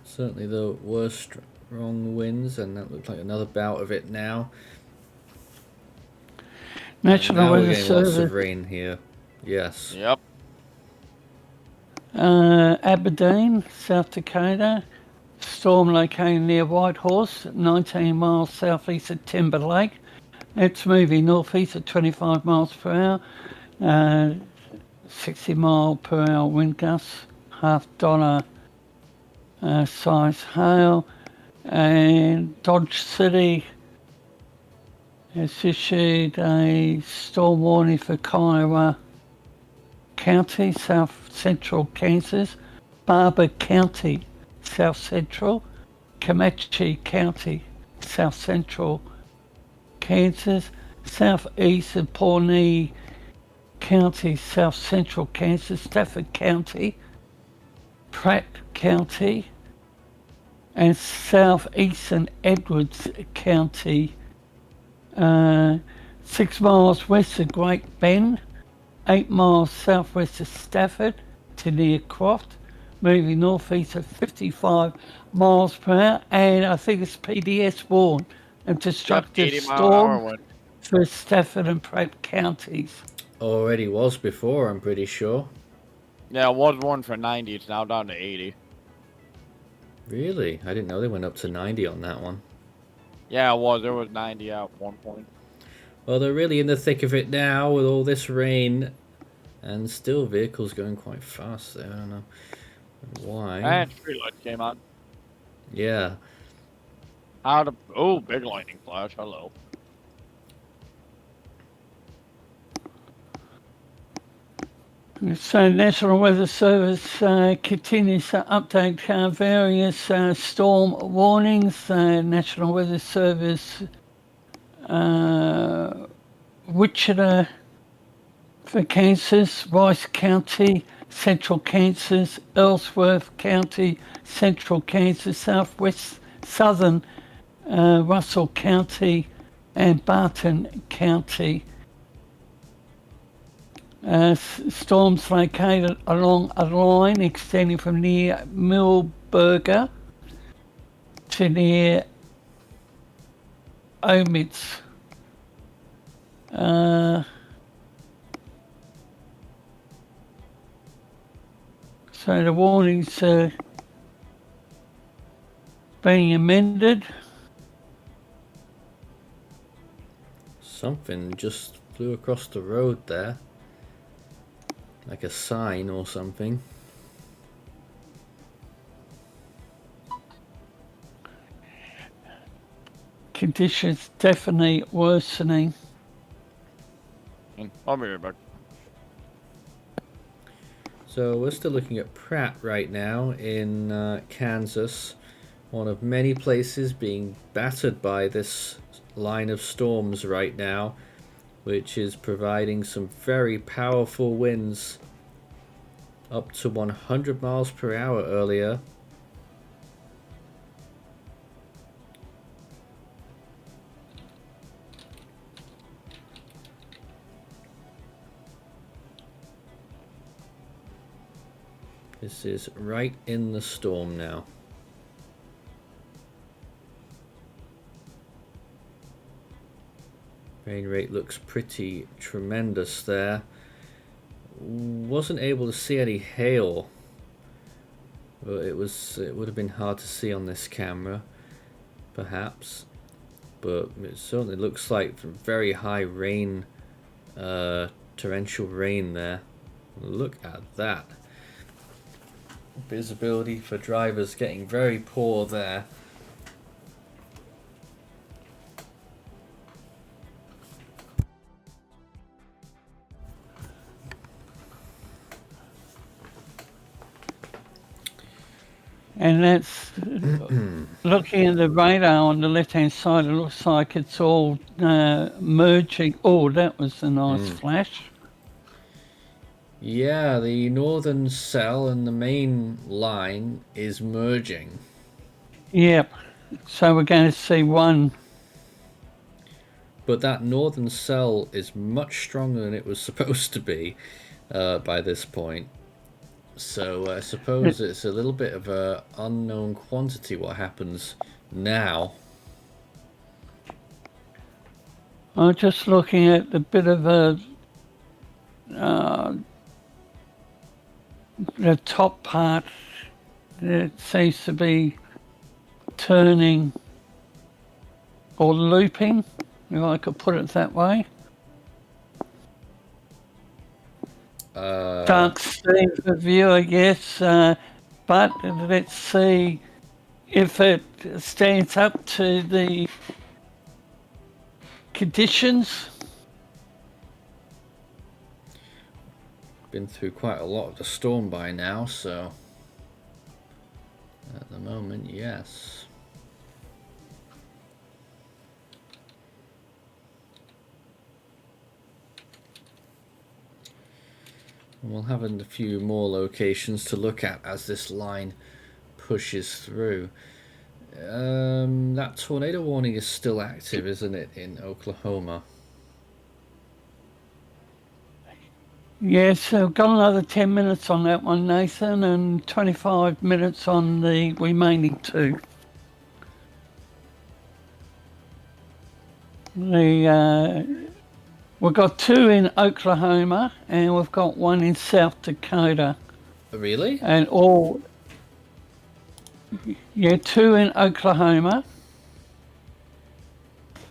Certainly the worst strong winds, and that looks like another bout of it now. And National now we're Weather getting lots of Service, rain here. Yes. Yep. Aberdeen, South Dakota. Storm located near Whitehorse, 19 miles southeast of Timber Lake. It's moving northeast at 25 miles per hour, 60 mile per hour wind gusts, $half size hail. And Dodge City has issued a storm warning for Kiowa County, south central Kansas, Barber County, south central, Comanche County, south central Kansas, southeast of Pawnee County, south central Kansas, Stafford County, Pratt County, and southeastern Edwards County, 6 miles west of Great Bend, 8 miles southwest of Stafford to near Croft, moving northeast at 55 miles per hour, and I think it's PDS warned of destructive 80-mile-an-hour storm wind. for Stafford and Pratt counties. Already was before, I'm pretty sure. Yeah, it was one for 90. It's now down to 80. Really? I didn't know they went up to 90 on that one. Yeah, it was. It was 90 at one point. Well, they're really in the thick of it now with all this rain, and still vehicles going quite fast there. I don't know why. And street lights came on. Yeah. Out of big lightning flash. Hello. So National Weather Service continues to update various storm warnings. National Weather Service Wichita for Kansas, Rice County, Central Kansas, Ellsworth County, Central Kansas, Southwest Southern Russell County, and Barton County. Storms located along a line extending from near Millburger to near Omitz. So the warnings are being amended. Something just flew across the road there. Like a sign or something. Conditions definitely worsening. I'll be right back. So we're still looking at Pratt right now in Kansas. One of many places being battered by this line of storms right now, which is providing some very powerful winds up to 100 miles per hour earlier. This is right in the storm now. Rain rate looks pretty tremendous there. Wasn't able to see any hail, but it would have been hard to see on this camera, perhaps. But it certainly looks like very high rain, torrential rain there. Look at that. Visibility for drivers getting very poor there. And that's looking at the radar on the left hand side, it looks like it's all merging. Oh, that was a nice flash. Yeah, the northern cell and the main line is merging. Yep. So we're going to see one. But that northern cell is much stronger than it was supposed to be by this point. So I suppose it's a little bit of a unknown quantity what happens now. I'm just looking at the bit of the top part. It seems to be turning or looping, if I could put it that way. Dark scene for view, I guess. But let's see if it stands up to the conditions. Been through quite a lot of the storm by now, so at the moment, yes. And we'll have a few more locations to look at as this line pushes through. That tornado warning is still active, isn't it, in Oklahoma? Yes, I've got another 10 minutes on that one, Nathan, and 25 minutes on the remaining two. We've got two in Oklahoma and we've got one in South Dakota. Really? And two in Oklahoma.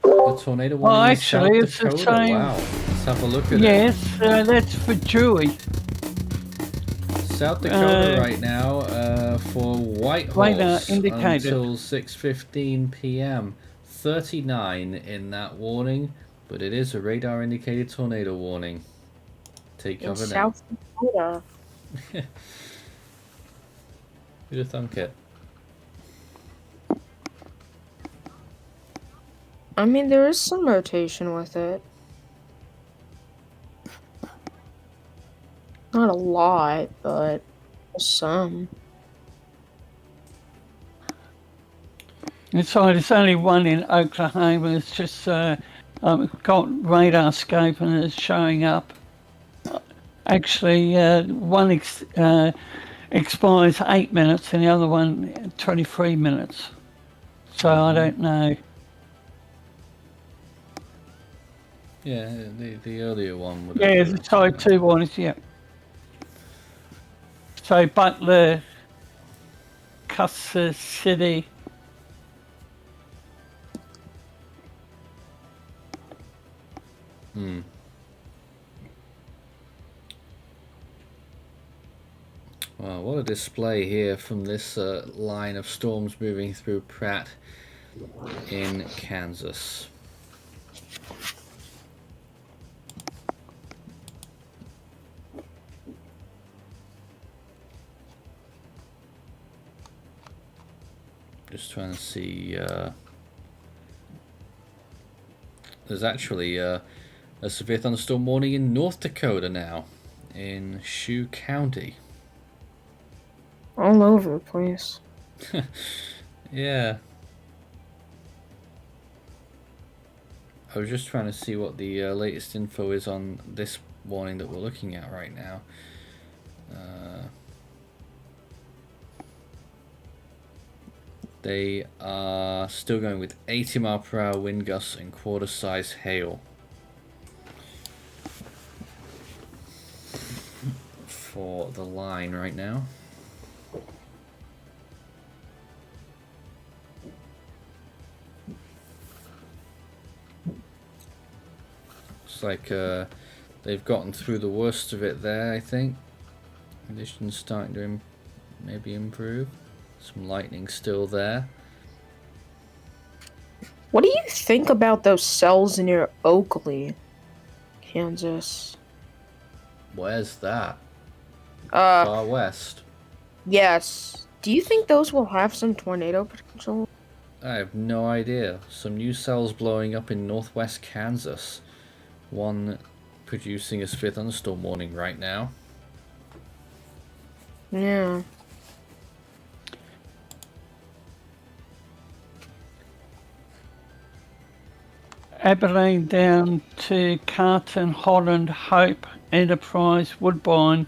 The tornado warning in actually, South it's the Dakota. same. Wow. Let's have a look at it. Yes, that's for Dewey. South Dakota right now for Whitehorse indicated. until 6:15 p.m. 39 in that warning, but it is a radar indicated tornado warning. Take In cover now. South Dakota. Who'd have thunk it? I mean, there is some rotation with it. Not a lot, but some. It's only one in Oklahoma. It's just got radar scope and it's showing up. Actually, one expires 8 minutes and the other one 23 minutes. So I don't know. Yeah, the earlier one would. Yeah, the type 2 one is, yeah. So Butler, Kansas City. Wow, what a display here from this line of storms moving through Pratt in Kansas. Just trying to see. There's actually a severe thunderstorm warning in North Dakota now, in Shoe County. All over the place. Yeah. I was just trying to see what the latest info is on this warning that we're looking at right now. They are still going with 80 mile per hour wind gusts and quarter size hail for the line right now. Looks like they've gotten through the worst of it there, I think. Conditions starting to maybe improve. Some lightning still there. What do you think about those cells near Oakley, Kansas? Where's that? Uh, Far west. yes. Do you think those will have some tornado potential? I have no idea. Some new cells blowing up in northwest Kansas. One producing a severe thunderstorm warning right now. Yeah. Abilene down to Carton, Holland, Hope, Enterprise, Woodbine.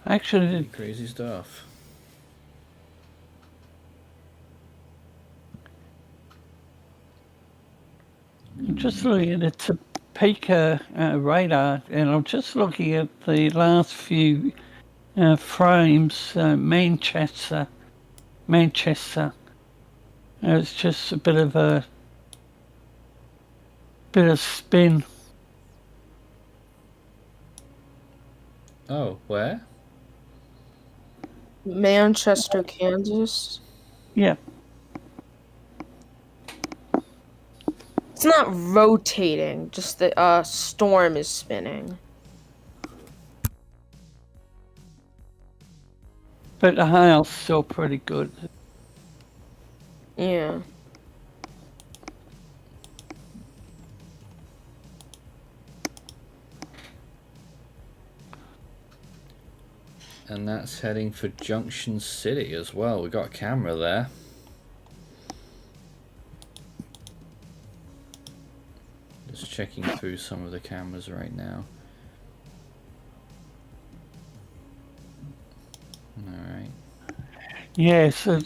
Actually, Crazy stuff. I'm just looking at the Topeka radar, and I'm just looking at the last few frames. Manchester. It's just a bit of spin. Oh, where? Manchester, Kansas. Yeah. It's not rotating, just the storm is spinning. But the hail's still pretty good. Yeah. And that's heading for Junction City as well. We got a camera there. Just checking through some of the cameras right now. Alright. Yeah, so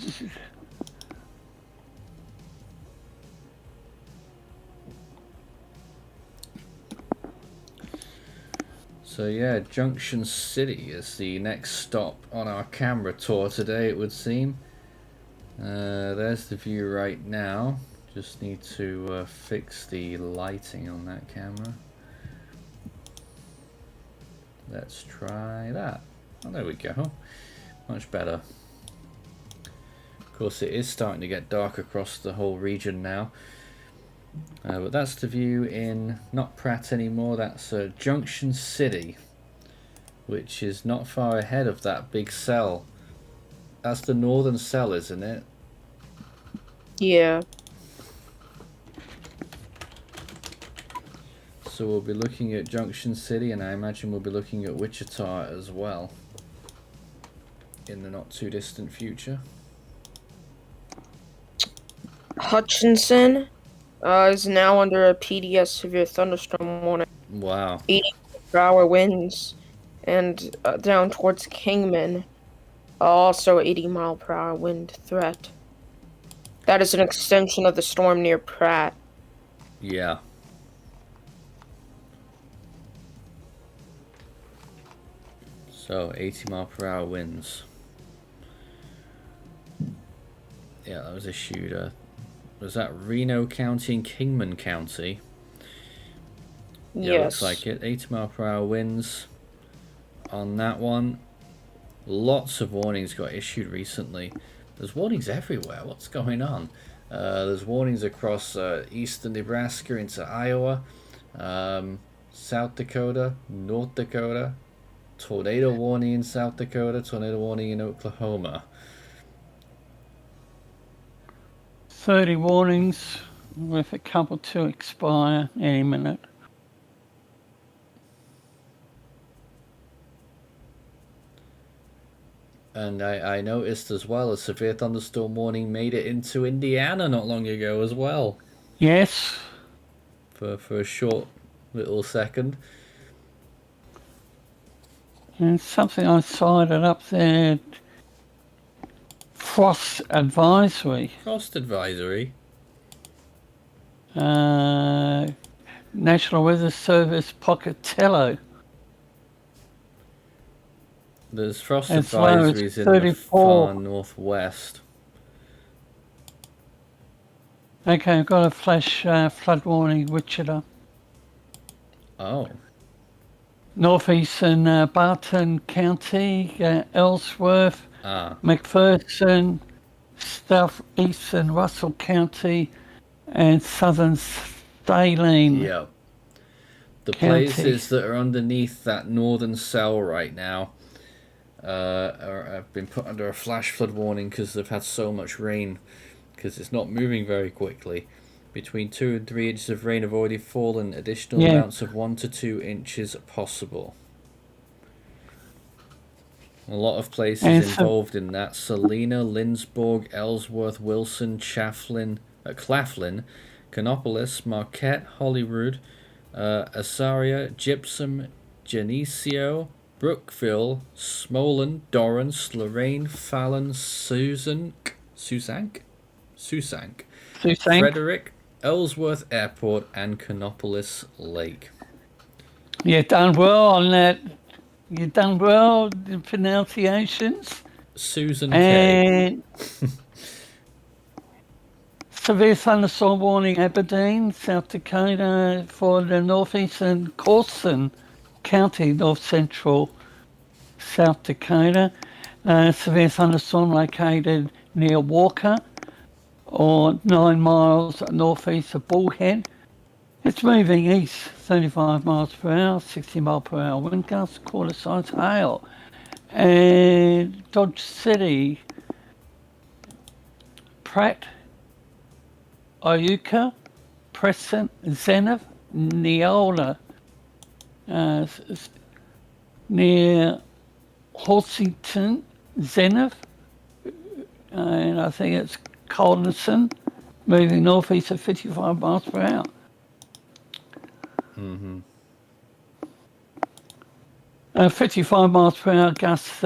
So yeah, Junction City is the next stop on our camera tour today, it would seem. There's the view right now. Just need to fix the lighting on that camera. Let's try that. Oh, there we go. Much better. Of course, it is starting to get dark across the whole region now. But that's the view in not Pratt anymore. That's Junction City, which is not far ahead of that big cell. That's the northern cell, isn't it? Yeah. So we'll be looking at Junction City, and I imagine we'll be looking at Wichita as well in the not too distant future. Hutchinson is now under a PDS severe thunderstorm warning. Wow. 80-mile-per-hour winds, and down towards Kingman, also 80-mile-per-hour wind threat. That is an extension of the storm near Pratt. Yeah. So 80-mile-per-hour winds. Yeah, that was issued. Was that Reno County and Kingman County? Yeah, Yes. looks like it. 80-mile-per-hour winds on that one. Lots of warnings got issued recently. There's warnings everywhere. What's going on? There's warnings across eastern Nebraska into Iowa, South Dakota, North Dakota. Tornado warning in South Dakota. Tornado warning in Oklahoma. 30 warnings with a couple to expire any minute. And I noticed as well a severe thunderstorm warning made it into Indiana not long ago as well. Yes. For a short little second. And something I cited up there, frost advisory. Frost advisory. National Weather Service Pocatello. There's frost As low as advisories in the 34. far northwest. Okay, I've got a flash flood warning, Wichita. Oh. Northeastern Barton County, Ellsworth, Ah. McPherson, southeastern Russell County, and southern Saline. Yep. The County. places that are underneath that northern cell right now have been put under a flash flood warning because they've had so much rain, because it's not moving very quickly. Between 2 and 3 inches of rain have already fallen. Additional amounts of 1 to 2 inches possible. A lot of places involved in that: Salina, Lindsborg, Ellsworth, Wilson, Claflin, Canopolis, Marquette, Holyrood, Asaria, Gypsum, Geneseo, Brookville, Smolen, Dorrance, Lorraine, Fallon, Susank, Frederick, Ellsworth Airport, and Canopolis Lake. You done well on that. You done well the pronunciations. Susan K. And severe thunderstorm warning Aberdeen, South Dakota for the northeastern Corson County, north central South Dakota. Severe thunderstorm located near Walker or 9 miles northeast of Bullhead. It's moving east 35 miles per hour, 60 mile per hour wind gusts, quarter size hail. And Dodge City, Pratt, Iuka, Preston, Zenith, Neola, near Horsington, Zenith, and I think it's Coldison, moving northeast at 55 miles per hour. Mm-hmm. 55 miles per hour, gusts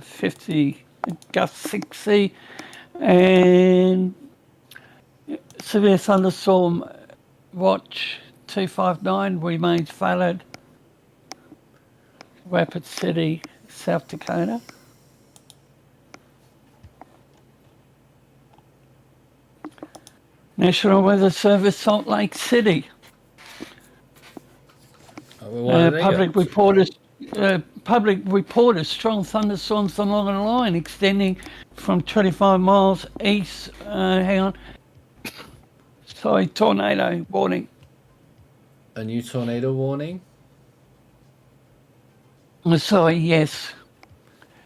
50, gusts 60, and severe thunderstorm watch 259 remains valid. Rapid City, South Dakota. National Weather Service, Salt Lake City. Public reporters, strong thunderstorms along the line extending from 25 miles east. Tornado warning. A new tornado warning? Sorry, yes.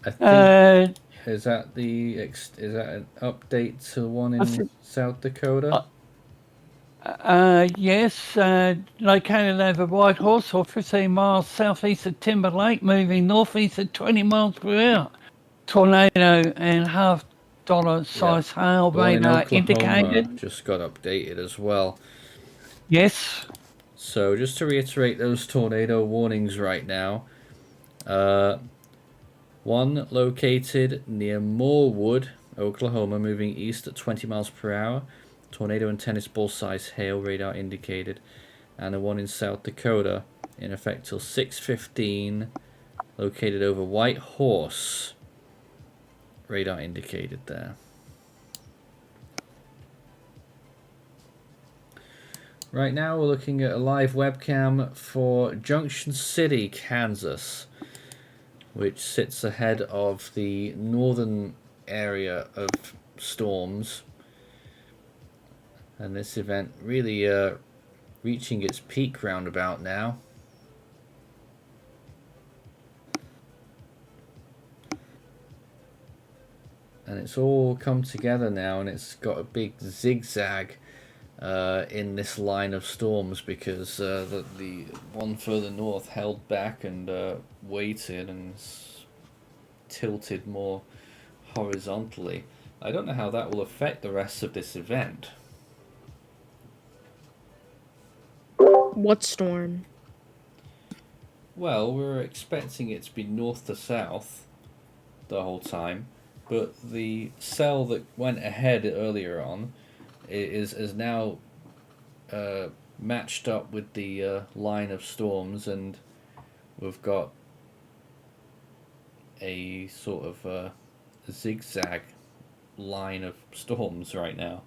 I think, is that an update to one in South Dakota? Yes, located over Whitehorse or 15 miles southeast of Timber Lake, moving northeast at 20 miles per hour. Tornado and $half size hail radar indicated. Just got updated as well. Yes. So just to reiterate those tornado warnings right now. One located near Morewood, Oklahoma, moving east at 20 miles per hour. Tornado and tennis ball size hail radar indicated. And the one in South Dakota in effect till 6:15, located over White Horse, radar indicated there. Right now we're looking at a live webcam for Junction City, Kansas, which sits ahead of the northern area of storms. And this event really reaching its peak roundabout now. And it's all come together now, and it's got a big zigzag in this line of storms because the one further north held back and waited and tilted more horizontally. I don't know how that will affect the rest of this event. What storm? Well, we were expecting it to be north to south the whole time, but the cell that went ahead earlier on is now matched up with the line of storms, and we've got a sort of zigzag line of storms right now.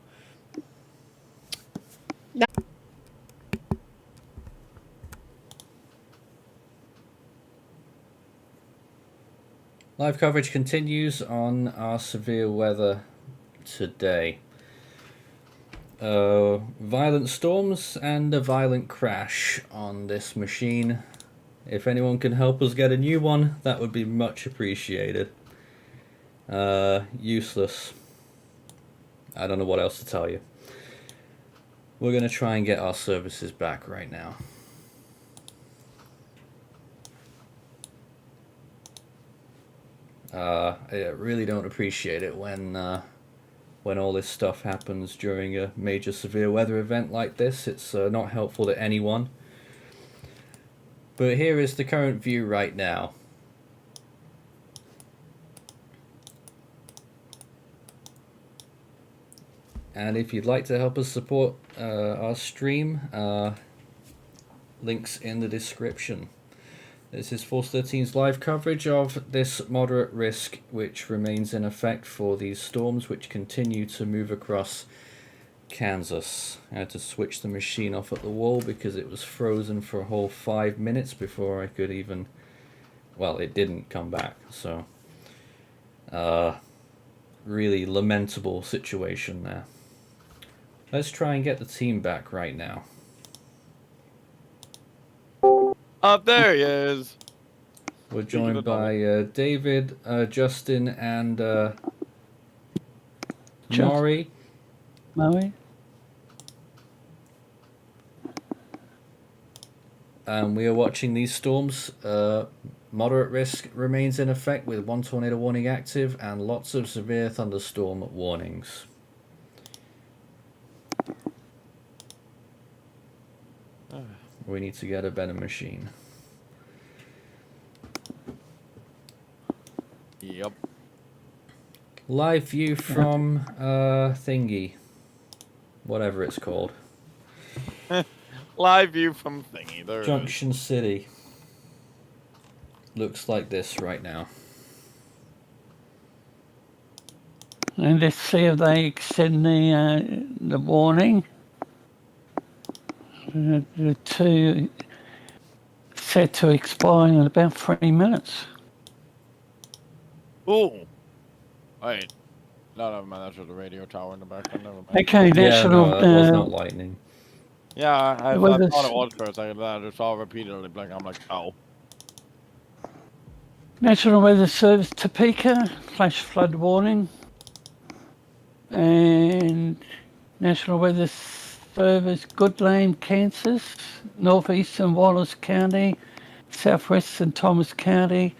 Live coverage continues on our severe weather today. Violent storms and a violent crash on this machine. If anyone can help us get a new one, that would be much appreciated. Useless. I don't know what else to tell you. We're going to try and get our services back right now. I really don't appreciate it when all this stuff happens during a major severe weather event like this. It's not helpful to anyone. But here is the current view right now. And if you'd like to help us support our stream, links in the description. This is Force 13's live coverage of this moderate risk, which remains in effect for these storms which continue to move across Kansas. I had to switch the machine off at the wall because it was frozen for a whole 5 minutes before I could even... Well, it didn't come back, so... really lamentable situation there. Let's try and get the team back right now. Up there he is. We're joined by David, Justin, and Maury. We are watching these storms. Moderate risk remains in effect with 1 tornado warning active and lots of severe thunderstorm warnings. We need to get a better machine. Yep. Live view from Thingy. Whatever it's called. Live view from Thingy. There Junction City. Looks like this right now. And let's see if they extend the warning. The two set to expire in about 3 minutes. Ooh. Wait. No, never mind. That's just a radio tower in the background. Never mind. Okay, Yeah, national. no, that was not lightning. Yeah, I Well, thought this- it was for a second. Then I just saw it repeatedly blink. I'm like, oh. National Weather Service Topeka, flash flood warning. And National Weather Service Goodlane, Kansas, northeastern Wallace County, southwestern Thomas County,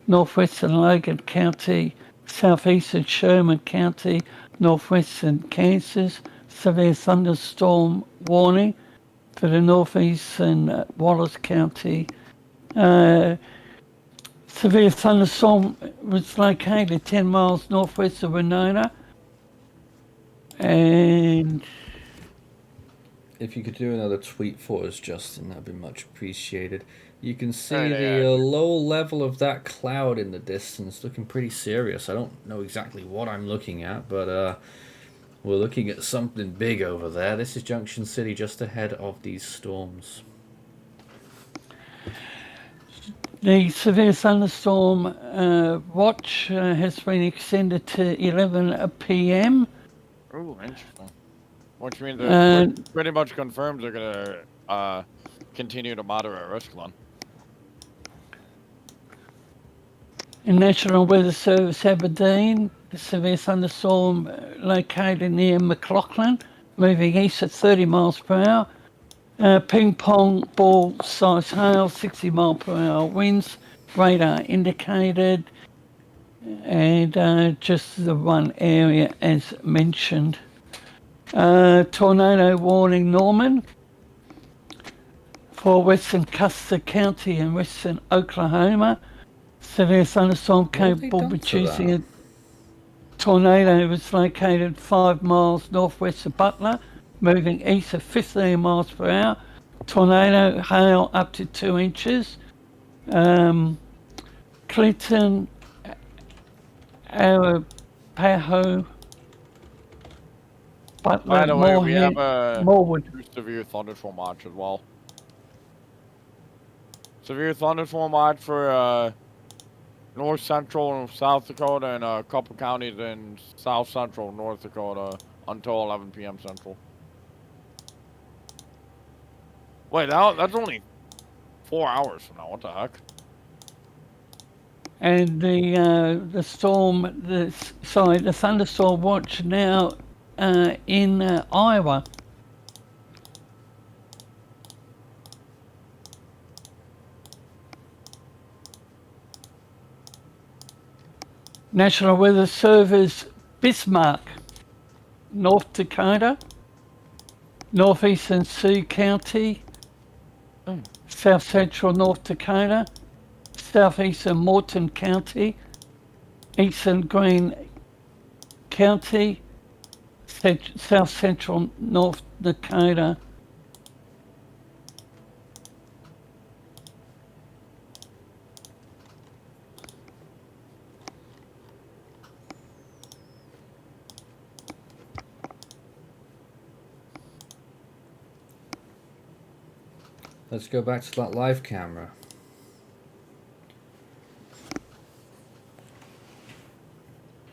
northwestern Logan County, southeastern Sherman County, northwestern Kansas, severe thunderstorm warning for the northeastern Wallace County. Severe thunderstorm was located 10 miles northwest of Winona. And If you could do another tweet for us, Justin, that'd be much appreciated. You can see Right, the yeah. low level of that cloud in the distance, looking pretty serious. I don't know exactly what I'm looking at, but we're looking at something big over there. This is Junction City, just ahead of these storms. the severe thunderstorm watch has been extended to 11 p.m. Ooh, interesting. Which means Uh, it pretty much confirms they're gonna continue to moderate risk then. In National Weather Service Aberdeen, the severe thunderstorm located near McLaughlin, moving east at 30 miles per hour. Ping pong ball size hail, 60 mile per hour winds, radar indicated, and just the one area as mentioned. Tornado warning Norman for western Custer County and western Oklahoma. Severe thunderstorm What have they capable done of to producing that? a tornado was located 5 miles northwest of Butler, moving east at 15 miles per hour. Tornado hail up to 2 inches. Clinton, Arapahoe, Butler, By the way, we Moorhead, have a Morwood. severe thunderstorm watch as well. Severe thunderstorm watch for north central and South Dakota and a couple counties in south central North Dakota until 11 p.m. Central. Wait, that's only 4 hours from now. What the heck? And the thunderstorm watch now in Iowa. National Weather Service Bismarck, North Dakota, northeastern Sioux County, south central North Dakota, southeastern Morton County, eastern Greene County, South Central North Dakota. Let's go back to that live camera.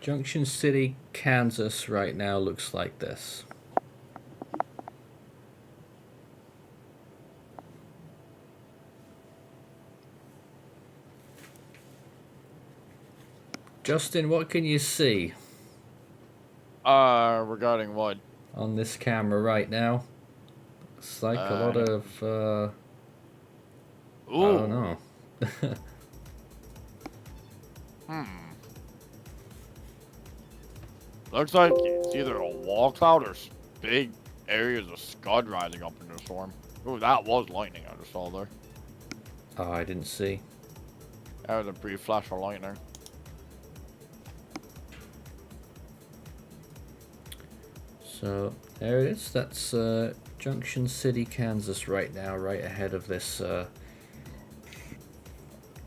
Junction City, Kansas right now looks like this. Justin, what can you see Regarding what? on this camera right now? It's like a lot of, I don't know. Looks like it's either a wall cloud or big areas of scud rising up in the storm. Ooh, that was lightning I just saw there. Oh, I didn't see. That was a brief flash of lightning. So there it is. That's Junction City, Kansas right now, right ahead of this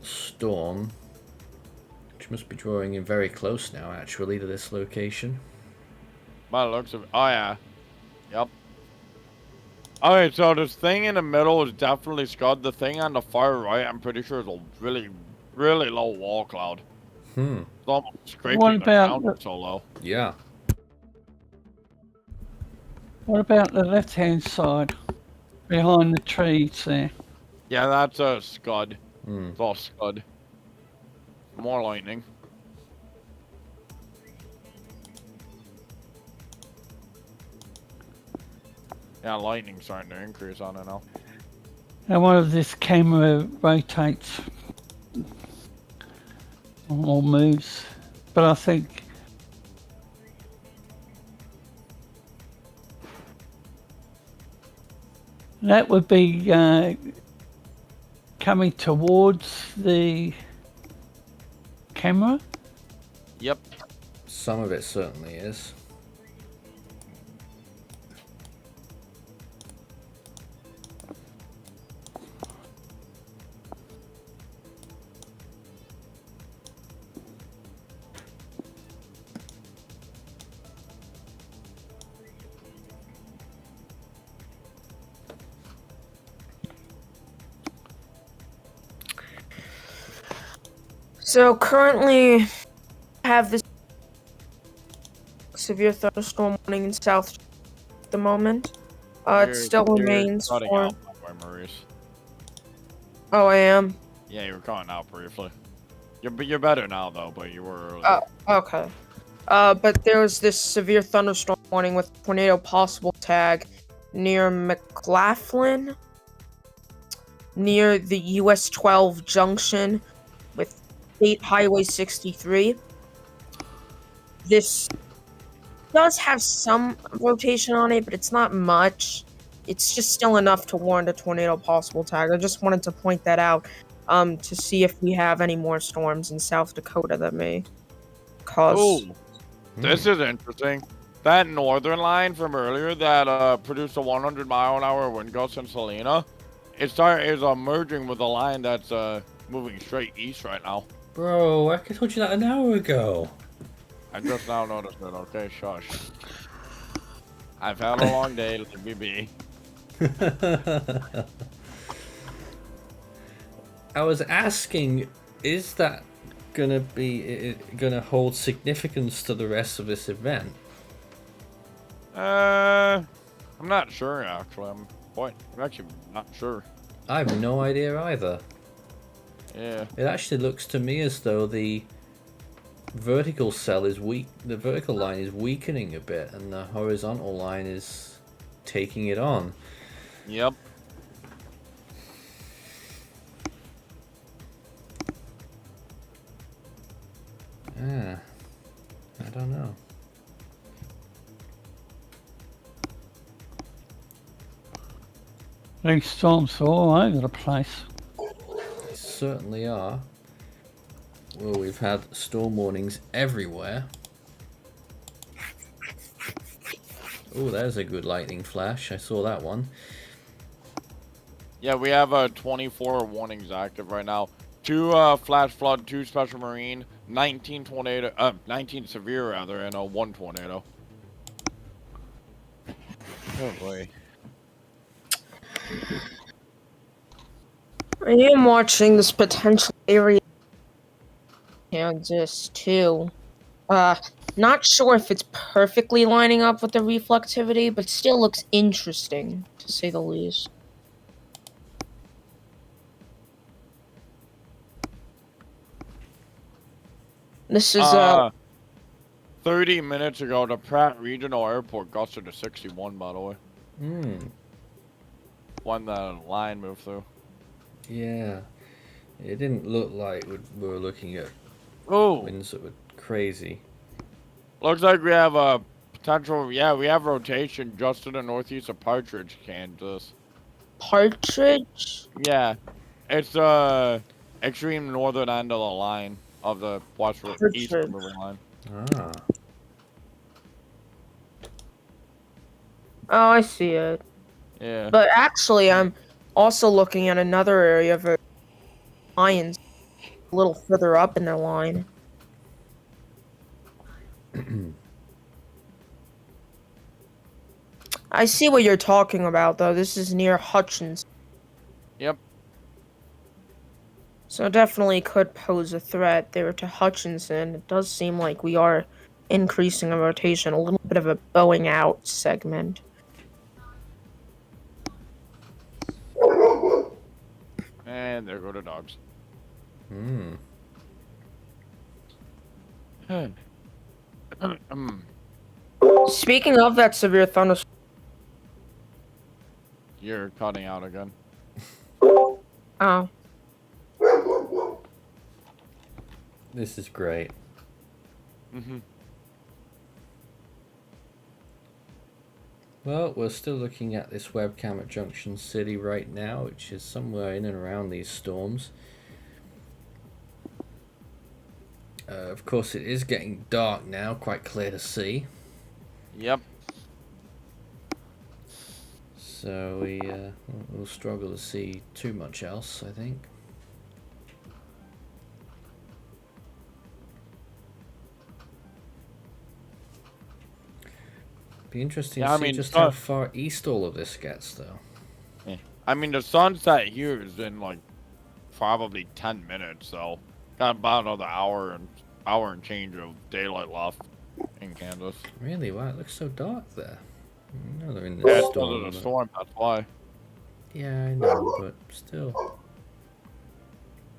storm, which must be drawing in very close now, actually, to this location. By the looks of it. Oh, yeah. Yep. Alright, so this thing in the middle is definitely scud. The thing on the far right, I'm pretty sure is a really, really low wall cloud. It's almost scraping What the about ground, it's so low. Yeah. What about the left-hand side, behind the trees there? Yeah, that's a scud. Hmm. It's all scud. More lightning. Yeah, lightning's starting to increase on it now. And one of this camera rotates or moves, but I think that would be coming towards the camera. Yep. Some of it certainly is. So currently, I have this severe thunderstorm warning in South at the moment. It still remains You're cutting for. out, by the way, Maurice. Oh, I am. Yeah, you were cutting out briefly. You're better now though, but you were earlier. Oh, okay. But there's this severe thunderstorm warning with tornado possible tag near McLaughlin, near the US 12 junction with State Highway 63. This does have some rotation on it, but it's not much. It's just still enough to warrant a tornado possible tag. I just wanted to point that out to see if we have any more storms in South Dakota that may cause. Ooh, this is interesting. That northern line from earlier that produced a 100-mile-an-hour wind gust in Salina, is merging with a line that's moving straight east right now. Bro, I told you that an hour ago. I just now noticed it. Okay, shush. I've had a long day. Let me be. I was asking, is that gonna hold significance to the rest of this event? I'm not sure actually. I'm actually not sure. I have no idea either. Yeah. It actually looks to me as though the vertical cell is weak. The vertical line is weakening a bit, and the horizontal line is taking it on. Yep. I don't know. These storms are all over the place. They certainly are. Well, we've had storm warnings everywhere. Oh, there's a good lightning flash. I saw that one. Yeah, we have 24 warnings active right now. 2 flash flood, 2 special marine, 19 tornado, 19 severe rather, and 1 tornado. Oh boy. I am watching this potential area Kansas too. Not sure if it's perfectly lining up with the reflectivity, but still looks interesting to say the least. This is 30 minutes ago, the Pratt Regional Airport gusted to 61, by the way. When the line moved through. Yeah. It didn't look like we were looking at Oh! winds that were crazy. Looks like we have a potential, yeah, we have rotation just to the northeast of Partridge, Kansas. Partridge? Yeah. It's extreme northern end of the line of the east moving line. Ah. Oh, I see it. Yeah. But actually, I'm also looking at another area of lions a little further up in the line. I see what you're talking about, though. This is near Hutchins. Yep. So it definitely could pose a threat there to Hutchinson. It does seem like we are increasing our rotation, a little bit of a bowing out segment. And there go the dogs. Speaking of that severe thunderstorm, You're cutting out again. oh, This is great. Well, we're still looking at this webcam at Junction City right now, which is somewhere in and around these storms. Of course, it is getting dark now, quite clear to see. Yep. So we'll struggle to see too much else, I think. Be interesting to see just how far east all of this gets, though. Yeah. I mean, the sunset here is in like probably 10 minutes, so got about another hour and change of daylight left in Kansas. Really? Wow, it looks so dark there. I know they're in Yeah, this it's storm. because of the storm, that's why. Yeah, I know, but still.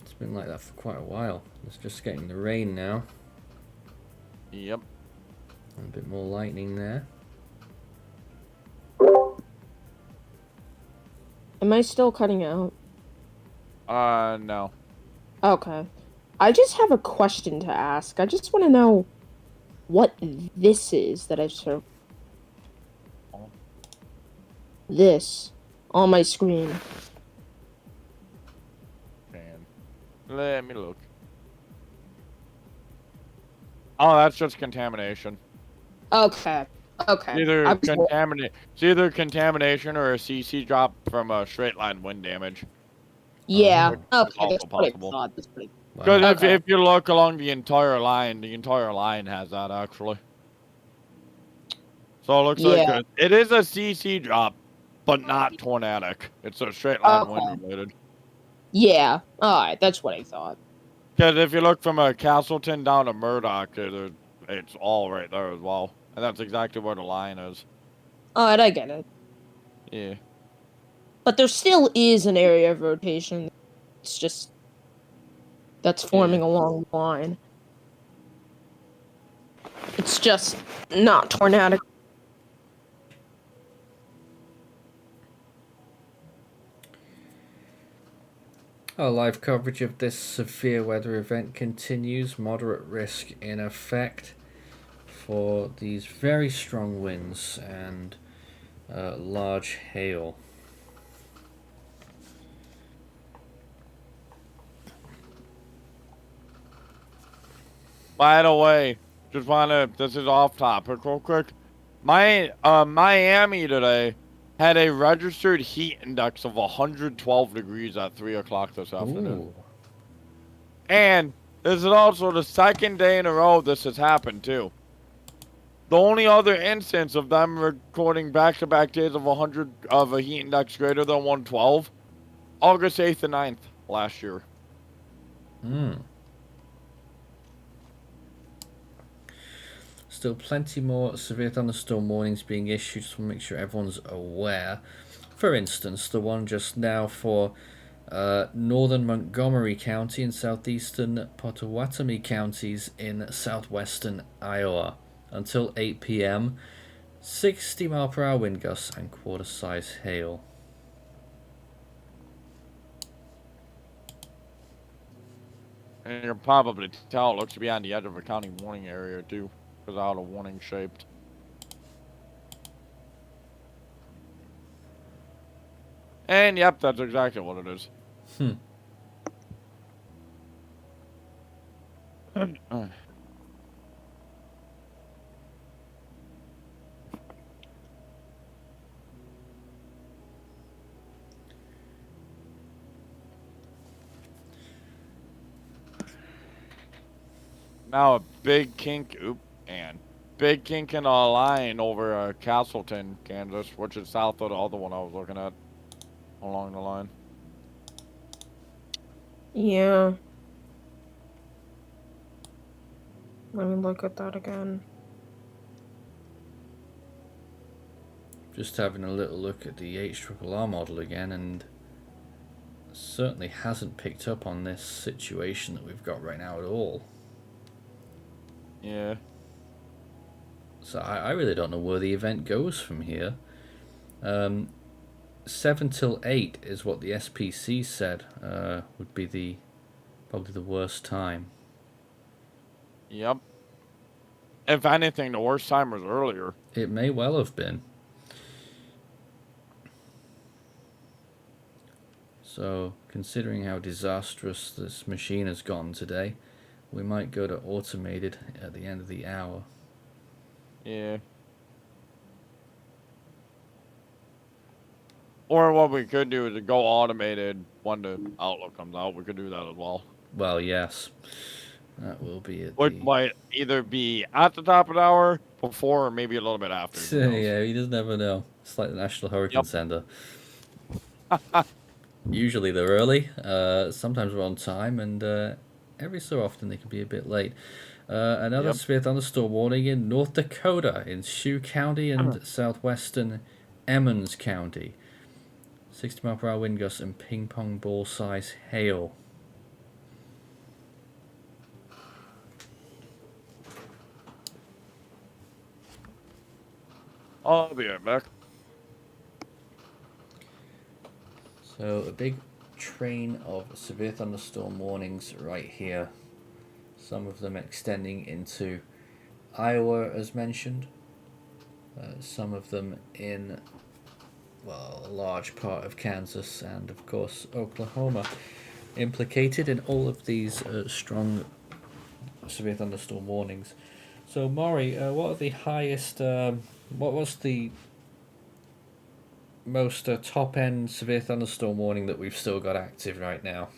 It's been like that for quite a while. It's just getting the rain now. Yep. And a bit more lightning there. Am I still cutting out? No. Okay. I just have a question to ask. I just want to know what this is that I've sort of... This on my screen. Man. Let me look. Oh, that's just contamination. Okay. Okay. It's either contamination or a CC drop from a straight line wind damage. Yeah. Which is Okay. also That's what I possible. thought. That's what I... Because Okay. if you look along the entire line has that actually. So it looks like it is a CC drop, but not tornadic. It's a straight line wind related. Yeah. Alright, that's what I thought. Because if you look from Castleton down to Murdoch, it's all right there as well. And that's exactly where the line is. Alright, I get it. Yeah. But there still is an area of rotation. It's just... that's forming along the line. It's just not tornadic. Our live coverage of this severe weather event continues. Moderate risk in effect for these very strong winds and large hail. By the way, this is off topic real quick. Miami today had a registered heat index of 112 degrees at 3 o'clock this afternoon. Ooh. And this is also the second day in a row this has happened, too. The only other instance of them recording back-to-back days of a heat index greater than 112, August 8th and 9th last year. Still plenty more severe thunderstorm warnings being issued, so make sure everyone's aware. For instance, the one just now for northern Montgomery County and southeastern Pottawatomie counties in southwestern Iowa. Until 8 p.m., 60-mile-per-hour wind gusts and quarter-size hail. And you can probably tell it looks to be on the edge of a county warning area, too, because of how the warning shaped. And yep, that's exactly what it is. Now a big kink, big kink in a line over Castleton, Kansas, which is south of the other one I was looking at along the line. Yeah. Let me look at that again. Just having a little look at the HRRR model again, and certainly hasn't picked up on this situation that we've got right now at all. Yeah. So I really don't know where the event goes from here. 7 till 8 is what the SPC said would be probably the worst time. Yep. If anything, the worst time was earlier. It may well have been. So, considering how disastrous this machine has gotten today, we might go to automated at the end of the hour. Yeah. Or what we could do is to go automated when the Outlook comes out. We could do that as well. Well, yes. That will be it. Which might either be at the top of the hour, before, or maybe a little bit after. Yeah, he does never know. It's like the National Hurricane Center. Usually they're early, sometimes we're on time, and every so often they can be a bit late. Another severe thunderstorm warning in North Dakota, in Sioux County and southwestern Emmons County. 60-mile-per-hour wind gusts and ping-pong ball-size hail. I'll be right back. So a big train of severe thunderstorm warnings right here. Some of them extending into Iowa, as mentioned. Some of them in, well, a large part of Kansas and, of course, Oklahoma. Implicated in all of these strong severe thunderstorm warnings. So, Maury, what are the highest, what was the most top-end severe thunderstorm warning that we've still got active right now?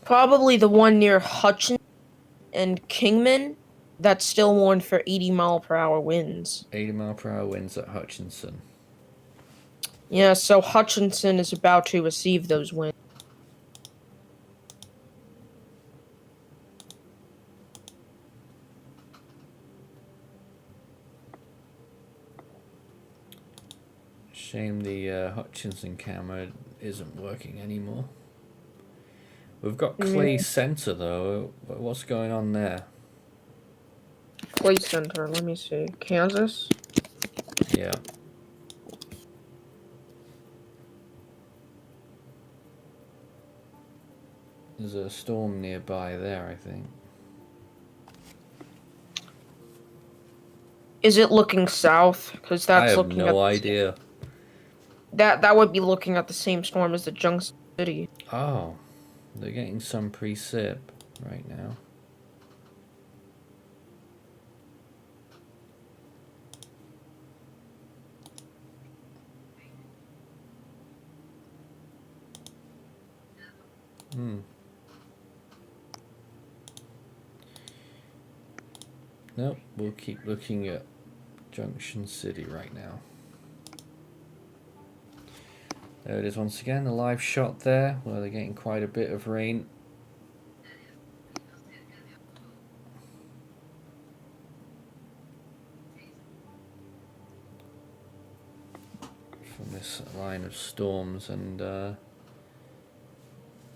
Probably the one near Hutchinson and Kingman. That's still warned for 80-mile-per-hour winds. 80-mile-per-hour winds at Hutchinson. Yeah, so Hutchinson is about to receive those winds. Shame the Hutchinson camera isn't working anymore. We've got Clay Center, though. What's going on there? Clay Center, let me see. Kansas? Yeah. There's a storm nearby there, I think. Is it looking south? Because that's I have looking no idea. That would be looking at the same storm as the Junction City. Oh, they're getting some precip right now. Nope, we'll keep looking at Junction City right now. There it is once again, a live shot there where they're getting quite a bit of rain. From this line of storms, and I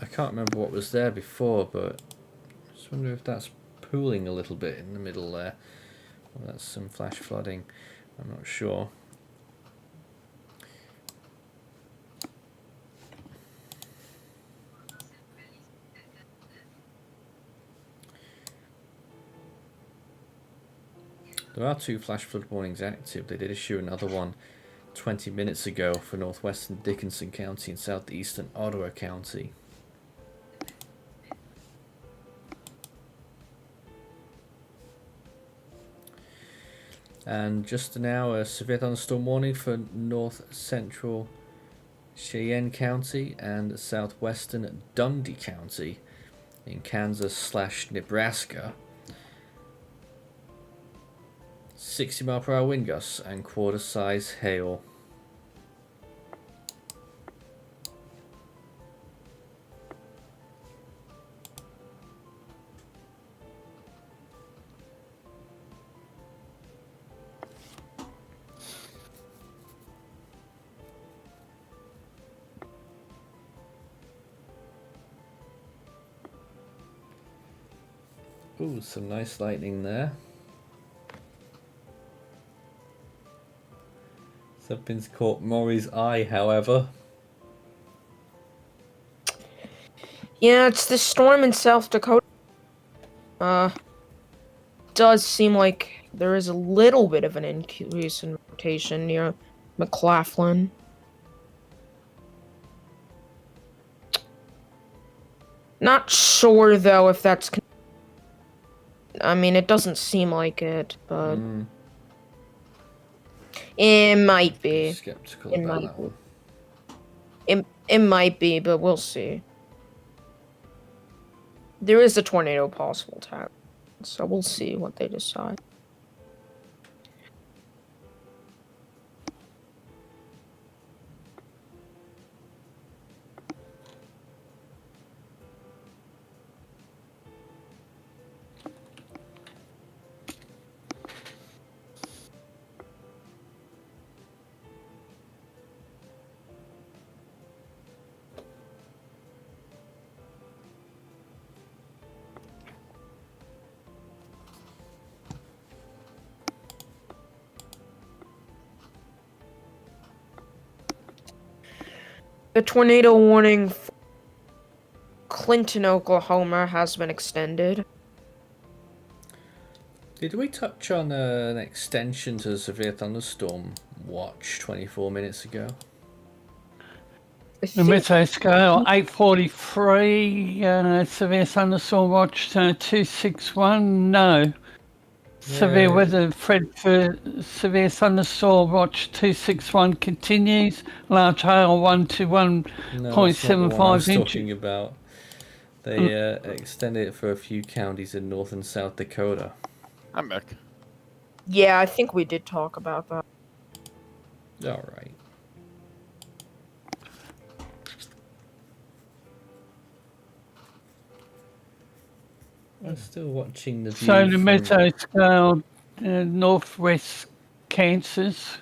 can't remember what was there before, but I just wonder if that's pooling a little bit in the middle there. Well, that's some flash flooding, I'm not sure. There are 2 flash flood warnings active. They did issue another one 20 minutes ago for northwestern Dickinson County and southeastern Ottawa County. And just now, a severe thunderstorm warning for north central Cheyenne County and southwestern Dundee County in Kansas/Nebraska. 60-mile-per-hour wind gusts and quarter-size hail. Ooh, some nice lightning there. Something's caught Maury's eye, however. Yeah, it's the storm in South Dakota. Does seem like there is a little bit of an increase in rotation near McLaughlin. Not sure though if that's. I mean, it doesn't seem like it, but it might be. Skeptical It about might that one. It might be, but we'll see. There is a tornado possible tag, so we'll see what they decide. The tornado warning for Clinton, Oklahoma has been extended. Did we touch on an extension to the severe thunderstorm watch 24 minutes ago? The Meteo scale 843, severe thunderstorm watch 261. No. Severe weather threat for severe thunderstorm watch 261 continues. Large hail 1 to 1.75 inches. Talking about. They extended it for a few counties in North and South Dakota. I'm back. Yeah, I think we did talk about that. All right. I'm still watching the view. So the from- Meteo scale northwest Kansas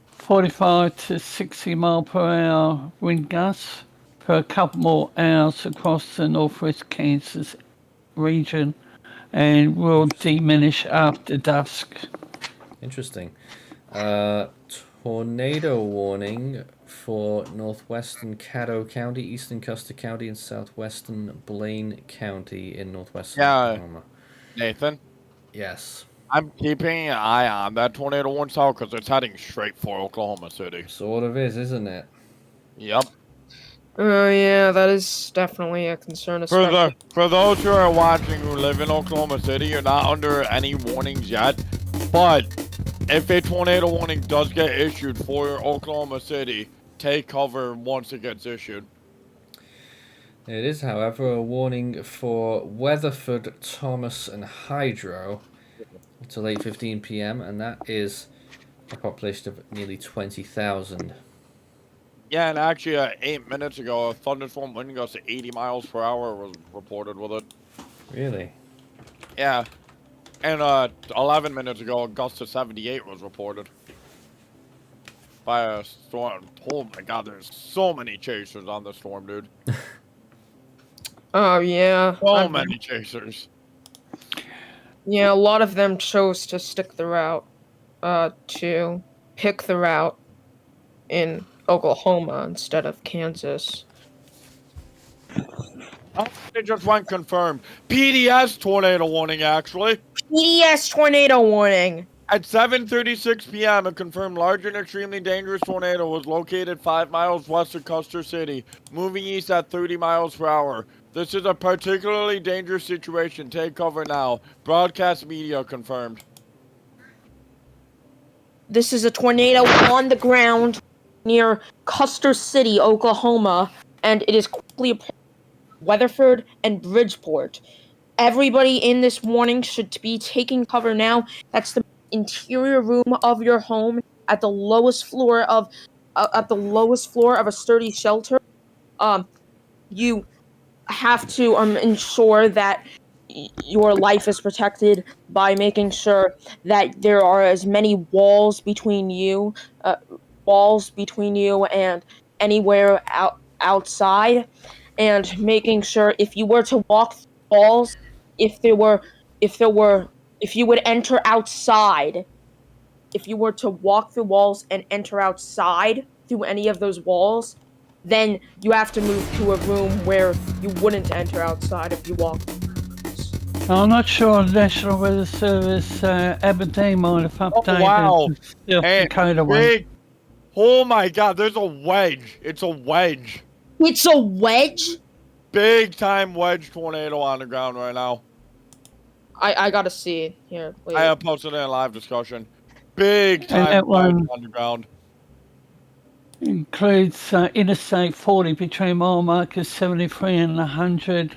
45 to 60 mile per hour wind gusts for a couple more hours across the northwest Kansas region and will diminish after dusk. Interesting. Tornado warning for northwestern Caddo County, eastern Custer County, and southwestern Blaine County in northwestern Oklahoma. Nathan, Yes. I'm keeping an eye on that tornado warning cell because it's heading straight for Oklahoma City. Sort of is, isn't it? Yep. Yeah, that is definitely a concern. For those who are watching who live in Oklahoma City, you're not under any warnings yet. But if a tornado warning does get issued for Oklahoma City, take cover once it gets issued. It is, however, a warning for Weatherford, Thomas, and Hydro until 8:15 p.m., and that is a population of nearly 20,000. Yeah, and actually, 8 minutes ago, a thunderstorm wind gust to 80 miles per hour was reported with it. Really? Yeah, and 11 minutes ago, a gust to 78 was reported by a storm. Oh my God, there's so many chasers on the storm, dude. Oh yeah. So many chasers. Yeah, a lot of them chose to stick the route, to pick the route in Oklahoma instead of Kansas. Oh, they just went confirmed. PDS tornado warning, actually. PDS tornado warning. At 7:36 p.m., a confirmed large and extremely dangerous tornado was located 5 miles west of Custer City, moving east at 30 miles per hour. This is a particularly dangerous situation. Take cover now. Broadcast media confirmed. This is a tornado on the ground near Custer City, Oklahoma, and it is quickly approaching Weatherford and Bridgeport. Everybody in this warning should be taking cover now. That's the interior room of your home at the lowest floor of a sturdy shelter. You have to ensure that your life is protected by making sure that there are as many walls between you and anywhere outside, and making sure if you were to walk walls, if there were if there were if you would enter outside, if you were to walk the walls and enter outside through any of those walls, then you have to move to a room where you wouldn't enter outside if you walked. I'm not sure the National Weather Service Aberdeen might have updated wow. the South Hey, Dakota one. big. Oh my God, there's a wedge. It's a wedge. It's a wedge? Big time wedge tornado on the ground right now. I gotta see it here. Wait. I have posted it in a live discussion. Big And time that wedge one on the ground. includes Interstate 40 between mile markers 73 and 100.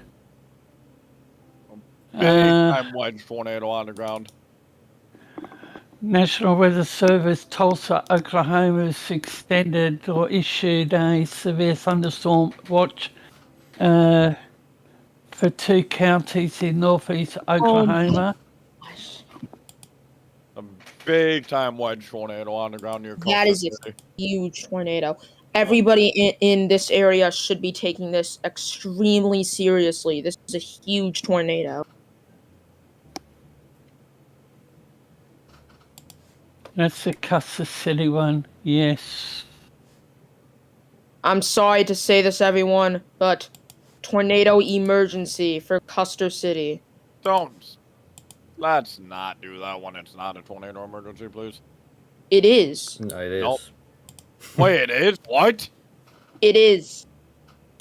Big time wedge tornado on the ground. National Weather Service Tulsa, Oklahoma has extended or issued a severe thunderstorm watch for 2 counties in northeast Oklahoma. A big time wedge tornado on the ground near That Custer is a City. huge tornado. Everybody in this area should be taking this extremely seriously. This is a huge tornado. That's the Custer City one, yes. I'm sorry to say this, everyone, but tornado emergency for Custer City. Let's not do that when it's not a tornado emergency, please. It is. No, it is. Nope. Wait, it is? What? It is.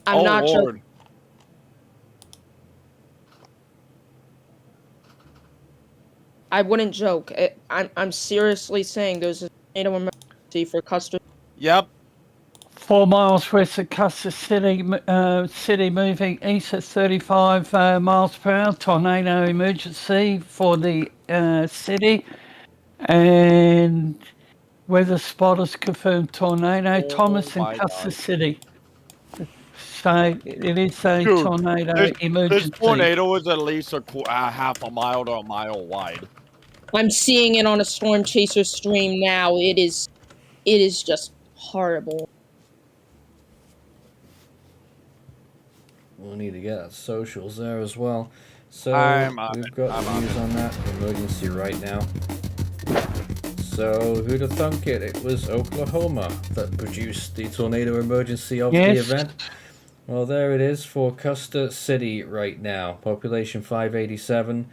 I'm oh, not Lord. sure. I wouldn't joke. I'm seriously saying there's a tornado emergency for Custer. Yep. 4 miles west of Custer City, city moving east at 35 miles per hour. Tornado emergency for the city. And weather spotters confirmed tornado. Thomas and my Custer God. City. So it is a Dude, tornado emergency. This tornado is at least a half a mile to a mile wide. I'm seeing it on a Storm Chaser stream now. It is just horrible. We'll need to get socials there as well. So we've got news on that emergency right now. So who'd have thunk it? It was Oklahoma that produced the tornado emergency of the event. Well, there it is for Custer City right now. Population 587.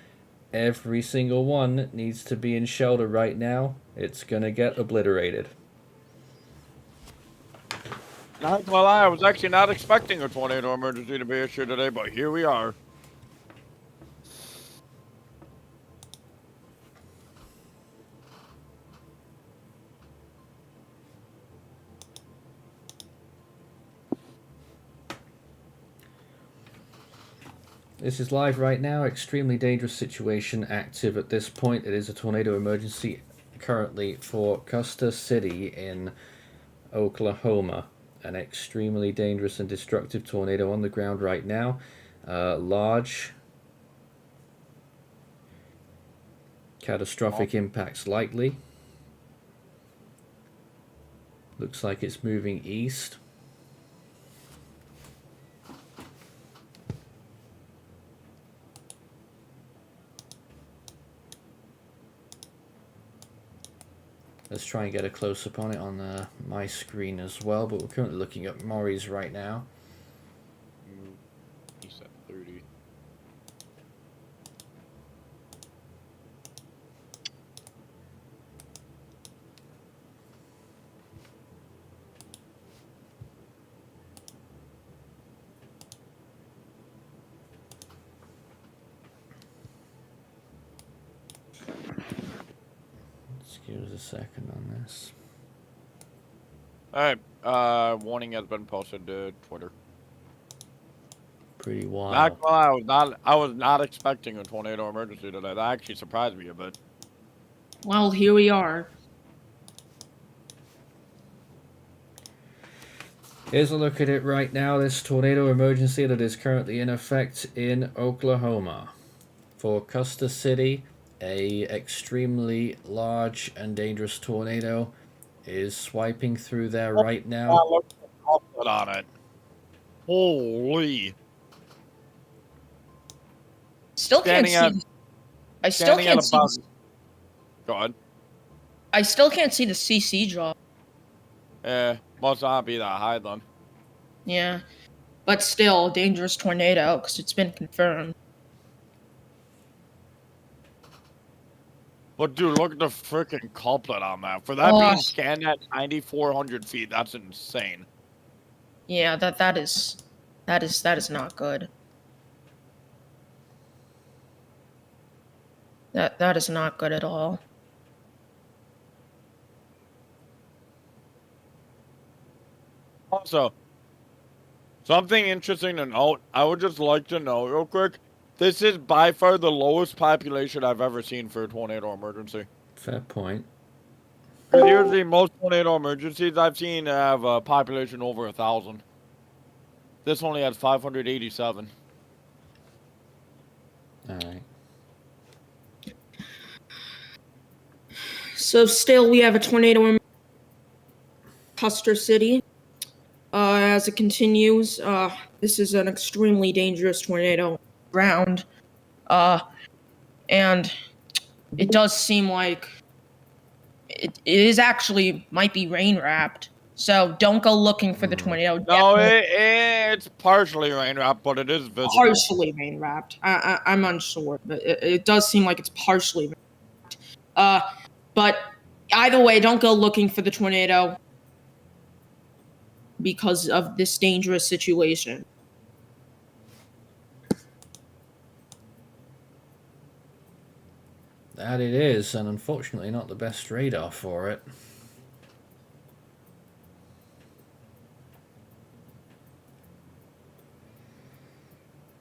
Every single one needs to be in shelter right now. It's gonna get obliterated. Not gonna lie, I was actually not expecting a tornado emergency to be issued today, but here we are. This is live right now. Extremely dangerous situation active at this point. It is a tornado emergency currently for Custer City in Oklahoma. An extremely dangerous and destructive tornado on the ground right now. Large catastrophic impacts likely. Looks like it's moving east. Let's try and get a close-up on it on my screen as well, but we're currently looking at Maury's right now. He's at 30. Let's give us a second on this. Alright, warning has been posted to Twitter. Pretty wild. Not gonna lie, I was not expecting a tornado emergency today. That actually surprised me a bit. Well, here we are. Here's a look at it right now. This tornado emergency that is currently in effect in Oklahoma. For Custer City, a extremely large and dangerous tornado is swiping through there right now. Oh, look at the output on it. Holy. Still can't Standing see. I still Standing can't at see. about... Go ahead. I still can't see the CC drop. Must not be that high then. Yeah, but still a dangerous tornado because it's been confirmed. But dude, look at the freaking culprit on that. For that being scanned at 9,400 feet, that's insane. Yeah, that is not good. That is not good at all. Also, something interesting to note, I would just like to know real quick, this is by far the lowest population I've ever seen for a tornado emergency. Fair point. Because usually most tornado emergencies I've seen have a population over 1,000. This only has 587. Alright. So still, we have a tornado in Custer City. As it continues, this is an extremely dangerous tornado ground. And it does seem like it is actually might be rain wrapped. So don't go looking for the tornado. No, it's partially rain wrapped, but it is visible. Partially rain wrapped. I'm unsure, but it does seem like it's partially rain wrapped. But either way, don't go looking for the tornado because of this dangerous situation. That it is, and unfortunately not the best radar for it.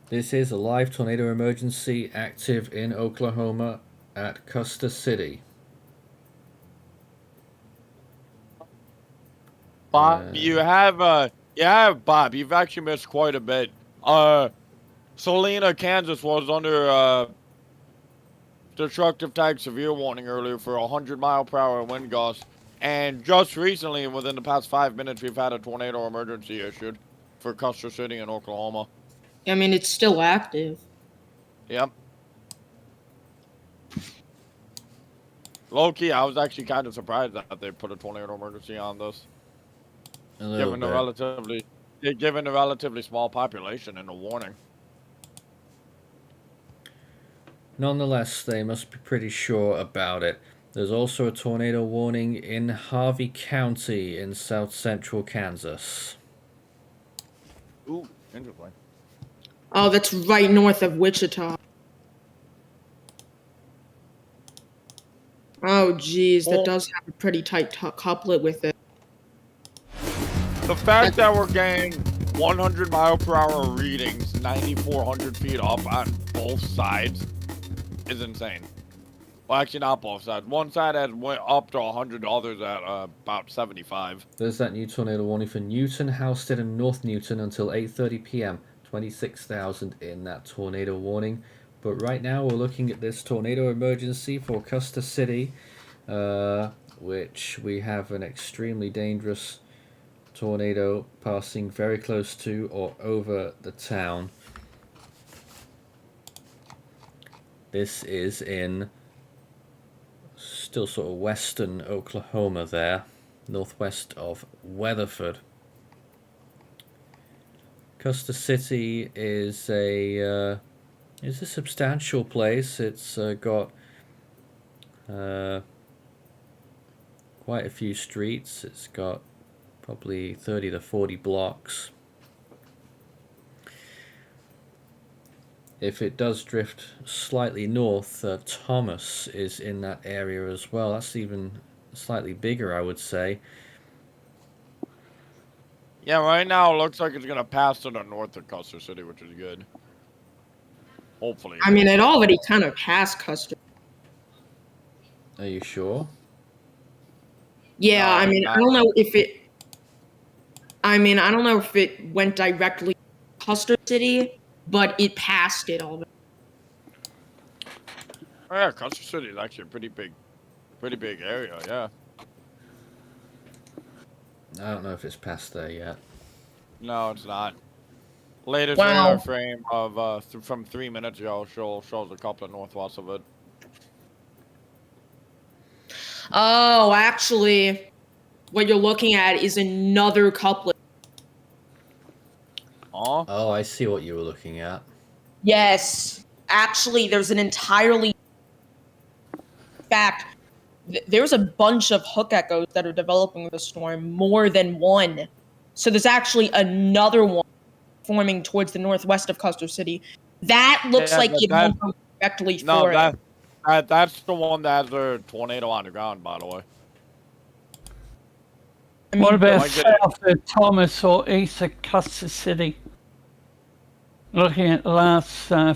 This is a live tornado emergency active in Oklahoma at Custer City. Bob, Bob, you've actually missed quite a bit. Salina, Kansas was under destructive type severe warning earlier for 100-mile-per-hour wind gusts. And just recently, within the past 5 minutes, we've had a tornado emergency issued for Custer City in Oklahoma. I mean, it's still active. Yep. Low-key, I was actually kind of surprised that they put a tornado emergency on this. Given the relatively small population and the warning. Nonetheless, they must be pretty sure about it. There's also a tornado warning in Harvey County in south central Kansas. Ooh, interesting. Oh, that's right north of Wichita. Oh, geez, that does have a pretty tight couplet with it. The fact that we're getting 100 mile per hour readings, 9,400 feet up on both sides is insane. Well, actually, not both sides. One side has went up to 100, others at about 75. There's that new tornado warning for Newton, Halstead, and North Newton until 8:30 p.m. 26,000 in that tornado warning. But right now we're looking at this tornado emergency for Custer City, which we have an extremely dangerous tornado passing very close to or over the town. This is in still sort of western Oklahoma there, northwest of Weatherford. Custer City is a substantial place. It's got quite a few streets. It's got probably 30 to 40 blocks. If it does drift slightly north, Thomas is in that area as well. That's even slightly bigger, I would say. Yeah, right now it looks like it's gonna pass to the north of Custer City, which is good. Hopefully. I mean, it already kind of passed Custer. Are you sure? Yeah, No, I mean, not- I don't know if it. I mean, I don't know if it went directly to Custer City, but it passed it already. Oh, yeah, Custer City is actually a pretty big area. Yeah. I don't know if it's past there yet. No, it's not. Latest Wow. radar frame of from 3 minutes ago shows a couple of northwest of it. Oh, actually, what you're looking at is another couplet. Oh, Oh, I see what you were looking at. Yes. Actually, there's an entirely. In fact, there's a bunch of hook echoes that are developing with the storm, more than one. So there's actually another one forming towards the northwest of Custer City. That looks Yeah, like but it that- won't go directly no, for it. that's the one that has a tornado on the ground, by the way. I mean, What about Like it- south of Thomas or east of Custer City? Looking at the last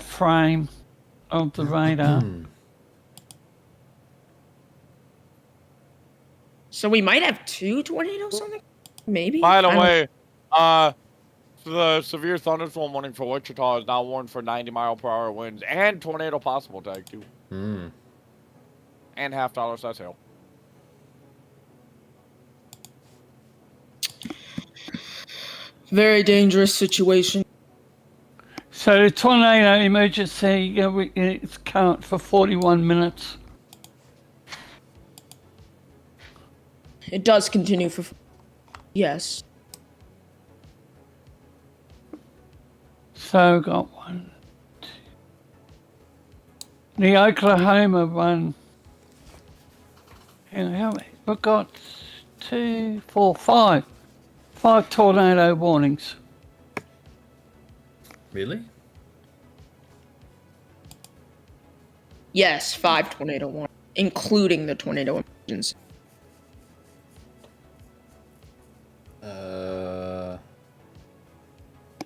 frame of the radar. so we might have two tornadoes on the. Maybe. By the I don't- way, the severe thunderstorm warning for Wichita is now warned for 90 mile per hour winds and tornado possible tag too, Hmm. and $half size hail. Very dangerous situation. So the tornado emergency, it's current for 41 minutes. It does continue for. Yes. So got one. Two. The Oklahoma one. How many? We've got 2, 4, 5. 5 tornado warnings. Really? Yes, 5 tornado warnings, including the tornado emergency.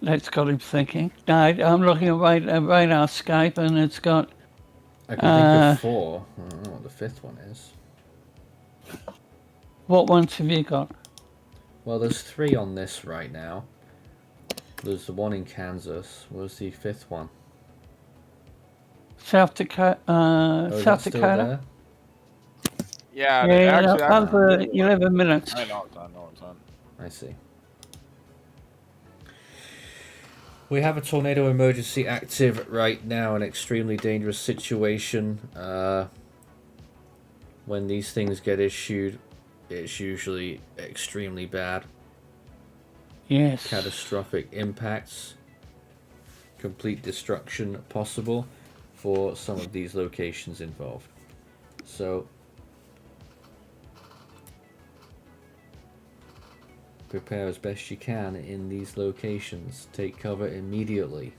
That's got him thinking. No, I'm looking at Radarscape and it's got. I can think of 4. I don't know what the 5th one is. What ones have you got? Well, there's 3 on this right now. There's the one in Kansas. Where's the 5th one? South Dakota. Oh, is South that still Dakota. there? Yeah, Yeah, actually, under 11 minutes. I know it's on. I see. We have a tornado emergency active right now, an extremely dangerous situation. When these things get issued, it's usually extremely bad. Yes. Catastrophic impacts, complete destruction possible for some of these locations involved. So, prepare as best you can in these locations. Take cover immediately.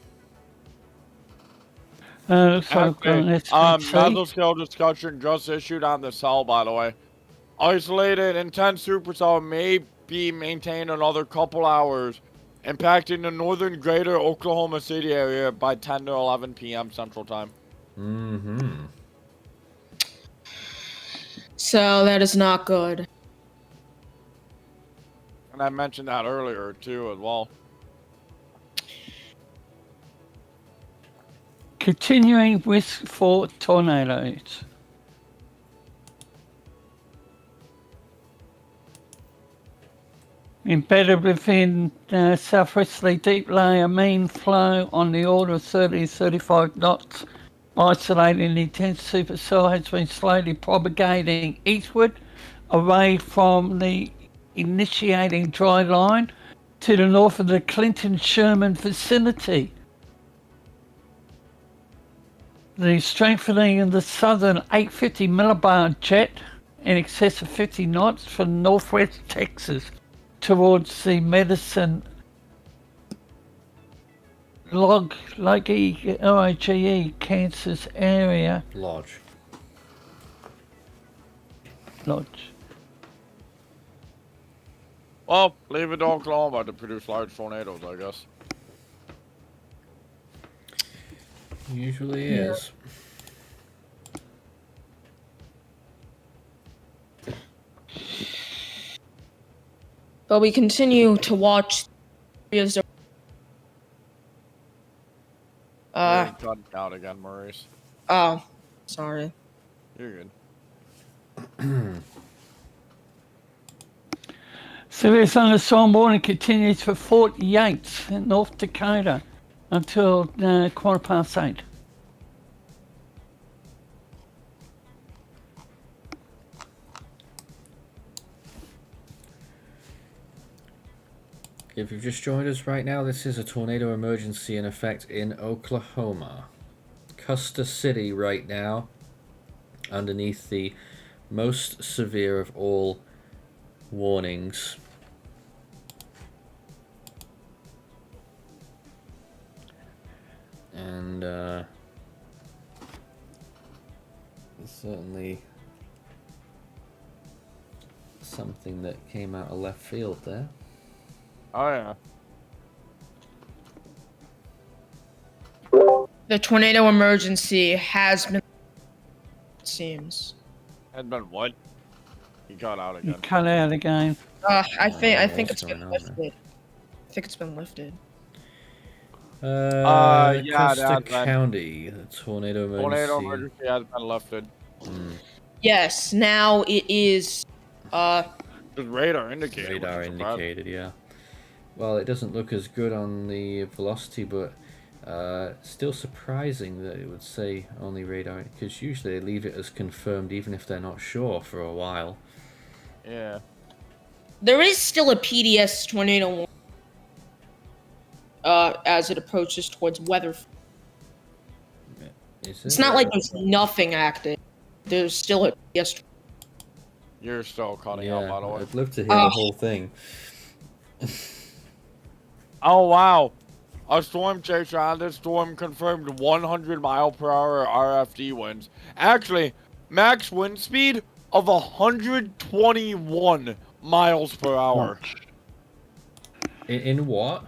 Looks like Okay. let's Mesoscale discussion just issued on the cell, by the way. Isolated intense supercell may be maintained another couple hours impacting the northern greater Oklahoma City area by 10 to 11 p.m. Central Time. Mm-hmm. So that is not good. And I mentioned that earlier, too, as well. Continuing risk for tornadoes. Embedded within southwesterly deep layer mean flow on the order of 30 to 35 knots. Isolating intense supercell has been slowly propagating eastward away from the initiating dry line to the north of the Clinton-Sherman vicinity. The strengthening of the southern 850 millibar jet in excess of 50 knots from northwest Texas towards the Medicine Lodge, Kansas area. Lodge. Well, leave it to Oklahoma to produce large tornadoes, I guess. Usually is. But we continue to watch areas of You're cutting out again, Maurice. oh, sorry. You're good. Severe thunderstorm warning continues for Fort Yates in North Dakota until 8:15. If you've just joined us right now, this is a tornado emergency in effect in Oklahoma. Custer City right now, underneath the most severe of all warnings. And certainly something that came out of left field there. Oh, yeah. The tornado emergency has been, it seems. Had been what? He got out You again. cut out again. I think what's it's been going on lifted. I think it's been lifted. Yeah, Custer that's been- County, the tornado emergency. Tornado emergency has been lifted. Yes, now it is. Just radar indicated. Radar which is surprising. indicated, yeah. Well, it doesn't look as good on the velocity, but still surprising that it would say only radar, because usually they leave it as confirmed even if they're not sure for a while. Yeah. There is still a PDS tornado warning, as it approaches towards weather. Is It's it? not like there's nothing active. There's still a PDS. You're still cutting out, by the Yeah, way. I'd love to hear the whole thing. Oh, wow. A storm chaser on this storm confirmed 100 mile per hour RFD winds. Actually, max wind speed of 121 miles per hour. In what?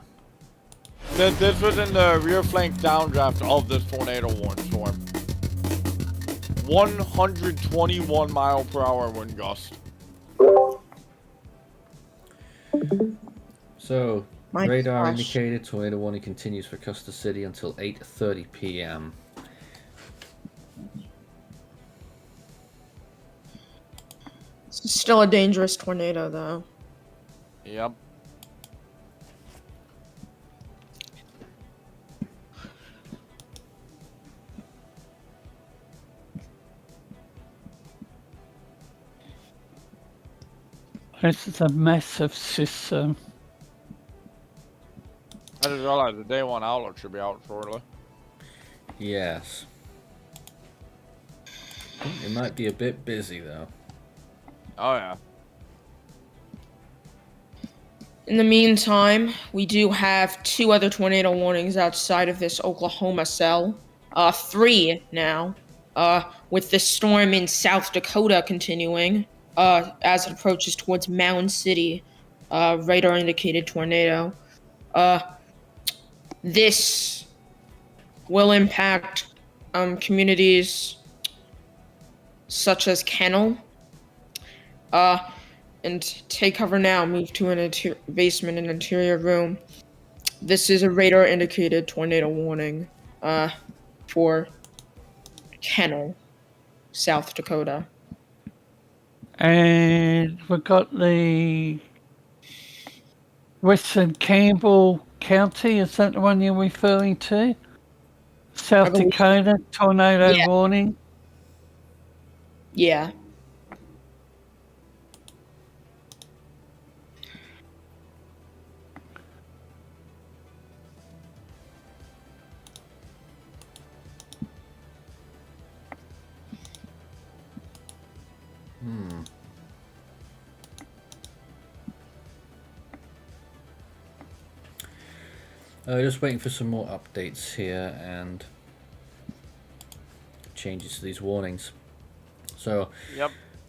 This was in the rear flank downdraft of this tornado warning storm. 121 mile per hour wind gust. So, My radar gosh. indicated tornado warning continues for Custer City until 8:30 p.m. It's still a dangerous tornado, though. Yep. This is a massive system. I just realized the day one outlook should be out shortly. Yes. I think it might be a bit busy though. Oh, yeah. In the meantime, we do have 2 other tornado warnings outside of this Oklahoma cell. 3 now. With this storm in South Dakota continuing, as it approaches towards Mound City, radar indicated tornado. This will impact communities such as Kennel. And take cover now. Move to an basement and interior room. This is a radar indicated tornado warning for Kennel, South Dakota. And we've got the Western Campbell County. Is that the one you're referring to? South Dakota tornado warning. Yeah. Just waiting for some more updates here and changes to these warnings. So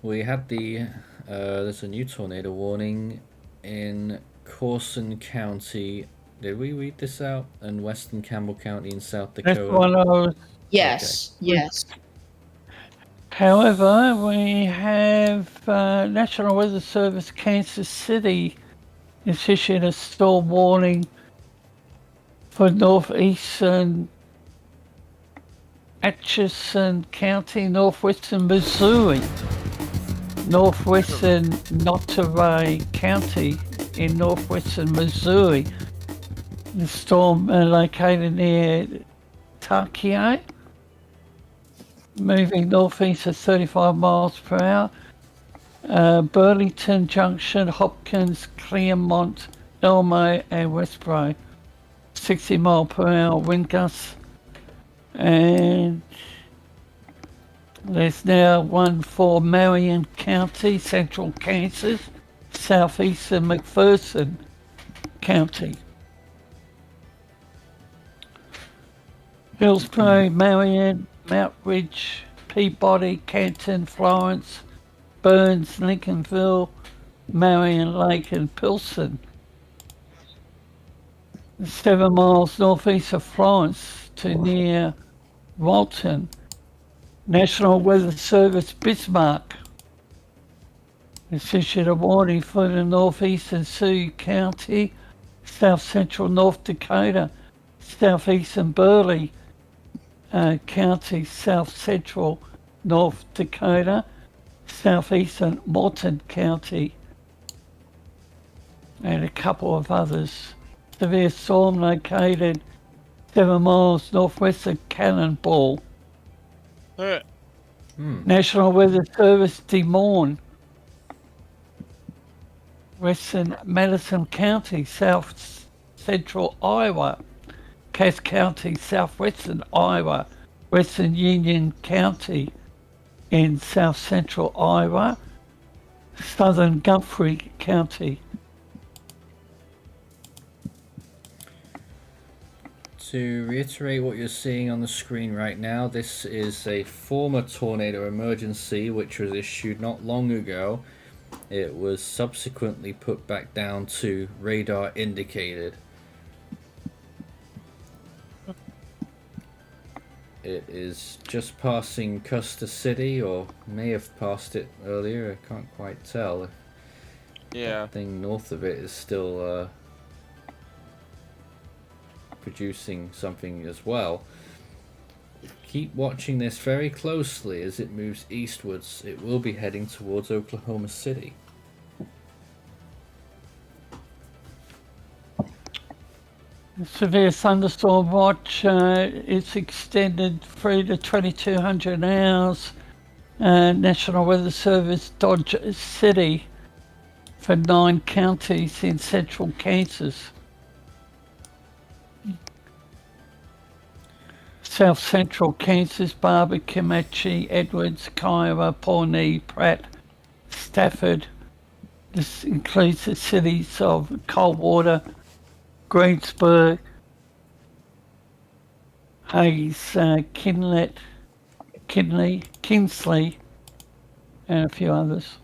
we had there's a new tornado warning in Corson County. Did we read this out? And Western Campbell County in South Dakota. That's one I was. Yes. Okay. Yes. However, we have National Weather Service Kansas City has issued a storm warning for northeastern Atchison County, northwestern Missouri, northwestern Nottoway County in northwestern Missouri. The storm located near Tarkio, moving northeast at 35 miles per hour. Burlington Junction, Hopkins, Claremont, Elmo, and Westboro. 60 mile per hour wind gusts. And there's now one for Marion County, central Kansas, southeastern McPherson County. Hillsborough, Marion, Mount Ridge, Peabody, Canton, Florence, Burns, Lincolnville, Marion Lake, and Pilsen. 7 miles northeast of Florence to near Walton. National Weather Service Bismarck has issued a warning for the northeastern Sioux County, south central North Dakota, southeastern Burleigh County, south central North Dakota, southeastern Morton County, and a couple of others. Severe storm located 7 miles northwest of Cannonball. National Weather Service Des Moines, western Madison County, south central Iowa, Cass County, southwestern Iowa, western Union County in south central Iowa, southern Guthrie County. To reiterate what you're seeing on the screen right now, this is a former tornado emergency which was issued not long ago. It was subsequently put back down to radar indicated. It is just passing Custer City, or may have passed it earlier, I can't quite tell. Yeah. That thing north of it is still producing something as well. Keep watching this very closely as it moves eastwards. It will be heading towards Oklahoma City. Severe thunderstorm watch is extended through to 2200 hours. National Weather Service Dodge City for 9 counties in central Kansas. South central Kansas, Barber, Comanche, Edwards, Kiowa, Pawnee, Pratt, Stafford. This includes the cities of Coldwater, Greensburg, Hayes, Kinsley, and a few others.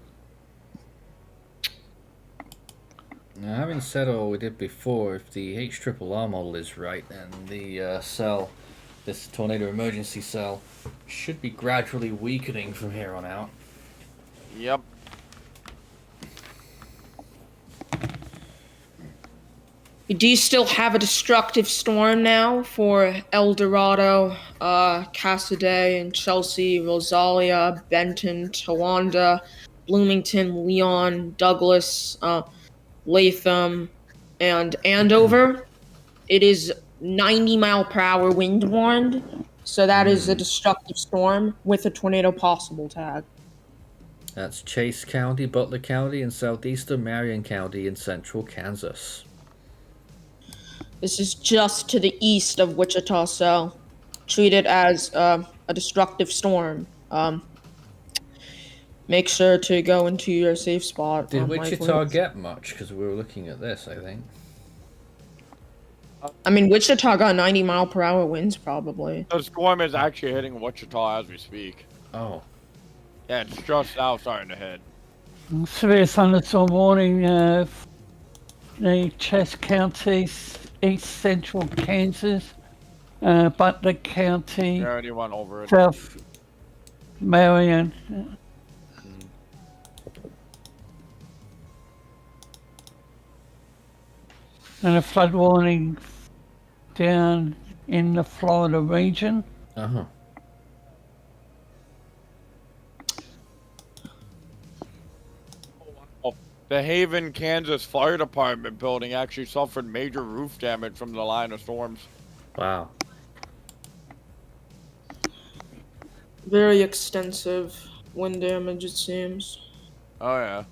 Now, having said all we did before, if the HRRR model is right, then the cell, this tornado emergency cell, should be gradually weakening from here on out. Yep. Do you still have a destructive storm now for El Dorado, Cassidy, and Chelsea, Rosalia, Benton, Towanda, Bloomington, Leon, Douglas, Latham, and Andover? It is 90-mile-per-hour wind warned, so that is a destructive storm with a tornado possible tag. That's Chase County, Butler County, and southeastern Marion County in central Kansas. This is just to the east of Wichita, so treat it as a destructive storm. Make sure to go into your safe spot. Did Mike Wichita Lewis. get much? Because we were looking at this, I think. I mean, Wichita got 90-mile-per-hour winds, probably. The storm is actually hitting Wichita as we speak. Oh. Yeah, it's just now starting to hit. Severe thunderstorm warning. The Chess County, East Central Kansas, Butler County, We already went over it. South Marion. And a flood warning down in the Florida region. Uh-huh. The Haven, Kansas Fire Department building actually suffered major roof damage from the line of storms. Wow. Very extensive wind damage, it seems. Oh,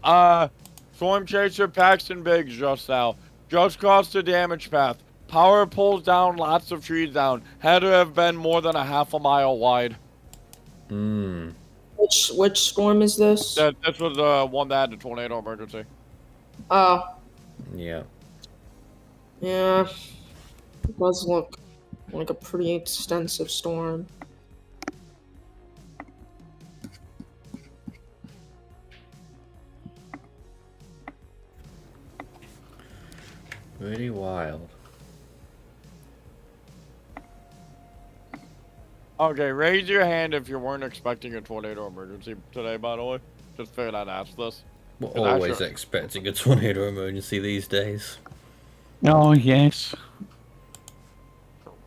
yeah. Storm Chaser Paxton Biggs just now. Just crossed the damage path. Power pulls down lots of trees down. Had to have been more than a half a mile wide. Hmm. Which storm is this? This was the one that had the tornado emergency. Oh, Yeah. yeah. It does look like a pretty extensive storm. Pretty wild. Okay, raise your hand if you weren't expecting a tornado emergency today, by the way. Just figured I'd ask this. We're Is that always sure? expecting a tornado emergency these days. Oh, yes.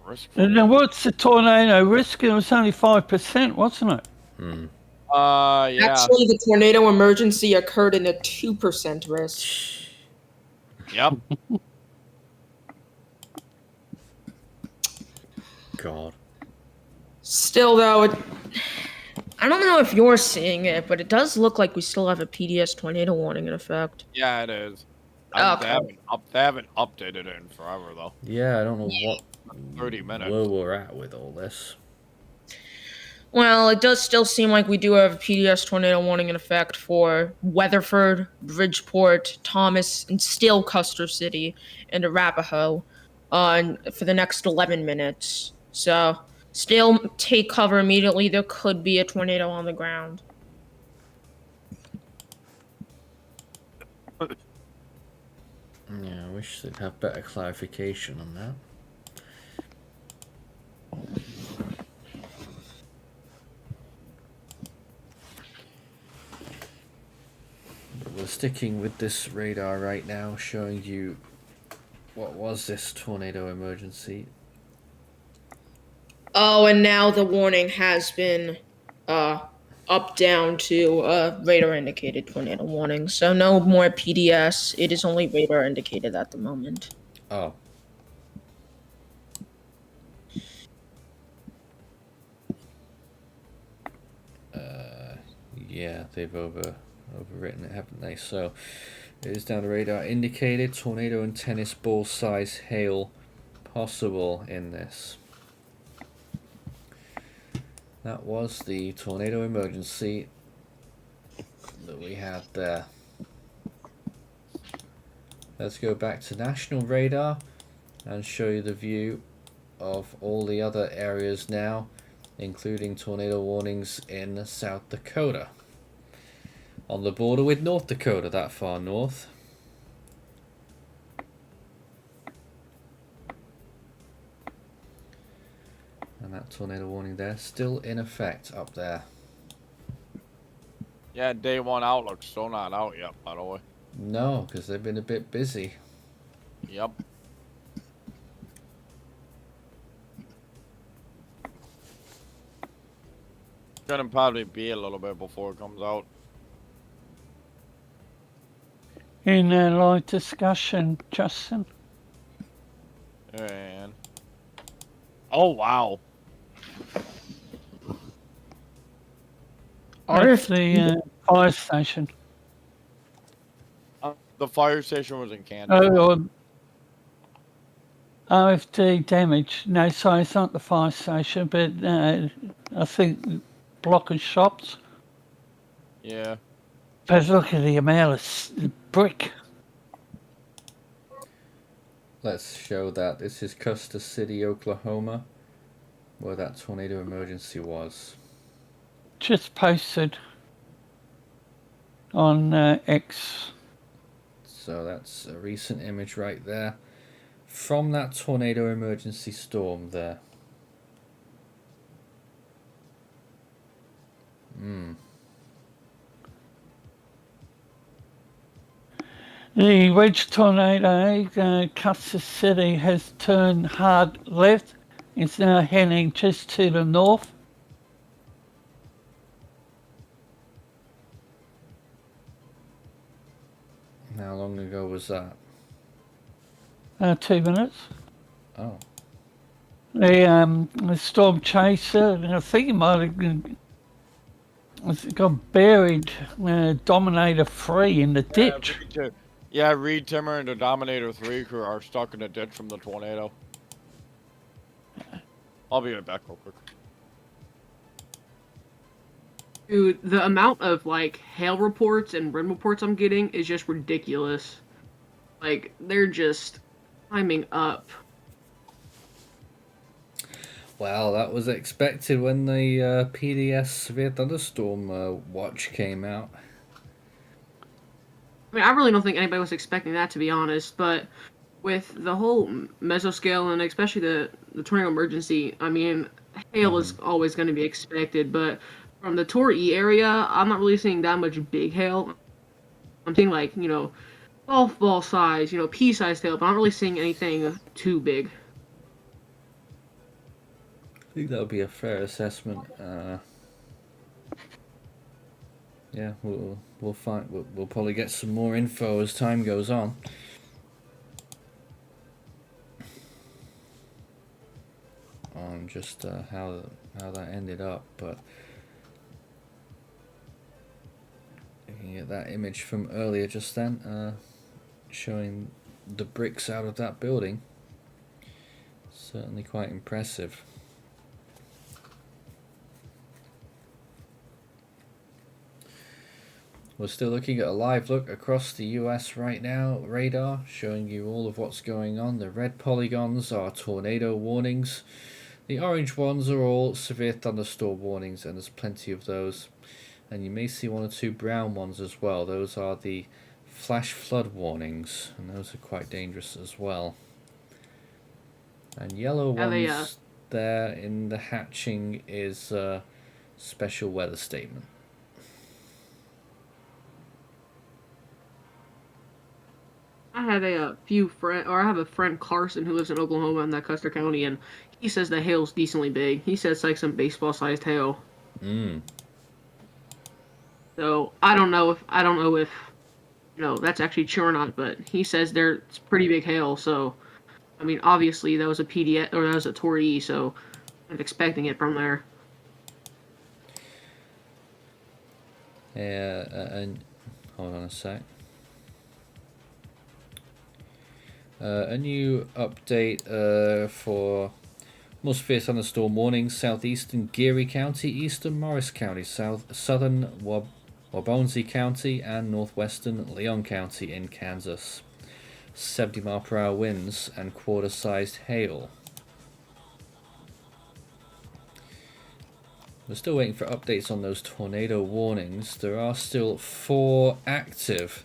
Risk. And then what's the tornado risk? It was only 5%, wasn't it? Hmm. Yeah. Actually, the tornado emergency occurred in a 2% risk. Yep. God. Still, though, I don't know if you're seeing it, but it does look like we still have a PDS tornado warning in effect. Yeah, it is. Okay. They haven't updated it in forever, though. Yeah, I don't know what 30 minutes. where we're at with all this. Well, it does still seem like we do have a PDS tornado warning in effect for Weatherford, Bridgeport, Thomas, and still Custer City and Arapahoe for the next 11 minutes. So, still take cover immediately. There could be a tornado on the ground. Yeah, I wish they'd have better clarification on that. But we're sticking with this radar right now, showing you what was this tornado emergency. Oh, and now the warning has been up down to radar indicated tornado warning. So no more PDS. It is only radar indicated at the moment. Oh. Yeah, they've overwritten it, haven't they? So it is down to radar indicated tornado and tennis ball size hail possible in this. That was the tornado emergency that we had there. Let's go back to national radar and show you the view of all the other areas now, including tornado warnings in South Dakota. On the border with North Dakota, that far north. And that tornado warning there, still in effect up there. Yeah, day one outlook still not out yet, by the way. No, because they've been a bit busy. Yep. Gonna probably be a little bit before it comes out. In a live discussion, Justin. And oh wow. That's the fire station. The fire station was in Kansas. Oh, OFD damage. No, sorry, it's not the fire station, but I think block of shops. Yeah. But look at the amount of brick. Let's show that. This is Custer City, Oklahoma, where that tornado emergency was. Just posted on X. So that's a recent image right there from that tornado emergency storm there. The wedge tornado, Custer City, has turned hard left. It's now heading just to the north. How long ago was that? 2 minutes. Oh. The storm chaser, I think it might have got buried, Dominator 3 in the ditch. Yeah, Reed Timmer and the Dominator 3 crew are stuck in a ditch from the tornado. I'll be right back real quick. Dude, the amount of like hail reports and wind reports I'm getting is just ridiculous. Like they're just climbing up. Well, that was expected when the PDS severe thunderstorm watch came out. I mean, I really don't think anybody was expecting that, to be honest. But with the whole mesoscale and especially the tornado emergency, I mean, hail is always going to be expected. But from the Tor E area, I'm not really seeing that much big hail. I'm seeing like, golf ball size, pea-sized hail, but I'm not really seeing anything too big. I think that would be a fair assessment. Yeah, we'll find. We'll probably get some more info as time goes on. On just how that ended up, but you can get that image from earlier just then, showing the bricks out of that building. Certainly quite impressive. We're still looking at a live look across the US right now, radar, showing you all of what's going on. The red polygons are tornado warnings. The orange ones are all severe thunderstorm warnings, and there's plenty of those. And you may see one or two brown ones as well. Those are the flash flood warnings, and those are quite dangerous as well. And yellow ones there in the hatching is a special weather statement. I have I have a friend, Carson, who lives in Oklahoma in that Custer County, and he says the hail's decently big. He says it's like some baseball-sized hail. So I don't know if that's actually true or not, but he says it's pretty big hail. So I mean, obviously that was a PDS or that was a Tor E, so I'm expecting it from there. Yeah, and hold on a sec. A new update for most fierce thunderstorm warnings: southeastern Geary County, eastern Morris County, southern Wabaunsee County, and northwestern Leon County in Kansas. 70-mile-per-hour winds and quarter-sized hail. We're still waiting for updates on those tornado warnings. There are still 4 active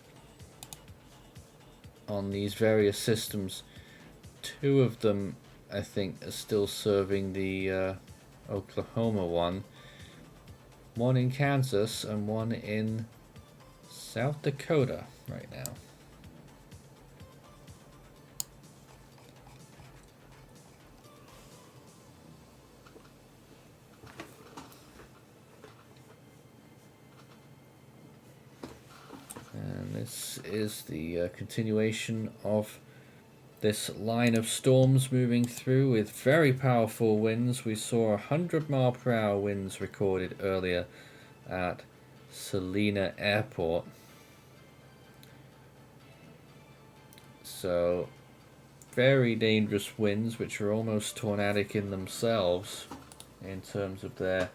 on these various systems. 2 of them, I think, are still serving the Oklahoma one. 1 in Kansas and 1 in South Dakota right now. And this is the continuation of this line of storms moving through with very powerful winds. We saw 100-mile-per-hour winds recorded earlier at Salina Airport. So very dangerous winds, which are almost tornadic in themselves in terms of their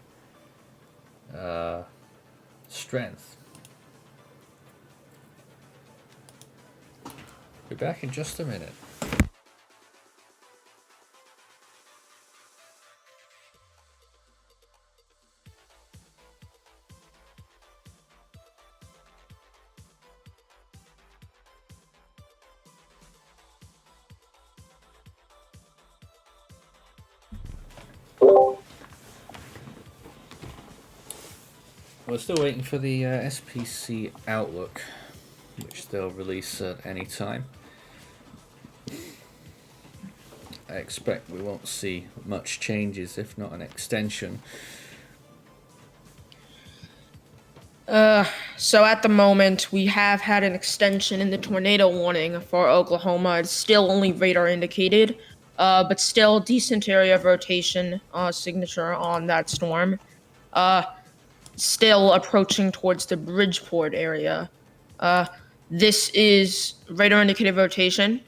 strength. Be back in just a minute. We're still waiting for the SPC Outlook, which they'll release at any time. I expect we won't see much changes, if not an extension. So at the moment, we have had an extension in the tornado warning for Oklahoma. It's still only radar indicated, but still decent area of rotation signature on that storm. Still approaching towards the Bridgeport area. This is radar indicated rotation.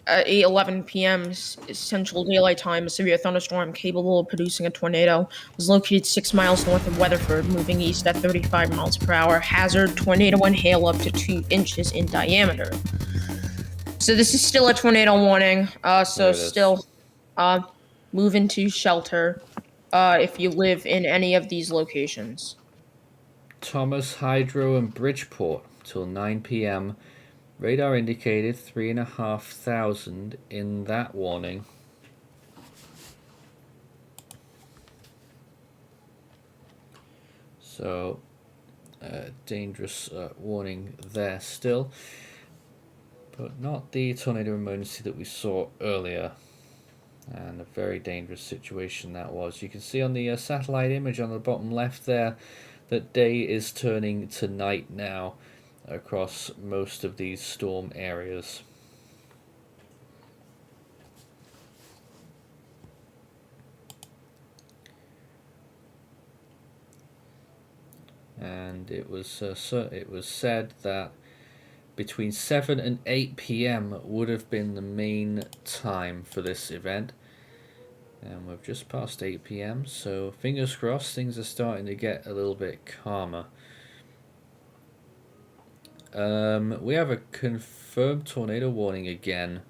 At 8:11 p.m. Central Daylight Time, a severe thunderstorm capable of producing a tornado was located 6 miles north of Weatherford, moving east at 35 miles per hour. Hazard: tornado and hail up to 2 inches in diameter. So this is still a tornado warning. So still, move into shelter if you live in any of these locations. Thomas, Hydro, and Bridgeport till 9 p.m. Radar indicated 3,500 in that warning. So, dangerous warning there still. But not the tornado emergency that we saw earlier. And a very dangerous situation that was. You can see on the satellite image on the bottom left there that day is turning to night now across most of these storm areas. And it was said that between 7 and 8 p.m. would have been the main time for this event. And we've just passed 8 p.m. so fingers crossed things are starting to get a little bit calmer. We have a confirmed tornado warning again.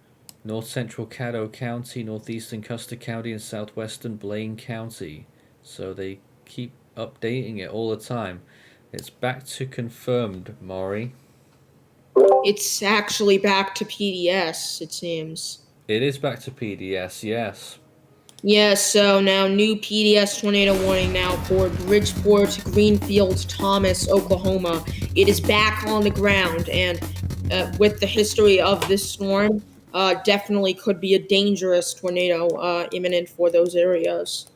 North Central Caddo County, Northeastern Custer County, and Southwestern Blaine County. So they keep updating it all the time. It's back to confirmed, Maury. It's actually back to PDS, it seems. It is back to PDS, yes. Yeah, so now new PDS tornado warning now for Bridgeport, Greenfield, Thomas, Oklahoma. It is back on the ground, and with the history of this storm, definitely could be a dangerous tornado imminent for those areas.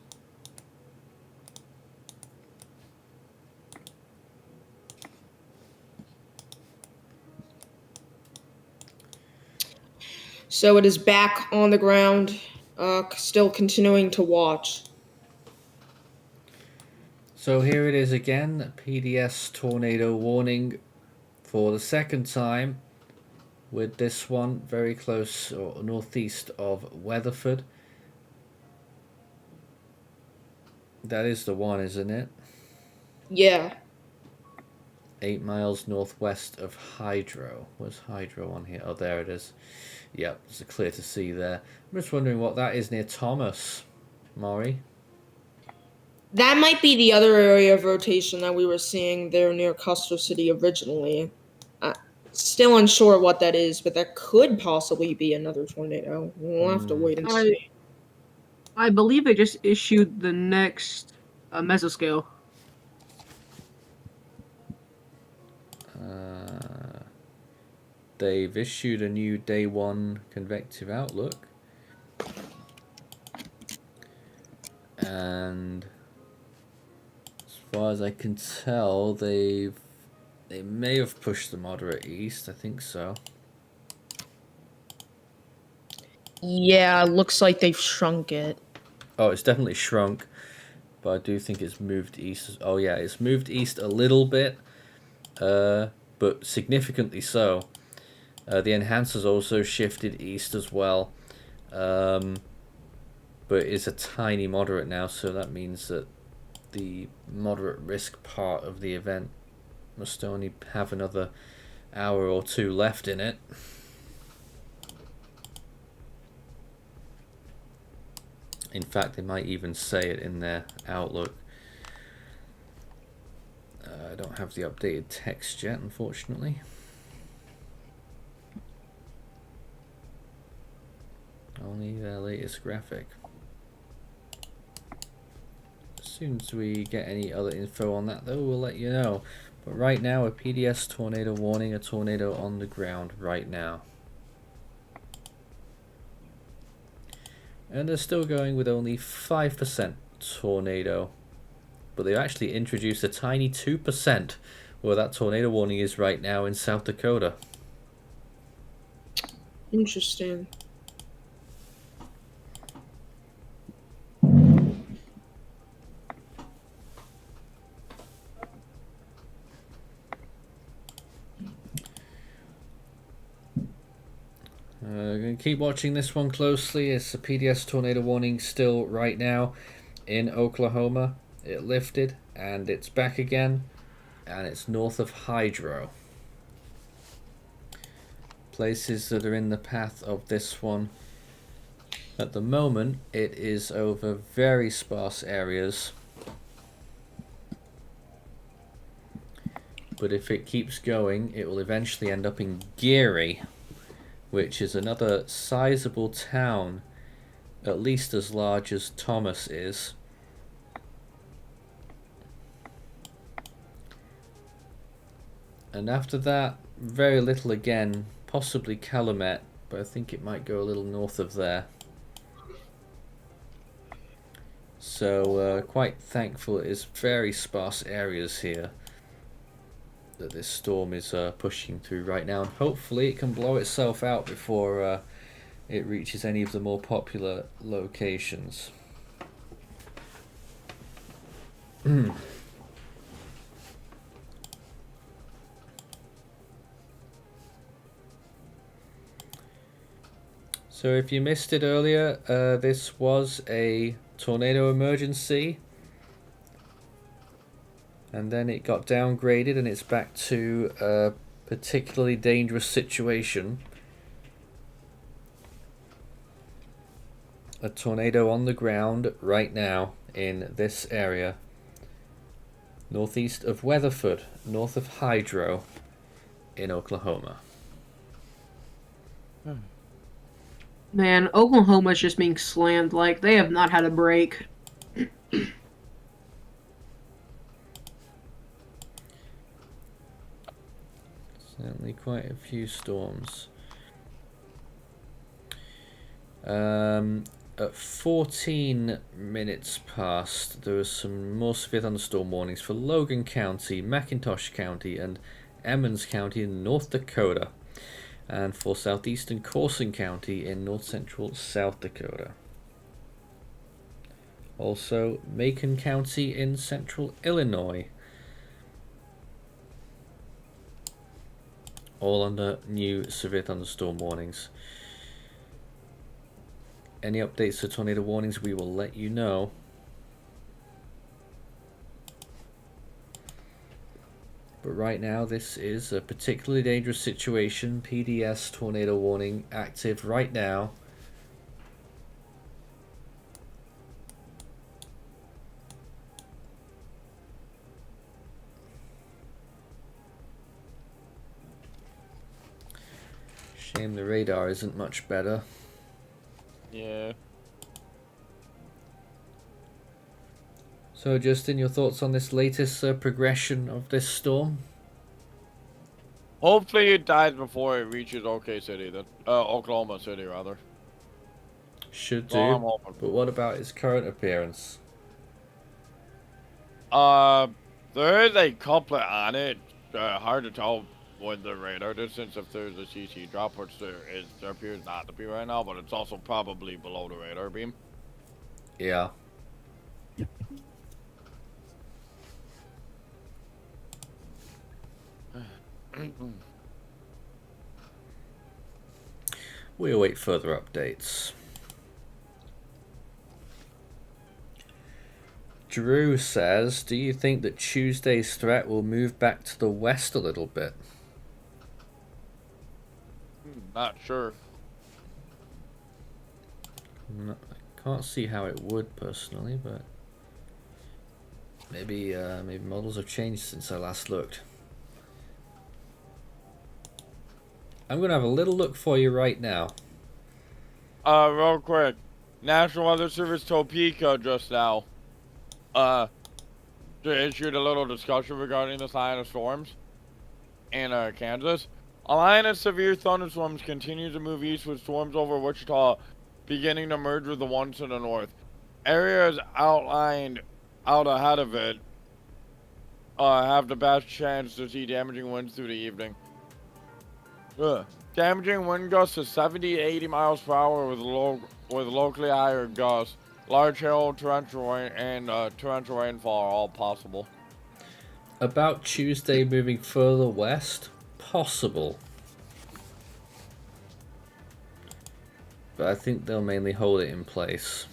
So it is back on the ground, still continuing to watch. So here it is again, PDS tornado warning for the second time, with this one very close or northeast of Weatherford. That is the one, isn't it? Yeah. 8 miles northwest of Hydro. Where's Hydro on here? Oh, there it is. Yep, it's clear to see there. I'm just wondering what that is near Thomas, Maury. That might be the other area of rotation that we were seeing there near Custer City originally. Still unsure what that is, but that could possibly be another tornado. We'll have to wait and see. I believe they just issued the next mesoscale. They've issued a new day 1 convective outlook. And as far as I can tell, they may have pushed the moderate east. I think so. Yeah, looks like they've shrunk it. Oh, it's definitely shrunk, but I do think it's moved east. Oh yeah, it's moved east a little bit, but significantly so. The enhancer's also shifted east as well, but it's a tiny moderate now, so that means that the moderate risk part of the event must only have another hour or two left in it. In fact, they might even say it in their outlook. I don't have the updated text yet, unfortunately. Only their latest graphic. As soon as we get any other info on that, though, we'll let you know. But right now, a PDS tornado warning, a tornado on the ground right now. And they're still going with only 5% tornado. But they've actually introduced a tiny 2% where that tornado warning is right now in South Dakota. Interesting. We're going to keep watching this one closely. It's a PDS tornado warning still right now in Oklahoma. It lifted and it's back again, and it's north of Hydro. Places that are in the path of this one at the moment, it is over very sparse areas, but if it keeps going, it will eventually end up in Geary, which is another sizable town, at least as large as Thomas is. And after that, very little again, possibly Calumet, but I think it might go a little north of there. So quite thankful it is very sparse areas here that this storm is pushing through right now, and hopefully it can blow itself out before it reaches any of the more popular locations. So if you missed it earlier, this was a tornado emergency, and then it got downgraded and it's back to a particularly dangerous situation. A tornado on the ground right now in this area, northeast of Weatherford, north of Hydro in Oklahoma. Man, Oklahoma's just being slammed. Like, they have not had a break. Certainly quite a few storms. At 14 minutes past, there was some more severe thunderstorm warnings for Logan County, McIntosh County, and Emmons County in North Dakota, and for southeastern Corson County in north central South Dakota. Also, Macon County in central Illinois. All under new severe thunderstorm warnings. Any updates to tornado warnings, we will let you know. But right now, this is a particularly dangerous situation. PDS tornado warning active right now. Shame the radar isn't much better. Yeah. So, Justin, your thoughts on this latest progression of this storm? Hopefully it dies before it reaches OK City, then. Oklahoma City, rather. Should Well, I'm do. hoping. But what about its current appearance? There is a couplet on it. Hard to tell with the radar distance if there's a CC drop, which there appears not to be right now, but it's also probably below the radar beam. Yeah. We await further updates. Drew says, do you think that Tuesday's threat will move back to the west a little bit? Not sure. No, I can't see how it would personally, but maybe models have changed since I last looked. I'm gonna have a little look for you right now. Real quick. National Weather Service Topeka just now issued a little discussion regarding this line of storms in Kansas. A line of severe thunderstorms continues to move east with storms over Wichita beginning to merge with the ones to the north. Areas outlined out ahead of it have the best chance to see damaging winds through the evening. Damaging wind gusts to 70 to 80 miles per hour with locally higher gusts. Large hail, torrential rain, and torrential rainfall are all possible. About Tuesday moving further west? Possible. But I think they'll mainly hold it in place.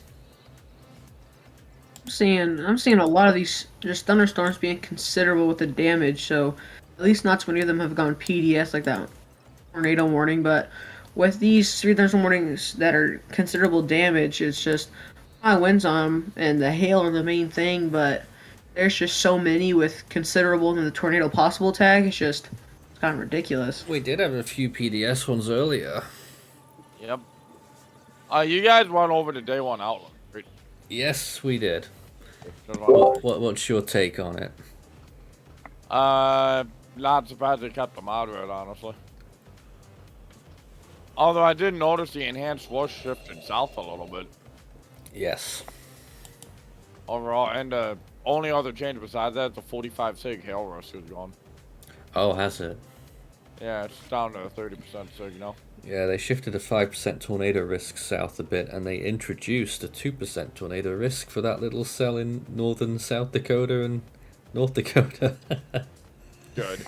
I'm seeing a lot of these just thunderstorms being considerable with the damage, so at least not too many of them have gone PDS like that tornado warning, but with these 3 thunderstorm warnings that are considerable damage, it's just high winds on them, and the hail are the main thing, but there's just so many with considerable and the tornado possible tag, it's kind of ridiculous. We did have a few PDS ones earlier. Yep. You guys went over the day one outlook, right? Yes, we did. Just wondering. What's your take on it? Not surprised they kept the moderate, honestly. Although I did notice the enhanced slush shifted south a little bit. Yes. Overall, and the only other change besides that, the 45 sig hail risk is gone. Oh, has it? Yeah, it's down to 30% sig now. Yeah, they shifted a 5% tornado risk south a bit, and they introduced a 2% tornado risk for that little cell in northern South Dakota and North Dakota. Good.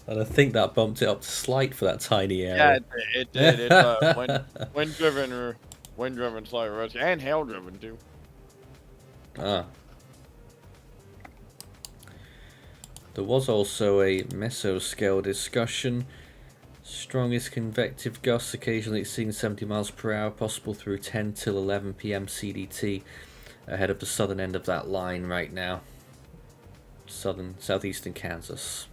And I think that bumped it up to slight for that tiny Yeah, area. it did. It's wind-driven slight risk, and hail-driven too. Ah. There was also a mesoscale discussion. Strongest convective gusts occasionally exceeding 70 miles per hour, possible through 10 till 11 p.m. CDT, ahead of the southern end of that line right now. Southeastern Kansas.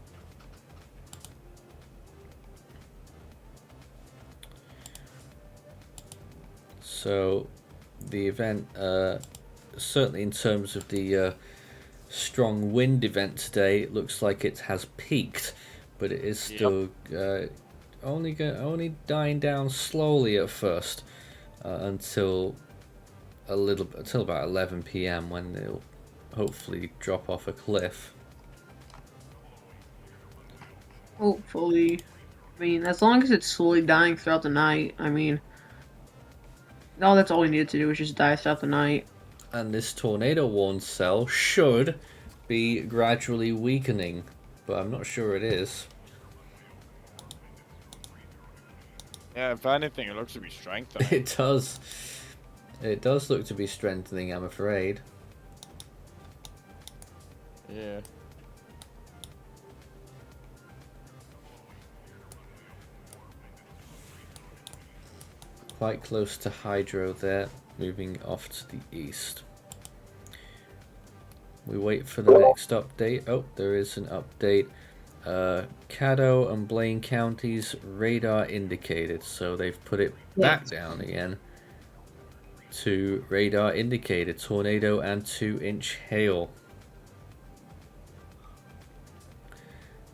So the event, certainly in terms of the strong wind event today, it looks like it has peaked, but it is still only dying down slowly at first until about 11 p.m. when they'll hopefully drop off a cliff. Hopefully. I mean, as long as it's slowly dying throughout the night, I mean, that's all we needed to do was just die throughout the night. And this tornado warn cell should be gradually weakening, but I'm not sure it is. Yeah, if anything, it looks to be strengthening. It does. It does look to be strengthening, I'm afraid. Yeah. Quite close to hydro there, moving off to the east. We wait for the next update. Oh, there is an update. Caddo and Blaine counties radar indicated, so they've put it back down again to radar indicated tornado and 2-inch hail.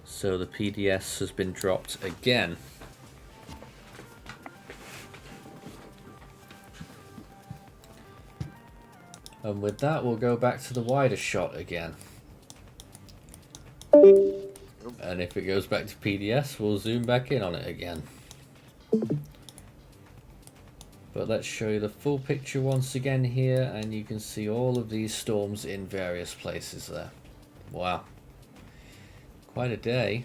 So the PDS has been dropped again. And with that, we'll go back to the wider shot again. And if it goes back to PDS, we'll zoom back in on it again. But let's show you the full picture once again here, and you can see all of these storms in various places there. Wow. Quite a day.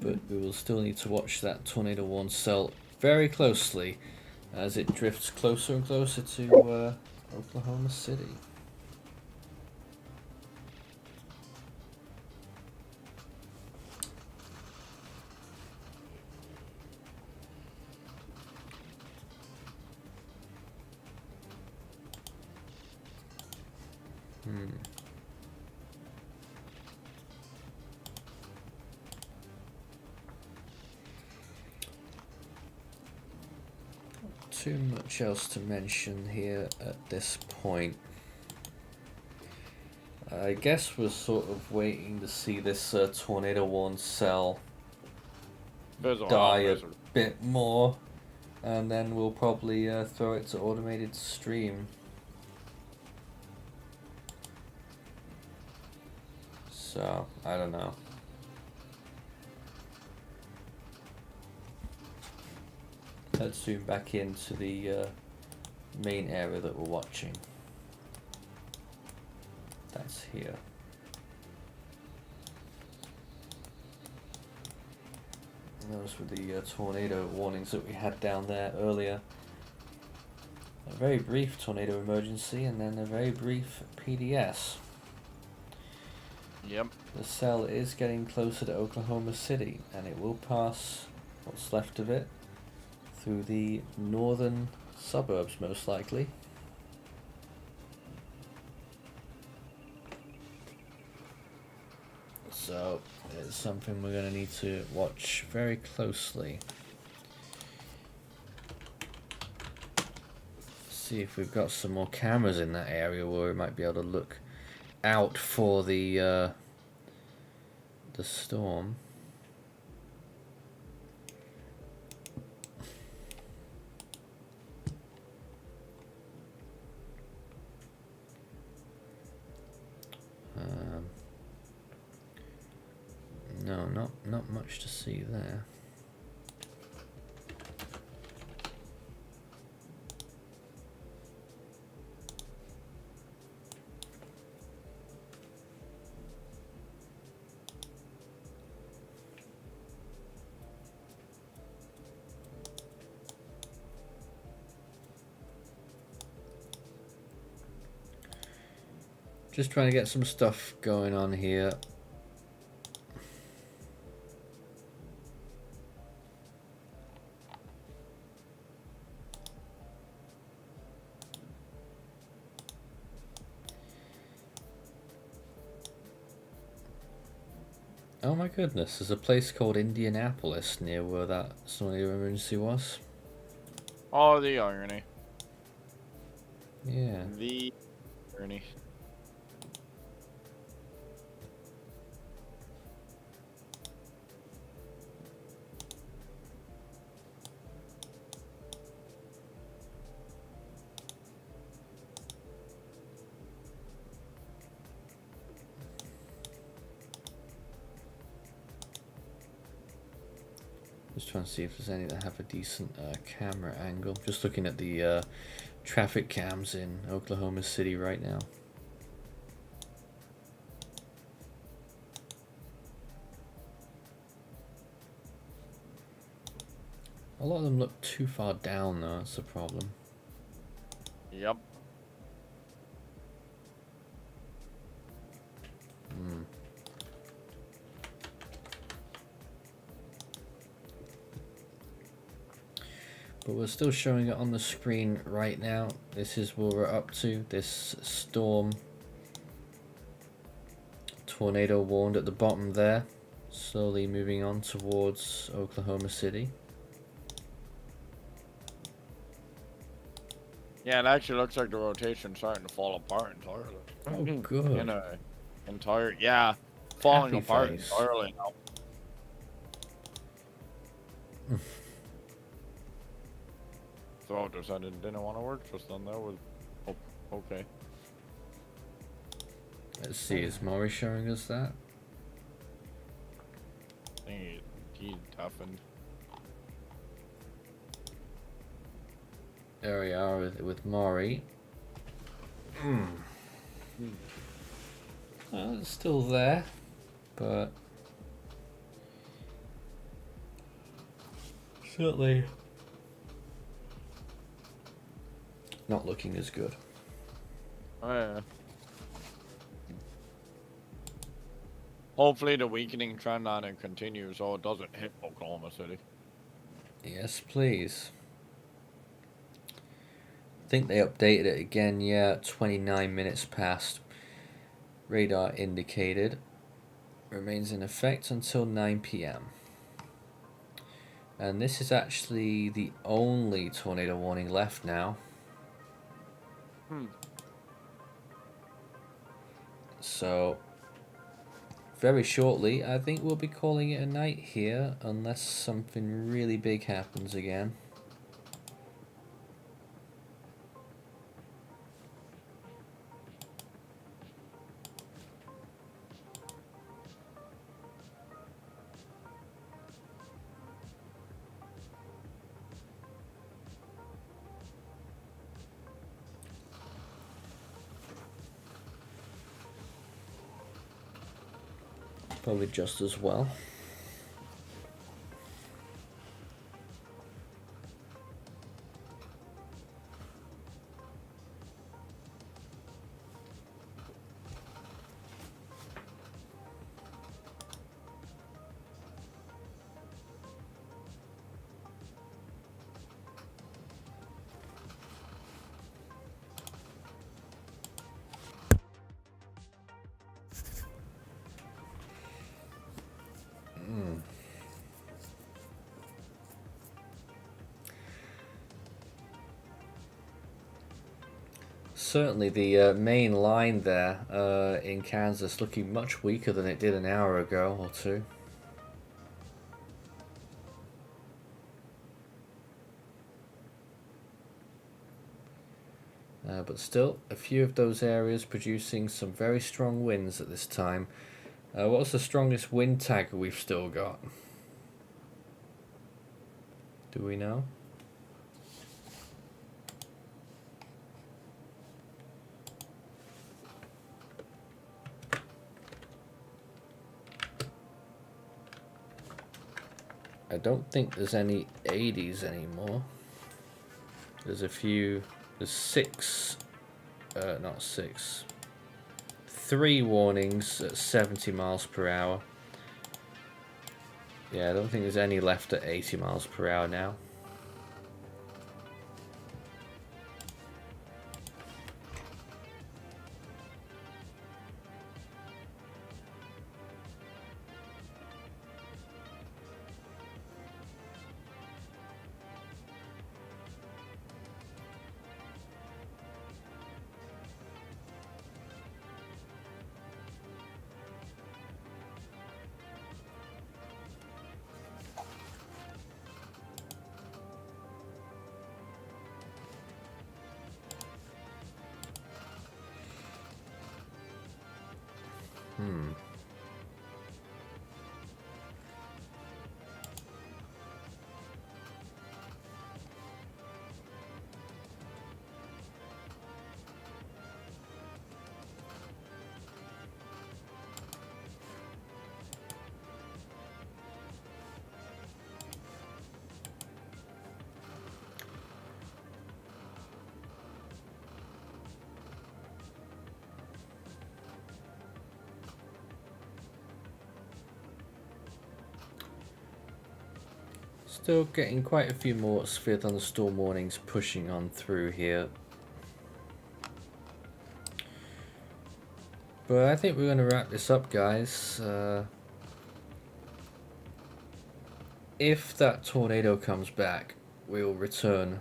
But we will still need to watch that Tornado 1 cell very closely as it drifts closer and closer to Oklahoma City. Too much else to mention here at this point. I guess we're sort of waiting to see this Tornado 1 cell die a bit more, and then we'll probably throw it to automated stream. So, I don't know. Let's zoom back into the main area that we're watching. That's here. And those were the tornado warnings that we had down there earlier. A very brief tornado emergency and then a very brief PDS. Yep. The cell is getting closer to Oklahoma City, and it will pass what's left of it through the northern suburbs, most likely. So it's something we're going to need to watch very closely. See if we've got some more cameras in that area where we might be able to look out for the storm. No, not much to see there. Just trying to get some stuff going on here. Oh my goodness, there's a place called Indianapolis near where that tornado emergency was. Oh, the irony. Yeah. The irony. Just trying to see if there's any that have a decent camera angle. Just looking at the traffic cams in Oklahoma City right now. A lot of them look too far down though, that's the problem. Yep. But we're still showing it on the screen right now. This is where we're up to. This storm. Tornado warned at the bottom there. Slowly moving on towards Oklahoma City. Yeah, it actually looks like the rotation's starting to fall apart entirely. Oh, good. Yeah, falling Happy apart face. entirely now. So I decided didn't want to work just then. That was okay. Let's see, is Maury showing us that? I think he toughened. There we are with Maury. Well, it's still there, but certainly not looking as good. Oh, yeah. Hopefully the weakening trend on it continues so it doesn't hit Oklahoma City. Yes, please. I think they updated it again, yeah, 29 minutes past. Radar indicated. Remains in effect until 9 p.m. And this is actually the only tornado warning left now. So, very shortly, I think we'll be calling it a night here, unless something really big happens again. Probably just as well. Certainly the main line there in Kansas looking much weaker than it did an hour ago or two. But still, a few of those areas producing some very strong winds at this time. What's the strongest wind tag we've still got? Do we know? I don't think there's any 80s anymore. There's a few, there's three warnings at 70 miles per hour. Yeah, I don't think there's any left at 80 miles per hour now. Still getting quite a few more severe thunderstorm warnings pushing on through here. But I think we're going to wrap this up, guys. If that tornado comes back, we'll return.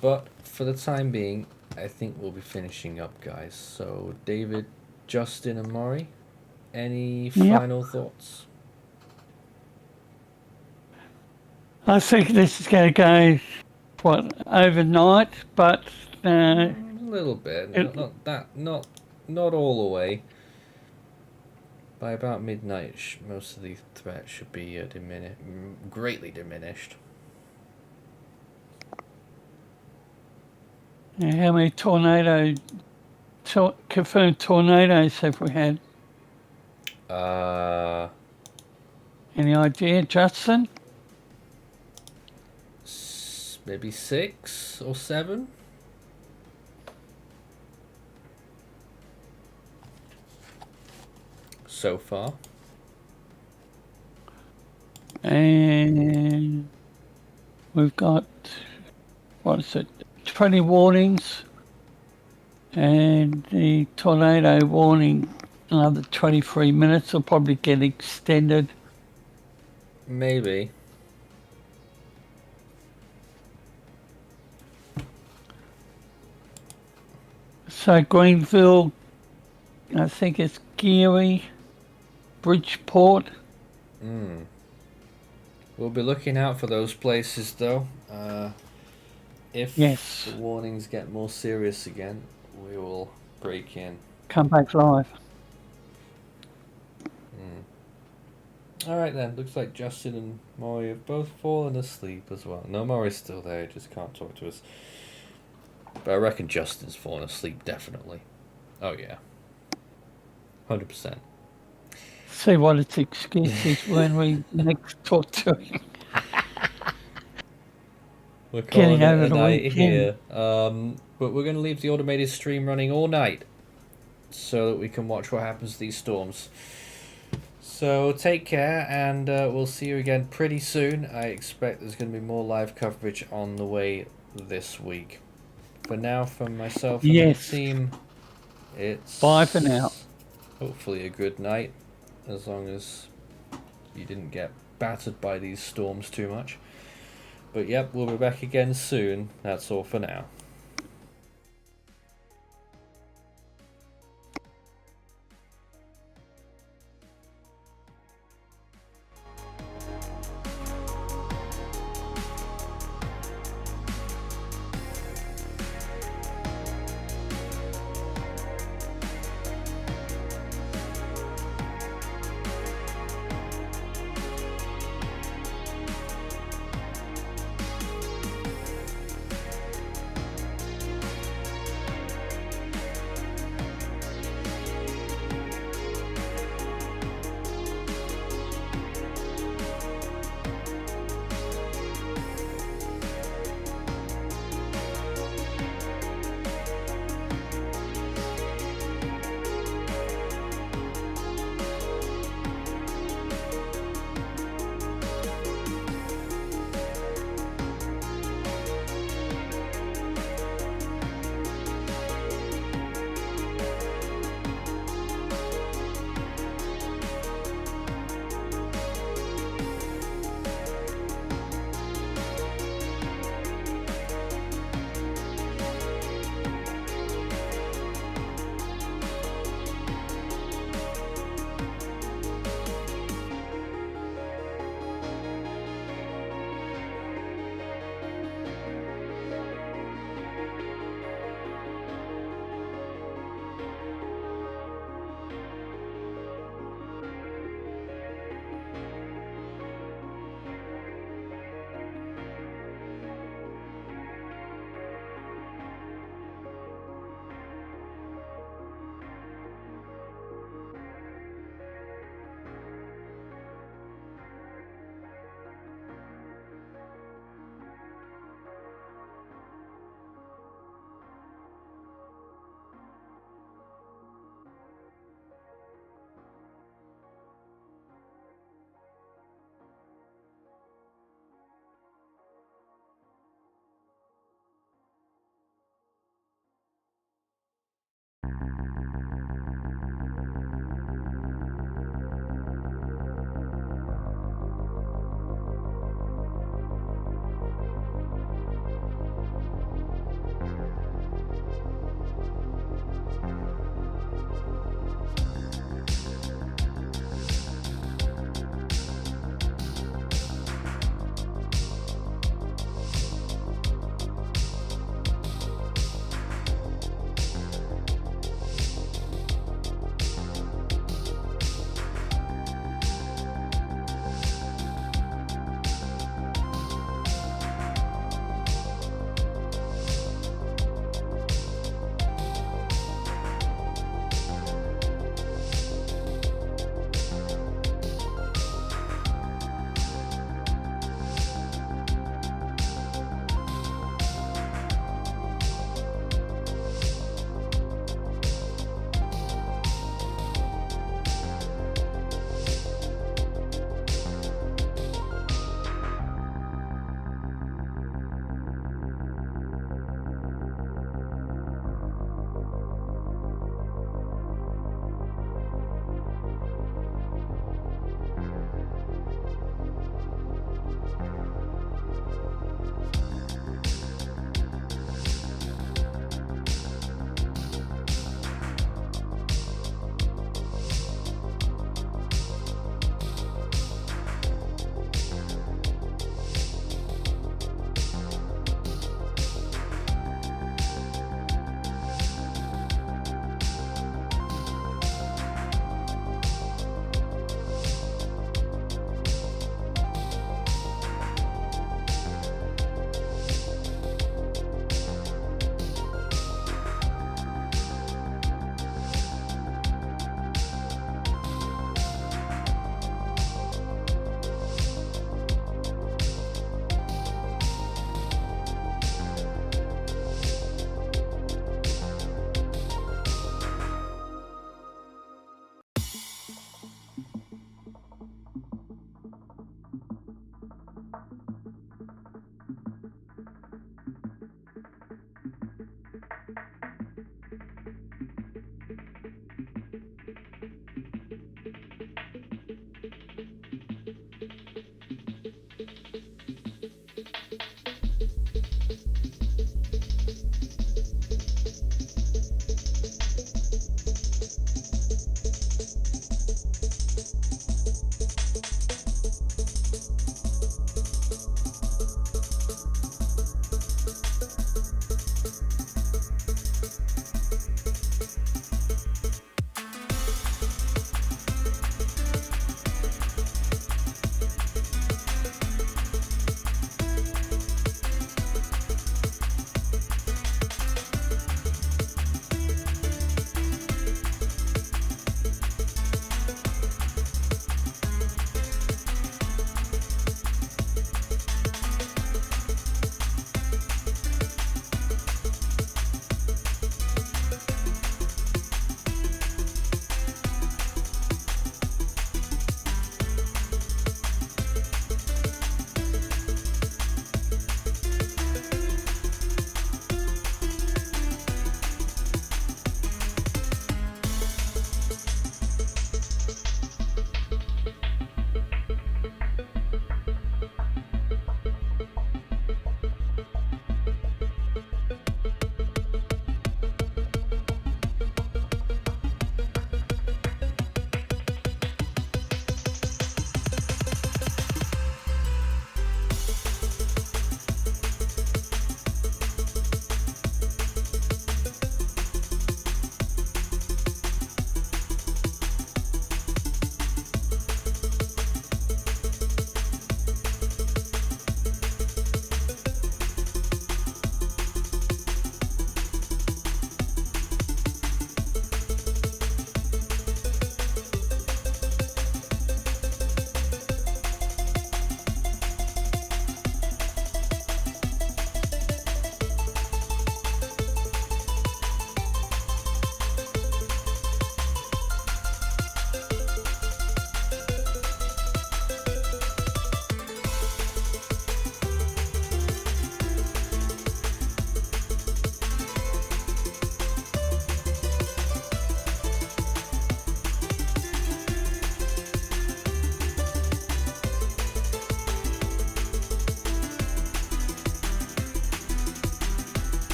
But for the time being, I think we'll be finishing up, guys. So, David, Justin, and Maury, any final thoughts? I think this is going to go, overnight, but A little bit, not all the way. By about midnight, most of the threat should be greatly diminished. how many confirmed tornadoes have we had? Any idea, Justin? Maybe 6 or 7. So far. And we've got, 20 warnings, and the tornado warning, another 23 minutes, will probably get extended. Maybe. So Greenville, I think it's Geary, Bridgeport. We'll be looking out for those places, though. If the warnings get more serious again, we will break in. Come back live. Alright then, looks like Justin and Maury have both fallen asleep as well. No, Maury's still there, just can't talk to us. But I reckon Justin's fallen asleep, definitely. Oh yeah. 100%. See what its excuse is when we next talk to him. We're calling it over a the night weekend. here. But we're going to leave the automated stream running all night so that we can watch what happens to these storms. So take care, and we'll see you again pretty soon. I expect there's going to be more live coverage on the way this week. For now, from myself and the team, it's bye for now. Hopefully a good night, as long as you didn't get battered by these storms too much. But yep, we'll be back again soon. That's all for now.